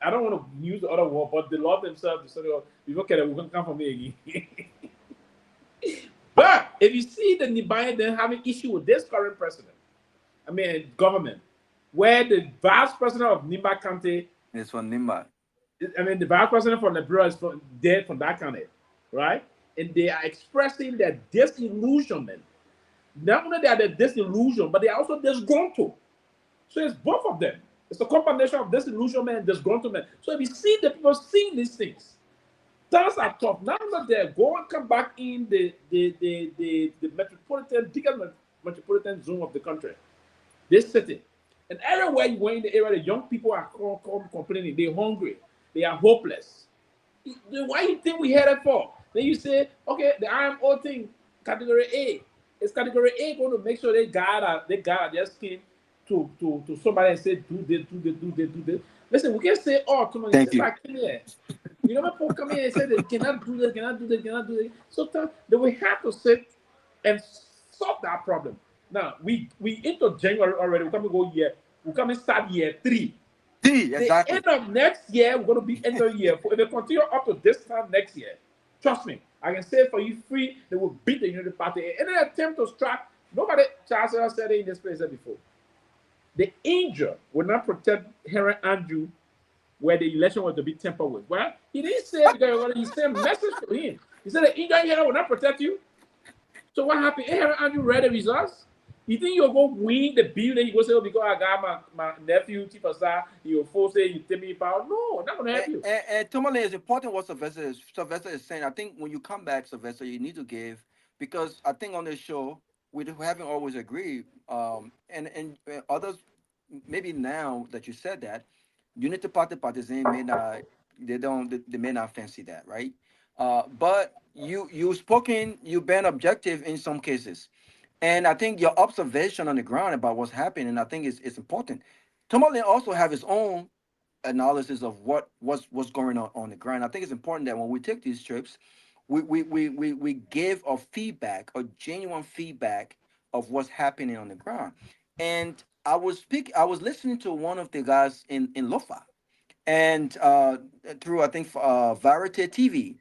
[SPEAKER 20] I don't want to use the other word, but they love themselves. They say, "You look at it, we're gonna come for me again." But if you see the Nimbayan then having issue with this current president, government, where the vice president of Nimba County
[SPEAKER 8] is from Nimba.
[SPEAKER 20] The vice president for Liberia is dead from that county, right? And they are expressing their disillusionment. Not only they are disillusioned, but they are also disgruntled. So it's both of them. It's a combination of disillusionment and disgruntlement. So if you see the people seeing these things, things are tough. Now that they go and come back in the biggest metropolitan zone of the country, this city. And everywhere you go in the area, the young people are complaining. They're hungry. They are hopeless. Why do you think we headed for? Then you say, okay, the IMO thing, category A. Is category A going to make sure they guard their skin to somebody and say, do this. Listen, we can't say, oh, come on,
[SPEAKER 8] thank you.
[SPEAKER 20] Come here. You know, people come here and say they cannot do this. So we have to sit and solve that problem. Now, we into January already. We're coming to go year. We're coming to start year 3.
[SPEAKER 8] Exactly.
[SPEAKER 20] The end of next year, we're going to be end of year 4. If they continue up to this time next year, trust me, I can say for you free, they will beat the Unity Party. Any attempt to strike, nobody, Charles said it in this place before. The injured will not protect Henry Andrew where the election was to be tampered with. Well, he didn't say it because he sent a message to him. He said the injured here will not protect you. So what happened? Henry Andrew read the results. You think you'll go win the bill and you go say, oh, because I got my nephew, Chief of Staff, you'll force it, you take me power? No, not going to help you.
[SPEAKER 8] And Tomalin, is important what Sylvester is saying. I think when you come back, Sylvester, you need to give, because I think on this show, we haven't always agreed. And others, maybe now that you said that, Unity Party partisans may not, they may not fancy that, right? But you've been objective in some cases. And I think your observation on the ground about what's happening, I think it's important. Tomalin also have his own analysis of what's going on the ground. I think it's important that when we take these trips, we give a feedback, a genuine feedback of what's happening on the ground. And I was listening to one of the guys in Lofa, and through I think Variety TV,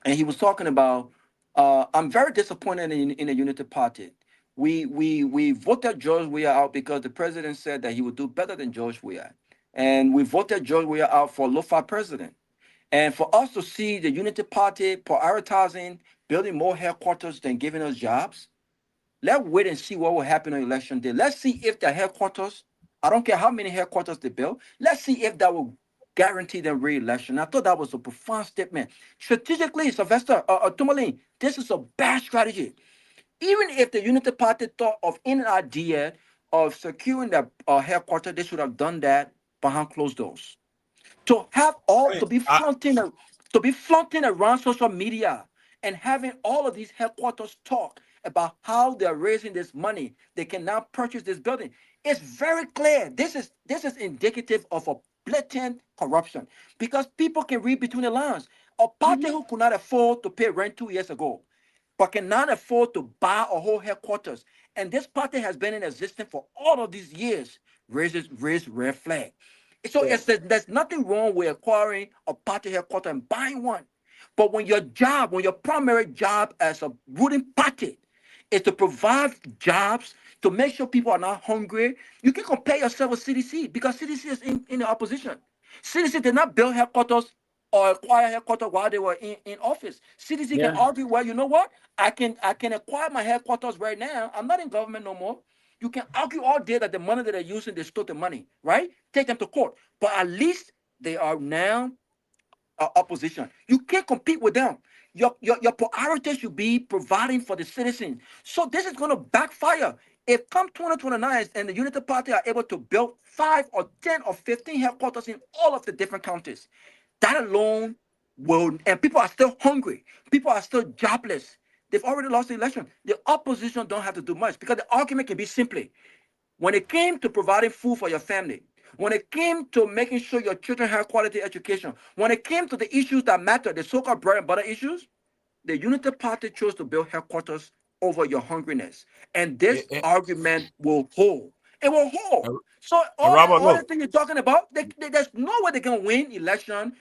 [SPEAKER 8] and he was talking about I'm very disappointed in the Unity Party. We voted George Weah out because the president said that he would do better than George Weah. And we voted George Weah out for Lofa president. And for us to see the Unity Party prioritizing building more headquarters than giving us jobs, let's wait and see what will happen on election day. Let's see if the headquarters, I don't care how many headquarters they build, let's see if that will guarantee them re-election. I thought that was a profound statement. Strategically, Sylvester, Tomalin, this is a bad strategy. Even if the Unity Party thought of an idea of securing the headquarters, they should have done that behind closed doors. To have to be flaunting around social media and having all of these headquarters talk about how they're raising this money, they can now purchase this building. It's very clear. This is indicative of a blatant corruption, because people can read between the lines. A party who could not afford to pay rent 2 years ago, but cannot afford to buy a whole headquarters, and this party has been in existence for all of these years, raise red flag. So there's nothing wrong with acquiring a party headquarters and buying one. But when your primary job as a ruling party is to provide jobs, to make sure people are not hungry, you can compare yourself with CDC because CDC is in the opposition. CDC did not build headquarters or acquire headquarters while they were in office. CDC can argue, well, you know what? I can acquire my headquarters right now. I'm not in government no more. You can argue all day that the money that they're using, they stole the money, right? Take them to court. But at least they are now opposition. You can't compete with them. Your priority should be providing for the citizens. So this is going to backfire. If come 2029 and the Unity Party are able to build 5 or 10 or 15 headquarters in all of the different counties, that alone will, and people are still hungry. People are still jobless. They've already lost the election. The opposition don't have to do much because the argument can be simply, when it came to providing food for your family, when it came to making sure your children have quality education, when it came to the issues that matter, the so-called bread and butter issues, the Unity Party chose to build headquarters over your hungriness. And this argument will hold. It will hold. So all the things you're talking about, there's no way they can win election.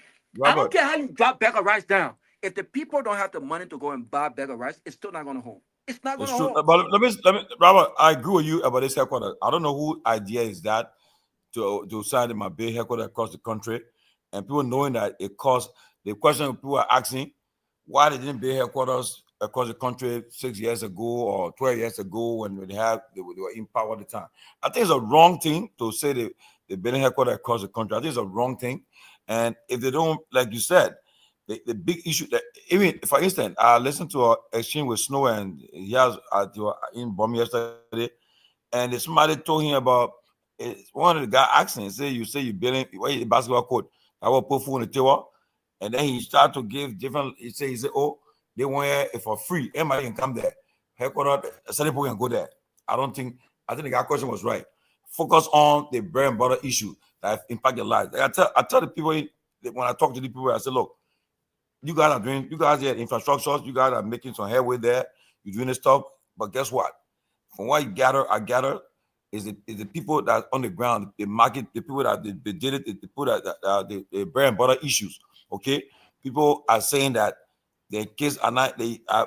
[SPEAKER 8] I don't care how you drop bag of rice down. If the people don't have the money to go and buy a bag of rice, it's still not going to hold. It's not going to hold.
[SPEAKER 4] But let me, Robert, I agree with you about this headquarters. I don't know who idea is that to sign in my big headquarters across the country, and people knowing that it costs. The question people are asking, why they didn't build headquarters across the country 6 years ago or 12 years ago when they were in power at the time. I think it's a wrong thing to say they build headquarters across the country. I think it's a wrong thing. And if they don't, like you said, the big issue that, even for instance, I listened to an exchange with Snow, and he has in Bomb yesterday, and somebody told him about one of the guy asking, you say you're building a basketball court, I will put food on the table, and then he started to give different. He said, oh, they want it for free. Anybody can come there. Headquarters, some people can go there. I think the guy question was right. Focus on the bread and butter issue that impact their lives. I tell the people, when I talk to the people, I say, look, you guys have infrastructures, you guys are making some headway there, you're doing this stuff, but guess what? From what I gather is the people that on the ground, the market, the people that they did it, the people that the bread and butter issues. Okay, people are saying that their kids are not.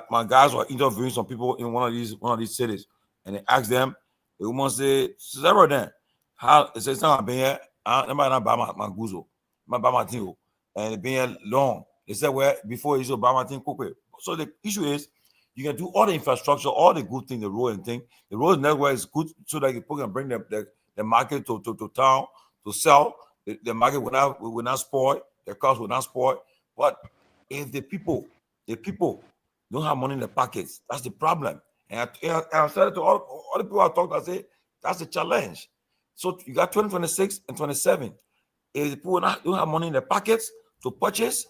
[SPEAKER 4] My guys were interviewing some people in one of these cities, and they asked them. The woman say several of them, how they say something been here. Nobody not buy my guzo, my buy my thing, and it been here long. They said, well, before you buy my thing quickly. So the issue is, you can do all the infrastructure, all the good things, the road and thing. The road network is good so that people can bring the market to town to sell. The market will not spoil. The cost will not spoil. But if the people don't have money in their pockets, that's the problem. And I said it to all the people I talked to, I say, that's the challenge. So you got 2026 and 27. If the people don't have money in their pockets to purchase,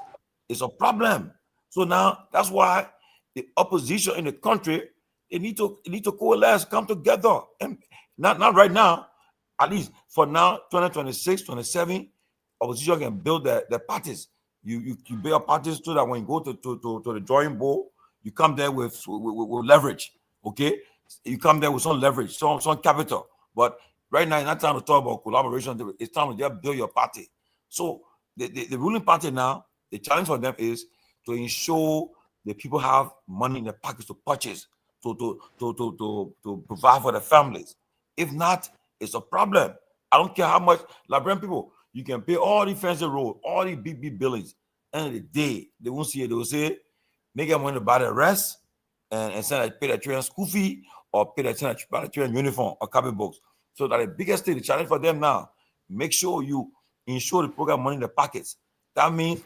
[SPEAKER 4] it's a problem. So now that's why the opposition in the country, they need to coalesce, come together. And not right now, at least for now, 2026, 27, opposition can build their parties. You build parties so that when you go to the drawing board, you come there with leverage. Okay? You come there with some leverage, some capital. But right now, it's not time to talk about collaboration. It's time to just build your party. So the ruling party now, the challenge for them is to ensure the people have money in their pockets to purchase, to provide for their families. If not, it's a problem. I don't care how much Liberian people, you can pay all the fancy roads, all the big buildings. End of the day, they won't see it. They will say, make them money to buy the rest and send pay their children school fee or pay their children uniform or copybooks. So that the biggest thing, the challenge for them now, make sure you ensure the program money in the pockets. That means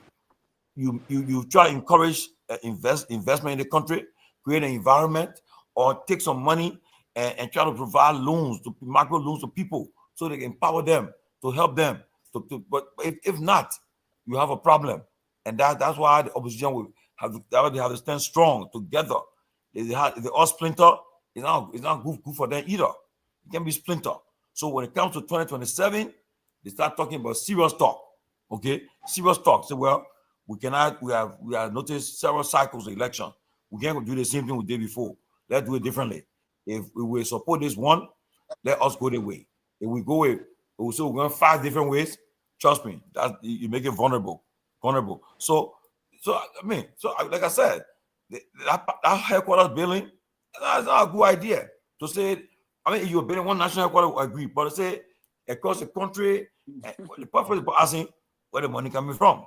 [SPEAKER 4] you try to encourage investment in the country, create an environment, or take some money and try to provide loans, macro loans to people so they can empower them, to help them. But if not, you have a problem. And that's why the opposition will have to stand strong together. If they all splinter, it's not good for them either. It can be splinter. So when it comes to 2027, they start talking about serious talk. Okay, serious talk. So well, we have noticed several cycles of election. We can't do the same thing we did before. Let's do it differently. If we support this one, let us go the way. If we go with, we're going 5 different ways. Trust me, that you make it vulnerable. So
[SPEAKER 13] So like I said, that headquarters building, that's not a good idea to say. I mean, if you're building one national headquarters, I agree, but to say across the country, the purpose is asking where the money coming from.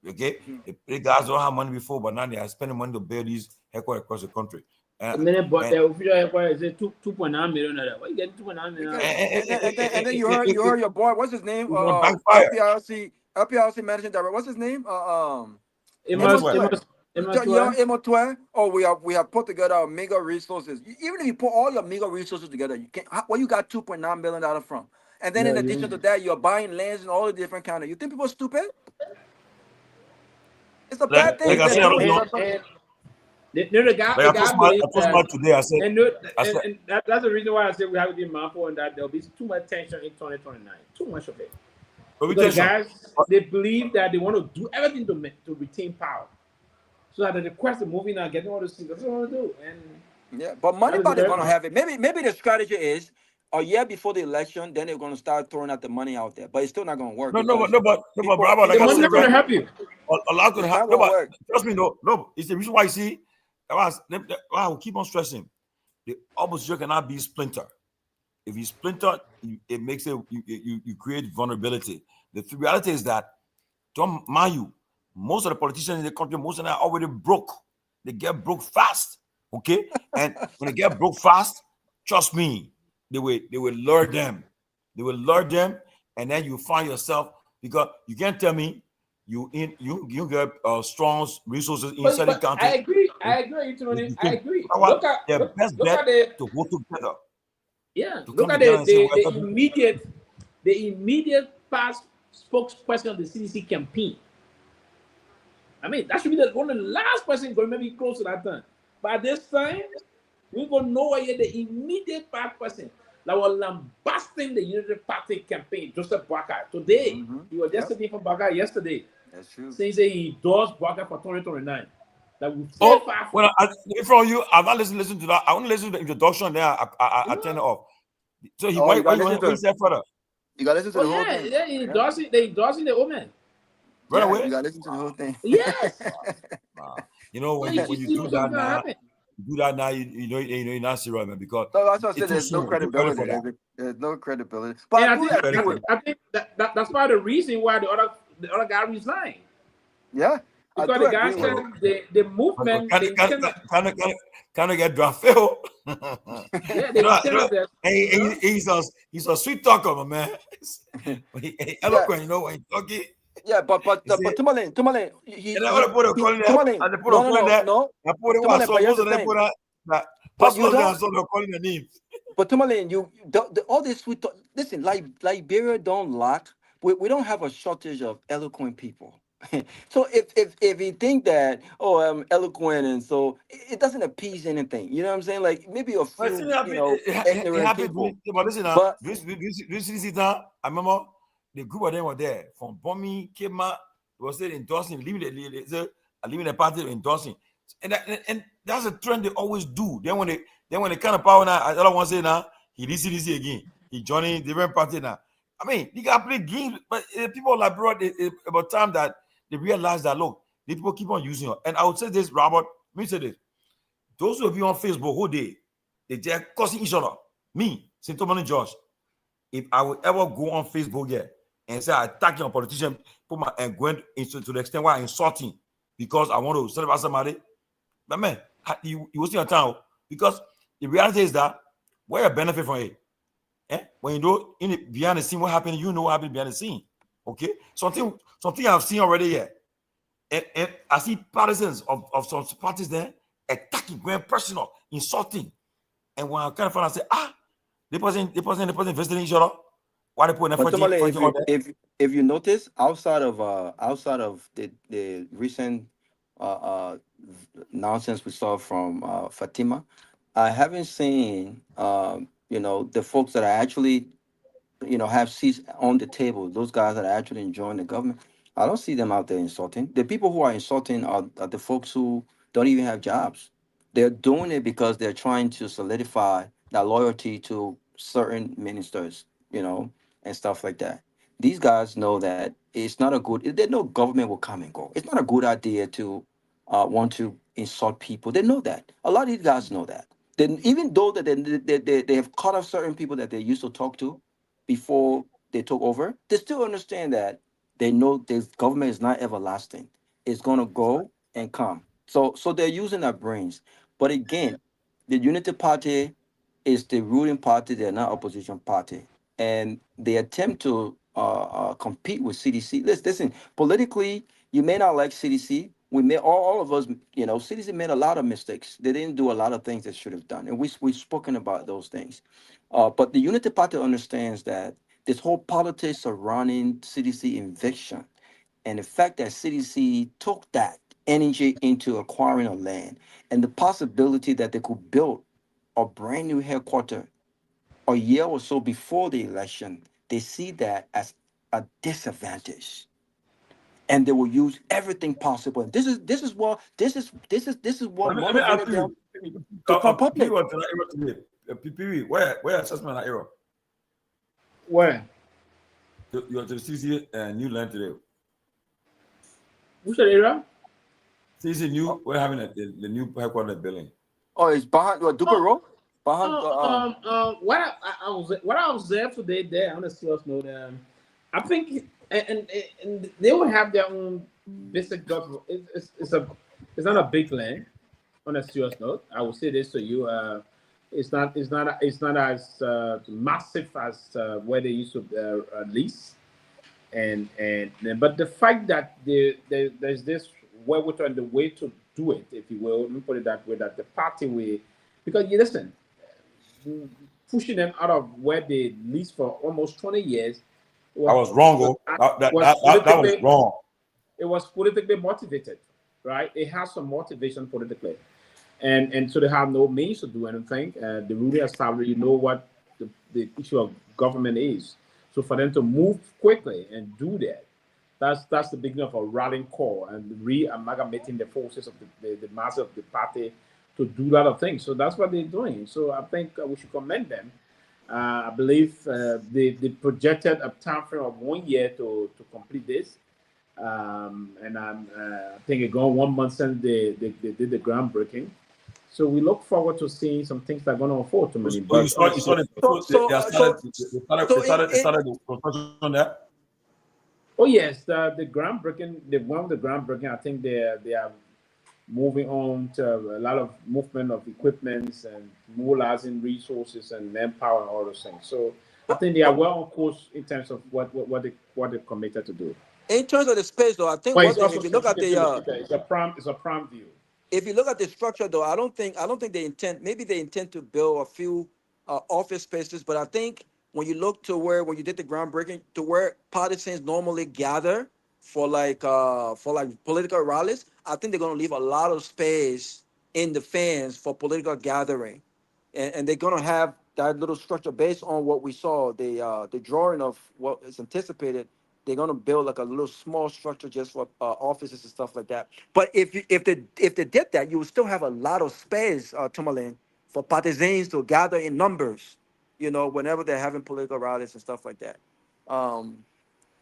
[SPEAKER 13] Okay, the guys don't have money before, but now they are spending money to build these headquarters across the country.
[SPEAKER 20] The official headquarters is 2.9 million. What you get 2.9 million?
[SPEAKER 8] And then you heard your boy. What's his name? LPRC managing director. What's his name? Emotwe. Oh, we have put together our mega resources. Even if you put all your mega resources together, you can't. Where you got $2.9 billion from? And then in addition to that, you're buying lands in all the different kind of. You think people are stupid? It's a bad thing.
[SPEAKER 20] The guy
[SPEAKER 13] today. I said,
[SPEAKER 20] and that's the reason why I said we have to be mindful and that there'll be too much tension in 2029. Too much of it. Because the guys, they believe that they want to do everything to retain power. So that the request of moving and getting all those things, that's what they want to do. And
[SPEAKER 8] yeah, but money they're going to have it. Maybe the strategy is a year before the election, then they're going to start throwing out the money out there. But it's still not going to work.
[SPEAKER 13] But Bravo, like
[SPEAKER 20] the money's not going to help you.
[SPEAKER 13] A lot going to happen. No, but trust me, no. It's the reason why you see. I will keep on stressing. The opposition cannot be splintered. If you splinter, it makes it you create vulnerability. The reality is that, don't mind you, most of the politicians in the country, most of them are already broke. They get broke fast. Okay, and when they get broke fast, trust me, they will lure them. They will lure them, and then you find yourself, because you can't tell me you get strong resources in certain countries.
[SPEAKER 20] I agree. I agree. Look at
[SPEAKER 13] the best bet to go together.
[SPEAKER 20] Yeah. Look at the immediate past spokesperson of the CDC campaign. I mean, that should be one of the last person going to be close to that time. By this time, we're going to know where the immediate past person that was lambasting the Unity Party campaign, Joseph Boakai. Today, he was just sitting for Boakai yesterday. That's true. Saying he endorsed Boakai for 2029. That would
[SPEAKER 13] from you, I've not listened to that. I only listened to the introduction there. I turn it off. So he went further.
[SPEAKER 8] You got to listen to the whole thing.
[SPEAKER 20] Yeah, they endorsing the old man.
[SPEAKER 8] Right away. You got to listen to the whole thing.
[SPEAKER 20] Yes.
[SPEAKER 13] You know, when you do that now, you're not serious, man, because
[SPEAKER 8] that's what I said. There's no credibility. There's no credibility. But
[SPEAKER 20] I think that's part of the reason why the other guy resigned.
[SPEAKER 8] Yeah.
[SPEAKER 20] Because the guy said the movement
[SPEAKER 13] kind of get drafted. He's a sweet talker, my man. Eloquent, you know, when he's talking.
[SPEAKER 8] Yeah, but Tomalin, but Tomalin, all this sweet talk. Listen, Liberia don't lack. We don't have a shortage of eloquent people. So if you think that I'm eloquent and so it doesn't appease anything, you know what I'm saying? Like maybe a few, ignorant people.
[SPEAKER 13] But listen, I remember the group of them were there from Bomi, Kema, was there endorsing, leaving the party endorsing, and that's a trend they always do. Then when they kind of power now, I don't want to say now he DC again, he joining different party now. I mean, they can play games, but people like brought about time that they realize that look, the people keep on using it. And I would say this, Robert. Let me say this: those of you on Facebook whole day, they're cussing each other. Me, St. Tomalin George, if I would ever go on Facebook here and say I attack your politician, and going into to the extent where I insulting because I want to celebrate somebody, but man, you wasting your time, because the reality is that where you benefit from it. When you know behind the scene what happened, you know what happened behind the scene. Okay, something I've seen already here, and I see partisans of some parties there attacking, going personal, insulting, and when I kind of find out, I say, the person visiting each other. Why they put
[SPEAKER 8] if you notice, outside of the recent nonsense we saw from Fatima, I haven't seen the folks that are actually have seats on the table, those guys that are actually enjoying the government. I don't see them out there insulting. The people who are insulting are the folks who don't even have jobs. They're doing it because they're trying to solidify that loyalty to certain ministers, and stuff like that. these guys know that it's not a good. They know government will come and go. It's not a good idea to want to insult people. They know that. A lot of these guys know that. Then even though that they have cut off certain people that they used to talk to before they took over, they still understand that they know this government is not everlasting. It's gonna go and come. So they're using their brains. But again, the Unity Party is the ruling party. They're not opposition party, and they attempt to compete with CDC. Listen, politically, you may not like CDC. We may all of us, CDC made a lot of mistakes. They didn't do a lot of things they should have done, and we've spoken about those things. But the Unity Party understands that this whole politics surrounding CDC eviction and the fact that CDC took that energy into acquiring a land and the possibility that they could build a brand new headquarters a year or so before the election, they see that as a disadvantage, and they will use everything possible. And this is what
[SPEAKER 4] Let me ask
[SPEAKER 8] motivated them
[SPEAKER 4] you.
[SPEAKER 8] to come public.
[SPEAKER 4] Where assessment at error?
[SPEAKER 20] Where?
[SPEAKER 4] You're to CC new land today.
[SPEAKER 20] Which area?
[SPEAKER 4] CC new. We're having the new headquarters building.
[SPEAKER 8] Oh, it's behind Dopoh Road.
[SPEAKER 20] What I was there today there on the serious note, I think and they will have their own basic government. It's not a big land. On a serious note, I will say this to you: it's not as massive as where they used to lease, but the fact that there's this wherewithal and the way to do it, if you will, let me put it that way, that the party will, because you listen, pushing them out of where they leased for almost 20 years.
[SPEAKER 4] I was wrong. That was wrong.
[SPEAKER 20] It was politically motivated, right? It has some motivation politically, and so they have no means to do anything. The ruling established, you know what the issue of government is. So for them to move quickly and do that, that's the beginning of a rallying call and re-amalgamating the forces of the mass of the party to do a lot of things. So that's what they're doing. So I think we should commend them. I believe they projected a time frame of 1 year to complete this. And I think it's gone 1 month since they did the groundbreaking. So we look forward to seeing some things that are going to unfold to many.
[SPEAKER 4] They started the construction there.
[SPEAKER 20] Oh yes, the groundbreaking. They won the groundbreaking. I think they are moving on to a lot of movement of equipments and mobilizing resources and manpower and all those things. So I think they are well on course in terms of what they're committed to do.
[SPEAKER 8] In terms of the space, though, I think if you look at
[SPEAKER 20] it's a prime view.
[SPEAKER 8] If you look at the structure, though, I don't think they intend. Maybe they intend to build a few office spaces, but I think when you look to when you did the groundbreaking, to where partisans normally gather for political rallies, I think they're going to leave a lot of space in the fans for political gathering, and they're going to have that little structure based on what we saw, the drawing of what is anticipated. They're gonna build like a little small structure just for offices and stuff like that. But if they did that, you would still have a lot of space, Tomalin, for partisans to gather in numbers, whenever they're having political rallies and stuff like that. But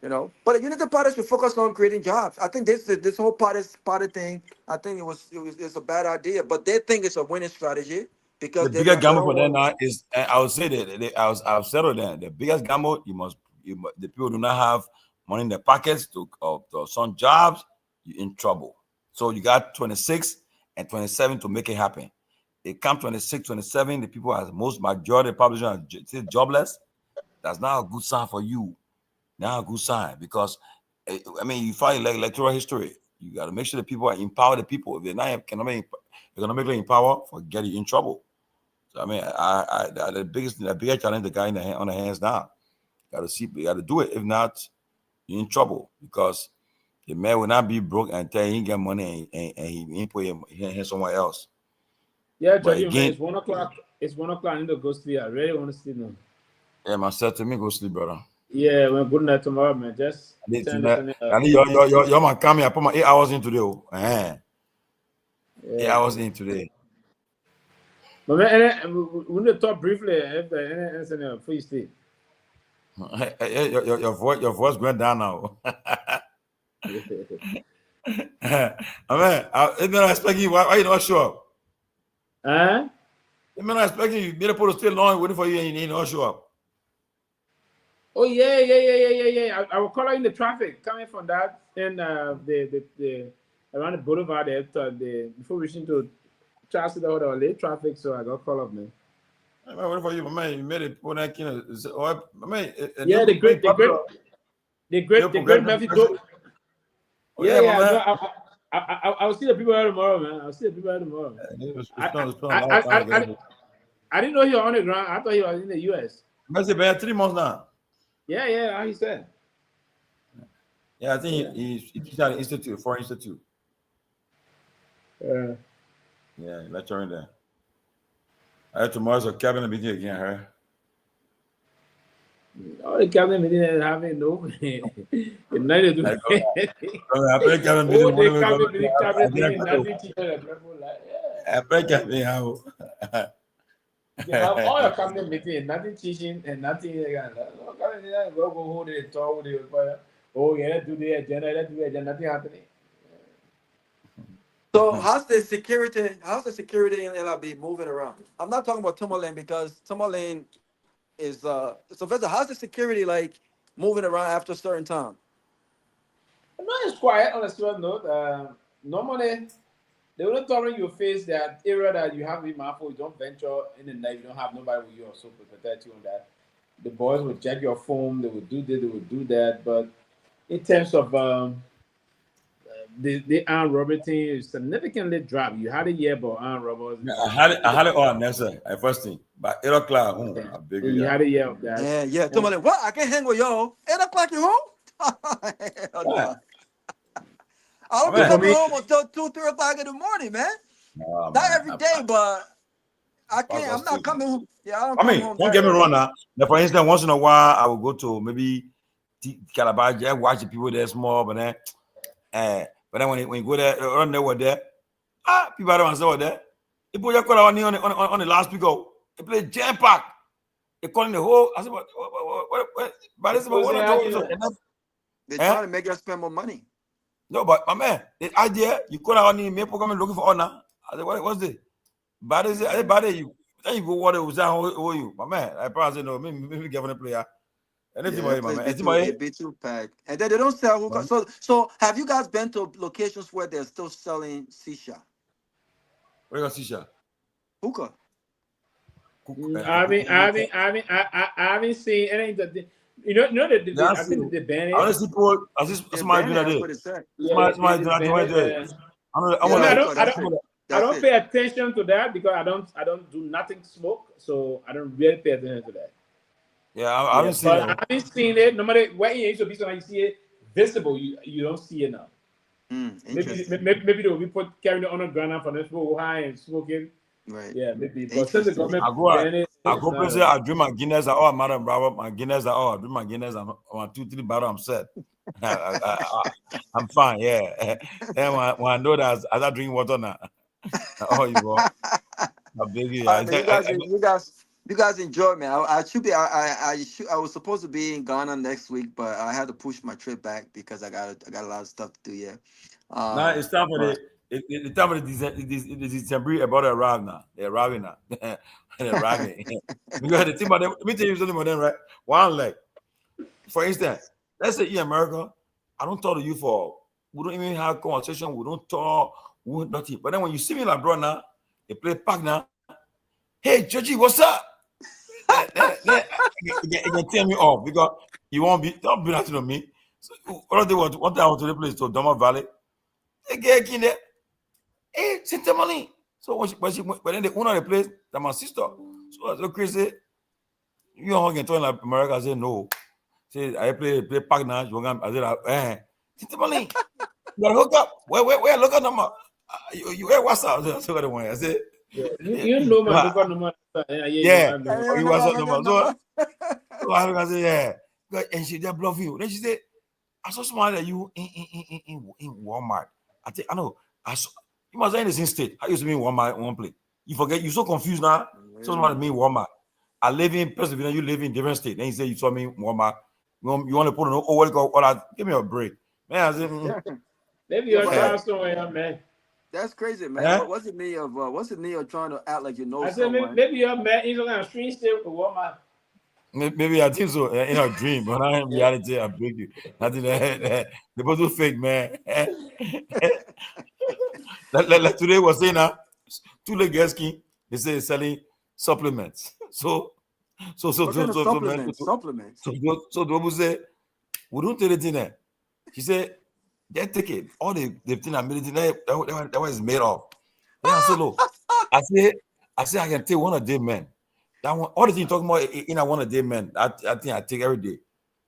[SPEAKER 8] the Unity Party should focus on creating jobs. I think this whole party thing, I think it's a bad idea, but they think it's a winning strategy because
[SPEAKER 4] the biggest gamble for them now is, I would say that I've settled that the biggest gamble the people do not have money in their pockets to some jobs, you're in trouble. So you got 26 and 27 to make it happen. They come 26, 27, the people majority of the population are still jobless. That's not a good sign for you. Not a good sign, because you find electoral history. You got to make sure the people are empower the people. If they're not economically empowered, forget you in trouble. So the biggest challenge the guy on the hands now. Got to do it. If not, you're in trouble, because the man will not be broke until he get money and he put him somewhere else.
[SPEAKER 20] Yeah, Jody, it's 1 o'clock. It's 1 o'clock. I need to go sleep. I really want to sleep now.
[SPEAKER 4] Yeah, man, said to me, go sleep, brother.
[SPEAKER 20] Yeah, well, good night tomorrow, man. Just
[SPEAKER 4] I need your man come here. I put my 8 hours in today. 8 hours in today.
[SPEAKER 20] But man, we need to talk briefly if anything before you sleep.
[SPEAKER 13] Your voice went down now. I mean, I'm not expecting you. Why you not show up? I'm not expecting you. Made a put still long waiting for you and you not show up.
[SPEAKER 20] Oh yeah. I will call her in the traffic coming from that and the around the boulevard there before reaching to Charles or late traffic, so I got call up, man.
[SPEAKER 13] I'm waiting for you, man. You made it when I can.
[SPEAKER 20] Yeah, the great Murphy Dope. Yeah. I will see the people there tomorrow, man. I'll see the people there tomorrow. I didn't know he was on the ground. I thought he was in the US.
[SPEAKER 13] Must have been 3 months now.
[SPEAKER 20] Yeah, how he said.
[SPEAKER 13] Yeah, I think he teaches at an institute, foreign institute. Yeah, lecturing there. Tomorrow's a cabinet meeting again, huh?
[SPEAKER 20] Oh, the cabinet meeting is having no. Cabinet meeting, you have all your cabinet meeting and nothing teaching and nothing. Go hold it, talk with it. Oh, yeah, let's do the agenda, nothing happening.
[SPEAKER 8] So how's the security in LRB moving around? I'm not talking about Tomalin because Tomalin is so how's the security like moving around after a certain time?
[SPEAKER 20] No, it's quiet on a certain note. Normally they will tell you face that area that you have to be mindful, you don't venture in the night, you don't have nobody with you or so to protect you on that. The boys will check your phone, they will do this, they will do that. But in terms of the armed robbery thing is significantly dropped. You had a year about armed robbers.
[SPEAKER 13] I had it on next first thing. By 8 o'clock,
[SPEAKER 20] you had a year of that.
[SPEAKER 8] Yeah. Tomalin, what? I can hang with y'all. 8 o'clock you home? I don't be coming home until 2-3 o'clock in the morning, man. Not every day, but I can't. I'm not coming home. Yeah,
[SPEAKER 13] don't get me wrong now. For instance, once in a while, I will go to maybe Calabar, watch the people there small, but then when you go there, around there were there. People don't say what there. They put your color on the last speaker. They play jam pack. They calling the whole. I said, what?
[SPEAKER 8] They're trying to make us spend more money.
[SPEAKER 13] No, but my man, the idea you call out on the main program looking for honor. I said, what's this? Bad is it? Bad you. Then you go what it was that owe you, my man. I probably say no. Maybe give a player. Anything my man.
[SPEAKER 8] B2 pack, and then they don't sell hookah. So have you guys been to locations where they're still selling shisha?
[SPEAKER 13] Where you got shisha?
[SPEAKER 8] Hookah.
[SPEAKER 20] I haven't seen anything. You know I think the ban is.
[SPEAKER 13] Honestly, people, I see somebody doing that.
[SPEAKER 20] I don't pay attention to that because I don't do nothing smoke, so I don't really pay attention to that.
[SPEAKER 13] Yeah, I haven't seen it.
[SPEAKER 20] I haven't seen it. No matter where you should be, so you see it visible, you don't see it now. Maybe they will be carrying it on the ground for them people high and smoking.
[SPEAKER 8] Right.
[SPEAKER 20] Yeah, maybe. But since the government
[SPEAKER 13] I go places, I drink my Guinness, Madam Bravo, my Guinness, I drink my Guinness, I'm 2-3 bottle, I'm set. I'm fine, yeah. Then when I know that as I drink water now. Oh, you go.
[SPEAKER 8] You guys enjoy, man. I was supposed to be in Ghana next week, but I had to push my trip back because I got a lot of stuff to do here.
[SPEAKER 13] Now it's time for the time for the December about to arrive now. They're arriving now. They're arriving. Because the thing about them, let me tell you something about them, right? One leg. For instance, let's say in America, I don't talk to you we don't even have conversation, we don't talk, we don't nothing. But then when you see me like bro now, they play pack now. Hey, Georgie, what's up? You can tell me off because you won't be nothing to me. So what they want, one time I went to the place to Dopoh Valley. They get in there. Hey, c'est Tomalin. So but then the owner of the place, that's my sister. So I was so crazy. You know how you can like America? I said no. Say I play pack now. I said, c'est Tomalin. You gotta hook up. Where look up number? You wear WhatsApp. I said.
[SPEAKER 20] You know my local number.
[SPEAKER 13] Yeah. You WhatsApp number. So I said, yeah. And she just bluff you. Then she said, I saw somebody that you in Walmart. I know. You must be in the same state. I used to be in Walmart one place. You forget. You're so confused now. So somebody me in Walmart.
[SPEAKER 4] I live in Pennsylvania, you live in different state. Then he said, you told me, you want to put on, what do you call all that? Give me a break. Man, I said,
[SPEAKER 20] Maybe you're trying somewhere, man.
[SPEAKER 8] That's crazy, man. What's the need of trying to act like you know someone?
[SPEAKER 20] Maybe you're mad. He's on a stream still for Walmart.
[SPEAKER 4] Maybe I think so in a dream, but not in reality. I beg you. I think they're both fake, man. like today was saying now, two leg asking, they say selling supplements. So
[SPEAKER 8] supplements.
[SPEAKER 4] So Dopoh say, we don't take anything there. She said, they take it. All the thing I'm making that was made of. Then I said, look, I say I can take one a day, man. That one, all the thing talking about in a one a day, man. I think I take every day.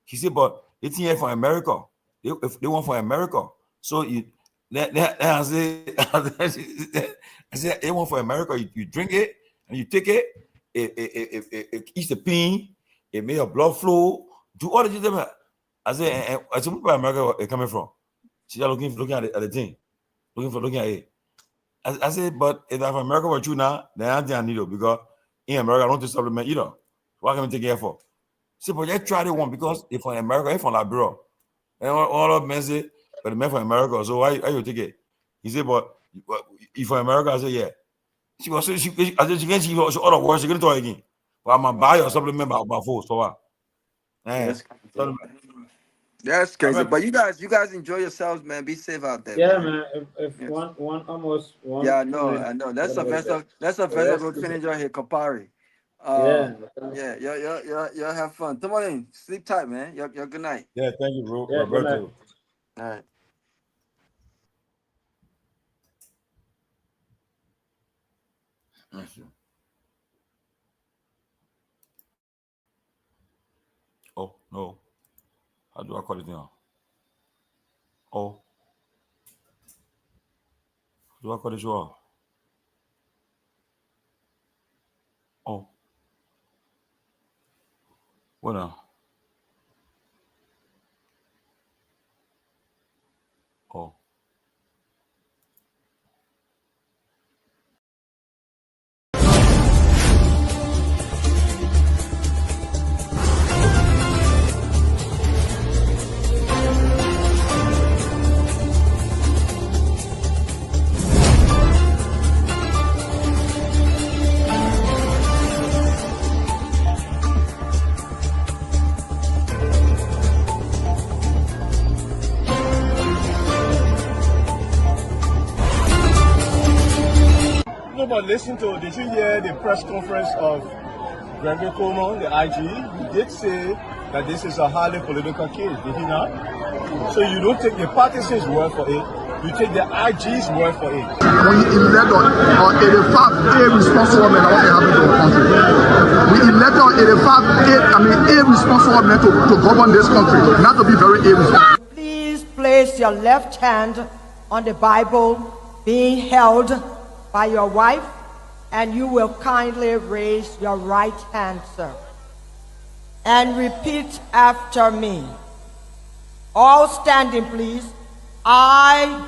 [SPEAKER 4] He said, but it's here for America. If they want for America, so I said, they want for America. You drink it and you take it. It eats the pain. It made your blood flow. Do all the things. I said, where America is coming from? She's looking at the thing, looking at it. I said, but if America were true now, then I think I need it because in America I don't take supplement either. What can I take care for? See, but they tried it one because if from America, if from Liberia, and all of men say, but the men from America, so why you take it? He said, but if from America, I said, yeah. She goes, I said, she can't see other words, she can't talk again. But I'm gonna buy your supplement by force, so what?
[SPEAKER 8] That's crazy. But you guys enjoy yourselves, man. Be safe out there.
[SPEAKER 20] Yeah, man. If one almost one.
[SPEAKER 8] Yeah, I know. That's a very good finish right here, Kapari. Yeah, have fun. Tomalin, sleep tight, man. You're good night.
[SPEAKER 4] Yeah, thank you, bro.
[SPEAKER 20] Yeah,
[SPEAKER 4] Roberto.
[SPEAKER 8] All right.
[SPEAKER 4] Thank you. Oh no. How do I call it now? Oh. How do I call it show? Oh. What now? Oh.
[SPEAKER 3] But did you hear the press conference of Seleke Kromah, the IG? He did say that this is a highly political case, did he not? So you don't take the partisan's word for it, you take the IG's word for it.
[SPEAKER 2] We elect on 85 irresponsible men what happened to our country. We elect on 85 irresponsible men to govern this country, not to be very irresponsible.
[SPEAKER 22] Please place your left hand on the Bible being held by your wife, and you will kindly raise your right hand, sir, and repeat after me. All standing, please. I,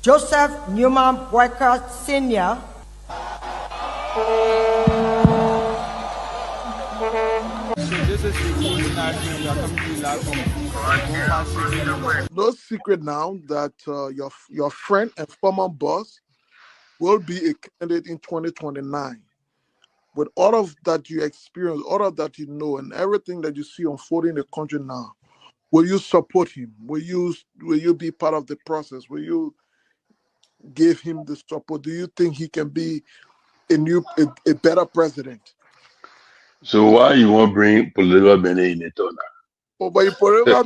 [SPEAKER 22] Joseph Newman Boyka Sr.,
[SPEAKER 2] No secret now that your friend and former boss will be a candidate in 2029. With all of that you experience, all of that you know, and everything that you see unfolding in the country now, will you support him? Will you be part of the process? Will you give him the support? Do you think he can be a better president?
[SPEAKER 23] So why you want to bring political men in it or not?
[SPEAKER 2] Oh, but you political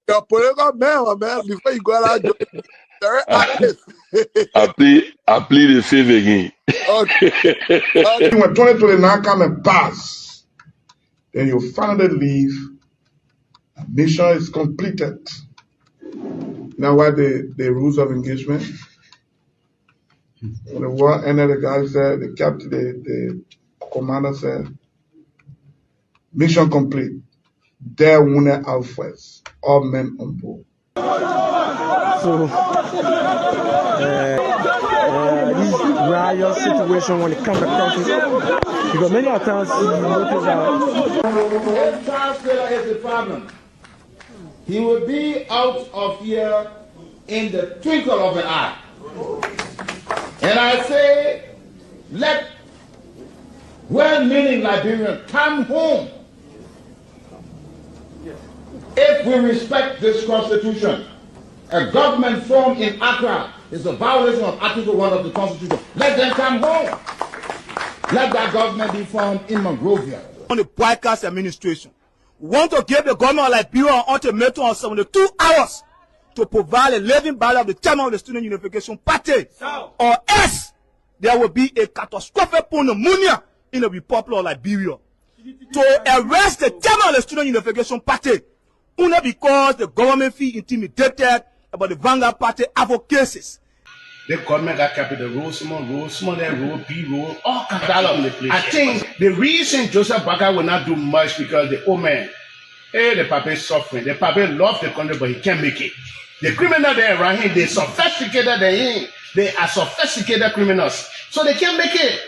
[SPEAKER 2] you're political man, before you go out, very active.
[SPEAKER 23] I plead the fifth again.
[SPEAKER 11] Okay. When 2029 come and pass, then you finally leave. Mission is completed. Now, what the rules of engagement? When the war ended, the guy said, the captain, the commander said, mission complete. Der Wune Alphes, all men on board.
[SPEAKER 1] So this riot situation when it comes to country, because many of times you notice that
[SPEAKER 6] if Charles Taylor is the problem, he will be out of here in the twinkle of an eye. And I say, let well-meaning Liberians come home. If we respect this constitution, a government formed in Accra is a violation of Article 1 of the Constitution. Let them come home. Let that government be formed in Monrovia.
[SPEAKER 3] On the broadcast administration, we want to give the government of Liberia an ultimatum of 72 hours to provide a living ballot of the chairman of the Student Unification Party, or else there will be a catastrophic pneumonia in the Republic of Liberia. To arrest the chairman of the Student Unification Party, only because the government feel intimidated about the Vanguard Party advocacies.
[SPEAKER 6] The government got kept the road, small that road, B road, all kinds of. I think the reason Joseph Baga will not do much because the old man, the Papa is suffering. The Papa loves the country, but he can't make it. The criminal there around him, they sophisticated than him. They are sophisticated criminals, so they can't make it.